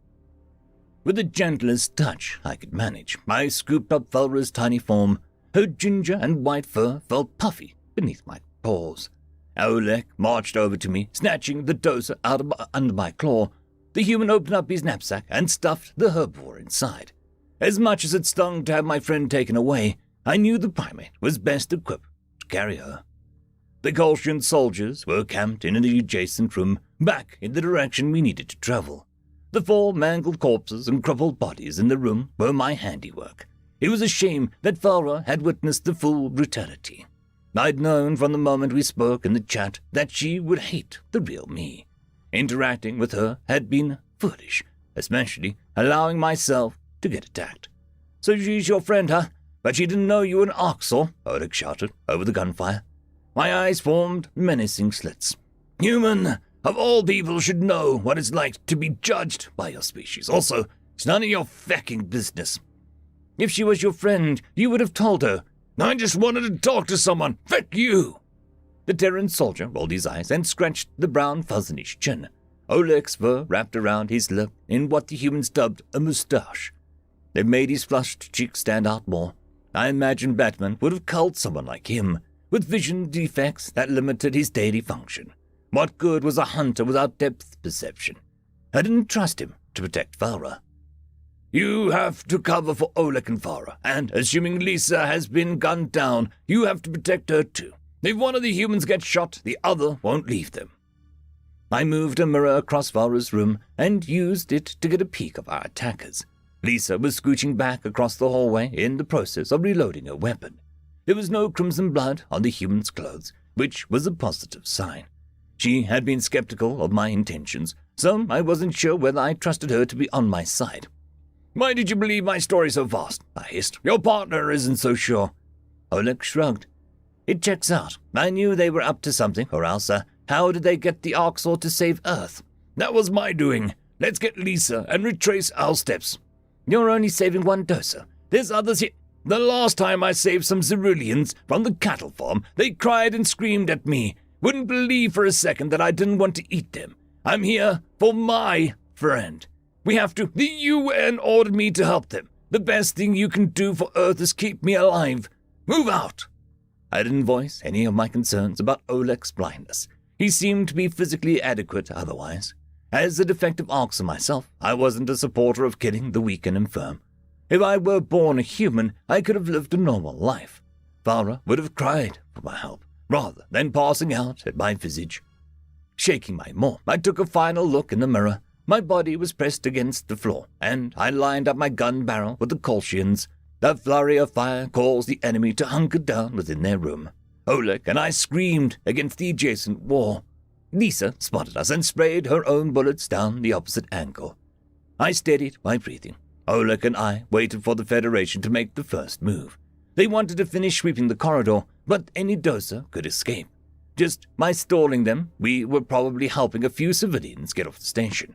With the gentlest touch I could manage, I scooped up Farah's tiny form. Her ginger and white fur felt puffy beneath my paws. Oleg marched over to me, snatching the doser out of under my claw. The human opened up his knapsack and stuffed the herbivore inside. As much as it stung to have my friend taken away, I knew the primate was best equipped to carry her. The Kolchian soldiers were camped in the adjacent room, back in the direction we needed to travel. The 4 mangled corpses and crumpled bodies in the room were my handiwork. It was a shame that Farah had witnessed the full brutality. I'd known from the moment we spoke in the chat that she would hate the real me. Interacting with her had been foolish, especially allowing myself to get attacked. So she's your friend, huh? But she didn't know you were an Oxor, Oleg shouted over the gunfire. My eyes formed menacing slits. Human, of all people, should know what it's like to be judged by your species. Also, it's none of your fucking business. If she was your friend, you would have told her. I just wanted to talk to someone. Fuck you! The Terran soldier rolled his eyes and scratched the brown fuzz in his chin. Oleg's fur wrapped around his lip in what the humans dubbed a moustache. It made his flushed cheeks stand out more. I imagined Batman would have culled someone like him, with vision defects that limited his daily function. What good was a hunter without depth perception? I didn't trust him to protect Farah. You have to cover for Oleg and Farah, and assuming Lisa has been gunned down, you have to protect her too. If one of the humans gets shot, the other won't leave them. I moved a mirror across Farah's room and used it to get a peek of our attackers. Lisa was scooching back across the hallway in the process of reloading her weapon. There was no crimson blood on the human's clothes, which was a positive sign. She had been skeptical of my intentions, so I wasn't sure whether I trusted her to be on my side. Why did you believe my story so fast? I hissed. Your partner isn't so sure. Oleg shrugged. It checks out. I knew they were up to something, or else, how did they get the Arxor to save Earth? That was my doing. Let's get Lisa and retrace our steps. You're only saving one doser. There's others here. The last time I saved some Ceruleans from the cattle farm, they cried and screamed at me. Wouldn't believe for a second that I didn't want to eat them. I'm here for my friend. We have to. The UN ordered me to help them. The best thing you can do for Earth is keep me alive. Move out. I didn't voice any of my concerns about Oleg's blindness. He seemed to be physically adequate otherwise. As a defective Arxor myself, I wasn't a supporter of killing the weak and infirm. If I were born a human, I could have lived a normal life. Farah would have cried for my help, rather than passing out at my visage. Shaking my maw, I took a final look in the mirror. My body was pressed against the floor, and I lined up my gun barrel with the Colchians. The flurry of fire caused the enemy to hunker down within their room. Oleg and I screamed against the adjacent wall. Lisa spotted us and sprayed her own bullets down the opposite angle. I steadied my breathing. Oleg and I waited for the Federation to make the first move. They wanted to finish sweeping the corridor, but any doser could escape. Just by stalling them, we were probably helping a few civilians get off the station.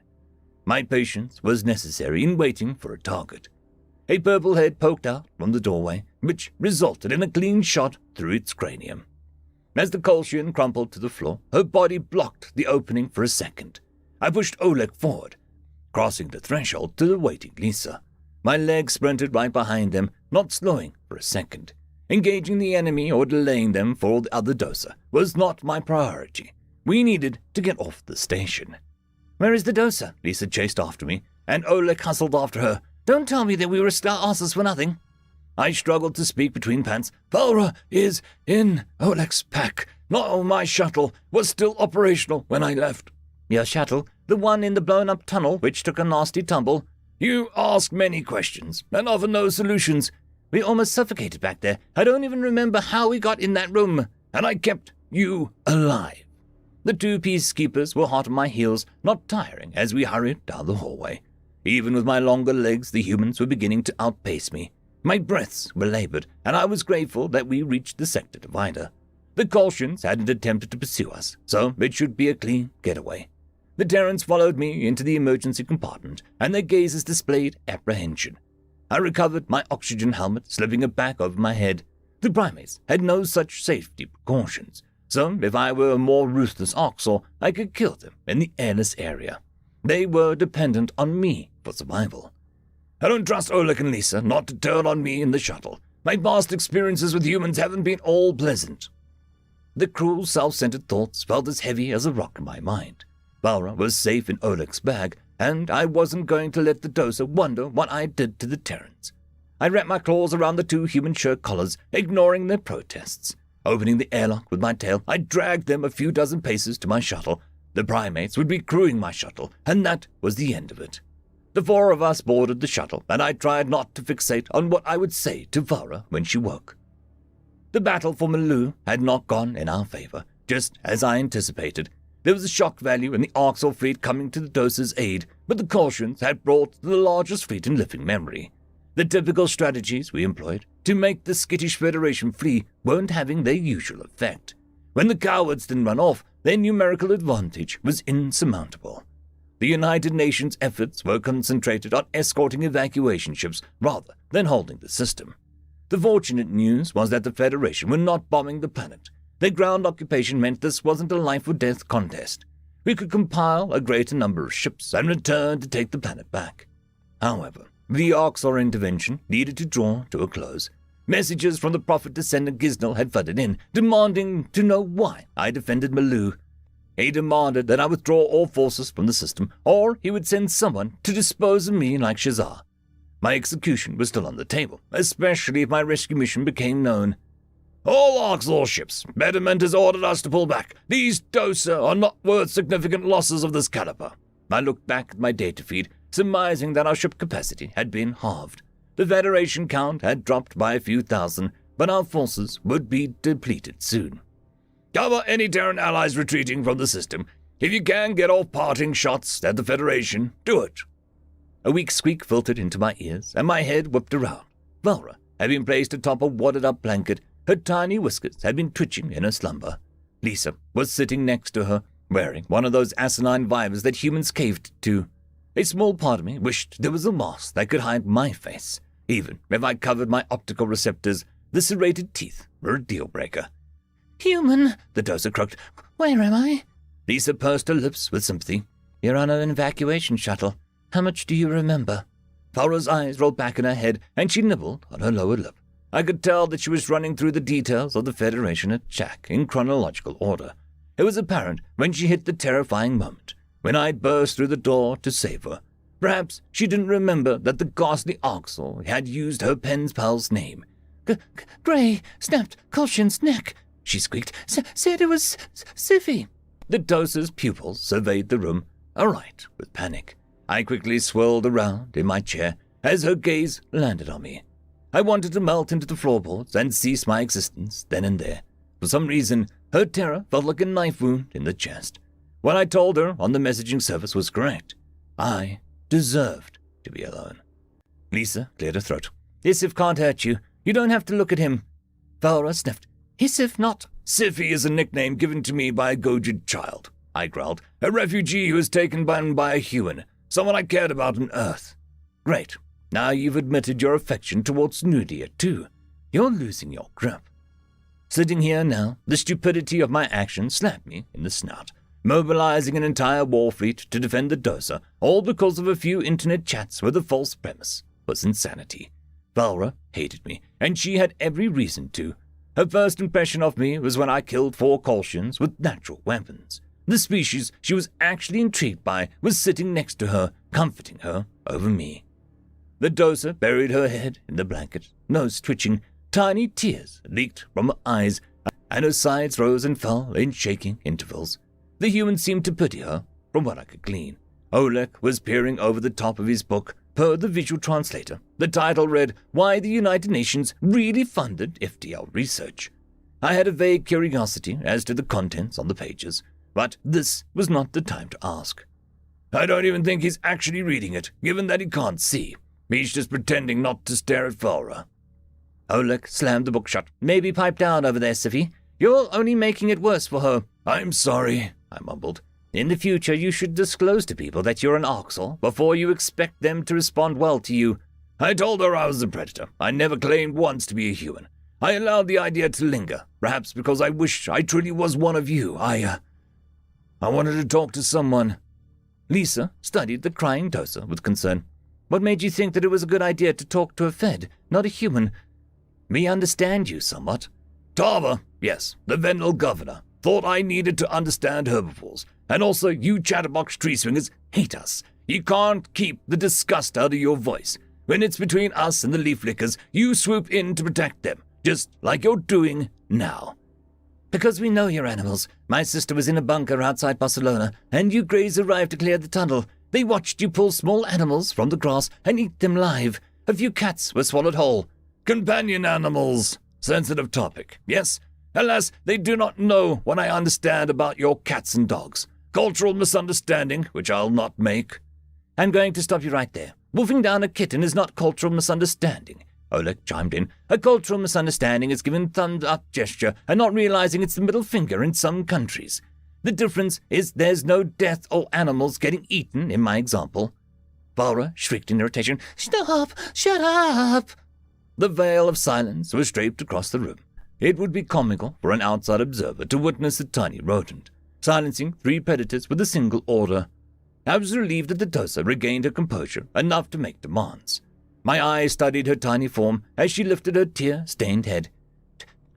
My patience was necessary in waiting for a target. A purple head poked out from the doorway, which resulted in a clean shot through its cranium. As the Colchian crumpled to the floor, her body blocked the opening for a second. I pushed Oleg forward, crossing the threshold to the waiting Lisa. My legs sprinted right behind them, not slowing for a second. Engaging the enemy or delaying them for the other doser was not my priority. We needed to get off the station. Where is the doser? Lisa chased after me, and Oleg hustled after her. Don't tell me that we were star asses for nothing. I struggled to speak between pants. Farah is in Oleg's pack. No, my shuttle was still operational when I left. Your shuttle? The one in the blown-up tunnel which took a nasty tumble? You ask many questions and offer no solutions. We almost suffocated back there. I don't even remember how we got in that room. And I kept you alive. The two peacekeepers were hot on my heels, not tiring as we hurried down the hallway. Even with my longer legs, the humans were beginning to outpace me. My breaths were labored, and I was grateful that we reached the sector divider. The Colchians hadn't attempted to pursue us, so it should be a clean getaway. The Terrans followed me into the emergency compartment, and their gazes displayed apprehension. I recovered my oxygen helmet, slipping it back over my head. The primates had no such safety precautions, so if I were a more ruthless Arxor, I could kill them in the airless area. They were dependent on me for survival. I don't trust Oleg and Lisa not to turn on me in the shuttle. My past experiences with humans haven't been all pleasant. The cruel, self-centered thoughts felt as heavy as a rock in my mind. Farah was safe in Oleg's bag, and I wasn't going to let the doser wonder what I did to the Terrans. I wrapped my claws around the two human shirt collars, ignoring their protests. Opening the airlock with my tail, I dragged them a few dozen paces to my shuttle. The primates would be crewing my shuttle, and that was the end of it. The four of us boarded the shuttle, and I tried not to fixate on what I would say to Farah when she woke. The battle for Maloo had not gone in our favor, just as I anticipated. There was a shock value in the Arxor fleet coming to the doser's aid, but the Colchians had brought the largest fleet in living memory. The typical strategies we employed to make the skittish Federation flee weren't having their usual effect. When the cowards didn't run off, their numerical advantage was insurmountable. The United Nations' efforts were concentrated on escorting evacuation ships rather than holding the system. The fortunate news was that the Federation were not bombing the planet. Their ground occupation meant this wasn't a life-or-death contest. we could compile a greater number of ships and return to take the planet back. However, the Oxor intervention needed to draw to a close. Messages from the prophet descendant Gizno had flooded in, demanding to know why I defended Malu. He demanded that I withdraw all forces from the system, or he would send someone to dispose of me like Shazar. My execution was still on the table, especially if my rescue mission became known. All Oxor ships, Betterment has ordered us to pull back. These Dosa are not worth significant losses of this caliber. I looked back at my data feed, surmising that our ship capacity had been halved. The Federation count had dropped by a few thousand, but our forces would be depleted soon. Cover any Terran allies retreating from the system. If you can get off parting shots at the Federation, do it. A weak squeak filtered into my ears, and my head whipped around. Valra had been placed atop a wadded-up blanket. Her tiny whiskers had been twitching in her slumber. Lisa was sitting next to her, wearing one of those asinine vibes that humans caved to. A small part of me wished there was a mask that could hide my face. Even if I covered my optical receptors, the serrated teeth were a deal-breaker. Human, the Dosa croaked. Where am I? Lisa pursed her lips with sympathy. You're on an evacuation shuttle. How much do you remember? Valra's eyes rolled back in her head, and she nibbled on her lower lip. I could tell that she was running through the details of the Federation attack in chronological order. It was apparent when she hit the terrifying moment, when I burst through the door to save her. Perhaps she didn't remember that the ghastly Oxor had used her pen pal's name. Gray snapped Kolshin's neck, she squeaked. Said it was SciFi. The Dosa's pupils surveyed the room, alight with panic. I quickly swirled around in my chair as her gaze landed on me. I wanted to melt into the floorboards and cease my existence then and there. For some reason, her terror felt like a knife wound in the chest. What I told her on the messaging service was correct. I deserved to be alone. Lisa cleared her throat. Isif can't hurt you. You don't have to look at him. Valra sniffed. Isif not. SciFi is a nickname given to me by a Gojid child, I growled. A refugee who was taken by a human, someone I cared about on Earth. Great. Now you've admitted your affection towards Nudia, too. You're losing your grip. Sitting here now, the stupidity of my actions slapped me in the snout. Mobilizing an entire war fleet to defend the Dosa, all because of a few internet chats with a false premise, was insanity. Valra hated me, and she had every reason to. Her first impression of me was when I killed 4 Kolshians with natural weapons. The species she was actually intrigued by was sitting next to her, comforting her over me. The Dosa buried her head in the blanket, nose twitching. Tiny tears leaked from her eyes, and her sides rose and fell in shaking intervals. The human seemed to pity her, from what I could glean. Oleg was peering over the top of his book, per the visual translator. The title read, Why the United Nations Really Funded FTL Research. I had a vague curiosity as to the contents on the pages, but this was not the time to ask. I don't even think he's actually reading it, given that he can't see. He's just pretending not to stare at Valra. Oleg slammed the book shut. Maybe pipe down over there, SciFi. You're only making it worse for her. I'm sorry, I mumbled. In the future, you should disclose to people that you're an Oxor before you expect them to respond well to you. I told her I was a predator. I never claimed once to be a human. I allowed the idea to linger, perhaps because I wished I truly was one of you. I wanted to talk to someone. Lisa studied the crying Dosa with concern. What made you think that it was a good idea to talk to a Fed, not a human? We understand you somewhat. Tava, yes, the Vendel governor, thought I needed to understand herbivores, and also you chatterbox tree swingers hate us. You can't keep the disgust out of your voice. When it's between us and the leaf lickers, you swoop in to protect them, just like you're doing now. Because we know your animals. My sister was in a bunker outside Barcelona, and you Greys arrived to clear the tunnel. They watched you pull small animals from the grass and eat them live. A few cats were swallowed whole. Companion animals. Sensitive topic. Yes. Alas, they do not know what I understand about your cats and dogs. Cultural misunderstanding, which I'll not make. I'm going to stop you right there. Wolfing down a kitten is not cultural misunderstanding. Oleg chimed in. A cultural misunderstanding is giving thumbs-up gesture and not realizing it's the middle finger in some countries. The difference is there's no death or animals getting eaten in my example. Valra shrieked in irritation. Stop! Shut up! The veil of silence was draped across the room. It would be comical for an outside observer to witness a tiny rodent. silencing 3 predators with a single order. I was relieved that the Dosa regained her composure enough to make demands. My eyes studied her tiny form as she lifted her tear-stained head.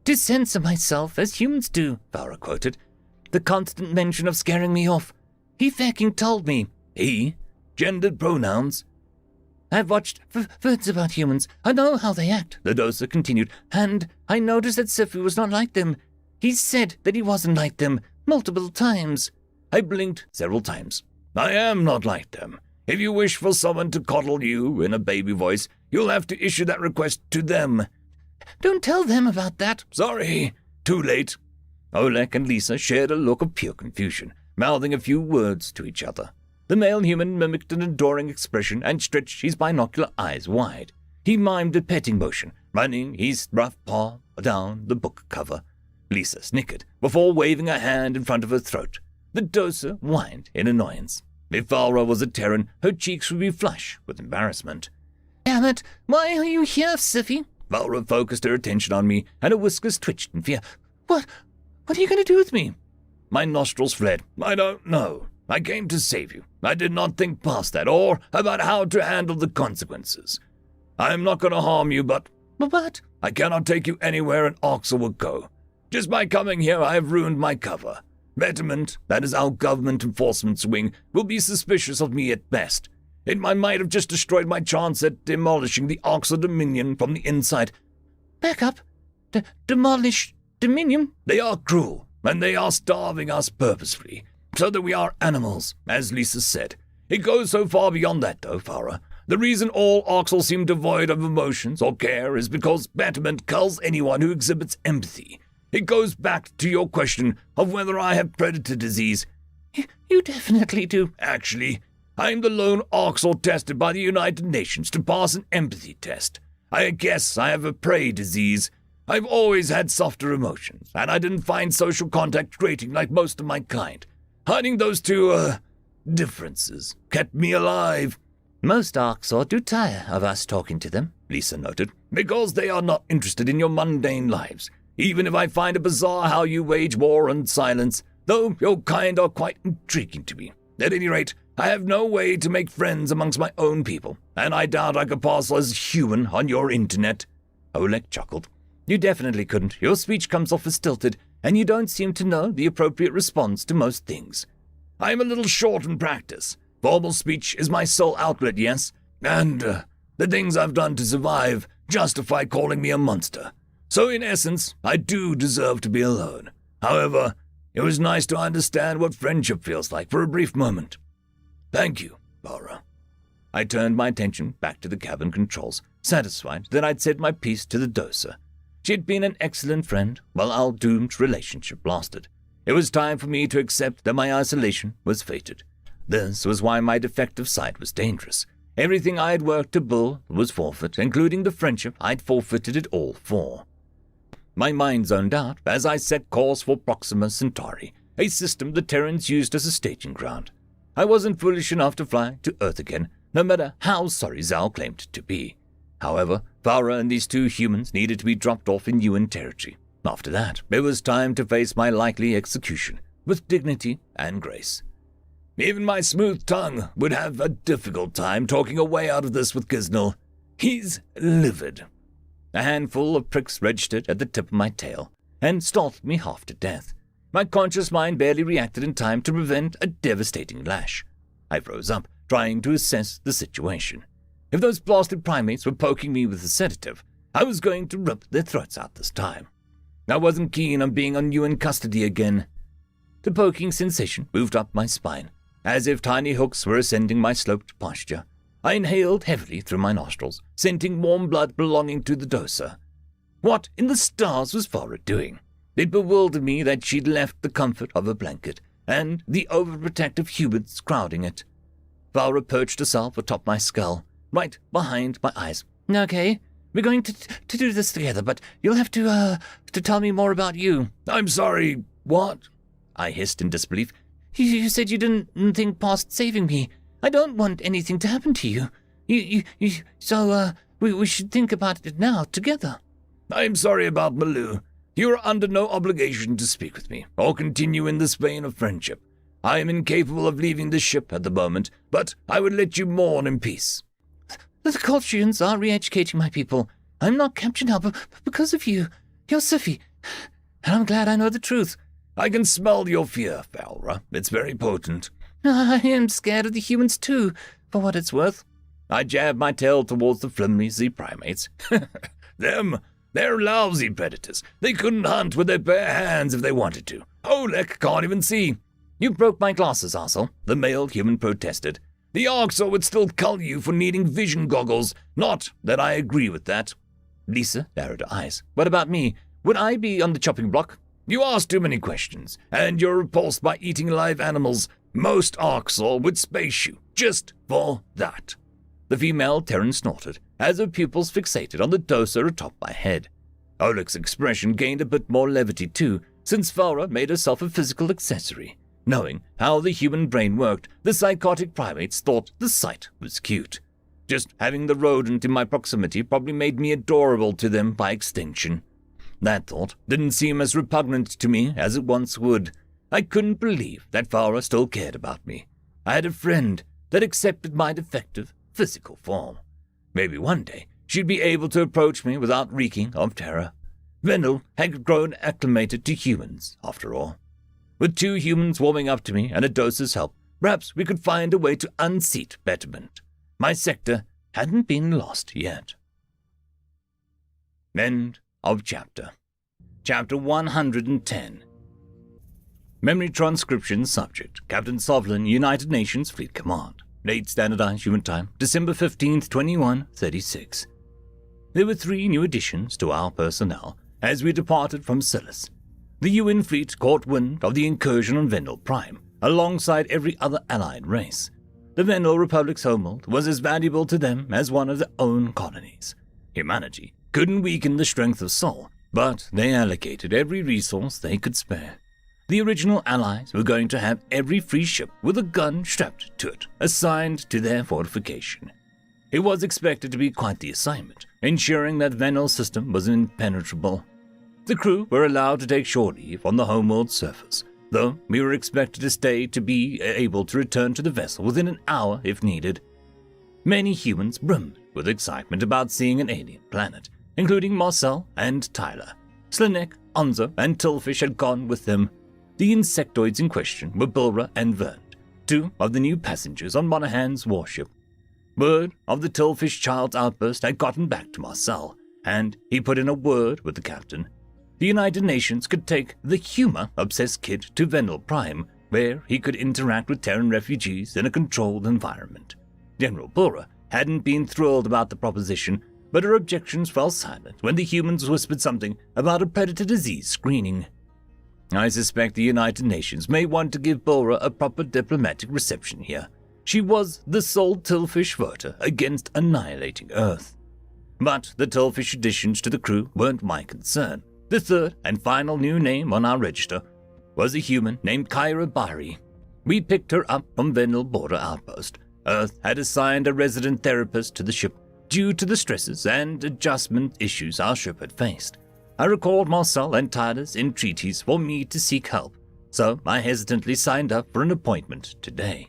"To censor myself, as humans do," Farah quoted. "The constant mention of scaring me off. He fucking told me." He? Gendered pronouns? "I've watched vids about humans. I know how they act," the Dosa continued, "and I noticed that SciFi was not like them. He said that he wasn't like them multiple times." I blinked several times. "I am not like them. If you wish for someone to coddle you in a baby voice, you'll have to issue that request to them." "Don't tell them about that." "Sorry, too late." Oleg and Lisa shared a look of pure confusion, mouthing a few words to each other. The male human mimicked an adoring expression and stretched his binocular eyes wide. He mimed a petting motion, running his rough paw down the book cover. Lisa snickered before waving a hand in front of her throat. The Dosa whined in annoyance. If Farah was a Terran, her cheeks would be flush with embarrassment. "Damn it, why are you here, SciFi?" Farah focused her attention on me, and her whiskers twitched in fear. What are you going to do with me?" My nostrils flared. "I don't know. I came to save you. I did not think past that, or about how to handle the consequences. I am not going to harm you, but But I cannot take you anywhere an Oxel would go. Just by coming here, I have ruined my cover. Betterment, that is our government enforcement wing, will be suspicious of me at best. It might have just destroyed my chance at demolishing the Oxel Dominion from the inside." back up. Demolish Dominion? They are cruel, and they are starving us purposefully, so that we are animals, as Lisa said. It goes so far beyond that, though, Farah. The reason all Oxel seem devoid of emotions or care is because betterment culls anyone who exhibits empathy. It goes back to your question of whether I have predator disease. You definitely do. Actually, I am the lone Oxel tested by the United Nations to pass an empathy test. I guess I have a prey disease. I've always had softer emotions, and I didn't find social contact grating like most of my kind. Hiding those two, differences kept me alive. Most Oxor do tire of us talking to them, Lisa noted. Because they are not interested in your mundane lives. Even if I find it bizarre how you wage war and silence, though your kind are quite intriguing to me. At any rate, I have no way to make friends amongst my own people, and I doubt I could pass as human on your internet. Oleg chuckled. You definitely couldn't. Your speech comes off as stilted, and you don't seem to know the appropriate response to most things. I am a little short in practice. Formal speech is my sole outlet, yes, and the things I've done to survive justify calling me a monster. So in essence, I do deserve to be alone. However, it was nice to understand what friendship feels like for a brief moment. Thank you, Farah. I turned my attention back to the cabin controls, satisfied that I'd said my piece to the Dosa. She had been an excellent friend while our doomed relationship lasted. It was time for me to accept that my isolation was fated. This was why my defective sight was dangerous. Everything I had worked to build was forfeit, including the friendship I'd forfeited it all for. My mind zoned out as I set course for Proxima Centauri, a system the Terrans used as a staging ground. I wasn't foolish enough to fly to Earth again, no matter how sorry Zal claimed to be. However, Farah and these 2 humans needed to be dropped off in UN territory. After that, it was time to face my likely execution, with dignity and grace. Even my smooth tongue would have a difficult time talking a way out of this with Giznal. He's livid. A handful of pricks registered at the tip of my tail, and startled me half to death. My conscious mind barely reacted in time to prevent a devastating lash. I froze up, trying to assess the situation. If those blasted primates were poking me with a sedative, I was going to rip their throats out this time. I wasn't keen on being on UN custody again. The poking sensation moved up my spine, as if tiny hooks were ascending my sloped posture. I inhaled heavily through my nostrils, scenting warm blood belonging to the Dosa. What in the stars was Farah doing? It bewildered me that she'd left the comfort of her blanket and the overprotective humans crowding it. Farah perched herself atop my skull, right behind my eyes. Okay, we're going to do this together, but you'll have to tell me more about you. I'm sorry, what? I hissed in disbelief. You said you didn't think past saving me. I don't want anything to happen to you. So we should think about it now, together. I'm sorry about Malou. You are under no obligation to speak with me, or continue in this vein of friendship. I am incapable of leaving the ship at the moment, but I would let you mourn in peace. The Colchians are re-educating my people. I'm not captured now because of you. You're SciFi, and I'm glad I know the truth. I can smell your fear, Valra. It's very potent. I am scared of the humans too, for what it's worth. I jab my tail towards the flimsy primates. They're lousy predators. They couldn't hunt with their bare hands if they wanted to. Olek can't even see. You broke my glasses, arsehole, the male human protested. The Arxor would still cull you for needing vision goggles. Not that I agree with that. Lisa narrowed her eyes. What about me? Would I be on the chopping block? You ask too many questions, and you're repulsed by eating live animals. Most Arxor would space you, just for that. The female Terran snorted, as her pupils fixated on the doser atop my head. Olek's expression gained a bit more levity too, since Valra made herself a physical accessory. Knowing how the human brain worked, the psychotic primates thought the sight was cute. Just having the rodent in my proximity probably made me adorable to them by extension. That thought didn't seem as repugnant to me as it once would. I couldn't believe that Valra still cared about me. I had a friend that accepted my defective physical form. Maybe one day she'd be able to approach me without reeking of terror. Vendel had grown acclimated to humans, after all. With 2 humans warming up to me and a dose's help, perhaps we could find a way to unseat betterment. My sector hadn't been lost yet. End of chapter. Chapter 110. Memory transcription subject, Captain Sovlin, United Nations Fleet Command. Date Standardized Human Time, December 15th, 2136. There were 3 new additions to our personnel as we departed from Silas. The UN fleet caught wind of the incursion on Vendel Prime, alongside every other allied race. The Vendel Republic's homeworld was as valuable to them as one of their own colonies. Humanity couldn't weaken the strength of Sol, but they allocated every resource they could spare. The original allies were going to have every free ship with a gun strapped to it assigned to their fortification. It was expected to be quite the assignment, ensuring that Vendel's system was impenetrable. The crew were allowed to take shore leave on the homeworld surface, though we were expected to stay to be able to return to the vessel within an hour if needed. Many humans brimmed with excitement about seeing an alien planet, including Marcel and Tyler. Slinek, Onzo, and Tillfish had gone with them. The insectoids in question were Bulra and Vernd, 2 of the new passengers on Monahan's warship. Word of the Tillfish child's outburst had gotten back to Marcel, and he put in a word with the captain. The United Nations could take the humor-obsessed kid to Vendel Prime, where he could interact with Terran refugees in a controlled environment. General Bulra hadn't been thrilled about the proposition, but her objections fell silent when the humans whispered something about a predator disease screening. I suspect the United Nations may want to give Bulra a proper diplomatic reception here. She was the sole Tillfish voter against annihilating Earth. But the Tillfish additions to the crew weren't my concern. The 3rd and final new name on our register was a human named Kyra Bari. We picked her up from Vendel Border Outpost. Earth had assigned a resident therapist to the ship due to the stresses and adjustment issues our ship had faced. I recalled Marcel and Tyler's entreaties for me to seek help, so I hesitantly signed up for an appointment today.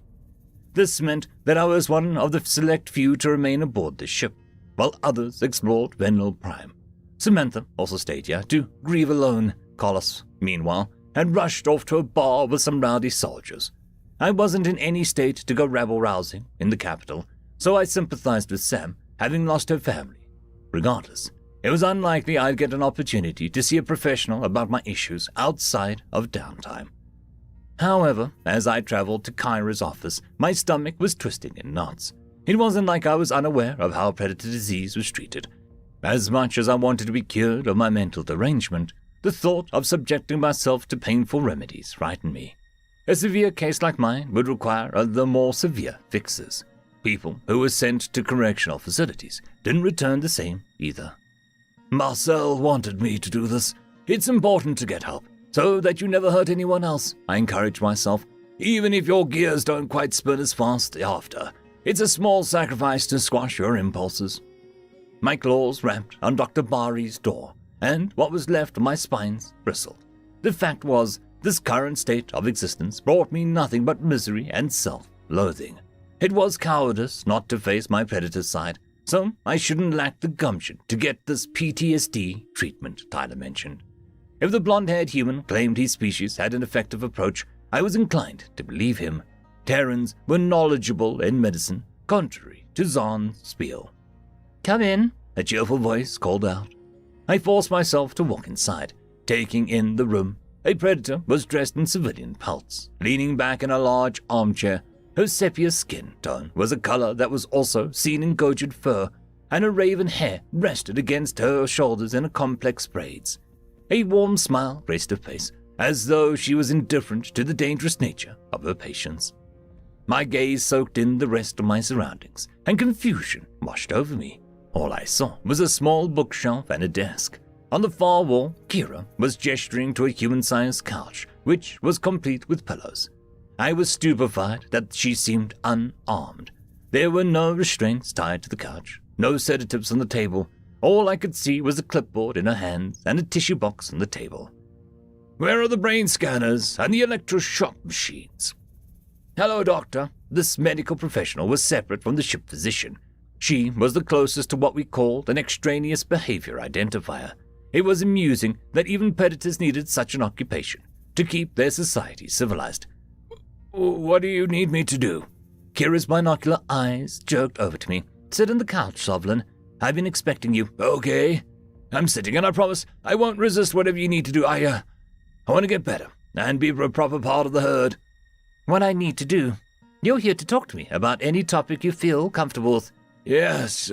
This meant that I was one of the select few to remain aboard the ship, while others explored Vendel Prime. Samantha also stayed here to grieve alone. Carlos, meanwhile, had rushed off to a bar with some rowdy soldiers. I wasn't in any state to go rabble-rousing in the capital, so I sympathized with Sam, having lost her family. Regardless, it was unlikely I'd get an opportunity to see a professional about my issues outside of downtime. However, as I traveled to Kyra's office, my stomach was twisting in knots. It wasn't like I was unaware of how predator disease was treated. As much as I wanted to be cured of my mental derangement, the thought of subjecting myself to painful remedies frightened me. A severe case like mine would require the more severe fixes. People who were sent to correctional facilities didn't return the same either. Marcel wanted me to do this. It's important to get help, so that you never hurt anyone else, I encouraged myself. Even if your gears don't quite spin as fast after, it's a small sacrifice to squash your impulses. My claws rapped on Dr. Bari's door. and what was left of my spines bristled. The fact was, this current state of existence brought me nothing but misery and self-loathing. It was cowardice not to face my predator's side, so I shouldn't lack the gumption to get this PTSD treatment Tyler mentioned. If the blonde-haired human claimed his species had an effective approach, I was inclined to believe him. Terrans were knowledgeable in medicine, contrary to Zahn's spiel. "Come in," a cheerful voice called out. I forced myself to walk inside, taking in the room. A predator was dressed in civilian pelts, leaning back in a large armchair. Her sepia skin tone was a color that was also seen in gouged fur, and her raven hair rested against her shoulders in a complex braids. A warm smile graced her face, as though she was indifferent to the dangerous nature of her patients. My gaze soaked in the rest of my surroundings, and confusion washed over me. All I saw was a small bookshelf and a desk. On the far wall, Kira was gesturing to a human-sized couch, which was complete with pillows. I was stupefied that she seemed unarmed. There were no restraints tied to the couch, no sedatives on the table. All I could see was a clipboard in her hands and a tissue box on the table. "Where are the brain scanners and the electroshock machines?" "Hello, doctor." This medical professional was separate from the ship physician. She was the closest to what we called an extraneous behavior identifier. It was amusing that even predators needed such an occupation to keep their society civilized. "What do you need me to do?" Kira's binocular eyes jerked over to me. "Sit on the couch, Sovlin. I've been expecting you." "Okay. I'm sitting, and I promise I won't resist whatever you need to do. I want to get better and be a proper part of the herd." "What I need to do? You're here to talk to me about any topic you feel comfortable with." "Yes,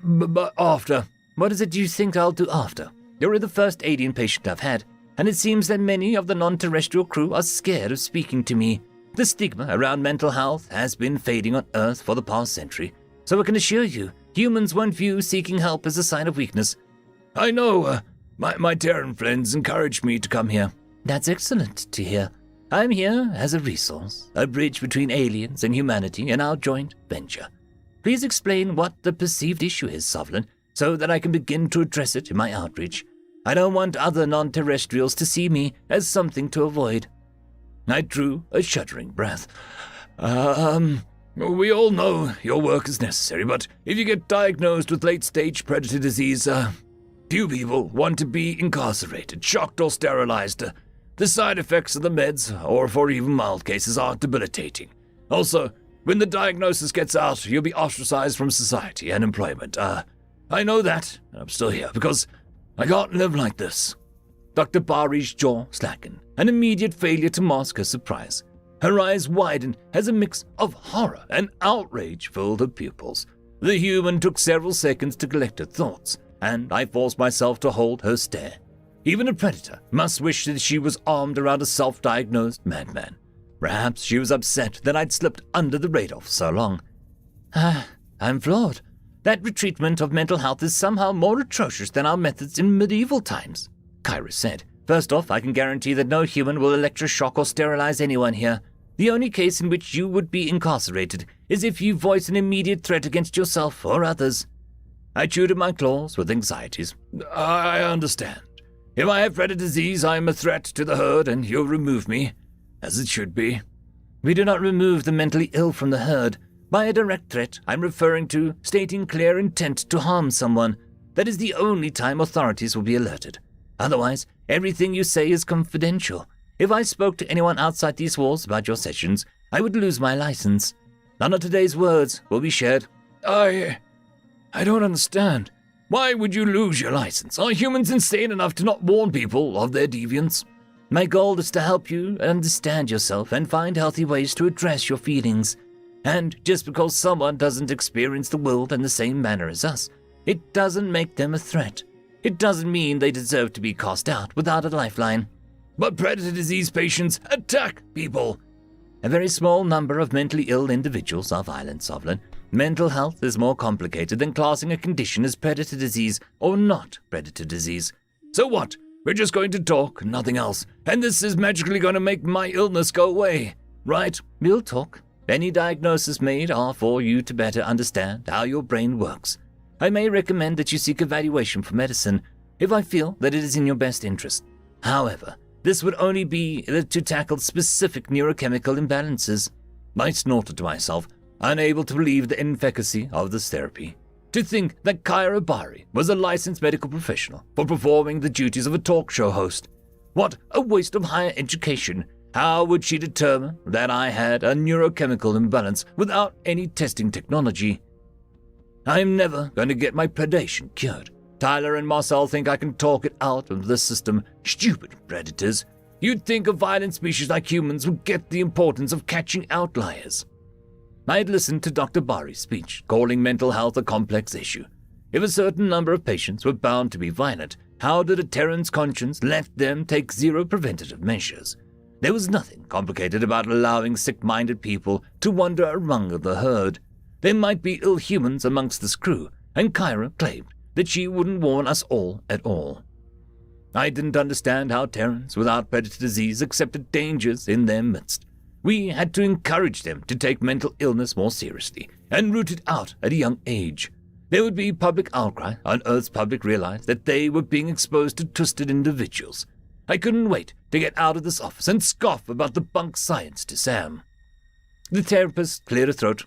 but after." "What is it you think I'll do after? You're the first alien patient I've had, and it seems that many of the non-terrestrial crew are scared of speaking to me. The stigma around mental health has been fading on Earth for the past century, so I can assure you, humans won't view seeking help as a sign of weakness." "I know, my Terran friends encouraged me to come here." "That's excellent to hear. I'm here as a resource, a bridge between aliens and humanity in our joint venture. Please explain what the perceived issue is, Sovlin, so that I can begin to address it in my outreach. I don't want other non-terrestrials to see me as something to avoid." I drew a shuddering breath. We all know your work is necessary, but if you get diagnosed with late-stage predator disease, few people want to be incarcerated, shocked, or sterilized. The side effects of the meds, or for even mild cases, are debilitating. Also, when the diagnosis gets out, you'll be ostracized from society and employment. I know that, and I'm still here, because I can't live like this." Dr. Bari's jaw slackened, an immediate failure to mask her surprise. Her eyes widened as a mix of horror and outrage filled her pupils. The human took several seconds to collect her thoughts, and I forced myself to hold her stare. Even a predator must wish that she was armed around a self-diagnosed madman. Perhaps she was upset that I'd slipped under the radar for so long. I'm floored. That retreatment of mental health is somehow more atrocious than our methods in medieval times," Kyra said. "First off, I can guarantee that no human will electroshock or sterilize anyone here. The only case in which you would be incarcerated is if you voice an immediate threat against yourself or others." I chewed at my claws with anxieties. "I understand. If I have predator disease, I am a threat to the herd, and you'll remove me, as it should be." "We do not remove the mentally ill from the herd. By a direct threat, I'm referring to stating clear intent to harm someone. That is the only time authorities will be alerted. Otherwise, everything you say is confidential. If I spoke to anyone outside these walls about your sessions, I would lose my license. None of today's words will be shared." I don't understand. Why would you lose your license? Are humans insane enough to not warn people of their deviance? My goal is to help you understand yourself and find healthy ways to address your feelings. And just because someone doesn't experience the world in the same manner as us, it doesn't make them a threat. It doesn't mean they deserve to be cast out without a lifeline. But predator disease patients attack people. A very small number of mentally ill individuals are violent, Sovlin. Mental health is more complicated than classing a condition as predator disease or not predator disease. So what? We're just going to talk, nothing else. And this is magically going to make my illness go away, right? We'll talk. Any diagnosis made are for you to better understand how your brain works. I may recommend that you seek evaluation for medicine, if I feel that it is in your best interest. However, this would only be to tackle specific neurochemical imbalances. I snorted to myself, unable to believe the inefficacy of this therapy. To think that Kyra Bari was a licensed medical professional for performing the duties of a talk show host. What a waste of higher education. How would she determine that I had a neurochemical imbalance without any testing technology? I am never going to get my predation cured. Tyler and Marcel think I can talk it out of the system. Stupid predators. You'd think a violent species like humans would get the importance of catching outliers. I had listened to Dr. Bari's speech, calling mental health a complex issue. If a certain number of patients were bound to be violent, how did a Terran's conscience let them take zero preventative measures? There was nothing complicated about allowing sick-minded people to wander among the herd. There might be ill humans amongst this crew, and Kyra claimed that she wouldn't warn us all at all. I didn't understand how Terrans without predator disease accepted dangers in their midst. We had to encourage them to take mental illness more seriously and root it out at a young age. There would be public outcry on Earth's public realized that they were being exposed to twisted individuals. I couldn't wait to get out of this office and scoff about the bunk science to Sam. The therapist cleared her throat.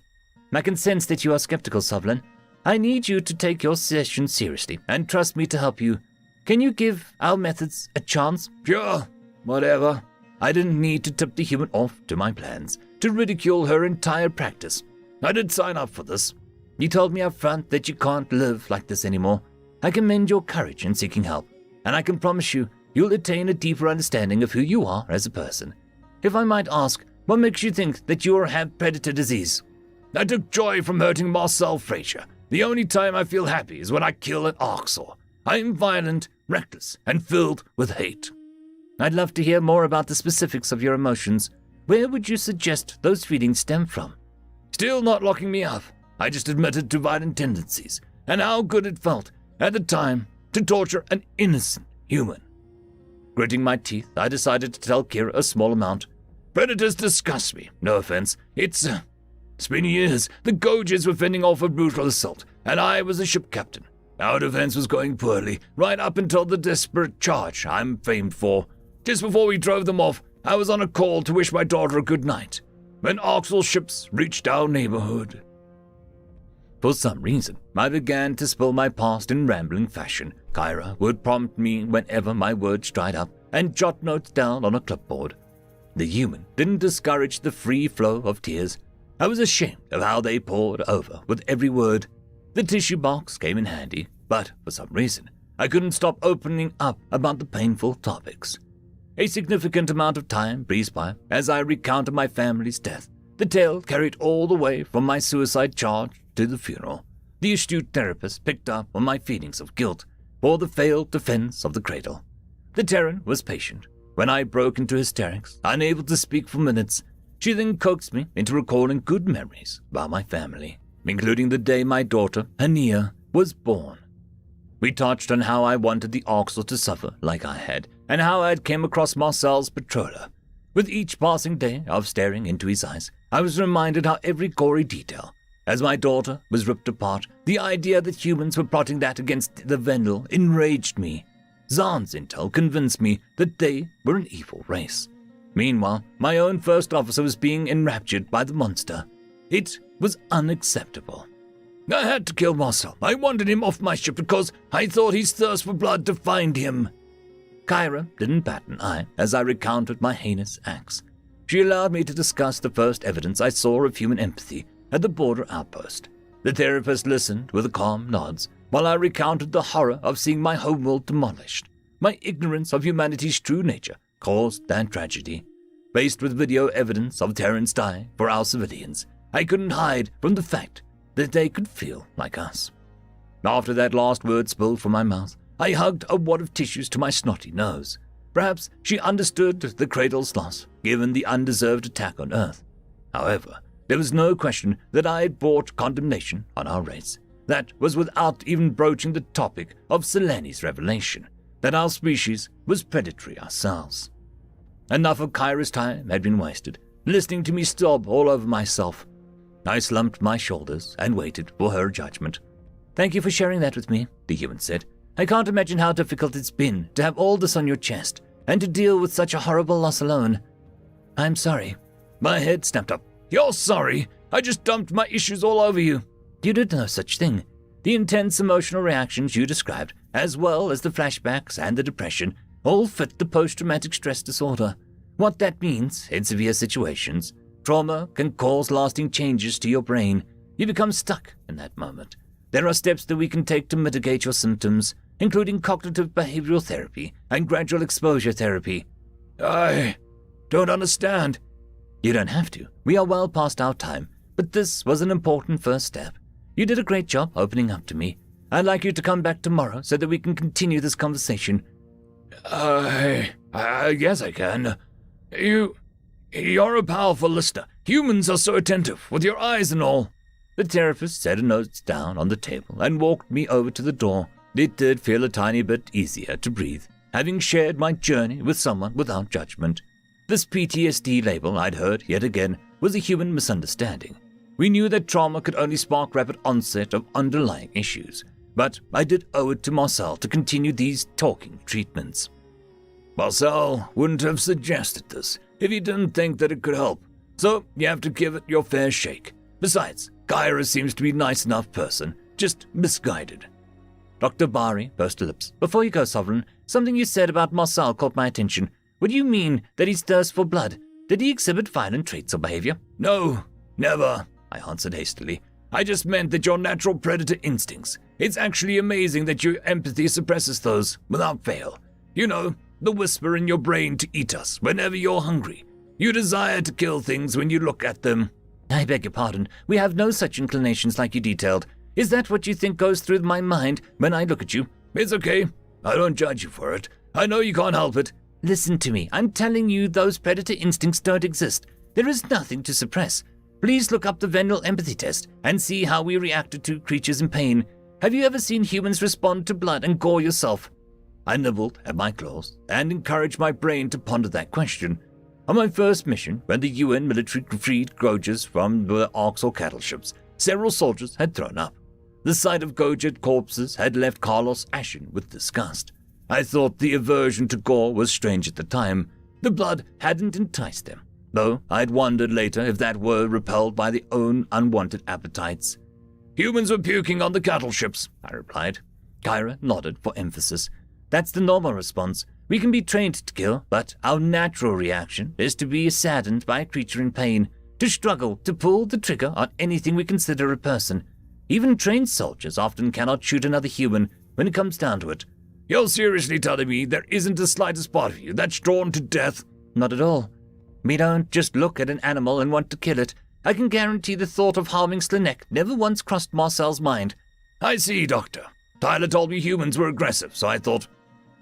I can sense that you are skeptical, Sovlin. I need you to take your session seriously and trust me to help you. Can you give our methods a chance? Sure, whatever. I didn't need to tip the human off to my plans, to ridicule her entire practice. I did sign up for this. You told me up front that you can't live like this anymore. I commend your courage in seeking help, and I can promise you you'll attain a deeper understanding of who you are as a person. If I might ask, what makes you think that you have predator disease? I took joy from hurting Marcel Frazier. The only time I feel happy is when I kill an Arxor. I am violent, reckless, and filled with hate. I'd love to hear more about the specifics of your emotions. Where would you suggest those feelings stem from? Still not locking me up. I just admitted to violent tendencies, and how good it felt, at the time, to torture an innocent human. Gritting my teeth, I decided to tell Kira a small amount. Predators disgust me, no offense. It's been years. The Goges were fending off a brutal assault, and I was a ship captain. Our defense was going poorly, right up until the desperate charge I'm famed for. Just before we drove them off, I was on a call to wish my daughter a good night, when Oxel ships reached our neighborhood. For some reason, I began to spill my past in rambling fashion. Kyra would prompt me whenever my words dried up and jot notes down on a clipboard. The human didn't discourage the free flow of tears. I was ashamed of how they poured over with every word. The tissue box came in handy, but for some reason, I couldn't stop opening up about the painful topics. A significant amount of time breezed by as I recounted my family's death. The tale carried all the way from my suicide charge to the funeral. The astute therapist picked up on my feelings of guilt for the failed defense of the cradle. The Terran was patient. When I broke into hysterics, unable to speak for minutes, she then coaxed me into recalling good memories about my family, including the day my daughter, Hania, was born. We touched on how I wanted the Arxel to suffer like I had, and how I had came across Marcel's patroller. With each passing day of staring into his eyes, I was reminded how every gory detail, as my daughter was ripped apart, the idea that humans were plotting that against the Vendel enraged me. Zahn's intel convinced me that they were an evil race. Meanwhile, my own first officer was being enraptured by the monster. It was unacceptable. I had to kill Marcel. I wanted him off my ship because I thought his thirst for blood defined him. Kyra didn't bat an eye as I recounted my heinous acts. She allowed me to discuss the first evidence I saw of human empathy at the border outpost. The therapist listened with calm nods while I recounted the horror of seeing my homeworld demolished. My ignorance of humanity's true nature caused that tragedy. Faced with video evidence of Terrans dying for our civilians, I couldn't hide from the fact that they could feel like us. After that last word spilled from my mouth, I hugged a wad of tissues to my snotty nose. Perhaps she understood the cradle's loss, given the undeserved attack on Earth. However, there was no question that I had brought condemnation on our race. That was without even broaching the topic of Seleni's revelation, that our species was predatory ourselves. Enough of Kyra's time had been wasted, listening to me sob all over myself. I slumped my shoulders and waited for her judgment. Thank you for sharing that with me, the human said. I can't imagine how difficult it's been to have all this on your chest and to deal with such a horrible loss alone. I'm sorry." My head snapped up. "You're sorry? I just dumped my issues all over you." "You did no such thing. The intense emotional reactions you described, as well as the flashbacks and the depression, all fit the post-traumatic stress disorder. What that means, in severe situations, trauma can cause lasting changes to your brain. You become stuck in that moment. There are steps that we can take to mitigate your symptoms, including cognitive behavioral therapy and gradual exposure therapy." "I don't understand." "You don't have to. We are well past our time, but this was an important first step. You did a great job opening up to me. I'd like you to come back tomorrow so that we can continue this conversation." I guess I can. You're a powerful listener. Humans are so attentive, with your eyes and all." The therapist set a note down on the table and walked me over to the door. It did feel a tiny bit easier to breathe, having shared my journey with someone without judgment. This PTSD label I'd heard yet again was a human misunderstanding. We knew that trauma could only spark rapid onset of underlying issues, but I did owe it to Marcel to continue these talking treatments. "Marcel wouldn't have suggested this if he didn't think that it could help, so you have to give it your fair shake. Besides, Kyra seems to be a nice enough person, just misguided." Dr. Bari pursed lips. "Before you go, Sovereign, something you said about Marcel caught my attention. What do you mean that he's thirst for blood? Did he exhibit violent traits or behavior?" "No, never," I answered hastily. "I just meant that your natural predator instincts. It's actually amazing that your empathy suppresses those, without fail. You know, the whisper in your brain to eat us whenever you're hungry. You desire to kill things when you look at them." "I beg your pardon. We have no such inclinations like you detailed. Is that what you think goes through my mind when I look at you?" "It's okay. I don't judge you for it. I know you can't help it." "Listen to me. I'm telling you those predator instincts don't exist. There is nothing to suppress. Please look up the Vendel empathy test and see how we reacted to creatures in pain. Have you ever seen humans respond to blood and gore yourself?" I nibbled at my claws and encouraged my brain to ponder that question. On my first mission, when the UN military freed Gojers from the Orcs or cattle ships, several soldiers had thrown up. The sight of Gojet corpses had left Carlos ashen with disgust. I thought the aversion to gore was strange at the time. The blood hadn't enticed them, though I'd wondered later if that were repelled by their own unwanted appetites. "Humans were puking on the cattle ships," I replied. Kyra nodded for emphasis. "That's the normal response. We can be trained to kill, but our natural reaction is to be saddened by a creature in pain, to struggle to pull the trigger on anything we consider a person. Even trained soldiers often cannot shoot another human when it comes down to it." "You're seriously telling me there isn't the slightest part of you that's drawn to death?" "Not at all. We don't just look at an animal and want to kill it. I can guarantee the thought of harming Slanek never once crossed Marcel's mind." "I see, Doctor. Tyler told me humans were aggressive, so I thought—"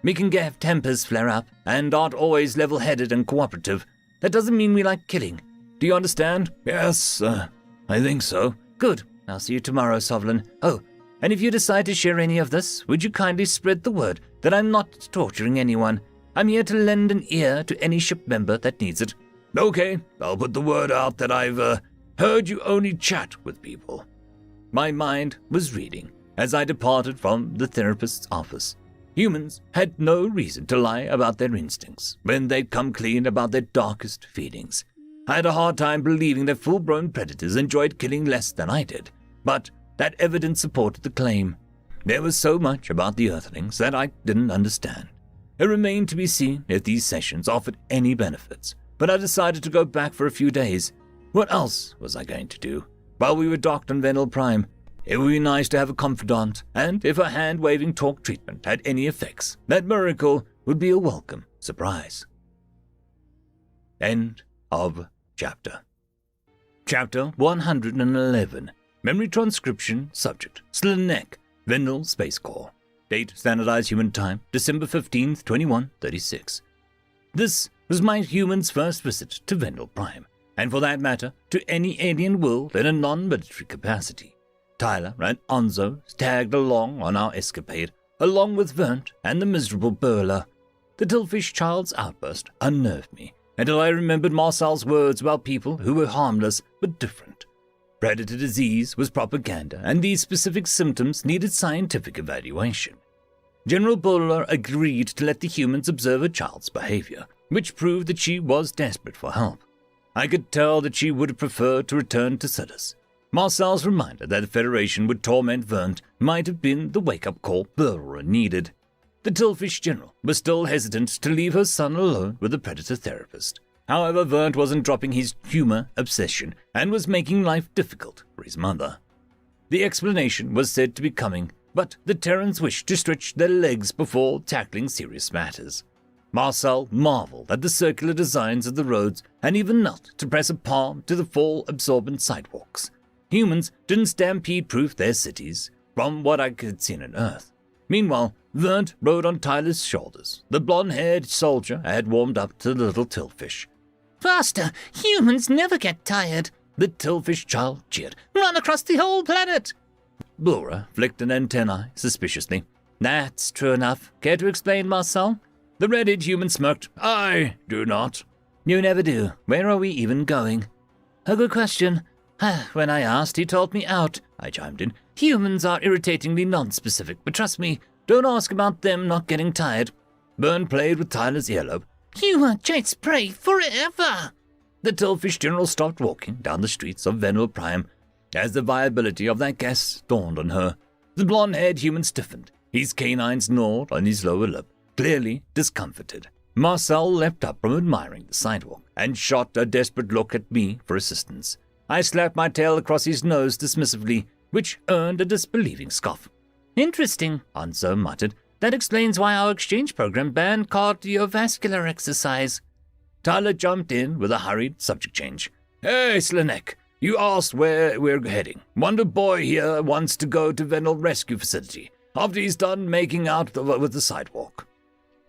"We can have tempers flare up and aren't always level-headed and cooperative. That doesn't mean we like killing. Do you understand?" "Yes, I think so." "Good. I'll see you tomorrow, Sovereign. Oh, and if you decide to share any of this, would you kindly spread the word that I'm not torturing anyone? I'm here to lend an ear to any ship member that needs it." "Okay, I'll put the word out that I've heard you only chat with people." My mind was reading as I departed from the therapist's office. Humans had no reason to lie about their instincts when they'd come clean about their darkest feelings. I had a hard time believing that full-grown predators enjoyed killing less than I did, but that evidence supported the claim. There was so much about the Earthlings that I didn't understand. It remained to be seen if these sessions offered any benefits, but I decided to go back for a few days. What else was I going to do while we were docked on Vendel Prime? It would be nice to have a confidant, and if a hand-waving talk treatment had any effects, that miracle would be a welcome surprise. End of chapter. Chapter 111. Memory transcription. Subject: Slanek, Vendel Space Corps. Date: Standardized Human Time, December 15th, 2136. This was my human's first visit to Vendel Prime, and for that matter, to any alien world in a non-military capacity. Tyler and Onzo tagged along on our escapade, along with Vernt and the miserable Burla. The Tillfish child's outburst unnerved me, until I remembered Marcel's words about people who were harmless but different. Predator disease was propaganda, and these specific symptoms needed scientific evaluation. General Bowler agreed to let the humans observe her child's behavior, which proved that she was desperate for help. I could tell that she would have preferred to return to Sudus. Marcel's reminder that the Federation would torment Vernt might have been the wake-up call Bowler needed. The Tillfish General was still hesitant to leave her son alone with the Predator therapist. However, Vernt wasn't dropping his humor obsession and was making life difficult for his mother. The explanation was said to be coming, but the Terrans wished to stretch their legs before tackling serious matters. Marcel marveled at the circular designs of the roads and even knelt to press a palm to the fall-absorbent sidewalks. Humans didn't stampede-proof their cities, from what I could see on Earth. Meanwhile, Vernt rode on Tyler's shoulders. The blonde-haired soldier had warmed up to the little Tillfish. Faster! Humans never get tired! The Tillfish child cheered. Run across the whole planet! Laura flicked an antennae suspiciously. That's true enough. Care to explain, Marcel? The red-haired human smirked. I do not. You never do. Where are we even going? A good question. When I asked, he told me out, I chimed in. Humans are irritatingly non-specific, but trust me, don't ask about them not getting tired. Byrne played with Tyler's earlobe. You chase prey forever! The Tillfish General stopped walking down the streets of Venal Prime as the viability of that guess dawned on her. The blonde-haired human stiffened. His canines gnawed on his lower lip, clearly discomfited. Marcel leapt up from admiring the sidewalk and shot a desperate look at me for assistance. I slapped my tail across his nose dismissively, which earned a disbelieving scoff. Interesting, Anzo muttered. That explains why our exchange program banned cardiovascular exercise. Tyler jumped in with a hurried subject change. Hey, Slanek, you asked where we're heading. Wonder Boy here wants to go to Venal Rescue Facility after he's done making out with the sidewalk.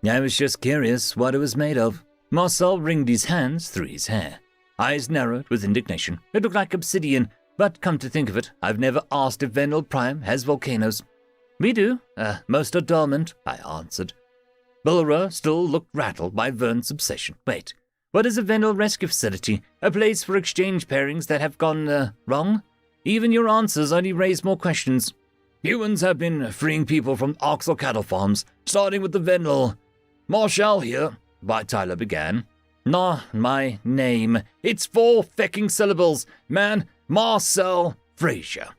I was just curious what it was made of. Marcel wringed his hands through his hair. Eyes narrowed with indignation. It looked like obsidian, but come to think of it, I've never asked if Venal Prime has volcanoes. We do. Most are dormant, I answered. Bulra still looked rattled by Vern's obsession. Wait, what is a Venal Rescue Facility? A place for exchange pairings that have gone, wrong? Even your answers only raise more questions. Humans have been freeing people from Arxel cattle farms, starting with the Venal. Marshall here, Tyler began. Nah, my name. It's 4 fecking syllables, man. Marcel Fraser.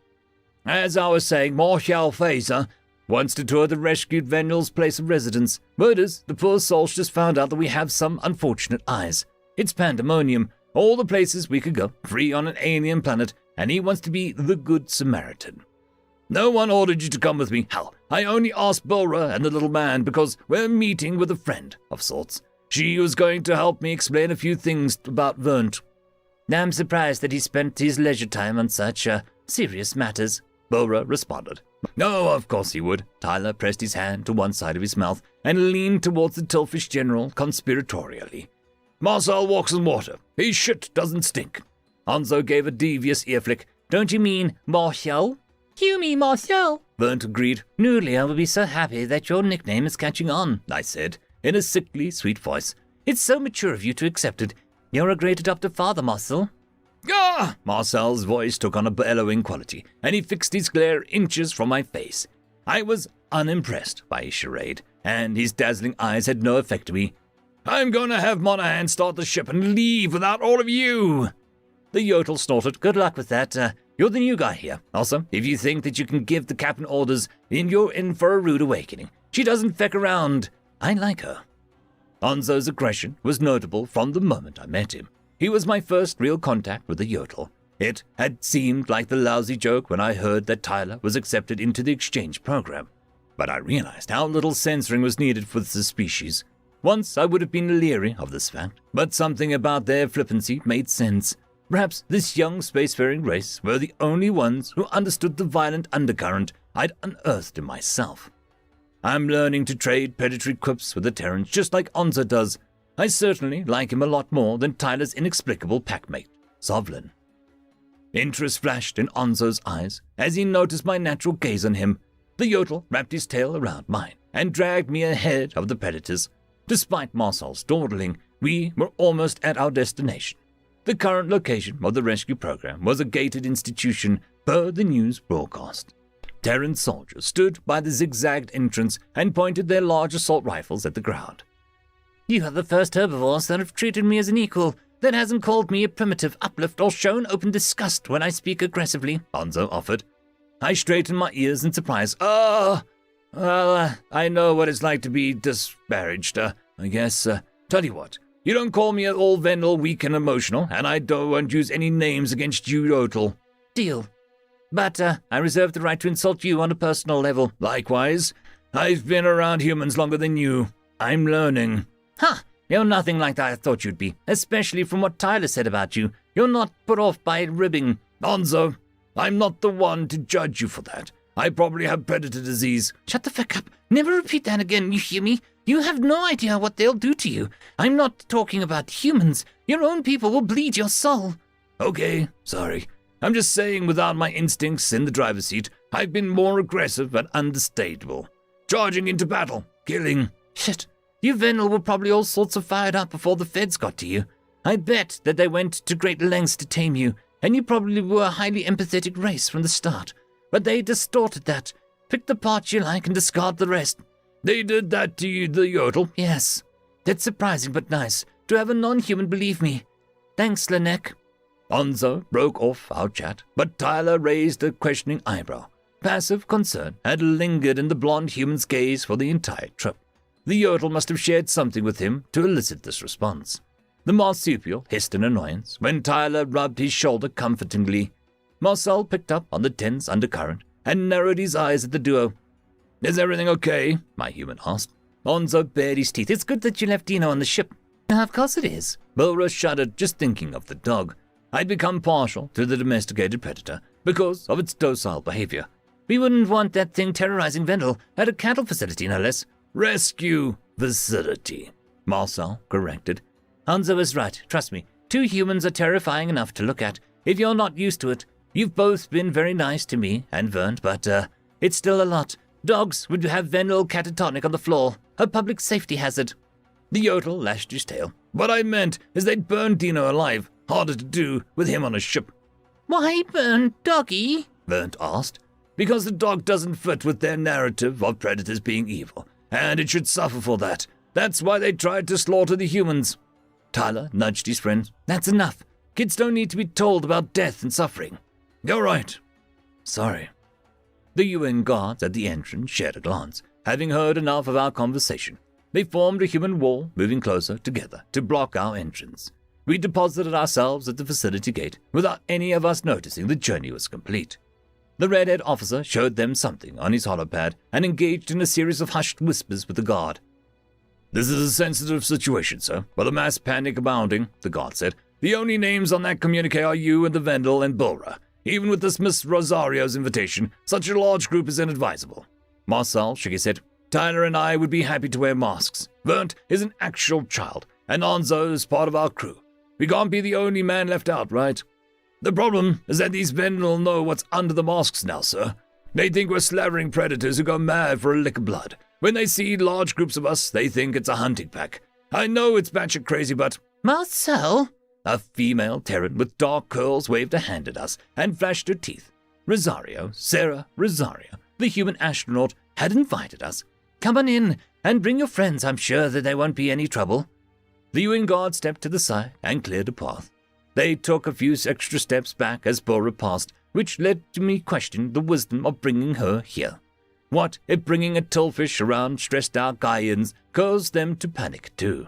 As I was saying, Marshall Fraser wants to tour the rescued Venal's place of residence. Word is, the poor soul's just found out that we have some unfortunate eyes. It's pandemonium. All the places we could go, free on an alien planet, and he wants to be the good Samaritan. No one ordered you to come with me. Hell, I only asked Bulra and the little man because we're meeting with a friend of sorts. She was going to help me explain a few things about Vernt. I'm surprised that he spent his leisure time on such serious matters, Bulra responded. No, of course he would. Tyler pressed his hand to one side of his mouth and leaned towards the Tillfish General conspiratorially. Marcel walks on water. His shit doesn't stink. Anzo gave a devious ear flick. Don't you mean Marcel? You mean Marcel? Vernt agreed. Nulia will be so happy that your nickname is catching on, I said, in a sickly sweet voice. It's so mature of you to accept it. You're a great adoptive father, Marcel. Ah! Marcel's voice took on a bellowing quality, and he fixed his glare inches from my face. I was unimpressed by his charade, and his dazzling eyes had no effect to me. I'm going to have Monahan start the ship and leave without all of you. The Yodel snorted. Good luck with that. You're the new guy here. Also, if you think that you can give the captain orders, then you're in for a rude awakening. She doesn't feck around. I like her. Anzo's aggression was notable from the moment I met him. He was my first real contact with the Yodel. It had seemed like the lousy joke when I heard that Tyler was accepted into the exchange program. But I realized how little censoring was needed for the species. Once I would have been leery of this fact, but something about their flippancy made sense. Perhaps this young spacefaring race were the only ones who understood the violent undercurrent I'd unearthed in myself. I'm learning to trade predatory quips with the Terrans just like Onza does. I certainly like him a lot more than Tyler's inexplicable packmate, Sovlin. Interest flashed in Onzo's eyes as he noticed my natural gaze on him. The Yodel wrapped his tail around mine and dragged me ahead of the predators. Despite Marcel's dawdling, we were almost at our destination. The current location of the rescue program was a gated institution per the news broadcast. Terran soldiers stood by the zigzagged entrance and pointed their large assault rifles at the ground. You are the first herbivores that have treated me as an equal, that hasn't called me a primitive uplift or shown open disgust when I speak aggressively, Bonzo offered. I straightened my ears in surprise. I know what it's like to be disparaged, I guess. Tell you what, you don't call me at all Vendel, weak and emotional, and I won't use any names against you, Yotel. Deal. But I reserve the right to insult you on a personal level. Likewise. I've been around humans longer than you. I'm learning. Ha! You're nothing like I thought you'd be, especially from what Tyler said about you. You're not put off by ribbing. Bonzo, I'm not the one to judge you for that. I probably have predator disease. Shut the fuck up. Never repeat that again, you hear me? You have no idea what they'll do to you. I'm not talking about humans. Your own people will bleed your soul. Okay, sorry. I'm just saying, without my instincts in the driver's seat, I've been more aggressive and understable. Charging into battle, killing. Shit. You Vendel were probably all sorts of fired up before the feds got to you. I bet that they went to great lengths to tame you, and you probably were a highly empathetic race from the start. But they distorted that. Pick the parts you like and discard the rest. They did that to you, the Yotel? Yes. That's surprising but nice, to have a non-human believe me. Thanks, Lanek. Bonzo broke off our chat, but Tyler raised a questioning eyebrow. Passive concern had lingered in the blonde human's gaze for the entire trip. The Yotel must have shared something with him to elicit this response. The marsupial hissed in annoyance when Tyler rubbed his shoulder comfortingly. Marcel picked up on the tense undercurrent and narrowed his eyes at the duo. Is everything okay? My human asked. Bonzo bared his teeth. It's good that you left Dino on the ship. Of course it is. Bulra shuddered just thinking of the dog. I'd become partial to the domesticated predator because of its docile behavior. We wouldn't want that thing terrorizing Vendel at a cattle facility, no less. Rescue facility, Marcel corrected. Hanzo is right, trust me. 2 humans are terrifying enough to look at. If you're not used to it, you've both been very nice to me and Vernd, but it's still a lot. Dogs would have Vendel catatonic on the floor, a public safety hazard. The Yotel lashed his tail. What I meant is they'd burn Dino alive. Harder to do with him on a ship. Why burn Doggy? Vernd asked. Because the dog doesn't fit with their narrative of predators being evil, and it should suffer for that. That's why they tried to slaughter the humans. Tyler nudged his friend. That's enough. Kids don't need to be told about death and suffering. You're right. Sorry. The UN guards at the entrance shared a glance. Having heard enough of our conversation, they formed a human wall, moving closer together to block our entrance. We deposited ourselves at the facility gate without any of us noticing the journey was complete. The redhead officer showed them something on his holopad and engaged in a series of hushed whispers with the guard. This is a sensitive situation, sir, with a mass panic abounding, the guard said. The only names on that communique are you and the Vendel and Bulra. Even with this Miss Rosario's invitation, such a large group is inadvisable. Marcel shook his head. Tyler and I would be happy to wear masks. Vernd is an actual child, and Anzo is part of our crew. We can't be the only man left out, right? The problem is that these men will know what's under the masks now, sir. They think we're slavering predators who go mad for a lick of blood. When they see large groups of us, they think it's a hunting pack. I know it's batshit crazy, but... Marcel? A female Terran with dark curls waved a hand at us and flashed her teeth. Sarah Rosario, the human astronaut, had invited us. Come on in, and bring your friends. I'm sure that there won't be any trouble. The UN guard stepped to the side and cleared a path. They took a few extra steps back as Bulra passed, which led to me questioning the wisdom of bringing her here. What if bringing a tillfish around stressed-out Gaians caused them to panic too?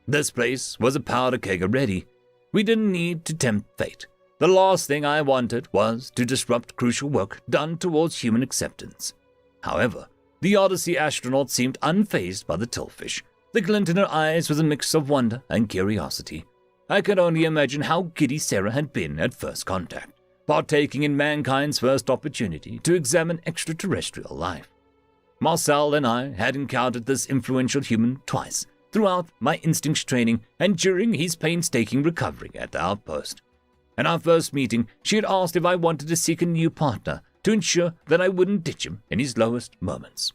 This place was a powder keg already. We didn't need to tempt fate. The last thing I wanted was to disrupt crucial work done towards human acceptance. However, the Odyssey astronaut seemed unfazed by the tillfish. The glint in her eyes was a mix of wonder and curiosity. I could only imagine how giddy Sarah had been at first contact, partaking in mankind's first opportunity to examine extraterrestrial life. Marcel and I had encountered this influential human twice, throughout my instincts training and during his painstaking recovery at the outpost. In our first meeting, she had asked if I wanted to seek a new partner to ensure that I wouldn't ditch him in his lowest moments.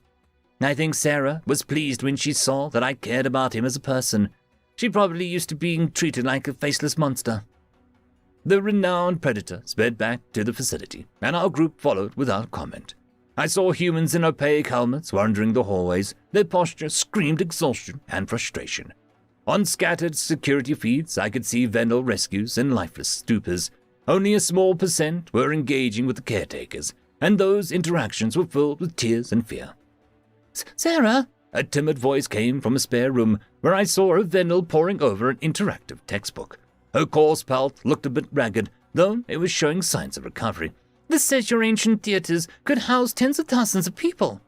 I think Sarah was pleased when she saw that I cared about him as a person. She probably used to being treated like a faceless monster. The renowned predator sped back to the facility, and our group followed without comment. I saw humans in opaque helmets wandering the hallways. Their posture screamed exhaustion and frustration. On scattered security feeds, I could see Vendel rescues and lifeless stupors. Only a small percent were engaging with the caretakers, and those interactions were filled with tears and fear. Sarah? A timid voice came from a spare room where I saw a Vendel poring over an interactive textbook. Her coarse pelt looked a bit ragged, though it was showing signs of recovery. This says your ancient theaters could house tens of thousands of people.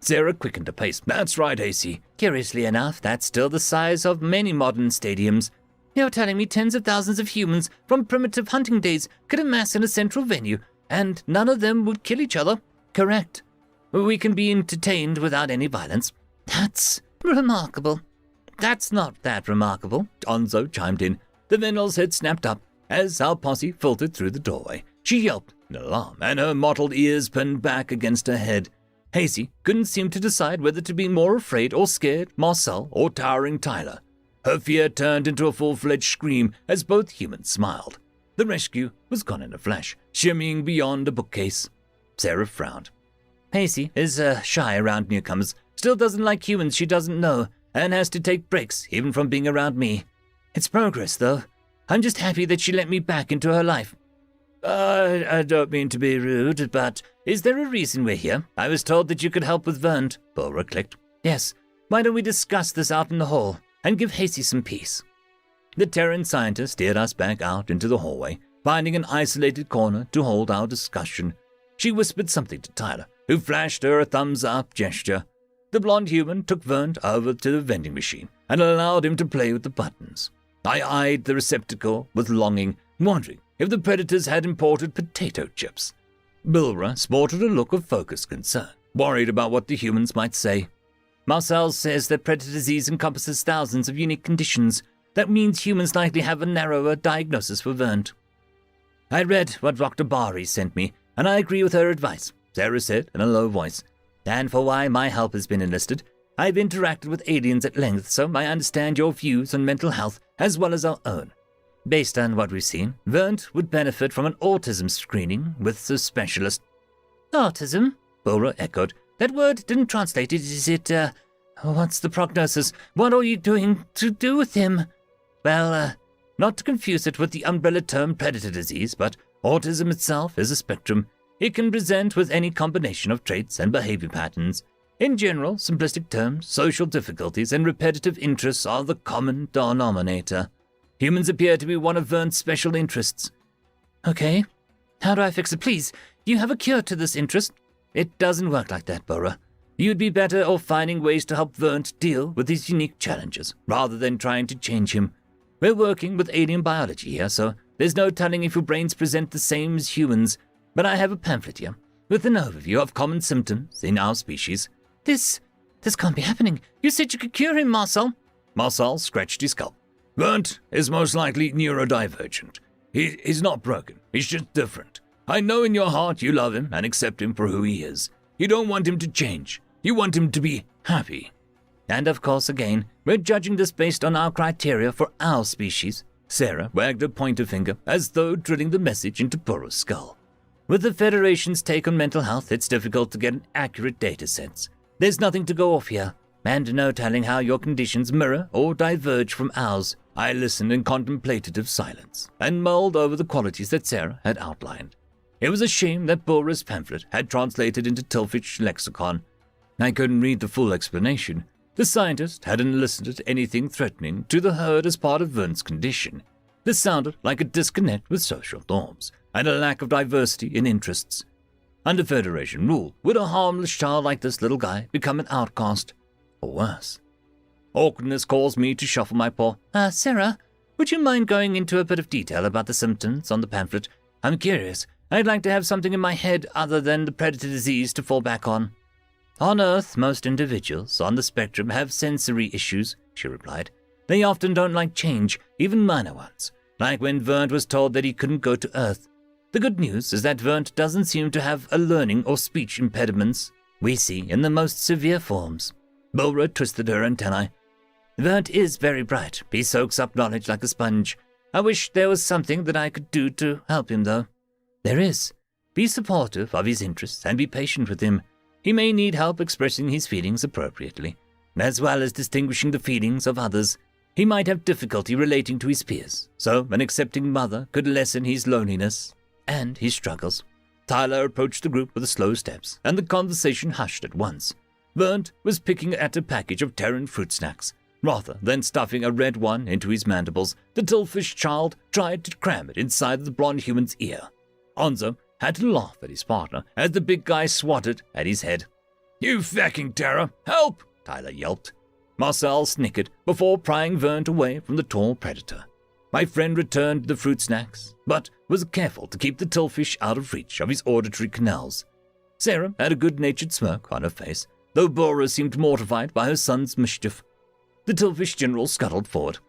Sarah quickened a pace. That's right, AC. Curiously enough, that's still the size of many modern stadiums. You're telling me tens of thousands of humans from primitive hunting days could amass in a central venue, and none of them would kill each other? Correct. We can be entertained without any violence. That's remarkable. That's not that remarkable, Onzo chimed in. The Vendel's head snapped up as our posse filtered through the doorway. She yelped in alarm, and her mottled ears pinned back against her head. Hazy couldn't seem to decide whether to be more afraid or scared, Marcel or towering Tyler. Her fear turned into a full-fledged scream as both humans smiled. The rescue was gone in a flash, shimmying beyond a bookcase. Sarah frowned. Hazy is shy around newcomers, still doesn't like humans she doesn't know, and has to take breaks even from being around me. It's progress, though. I'm just happy that she let me back into her life. I don't mean to be rude, but is there a reason we're here? I was told that you could help with Vernd, Bora clicked. Yes, why don't we discuss this out in the hall and give Hazy some peace? The Terran scientist steered us back out into the hallway, finding an isolated corner to hold our discussion. She whispered something to Tyler, who flashed her a thumbs-up gesture. The blonde human took Vernd over to the vending machine and allowed him to play with the buttons. I eyed the receptacle with longing, wondering if the predators had imported potato chips. Bilra sported a look of focused concern, worried about what the humans might say. Marcel says that predator disease encompasses thousands of unique conditions. That means humans likely have a narrower diagnosis for Vernd. I read what Dr. Bari sent me, and I agree with her advice, Sarah said in a low voice. And for why my help has been enlisted, I've interacted with aliens at length, so I understand your views on mental health as well as our own. Based on what we've seen, Vernd would benefit from an autism screening with a specialist. Autism? Bora echoed. That word didn't translate it. Is it, what's the prognosis? What are you doing to do with him? Well, not to confuse it with the umbrella term predator disease, but autism itself is a spectrum. It can present with any combination of traits and behavior patterns. In general, simplistic terms, social difficulties and repetitive interests are the common denominator. Humans appear to be one of Vernd's special interests. Okay. How do I fix it? Please, you have a cure to this interest? It doesn't work like that, Bora. You'd be better off finding ways to help Vernd deal with his unique challenges, rather than trying to change him. We're working with alien biology here, so there's no telling if your brains present the same as humans, but I have a pamphlet here, with an overview of common symptoms in our species. This can't be happening. You said you could cure him, Marcel. Marcel scratched his scalp. Vernd is most likely neurodivergent. He's not broken. He's just different. I know in your heart you love him and accept him for who he is. You don't want him to change. You want him to be happy. And of course, again, we're judging this based on our criteria for our species. Sarah wagged a pointer finger as though drilling the message into Bora's skull. With the Federation's take on mental health, it's difficult to get an accurate data sense. There's nothing to go off here, and no telling how your conditions mirror or diverge from ours. I listened in contemplative silence and mulled over the qualities that Sarah had outlined. It was a shame that Bora's pamphlet had translated into Tilfish lexicon. I couldn't read the full explanation. The scientist hadn't elicited anything threatening to the herd as part of Vernd's condition. This sounded like a disconnect with social norms and a lack of diversity in interests. Under Federation rule, would a harmless child like this little guy become an outcast? Or worse? Awkwardness caused me to shuffle my paw. Sarah, would you mind going into a bit of detail about the symptoms on the pamphlet? I'm curious. I'd like to have something in my head other than the predator disease to fall back on. On Earth, most individuals on the spectrum have sensory issues, she replied. They often don't like change, even minor ones, like when Vernd was told that he couldn't go to Earth. The good news is that Vernd doesn't seem to have a learning or speech impediments we see in the most severe forms. Bora twisted her antennae. Vernd is very bright. He soaks up knowledge like a sponge. I wish there was something that I could do to help him, though. There is. Be supportive of his interests and be patient with him. He may need help expressing his feelings appropriately, as well as distinguishing the feelings of others. He might have difficulty relating to his peers, so an accepting mother could lessen his loneliness and his struggles. Tyler approached the group with slow steps, and the conversation hushed at once. Vernt was picking at a package of Terran fruit snacks. Rather than stuffing a red one into his mandibles, the Tillfish child tried to cram it inside the blonde human's ear. Onzo had to laugh at his partner as the big guy swatted at his head. "You fucking terror! Help!" Tyler yelped. Marcel snickered before prying Vernt away from the tall predator. My friend returned the fruit snacks, but was careful to keep the Tillfish out of reach of his auditory canals. Sarah had a good-natured smirk on her face, though Bora seemed mortified by her son's mischief. The Tillfish general scuttled forward.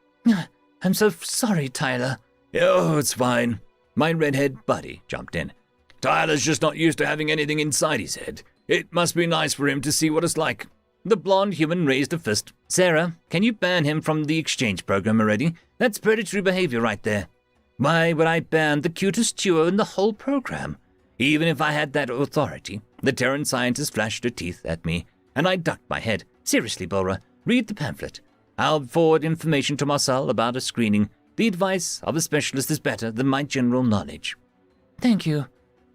"I'm so sorry, Tyler." "Oh, it's fine." My redhead buddy jumped in. "Tyler's just not used to having anything inside his head. It must be nice for him to see what it's like." The blonde human raised a fist. "Sarah, can you ban him from the exchange program already? That's predatory behavior right there." "Why would I ban the cutest duo in the whole program? Even if I had that authority." The Terran scientist flashed her teeth at me, and I ducked my head. "Seriously, Bora, read the pamphlet. I'll forward information to Marcel about a screening. The advice of a specialist is better than my general knowledge." "Thank you.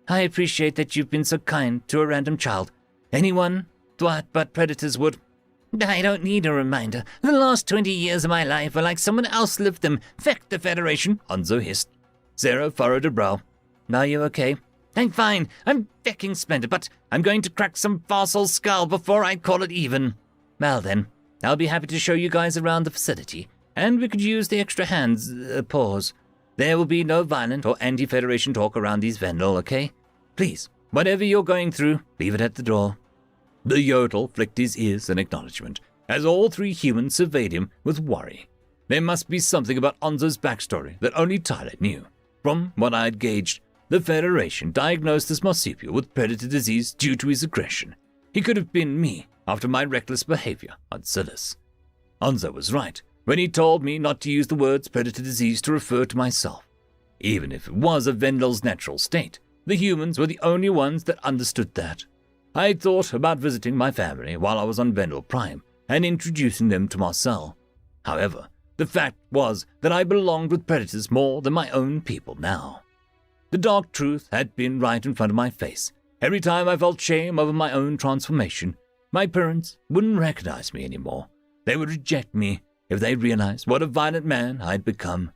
I appreciate that you've been so kind to a random child. Anyone but predators would." "I don't need a reminder. The last 20 years of my life were like someone else lived them. Feck the Federation," Onzo hissed. Sarah furrowed her brow. "Are you okay?" "I'm fine. I'm fecking splendid, but I'm going to crack some fossil skull before I call it even." "Well then, I'll be happy to show you guys around the facility, and we could use the extra hands, paws. There will be no violent or anti-Federation talk around these Vendel, okay? Please, whatever you're going through, leave it at the door." The Yodel flicked his ears in acknowledgement, as all three humans surveyed him with worry. There must be something about Onzo's backstory that only Tyler knew. From what I had gauged, the Federation diagnosed this marsupial with predator disease due to his aggression. He could have been me after my reckless behavior on Silas. Onzo was right when he told me not to use the words predator disease to refer to myself. Even if it was a Vendel's natural state, the humans were the only ones that understood that. I had thought about visiting my family while I was on Vendel Prime and introducing them to Marcel. However, the fact was that I belonged with predators more than my own people now. The dark truth had been right in front of my face. Every time I felt shame over my own transformation, my parents wouldn't recognize me anymore. They would reject me if they realized what a violent man I'd become.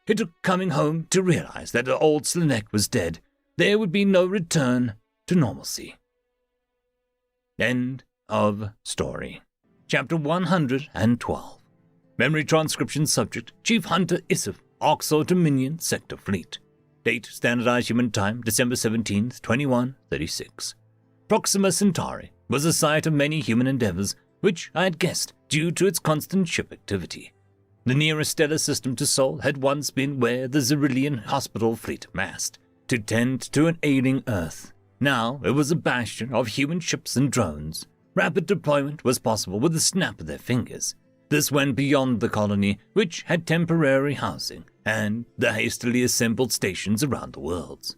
It took coming home to realize that the old Slanek was dead. There would be no return to normalcy. End of story. Chapter 112. Memory transcription subject, Chief Hunter Isif, Oxor Dominion Sector Fleet. Date, Standardized Human Time, December 17th, 2136. Proxima Centauri was a site of many human endeavors, which I had guessed due to its constant ship activity. The nearest stellar system to Sol had once been where the Zerillian Hospital Fleet massed, to tend to an ailing Earth. Now it was a bastion of human ships and drones. Rapid deployment was possible with the snap of their fingers. This went beyond the colony, which had temporary housing, and the hastily assembled stations around the worlds.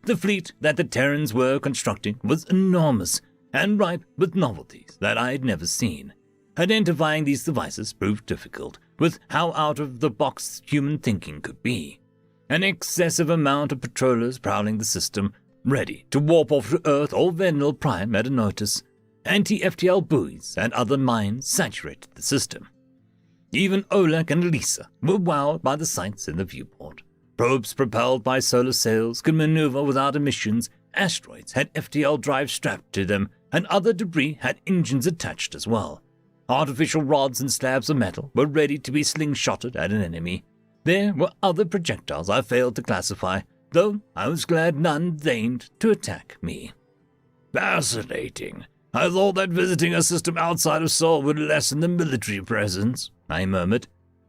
The fleet that the Terrans were constructing was enormous and ripe with novelties that I had never seen. Identifying these devices proved difficult, with how out-of-the-box human thinking could be. An excessive amount of patrollers prowling the system, ready to warp off to Earth or Vendel Prime at a notice. Anti-FTL buoys and other mines saturated the system. Even Oleg and Lisa were wowed by the sights in the viewport. Probes propelled by solar sails could maneuver without emissions, asteroids had FTL drives strapped to them, and other debris had engines attached as well. Artificial rods and slabs of metal were ready to be slingshotted at an enemy. There were other projectiles I failed to classify, though I was glad none deigned to attack me. Fascinating. I thought that visiting a system outside of Sol would lessen the military presence, I murmured.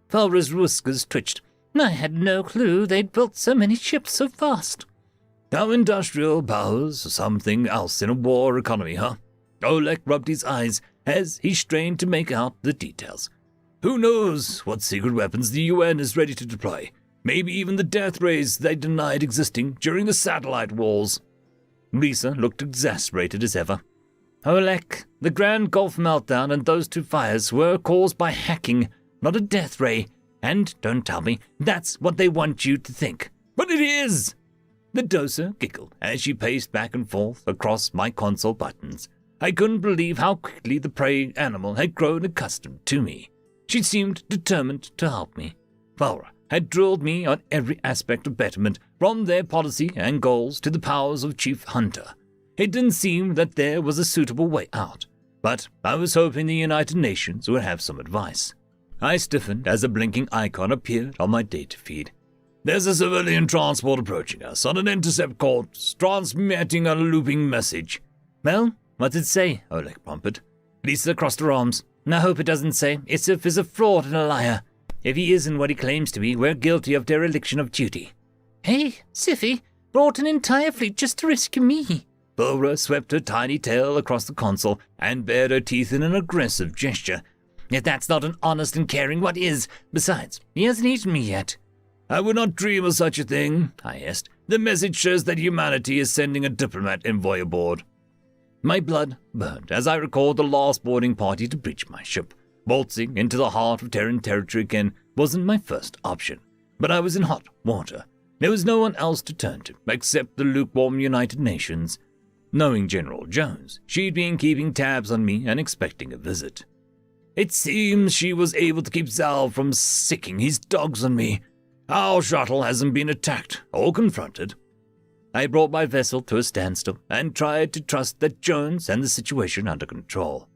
Falra's whiskers twitched. I had no clue they'd built so many ships so fast. How industrial powers something else in a war economy, huh? Oleg rubbed his eyes as he strained to make out the details. Who knows what secret weapons the UN is ready to deploy? Maybe even the death rays they denied existing during the satellite wars. Lisa looked exasperated as ever. Olek, the Grand Gulf meltdown and those 2 fires were caused by hacking, not a death ray. And don't tell me that's what they want you to think. But it is! The doser giggled as she paced back and forth across my console buttons. I couldn't believe how quickly the prey animal had grown accustomed to me. She seemed determined to help me. Valra had drilled me on every aspect of betterment, from their policy and goals to the powers of Chief Hunter. It didn't seem that there was a suitable way out, but I was hoping the United Nations would have some advice. I stiffened as a blinking icon appeared on my data feed. There's a civilian transport approaching us on an intercept course, transmitting a looping message. Well, what's it say? Oleg prompted. Lisa crossed her arms. I hope it doesn't say Isif is a fraud and a liar. If he isn't what he claims to be, we're guilty of dereliction of duty. Hey, Siffy brought an entire fleet just to rescue me. Bulra swept her tiny tail across the console and bared her teeth in an aggressive gesture. If that's not an honest and caring, what is? Besides, he hasn't eaten me yet. I would not dream of such a thing, I asked. The message says that humanity is sending a diplomat envoy aboard. My blood burned as I recalled the last boarding party to breach my ship. Waltzing into the heart of Terran territory again wasn't my first option, but I was in hot water. There was no one else to turn to except the lukewarm United Nations. Knowing General Jones, she'd been keeping tabs on me and expecting a visit. It seems she was able to keep Zal from sicking his dogs on me. Our shuttle hasn't been attacked or confronted. I brought my vessel to a standstill and tried to trust that Jones had the situation under control.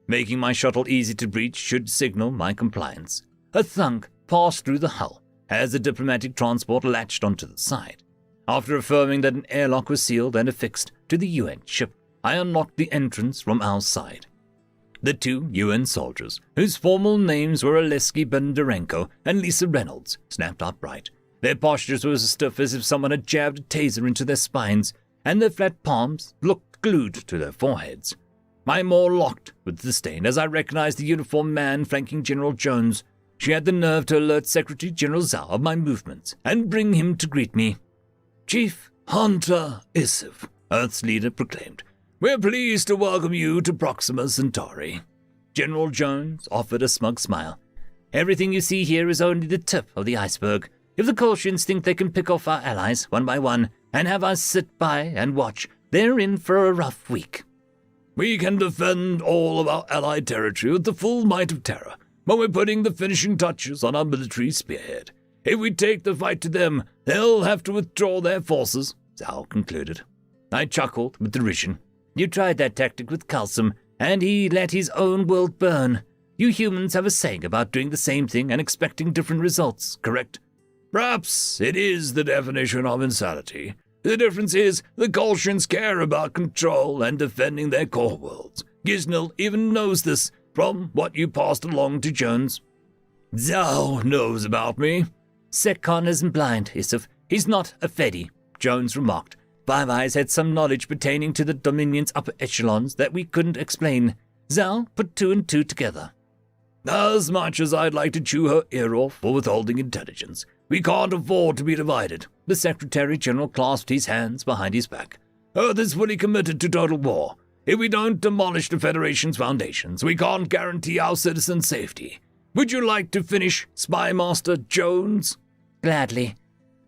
Making my shuttle easy to breach should signal my compliance. A thunk passed through the hull as the diplomatic transport latched onto the side. After affirming that an airlock was sealed and affixed to the UN ship, I unlocked the entrance from our side. The 2 UN soldiers, whose formal names were Oleski Bondarenko and Lisa Reynolds, snapped upright. Their postures were as stiff as if someone had jabbed a taser into their spines, and their flat palms looked glued to their foreheads. My maw locked with disdain as I recognized the uniformed man flanking General Jones. She had the nerve to alert Secretary General Zhao of my movements and bring him to greet me. Chief Hunter Isif, Earth's leader proclaimed. We're pleased to welcome you to Proxima Centauri. General Jones offered a smug smile. Everything you see here is only the tip of the iceberg. If the Kolshians think they can pick off our allies one by one and have us sit by and watch, they're in for a rough week. We can defend all of our allied territory with the full might of Terra, but we're putting the finishing touches on our military spearhead. If we take the fight to them, they'll have to withdraw their forces, Zhao concluded. I chuckled with derision. You tried that tactic with Kalsum, and he let his own world burn. You humans have a saying about doing the same thing and expecting different results, correct? Perhaps it is the definition of insanity. The difference is the Kolshians care about control and defending their core worlds. Gisnil even knows this from what you passed along to Jones. Zhao knows about me. Sekon isn't blind, Isif. He's not a Fedi, Jones remarked. Five Eyes had some knowledge pertaining to the Dominion's upper echelons that we couldn't explain. Zhao put 2 and 2 together. As much as I'd like to chew her ear off for withholding intelligence, we can't afford to be divided. The Secretary General clasped his hands behind his back. Earth is fully committed to total war. If we don't demolish the Federation's foundations, we can't guarantee our citizens' safety. Would you like to finish, Spy Master Jones? Gladly.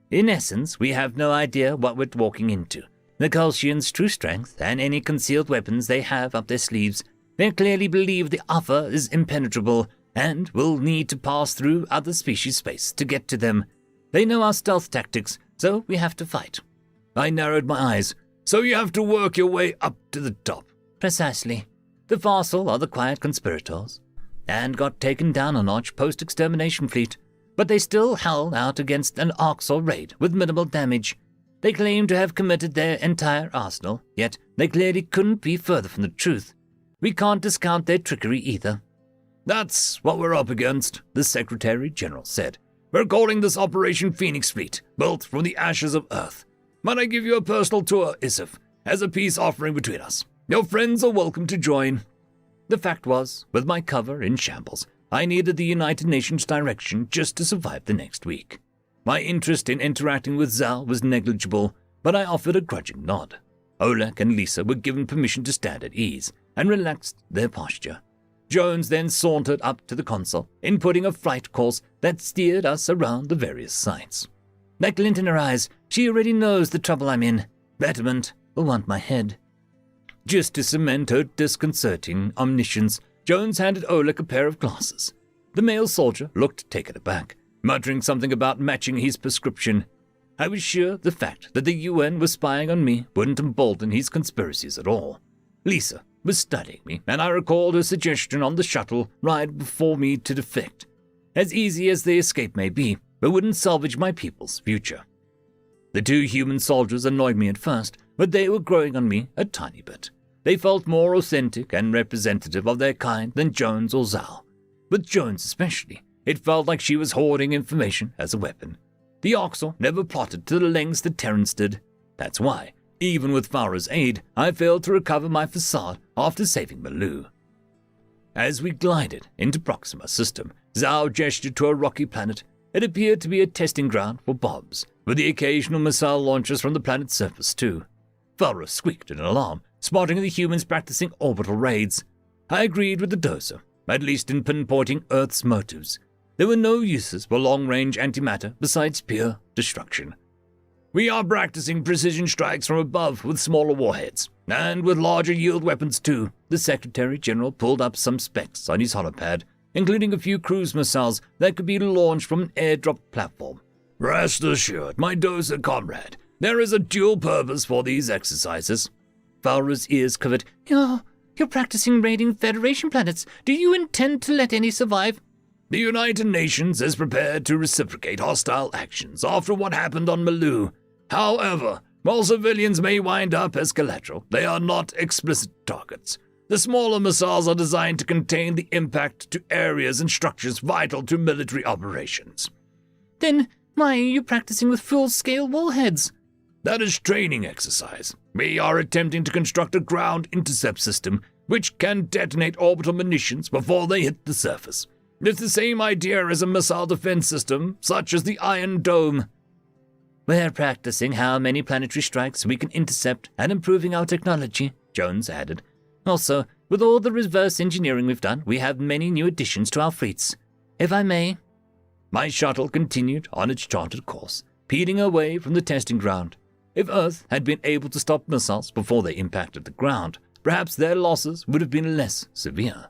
In essence, we have no idea what we're walking into. The Kolshians' true strength and any concealed weapons they have up their sleeves. They clearly believe the offer is impenetrable and will need to pass through other species' space to get to them. They know our stealth tactics, so we have to fight. I narrowed my eyes. So you have to work your way up to the top. Precisely. The Fossil are the quiet conspirators, and got taken down a notch post-extermination fleet, but they still held out against an Arxor raid with minimal damage. They claim to have committed their entire arsenal, yet they clearly couldn't be further from the truth. We can't discount their trickery either. That's what we're up against, the Secretary General said. We're calling this Operation Phoenix Fleet, built from the ashes of Earth. Might I give you a personal tour, Isif, as a peace offering between us? Your friends are welcome to join. The fact was, with my cover in shambles, I needed the United Nations direction just to survive the next week. My interest in interacting with Zal was negligible, but I offered a grudging nod. Oleg and Lisa were given permission to stand at ease, and relaxed their posture. Jones then sauntered up to the console, inputting a flight course that steered us around the various sites. That glint in her eyes, she already knows the trouble I'm in. Betterment will want my head. Just to cement her disconcerting omniscience, Jones handed Oleg a pair of glasses. The male soldier looked taken aback, muttering something about matching his prescription. I was sure the fact that the UN was spying on me wouldn't embolden his conspiracies at all. Lisa was studying me, and I recalled her suggestion on the shuttle ride before me to defect. As easy as the escape may be, it wouldn't salvage my people's future. The two human soldiers annoyed me at first, but they were growing on me a tiny bit. They felt more authentic and representative of their kind than Jones or Zhao. With Jones especially, it felt like she was hoarding information as a weapon. The Oxel never plotted to the lengths that Terrence did. That's why, even with Farah's aid, I failed to recover my facade after saving Malou. As we glided into Proxima System, Zhao gestured to a rocky planet. It appeared to be a testing ground for bombs, with the occasional missile launches from the planet's surface too. Farah squeaked in alarm, spotting the humans practicing orbital raids. I agreed with the doser, at least in pinpointing Earth's motives. There were no uses for long-range antimatter besides pure destruction. We are practicing precision strikes from above with smaller warheads, and with larger yield weapons too. The Secretary-General pulled up some specs on his holopad, including a few cruise missiles that could be launched from an airdrop platform. Rest assured, my doser comrade, there is a dual purpose for these exercises. Farah's ears covered. You're practicing raiding Federation planets. Do you intend to let any survive? The United Nations is prepared to reciprocate hostile actions after what happened on Malou. However, while civilians may wind up as collateral, they are not explicit targets. The smaller missiles are designed to contain the impact to areas and structures vital to military operations. Then why are you practicing with full-scale warheads? That is training exercise. We are attempting to construct a ground intercept system which can detonate orbital munitions before they hit the surface. It's the same idea as a missile defense system, such as the Iron Dome. We're practicing how many planetary strikes we can intercept and improving our technology, Jones added. Also, with all the reverse engineering we've done, we have many new additions to our fleets. If I may. My shuttle continued on its charted course, peeling away from the testing ground. If Earth had been able to stop missiles before they impacted the ground, perhaps their losses would have been less severe.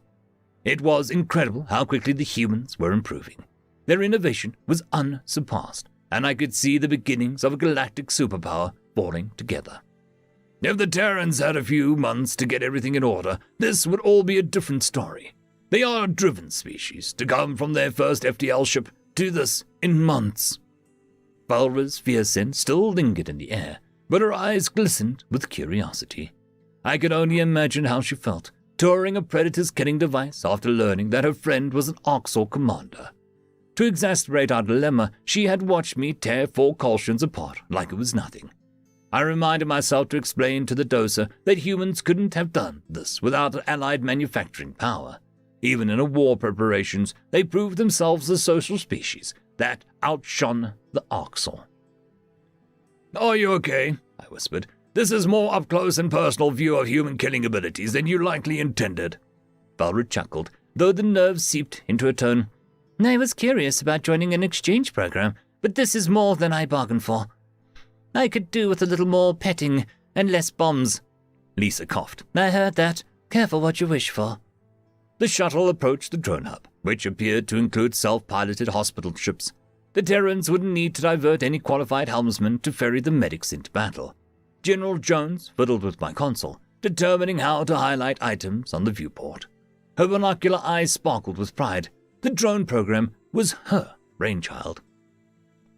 It was incredible how quickly the humans were improving. Their innovation was unsurpassed, and I could see the beginnings of a galactic superpower falling together. If the Terrans had a few months to get everything in order, this would all be a different story. They are a driven species, to come from their first FTL ship to this in months. Farah's fear sense still lingered in the air, but her eyes glistened with curiosity. I could only imagine how she felt, touring a Predator's killing device after learning that her friend was an Oxel commander. To exacerbate our dilemma, she had watched me tear 4 Kolshians apart like it was nothing. I reminded myself to explain to the doser that humans couldn't have done this without allied manufacturing power. Even in a war preparations, they proved themselves a social species that outshone the Oxel. Are you okay? I whispered. This is more up-close and personal view of human killing abilities than you likely intended. Farah chuckled, though the nerves seeped into her tone. I was curious about joining an exchange program, but this is more than I bargained for. I could do with a little more petting and less bombs. Lisa coughed. I heard that. Careful what you wish for. The shuttle approached the drone hub, which appeared to include self-piloted hospital ships. The Terrans wouldn't need to divert any qualified helmsmen to ferry the medics into battle. General Jones fiddled with my console, determining how to highlight items on the viewport. Her binocular eyes sparkled with pride. The drone program was her brainchild.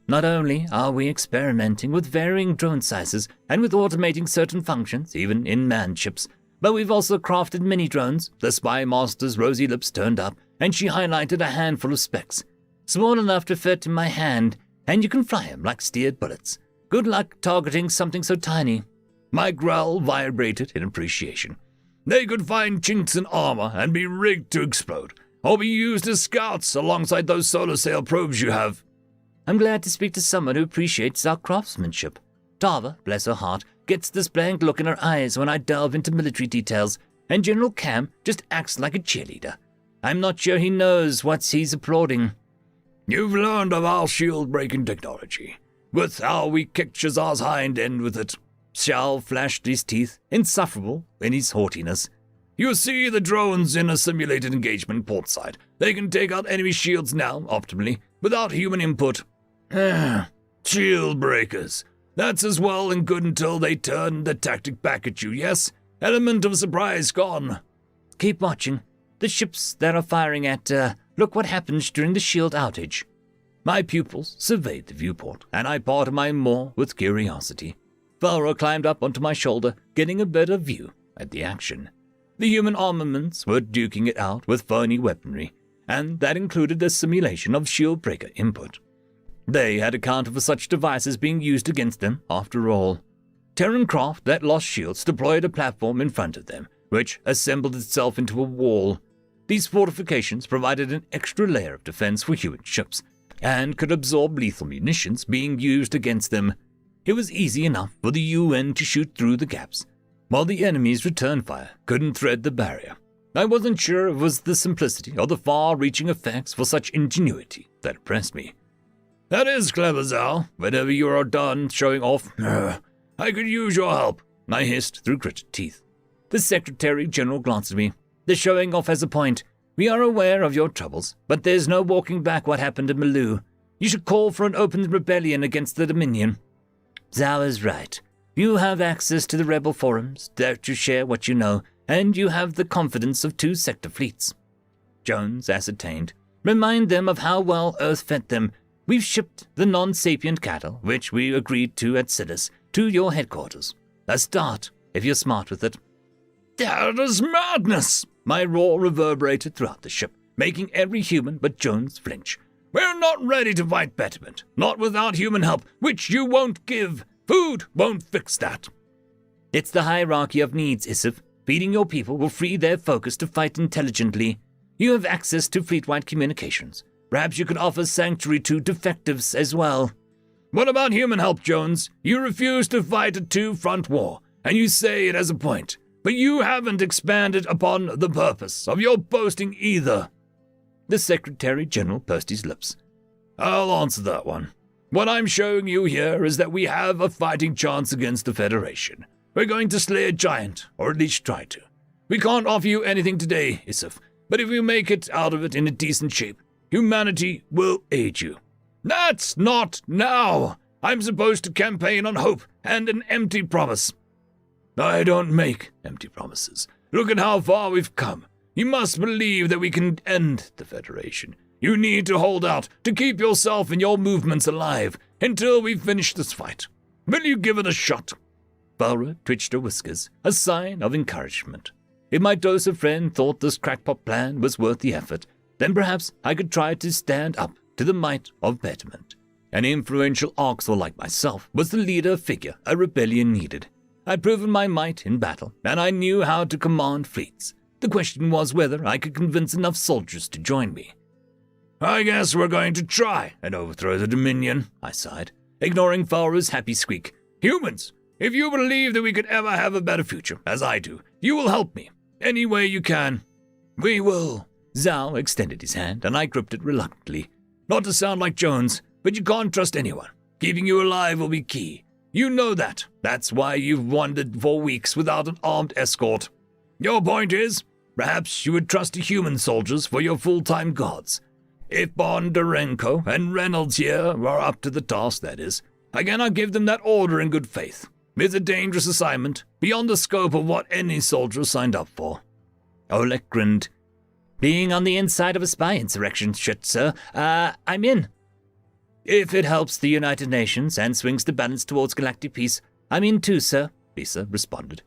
Not only are we experimenting with varying drone sizes and with automating certain functions, even in manned ships, but we've also crafted mini-drones. The spy master's rosy lips turned up, and she highlighted a handful of specs. Small enough to fit in my hand, and you can fly 'em like steered bullets. Good luck targeting something so tiny. My growl vibrated in appreciation. They could find chinks in armor and be rigged to explode, or be used as scouts alongside those solar sail probes you have. I'm glad to speak to someone who appreciates our craftsmanship. Tava, bless her heart, gets this blank look in her eyes when I delve into military details, and General Cam just acts like a cheerleader. I'm not sure he knows what he's applauding. You've learned of our shield-breaking technology, with how we kicked Shazar's hind end with it. Shao flashed his teeth, insufferable in his haughtiness. You see the drones in a simulated engagement portside. They can take out enemy shields now, optimally, without human input. Shield breakers. That's as well and good until they turn the tactic back at you, yes? Element of surprise gone. Keep watching. The ships that are firing at, look what happens during the shield outage. My pupils surveyed the viewport, and I parted my maw with curiosity. Valro climbed up onto my shoulder, getting a better view at the action. The human armaments were duking it out with phony weaponry, and that included a simulation of shield breaker input. They had accounted for such devices being used against them, after all. Terran craft that lost shields deployed a platform in front of them, which assembled itself into a wall. These fortifications provided an extra layer of defense for human ships, and could absorb lethal munitions being used against them. It was easy enough for the UN to shoot through the gaps, while the enemy's return fire couldn't thread the barrier. I wasn't sure it was the simplicity or the far-reaching effects for such ingenuity that impressed me. That is clever, Zal. Whenever you are done showing off, I could use your help, I hissed through gritted teeth. The Secretary General glanced at me. The showing off has a point. We are aware of your troubles, but there's no walking back what happened in Maloo. You should call for an open rebellion against the Dominion. Zhao is right. You have access to the rebel forums, there to share what you know, and you have the confidence of 2 sector fleets. Jones ascertained. Remind them of how well Earth fed them. We've shipped the non-sapient cattle, which we agreed to at Silas, to your headquarters. A start, if you're smart with it. That is madness! My roar reverberated throughout the ship, making every human but Jones flinch. We're not ready to fight betterment, not without human help, which you won't give. Food won't fix that. It's the hierarchy of needs, Isif. Feeding your people will free their focus to fight intelligently. You have access to fleet-wide communications. Perhaps you could offer sanctuary to defectives as well. What about human help, Jones? You refuse to fight a 2-front war, and you say it as a point. But you haven't expanded upon the purpose of your boasting either. The Secretary General pursed his lips. I'll answer that one. What I'm showing you here is that we have a fighting chance against the Federation. We're going to slay a giant, or at least try to. We can't offer you anything today, Isif, but if you make it out of it in a decent shape, humanity will aid you. That's not now! I'm supposed to campaign on hope and an empty promise. I don't make empty promises. Look at how far we've come. You must believe that we can end the Federation. You need to hold out, to keep yourself and your movements alive, until we finish this fight. Will you give it a shot? Valra twitched her whiskers, a sign of encouragement. If my docile friend thought this crackpot plan was worth the effort, then perhaps I could try to stand up to the might of betterment. An influential Arxor like myself was the leader figure a rebellion needed. I'd proven my might in battle, and I knew how to command fleets. The question was whether I could convince enough soldiers to join me. I guess we're going to try and overthrow the Dominion, I sighed, ignoring Falra's happy squeak. Humans, if you believe that we could ever have a better future, as I do, you will help me. Any way you can. We will. Zhao extended his hand, and I gripped it reluctantly. Not to sound like Jones, but you can't trust anyone. Keeping you alive will be key. You know that. That's why you've wandered for weeks without an armed escort. Your point is, perhaps you would trust the human soldiers for your full-time guards. If Bondarenko and Reynolds here are up to the task, that is, I cannot give them that order in good faith. It's a dangerous assignment, beyond the scope of what any soldier signed up for. Oleg grinned. Being on the inside of a spy insurrection shit, sir. I'm in. If it helps the United Nations and swings the balance towards galactic peace, I'm in too, sir, Lisa responded.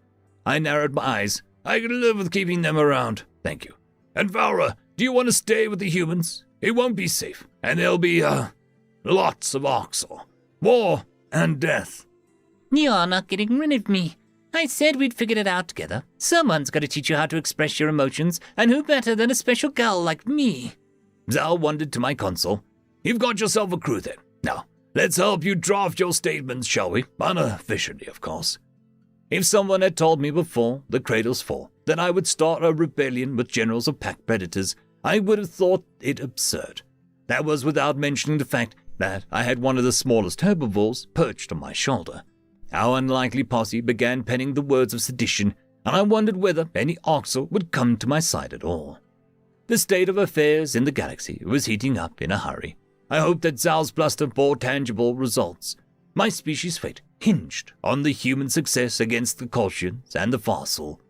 I narrowed my eyes. I could live with keeping them around, thank you. And Valra, do you want to stay with the humans? It won't be safe, and there'll be, lots of Arxor. War and death. You're not getting rid of me. I said we'd figured it out together. Someone's got to teach you how to express your emotions, and who better than a special gal like me? Zal wandered to my console. You've got yourself a crew then. Now, let's help you draft your statements, shall we? Unofficially, of course. If someone had told me before the cradles fall that I would start a rebellion with generals of pack predators, I would have thought it absurd. That was without mentioning the fact that I had one of the smallest herbivores perched on my shoulder. Our unlikely posse began penning the words of sedition, and I wondered whether any Oxel would come to my side at all. The state of affairs in the galaxy was heating up in a hurry. I hoped that Zal's bluster bore tangible results. My species' fate hinged on the human success against the Colchians and the Fossil.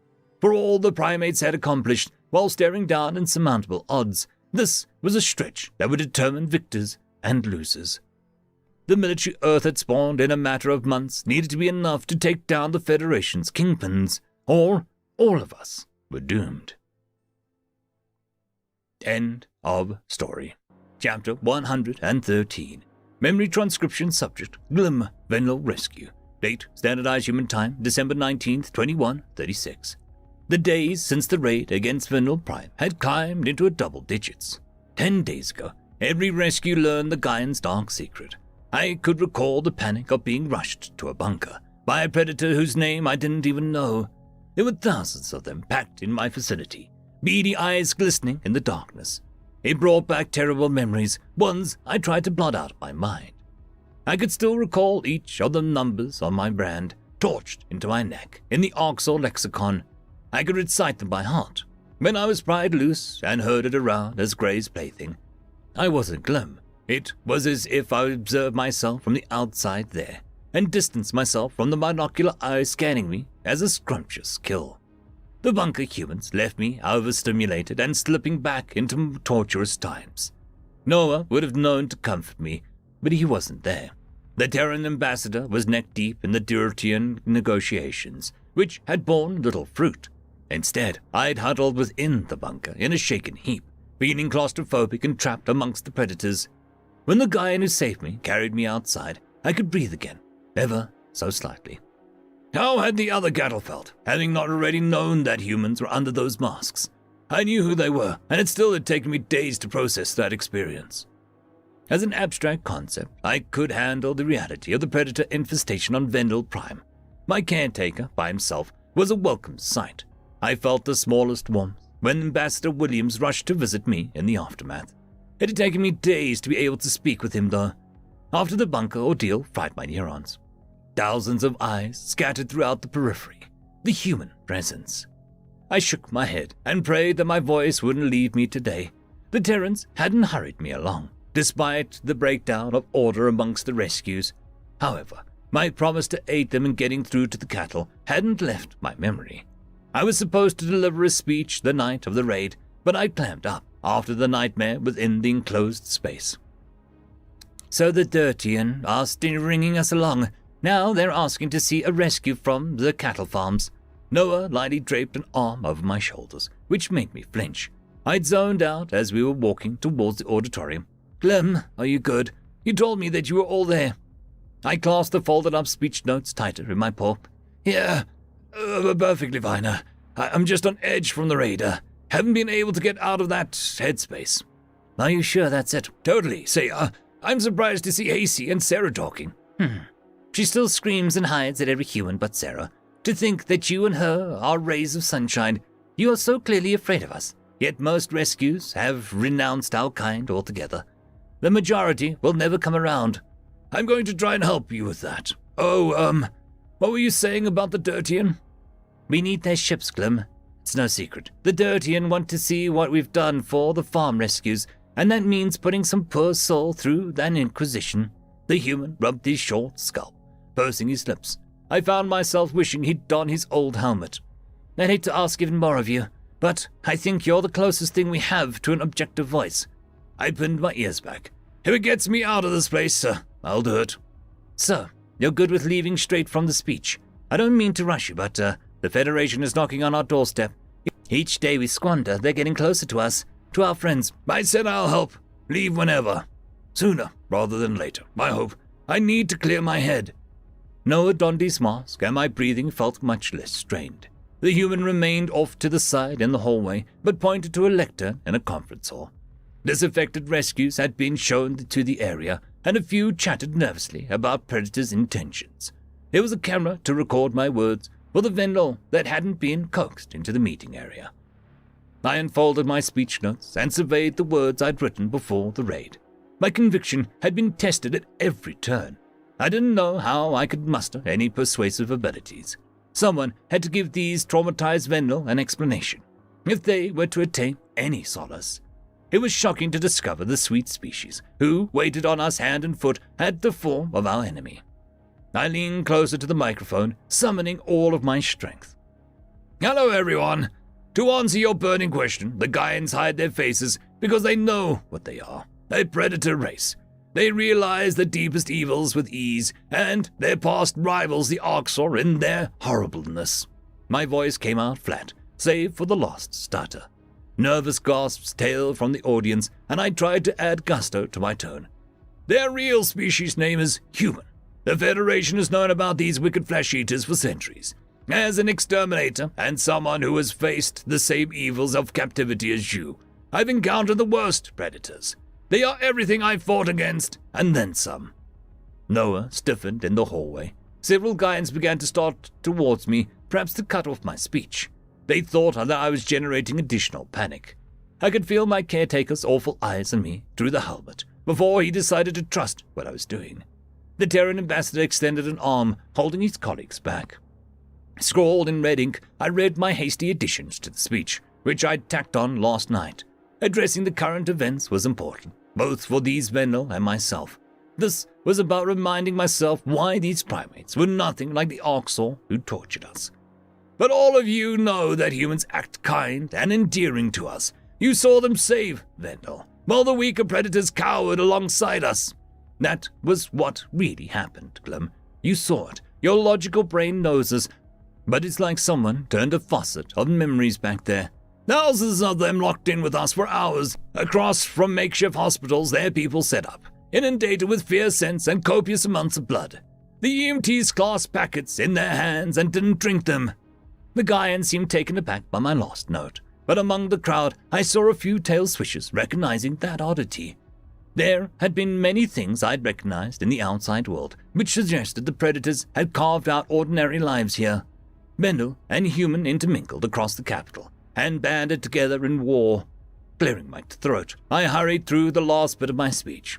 For all the primates had accomplished while staring down insurmountable odds, this was a stretch that would determine victors and losers. The military Earth had spawned in a matter of months needed to be enough to take down the Federation's kingpins, or all of us were doomed. End of story. Chapter 113. Memory transcription subject, Glim Venlo Rescue. Date, Standardized Human Time, December 19th, 2136. The days since the raid against Venlo Prime had climbed into double digits. 10 days ago, every rescue learned the Gaian's dark secret. I could recall the panic of being rushed to a bunker by a predator whose name I didn't even know. There were thousands of them packed in my facility, beady eyes glistening in the darkness. It brought back terrible memories, ones I tried to blot out of my mind. I could still recall each of the numbers on my brand, torched into my neck in the Oxal lexicon. I could recite them by heart when I was pried loose and herded around as Gray's plaything. I wasn't Glim. It was as if I observed myself from the outside there and distanced myself from the binocular eyes scanning me as a scrumptious kill. The bunker humans left me overstimulated and slipping back into torturous times. Noah would have known to comfort me, but he wasn't there. The Terran ambassador was neck-deep in the Durtian negotiations, which had borne little fruit. Instead, I'd huddled within the bunker in a shaken heap, feeling claustrophobic and trapped amongst the predators. When the guy who saved me carried me outside, I could breathe again, ever so slightly. How had the other cattle felt, having not already known that humans were under those masks? I knew who they were, and it still had taken me days to process that experience. As an abstract concept, I could handle the reality of the predator infestation on Vendel Prime. My caretaker, by himself, was a welcome sight. I felt the smallest warmth when Ambassador Williams rushed to visit me in the aftermath. It had taken me days to be able to speak with him, though. After the bunker ordeal fried my neurons. Thousands of eyes scattered throughout the periphery. The human presence. I shook my head and prayed that my voice wouldn't leave me today. The Terrans hadn't hurried me along, despite the breakdown of order amongst the rescues. However, my promise to aid them in getting through to the cattle hadn't left my memory. I was supposed to deliver a speech the night of the raid, but I clamped up after the nightmare within the enclosed space. So the Durtian are still ringing us along. Now they're asking to see a rescue from the cattle farms. Noah lightly draped an arm over my shoulders, which made me flinch. I'd zoned out as we were walking towards the auditorium. Glim, are you good? You told me that you were all there. I clasped the folded-up speech notes tighter in my paw. Yeah, perfectly fine. I'm just on edge from the raid. Haven't been able to get out of that headspace. Are you sure that's it? Totally. Say, I'm surprised to see Hasey and Sarah talking. She still screams and hides at every human but Sarah. To think that you and her are rays of sunshine. You are so clearly afraid of us. Yet most rescues have renounced our kind altogether. The majority will never come around. I'm going to try and help you with that. Oh, what were you saying about the Durtian? We need their ships, Glim. It's no secret. The Durtian want to see what we've done for the farm rescues, and that means putting some poor soul through an inquisition. The human rubbed his short scalp, pursing his lips. I found myself wishing he'd don his old helmet. I'd hate to ask even more of you, but I think you're the closest thing we have to an objective voice. I pinned my ears back. If it gets me out of this place, I'll do it. So, you're good with leaving straight from the speech. I don't mean to rush you, but the Federation is knocking on our doorstep. Each day we squander, they're getting closer to us, to our friends. I said I'll help. Leave whenever. Sooner rather than later, I hope. I need to clear my head. Noah donned his mask, and my breathing felt much less strained. The human remained off to the side in the hallway, but pointed to a lectern in a conference hall. Disaffected rescues had been shown to the area, and a few chatted nervously about predators' intentions. There was a camera to record my words, for the vendor that hadn't been coaxed into the meeting area. I unfolded my speech notes and surveyed the words I'd written before the raid. My conviction had been tested at every turn. I didn't know how I could muster any persuasive abilities. Someone had to give these traumatized vendor an explanation, if they were to attain any solace. It was shocking to discover the sweet species, who waited on us hand and foot, had the form of our enemy. I leaned closer to the microphone, summoning all of my strength. Hello, everyone. To answer your burning question, the Gaians hide their faces because they know what they are, a predator race. They realize the deepest evils with ease, and their past rivals the Orcs in their horribleness. My voice came out flat, save for the last stutter. Nervous gasps tailed from the audience, and I tried to add gusto to my tone. Their real species name is human. The Federation has known about these wicked flesh-eaters for centuries. As an exterminator and someone who has faced the same evils of captivity as you, I've encountered the worst predators. They are everything I fought against, and then some. Noah stiffened in the hallway. Several Gaians began to start towards me, perhaps to cut off my speech. They thought that I was generating additional panic. I could feel my caretaker's awful eyes on me through the helmet before he decided to trust what I was doing. The Terran ambassador extended an arm, holding his colleagues back. Scrawled in red ink, I read my hasty additions to the speech, which I'd tacked on last night. Addressing the current events was important, both for these vendor and myself. This was about reminding myself why these primates were nothing like the Orcs who tortured us. But all of you know that humans act kind and endearing to us. You saw them save Vendor, while the weaker predators cowered alongside us. That was what really happened, Glim. You saw it. Your logical brain knows this. But it's like someone turned a faucet of memories back there. Thousands of them locked in with us for hours, across from makeshift hospitals their people set up, inundated with fear scents and copious amounts of blood. The EMTs clasped packets in their hands and didn't drink them. The Gaian seemed taken aback by my last note, but among the crowd I saw a few tail swishers recognizing that oddity. There had been many things I'd recognized in the outside world, which suggested the predators had carved out ordinary lives here. Vendor and human intermingled across the capital, and banded together in war. Clearing my throat, I hurried through the last bit of my speech.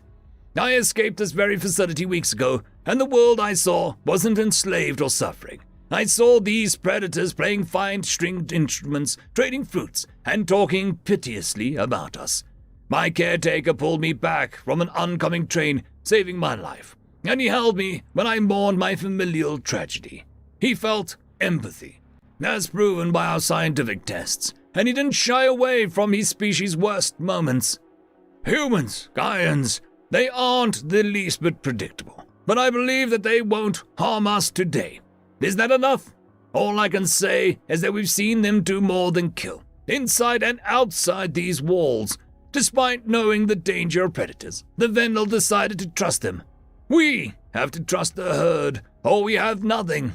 I escaped this very facility weeks ago, and the world I saw wasn't enslaved or suffering. I saw these predators playing fine-stringed instruments, trading fruits, and talking piteously about us. My caretaker pulled me back from an oncoming train, saving my life, and he held me when I mourned my familial tragedy. He felt empathy, as proven by our scientific tests, and he didn't shy away from his species' worst moments. Humans, Gaians, they aren't the least bit predictable, but I believe that they won't harm us today. Is that enough? All I can say is that we've seen them do more than kill, inside and outside these walls. Despite knowing the danger of predators, the Vendel decided to trust them. We have to trust the herd, or we have nothing.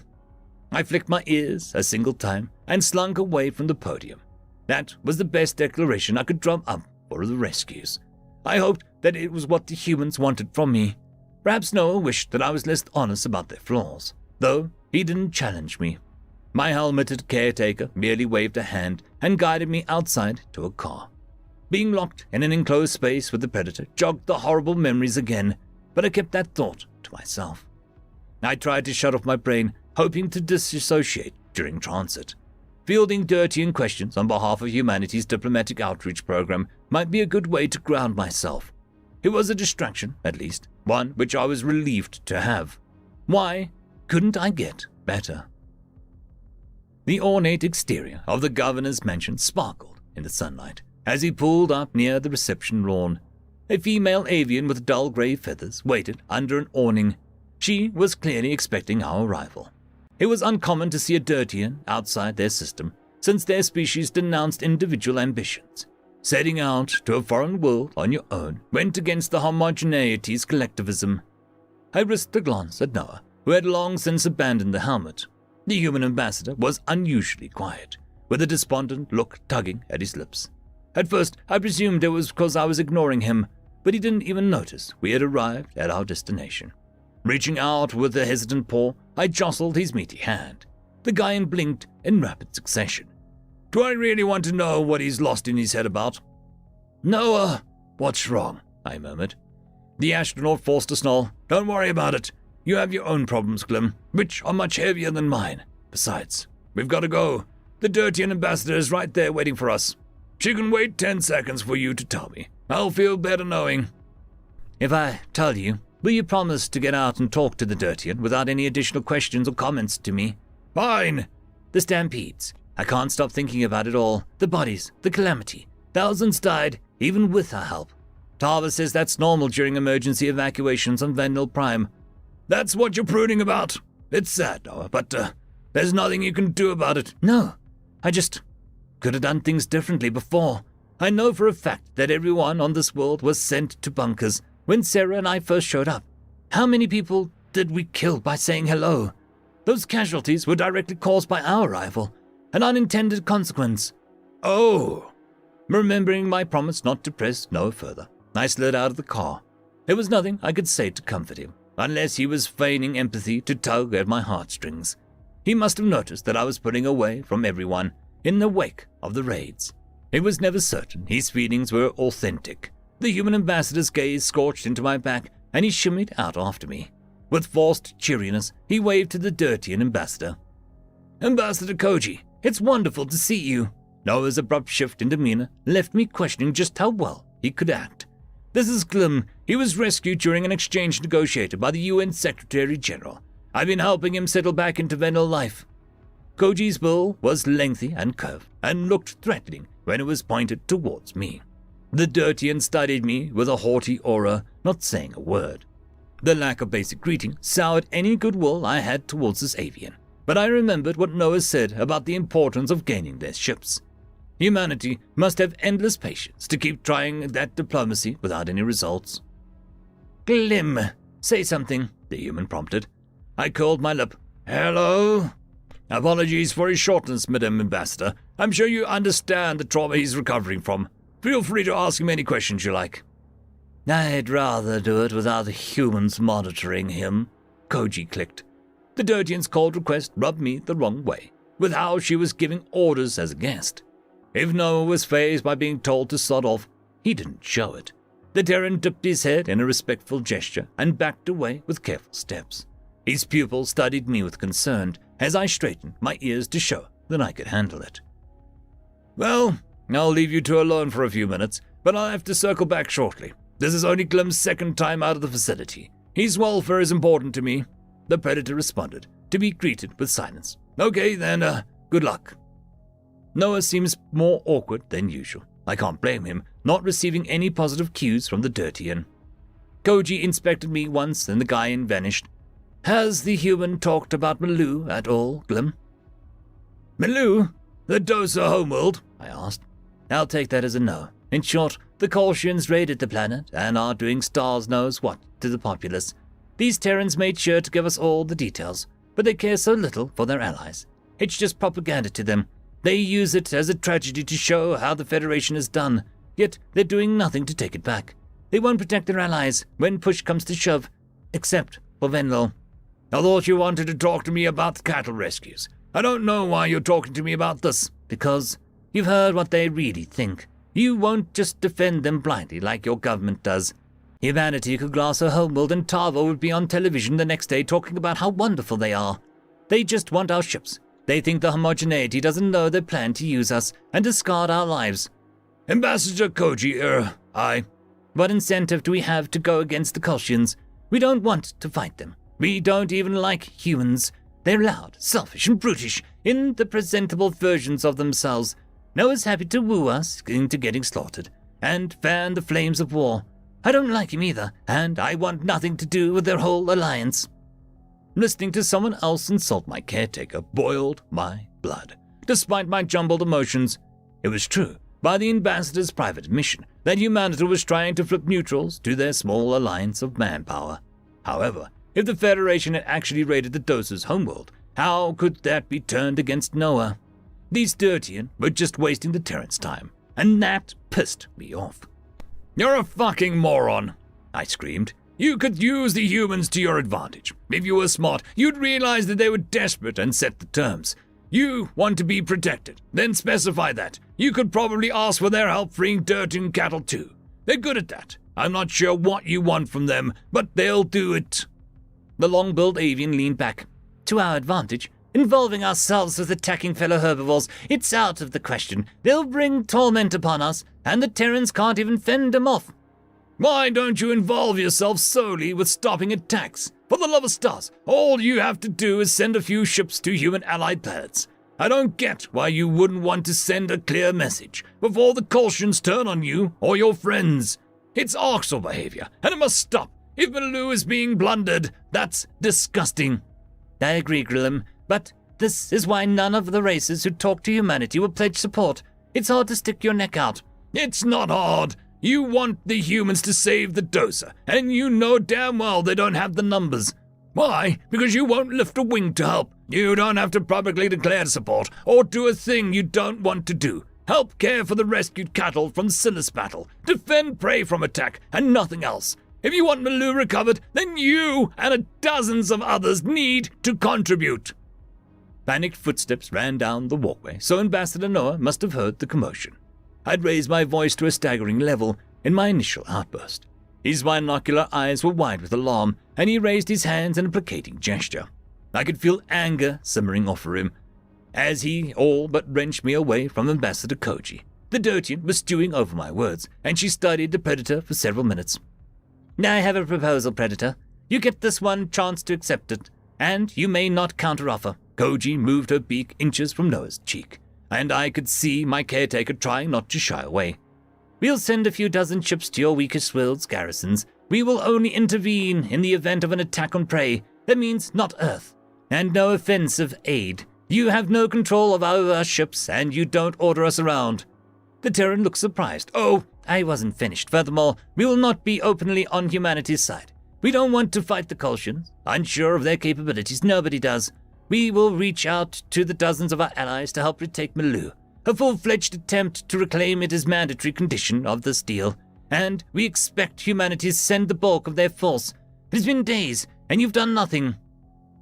I flicked my ears a single time and slunk away from the podium. That was the best declaration I could drum up for the rescues. I hoped that it was what the humans wanted from me. Perhaps Noah wished that I was less honest about their flaws, though he didn't challenge me. My helmeted caretaker merely waved a hand and guided me outside to a car. Being locked in an enclosed space with the predator jogged the horrible memories again, but I kept that thought to myself. I tried to shut off my brain, hoping to disassociate during transit. Fielding dirty questions on behalf of humanity's diplomatic outreach program might be a good way to ground myself. It was a distraction, at least, one which I was relieved to have. Why couldn't I get better? The ornate exterior of the governor's mansion sparkled in the sunlight as he pulled up near the reception lawn. A female avian with dull grey feathers waited under an awning. She was clearly expecting our arrival. It was uncommon to see a Dirtian outside their system, since their species denounced individual ambitions. Setting out to a foreign world on your own went against the homogeneity's collectivism. I risked a glance at Noah, who had long since abandoned the helmet. The human ambassador was unusually quiet, with a despondent look tugging at his lips. At first, I presumed it was because I was ignoring him, but he didn't even notice we had arrived at our destination. Reaching out with a hesitant paw, I jostled his meaty hand. The Gaian blinked in rapid succession. Do I really want to know what he's lost in his head about? Noah, what's wrong? I murmured. The astronaut forced a snarl. Don't worry about it. You have your own problems, Glim, which are much heavier than mine. Besides, we've got to go. The Dirtian ambassador is right there waiting for us. She can wait 10 seconds for you to tell me. I'll feel better knowing. If I tell you, will you promise to get out and talk to the Dirtian without any additional questions or comments to me? Fine. The stampedes. I can't stop thinking about it all. The bodies, the calamity. Thousands died, even with our help. Tarva says that's normal during emergency evacuations on Vendel Prime. That's what you're pruning about. It's sad, Noah, but there's nothing you can do about it. No, I just could have done things differently before. I know for a fact that everyone on this world was sent to bunkers when Sarah and I first showed up. How many people did we kill by saying hello? Those casualties were directly caused by our arrival, an unintended consequence. Oh. Remembering my promise not to press no further, I slid out of the car. There was nothing I could say to comfort him, unless he was feigning empathy to tug at my heartstrings. He must have noticed that I was pulling away from everyone in the wake of the raids. It was never certain his feelings were authentic. The human ambassador's gaze scorched into my back, and he shimmied out after me. With forced cheeriness, he waved to the Dirtian ambassador. Ambassador Koji, it's wonderful to see you. Noah's abrupt shift in demeanor left me questioning just how well he could act. This is Glim. He was rescued during an exchange negotiated by the UN Secretary General. I've been helping him settle back into Vendel life. Koji's bill was lengthy and curved, and looked threatening when it was pointed towards me. The Dirtian studied me with a haughty aura, not saying a word. The lack of basic greeting soured any goodwill I had towards this avian, but I remembered what Noah said about the importance of gaining their ships. Humanity must have endless patience to keep trying that diplomacy without any results. Glim, say something, the human prompted. I curled my lip. Hello? Apologies for his shortness, Madam Ambassador. I'm sure you understand the trauma he's recovering from. Feel free to ask him any questions you like. I'd rather do it without the humans monitoring him, Koji clicked. The Dirtian's cold request rubbed me the wrong way, with how she was giving orders as a guest. If Noah was fazed by being told to sod off, he didn't show it. The Terran dipped his head in a respectful gesture and backed away with careful steps. His pupil studied me with concern as I straightened my ears to show that I could handle it. Well, I'll leave you two alone for a few minutes, but I'll have to circle back shortly. This is only Glim's second time out of the facility. His welfare is important to me. The Predator responded, to be greeted with silence. Okay, then, good luck. Noah seems more awkward than usual. I can't blame him, not receiving any positive cues from the Dirtian. Koji inspected me once, and the Gaian vanished. Has the human talked about Malu at all, Glim? Malu? The Dosa homeworld? I asked. I'll take that as a no. In short, the Kolshians raided the planet and are doing stars knows what to the populace. These Terrans made sure to give us all the details, but they care so little for their allies. It's just propaganda to them. They use it as a tragedy to show how the Federation is done, yet they're doing nothing to take it back. They won't protect their allies when push comes to shove, except for Venlo. I thought you wanted to talk to me about the cattle rescues. I don't know why you're talking to me about this. Because you've heard what they really think. You won't just defend them blindly like your government does. Humanity could glass a homeworld and Tavo would be on television the next day talking about how wonderful they are. They just want our ships. They think the homogeneity doesn't know they plan to use us and discard our lives. Ambassador Koji, I. What incentive do we have to go against the Kolshians? We don't want to fight them. We don't even like humans. They're loud, selfish, and brutish in the presentable versions of themselves. Noah's happy to woo us into getting slaughtered and fan the flames of war. I don't like him either, and I want nothing to do with their whole alliance. Listening to someone else insult my caretaker boiled my blood. Despite my jumbled emotions, it was true, by the ambassador's private admission, that humanity was trying to flip neutrals to their small alliance of manpower. However, if the Federation had actually raided the Dosa's homeworld, how could that be turned against Noah? These Dirtian were just wasting the Terrans' time, and that pissed me off. You're a fucking moron, I screamed. You could use the humans to your advantage. If you were smart, you'd realize that they were desperate and set the terms. You want to be protected, then specify that. You could probably ask for their help freeing dirt and cattle too. They're good at that. I'm not sure what you want from them, but they'll do it. The long-billed avian leaned back. To our advantage? Involving ourselves with attacking fellow herbivores, it's out of the question. They'll bring torment upon us, and the Terrans can't even fend them off. Why don't you involve yourself solely with stopping attacks? For the love of stars, all you have to do is send a few ships to human allied planets. I don't get why you wouldn't want to send a clear message before the Kolshians turn on you or your friends. It's Arxel behavior, and it must stop. If Maloo is being blundered, that's disgusting. I agree, Grillam, but this is why none of the races who talk to humanity will pledge support. It's hard to stick your neck out. It's not hard. You want the humans to save the Dosa, and you know damn well they don't have the numbers. Why? Because you won't lift a wing to help. You don't have to publicly declare support or do a thing you don't want to do. Help care for the rescued cattle from Silas battle. Defend prey from attack, and nothing else. If you want Maloo recovered, then you and dozens of others need to contribute. Panicked footsteps ran down the walkway, so Ambassador Noah must have heard the commotion. I'd raised my voice to a staggering level in my initial outburst. His binocular eyes were wide with alarm, and he raised his hands in a placating gesture. I could feel anger simmering off of him, as he all but wrenched me away from Ambassador Koji. The Dotian was stewing over my words, and she studied the Predator for several minutes. I have a proposal, Predator. You get this one chance to accept it, and you may not counteroffer. Koji moved her beak inches from Noah's cheek, and I could see my caretaker trying not to shy away. We'll send a few dozen ships to your weakest will's garrisons. We will only intervene in the event of an attack on prey. That means not Earth, and no offensive aid. You have no control of our ships, and you don't order us around. The Terran looked surprised. Oh, I wasn't finished. Furthermore, we will not be openly on humanity's side. We don't want to fight the Kolshians. Unsure of their capabilities, nobody does. We will reach out to the dozens of our allies to help retake Maloo. A full-fledged attempt to reclaim it is mandatory condition of this deal, and we expect humanity to send the bulk of their force. It has been days, and you've done nothing.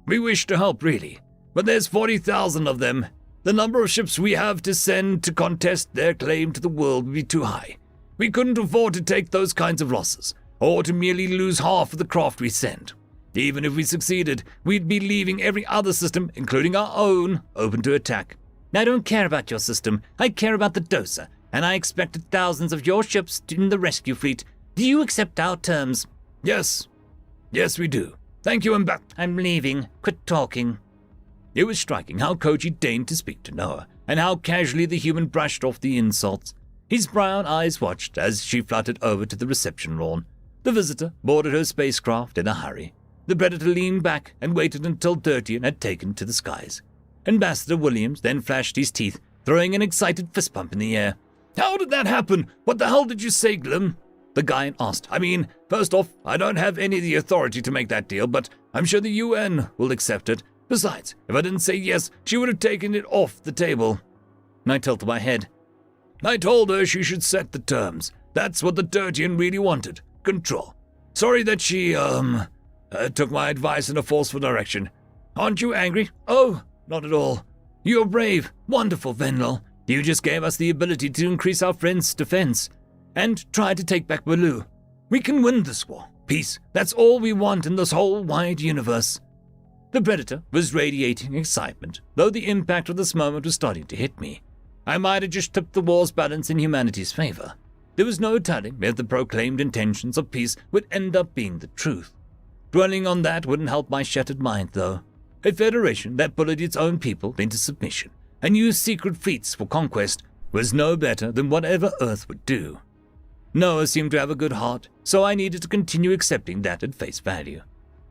We wish to help, really, but there's 40,000 of them. The number of ships we have to send to contest their claim to the world would be too high. We couldn't afford to take those kinds of losses, or to merely lose half of the craft we send. Even if we succeeded, we'd be leaving every other system, including our own, open to attack. I don't care about your system. I care about the Dosa, and I expected thousands of your ships in the rescue fleet. Do you accept our terms? Yes. Yes, we do. Thank you, I'm leaving. Quit talking. It was striking how Koji deigned to speak to Noah, and how casually the human brushed off the insults. His brown eyes watched as she fluttered over to the reception lawn. The visitor boarded her spacecraft in a hurry. The Predator leaned back and waited until Dirtian had taken to the skies. Ambassador Williams then flashed his teeth, throwing an excited fist pump in the air. How did that happen? What the hell did you say, Glim? The guy asked. I mean, first off, I don't have any of the authority to make that deal, but I'm sure the UN will accept it. Besides, if I didn't say yes, she would have taken it off the table. I tilted my head. I told her she should set the terms. That's what the Dirtian really wanted. Control. Sorry that she, took my advice in a forceful direction. Aren't you angry? Oh, not at all. You're brave. Wonderful, Venlil. You just gave us the ability to increase our friends' defense and try to take back Maloo. We can win this war. Peace. That's all we want in this whole wide universe. The Predator was radiating excitement, though the impact of this moment was starting to hit me. I might have just tipped the war's balance in humanity's favor. There was no telling if the proclaimed intentions of peace would end up being the truth. Dwelling on that wouldn't help my shattered mind, though. A federation that bullied its own people into submission and used secret fleets for conquest was no better than whatever Earth would do. Noah seemed to have a good heart, so I needed to continue accepting that at face value.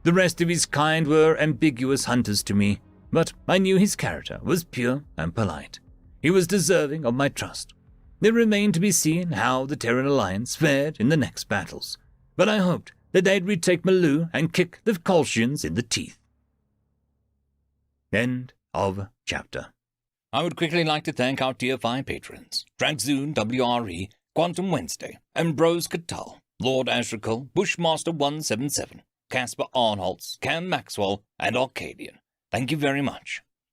The rest of his kind were ambiguous hunters to me, but I knew his character was pure and polite. He was deserving of my trust. It remained to be seen how the Terran Alliance fared in the next battles, but I hoped that they'd retake Maloo and kick the Kolshians in the teeth. End of chapter. I would quickly like to thank our Tier 5 patrons, Dragzoon WRE, Quantum Wednesday, AmbroseKTal, Lord Asrical, Bushmaster 177, Caspar Arnholtz, Cam Maxwell, and Arcadian. Thank you very much.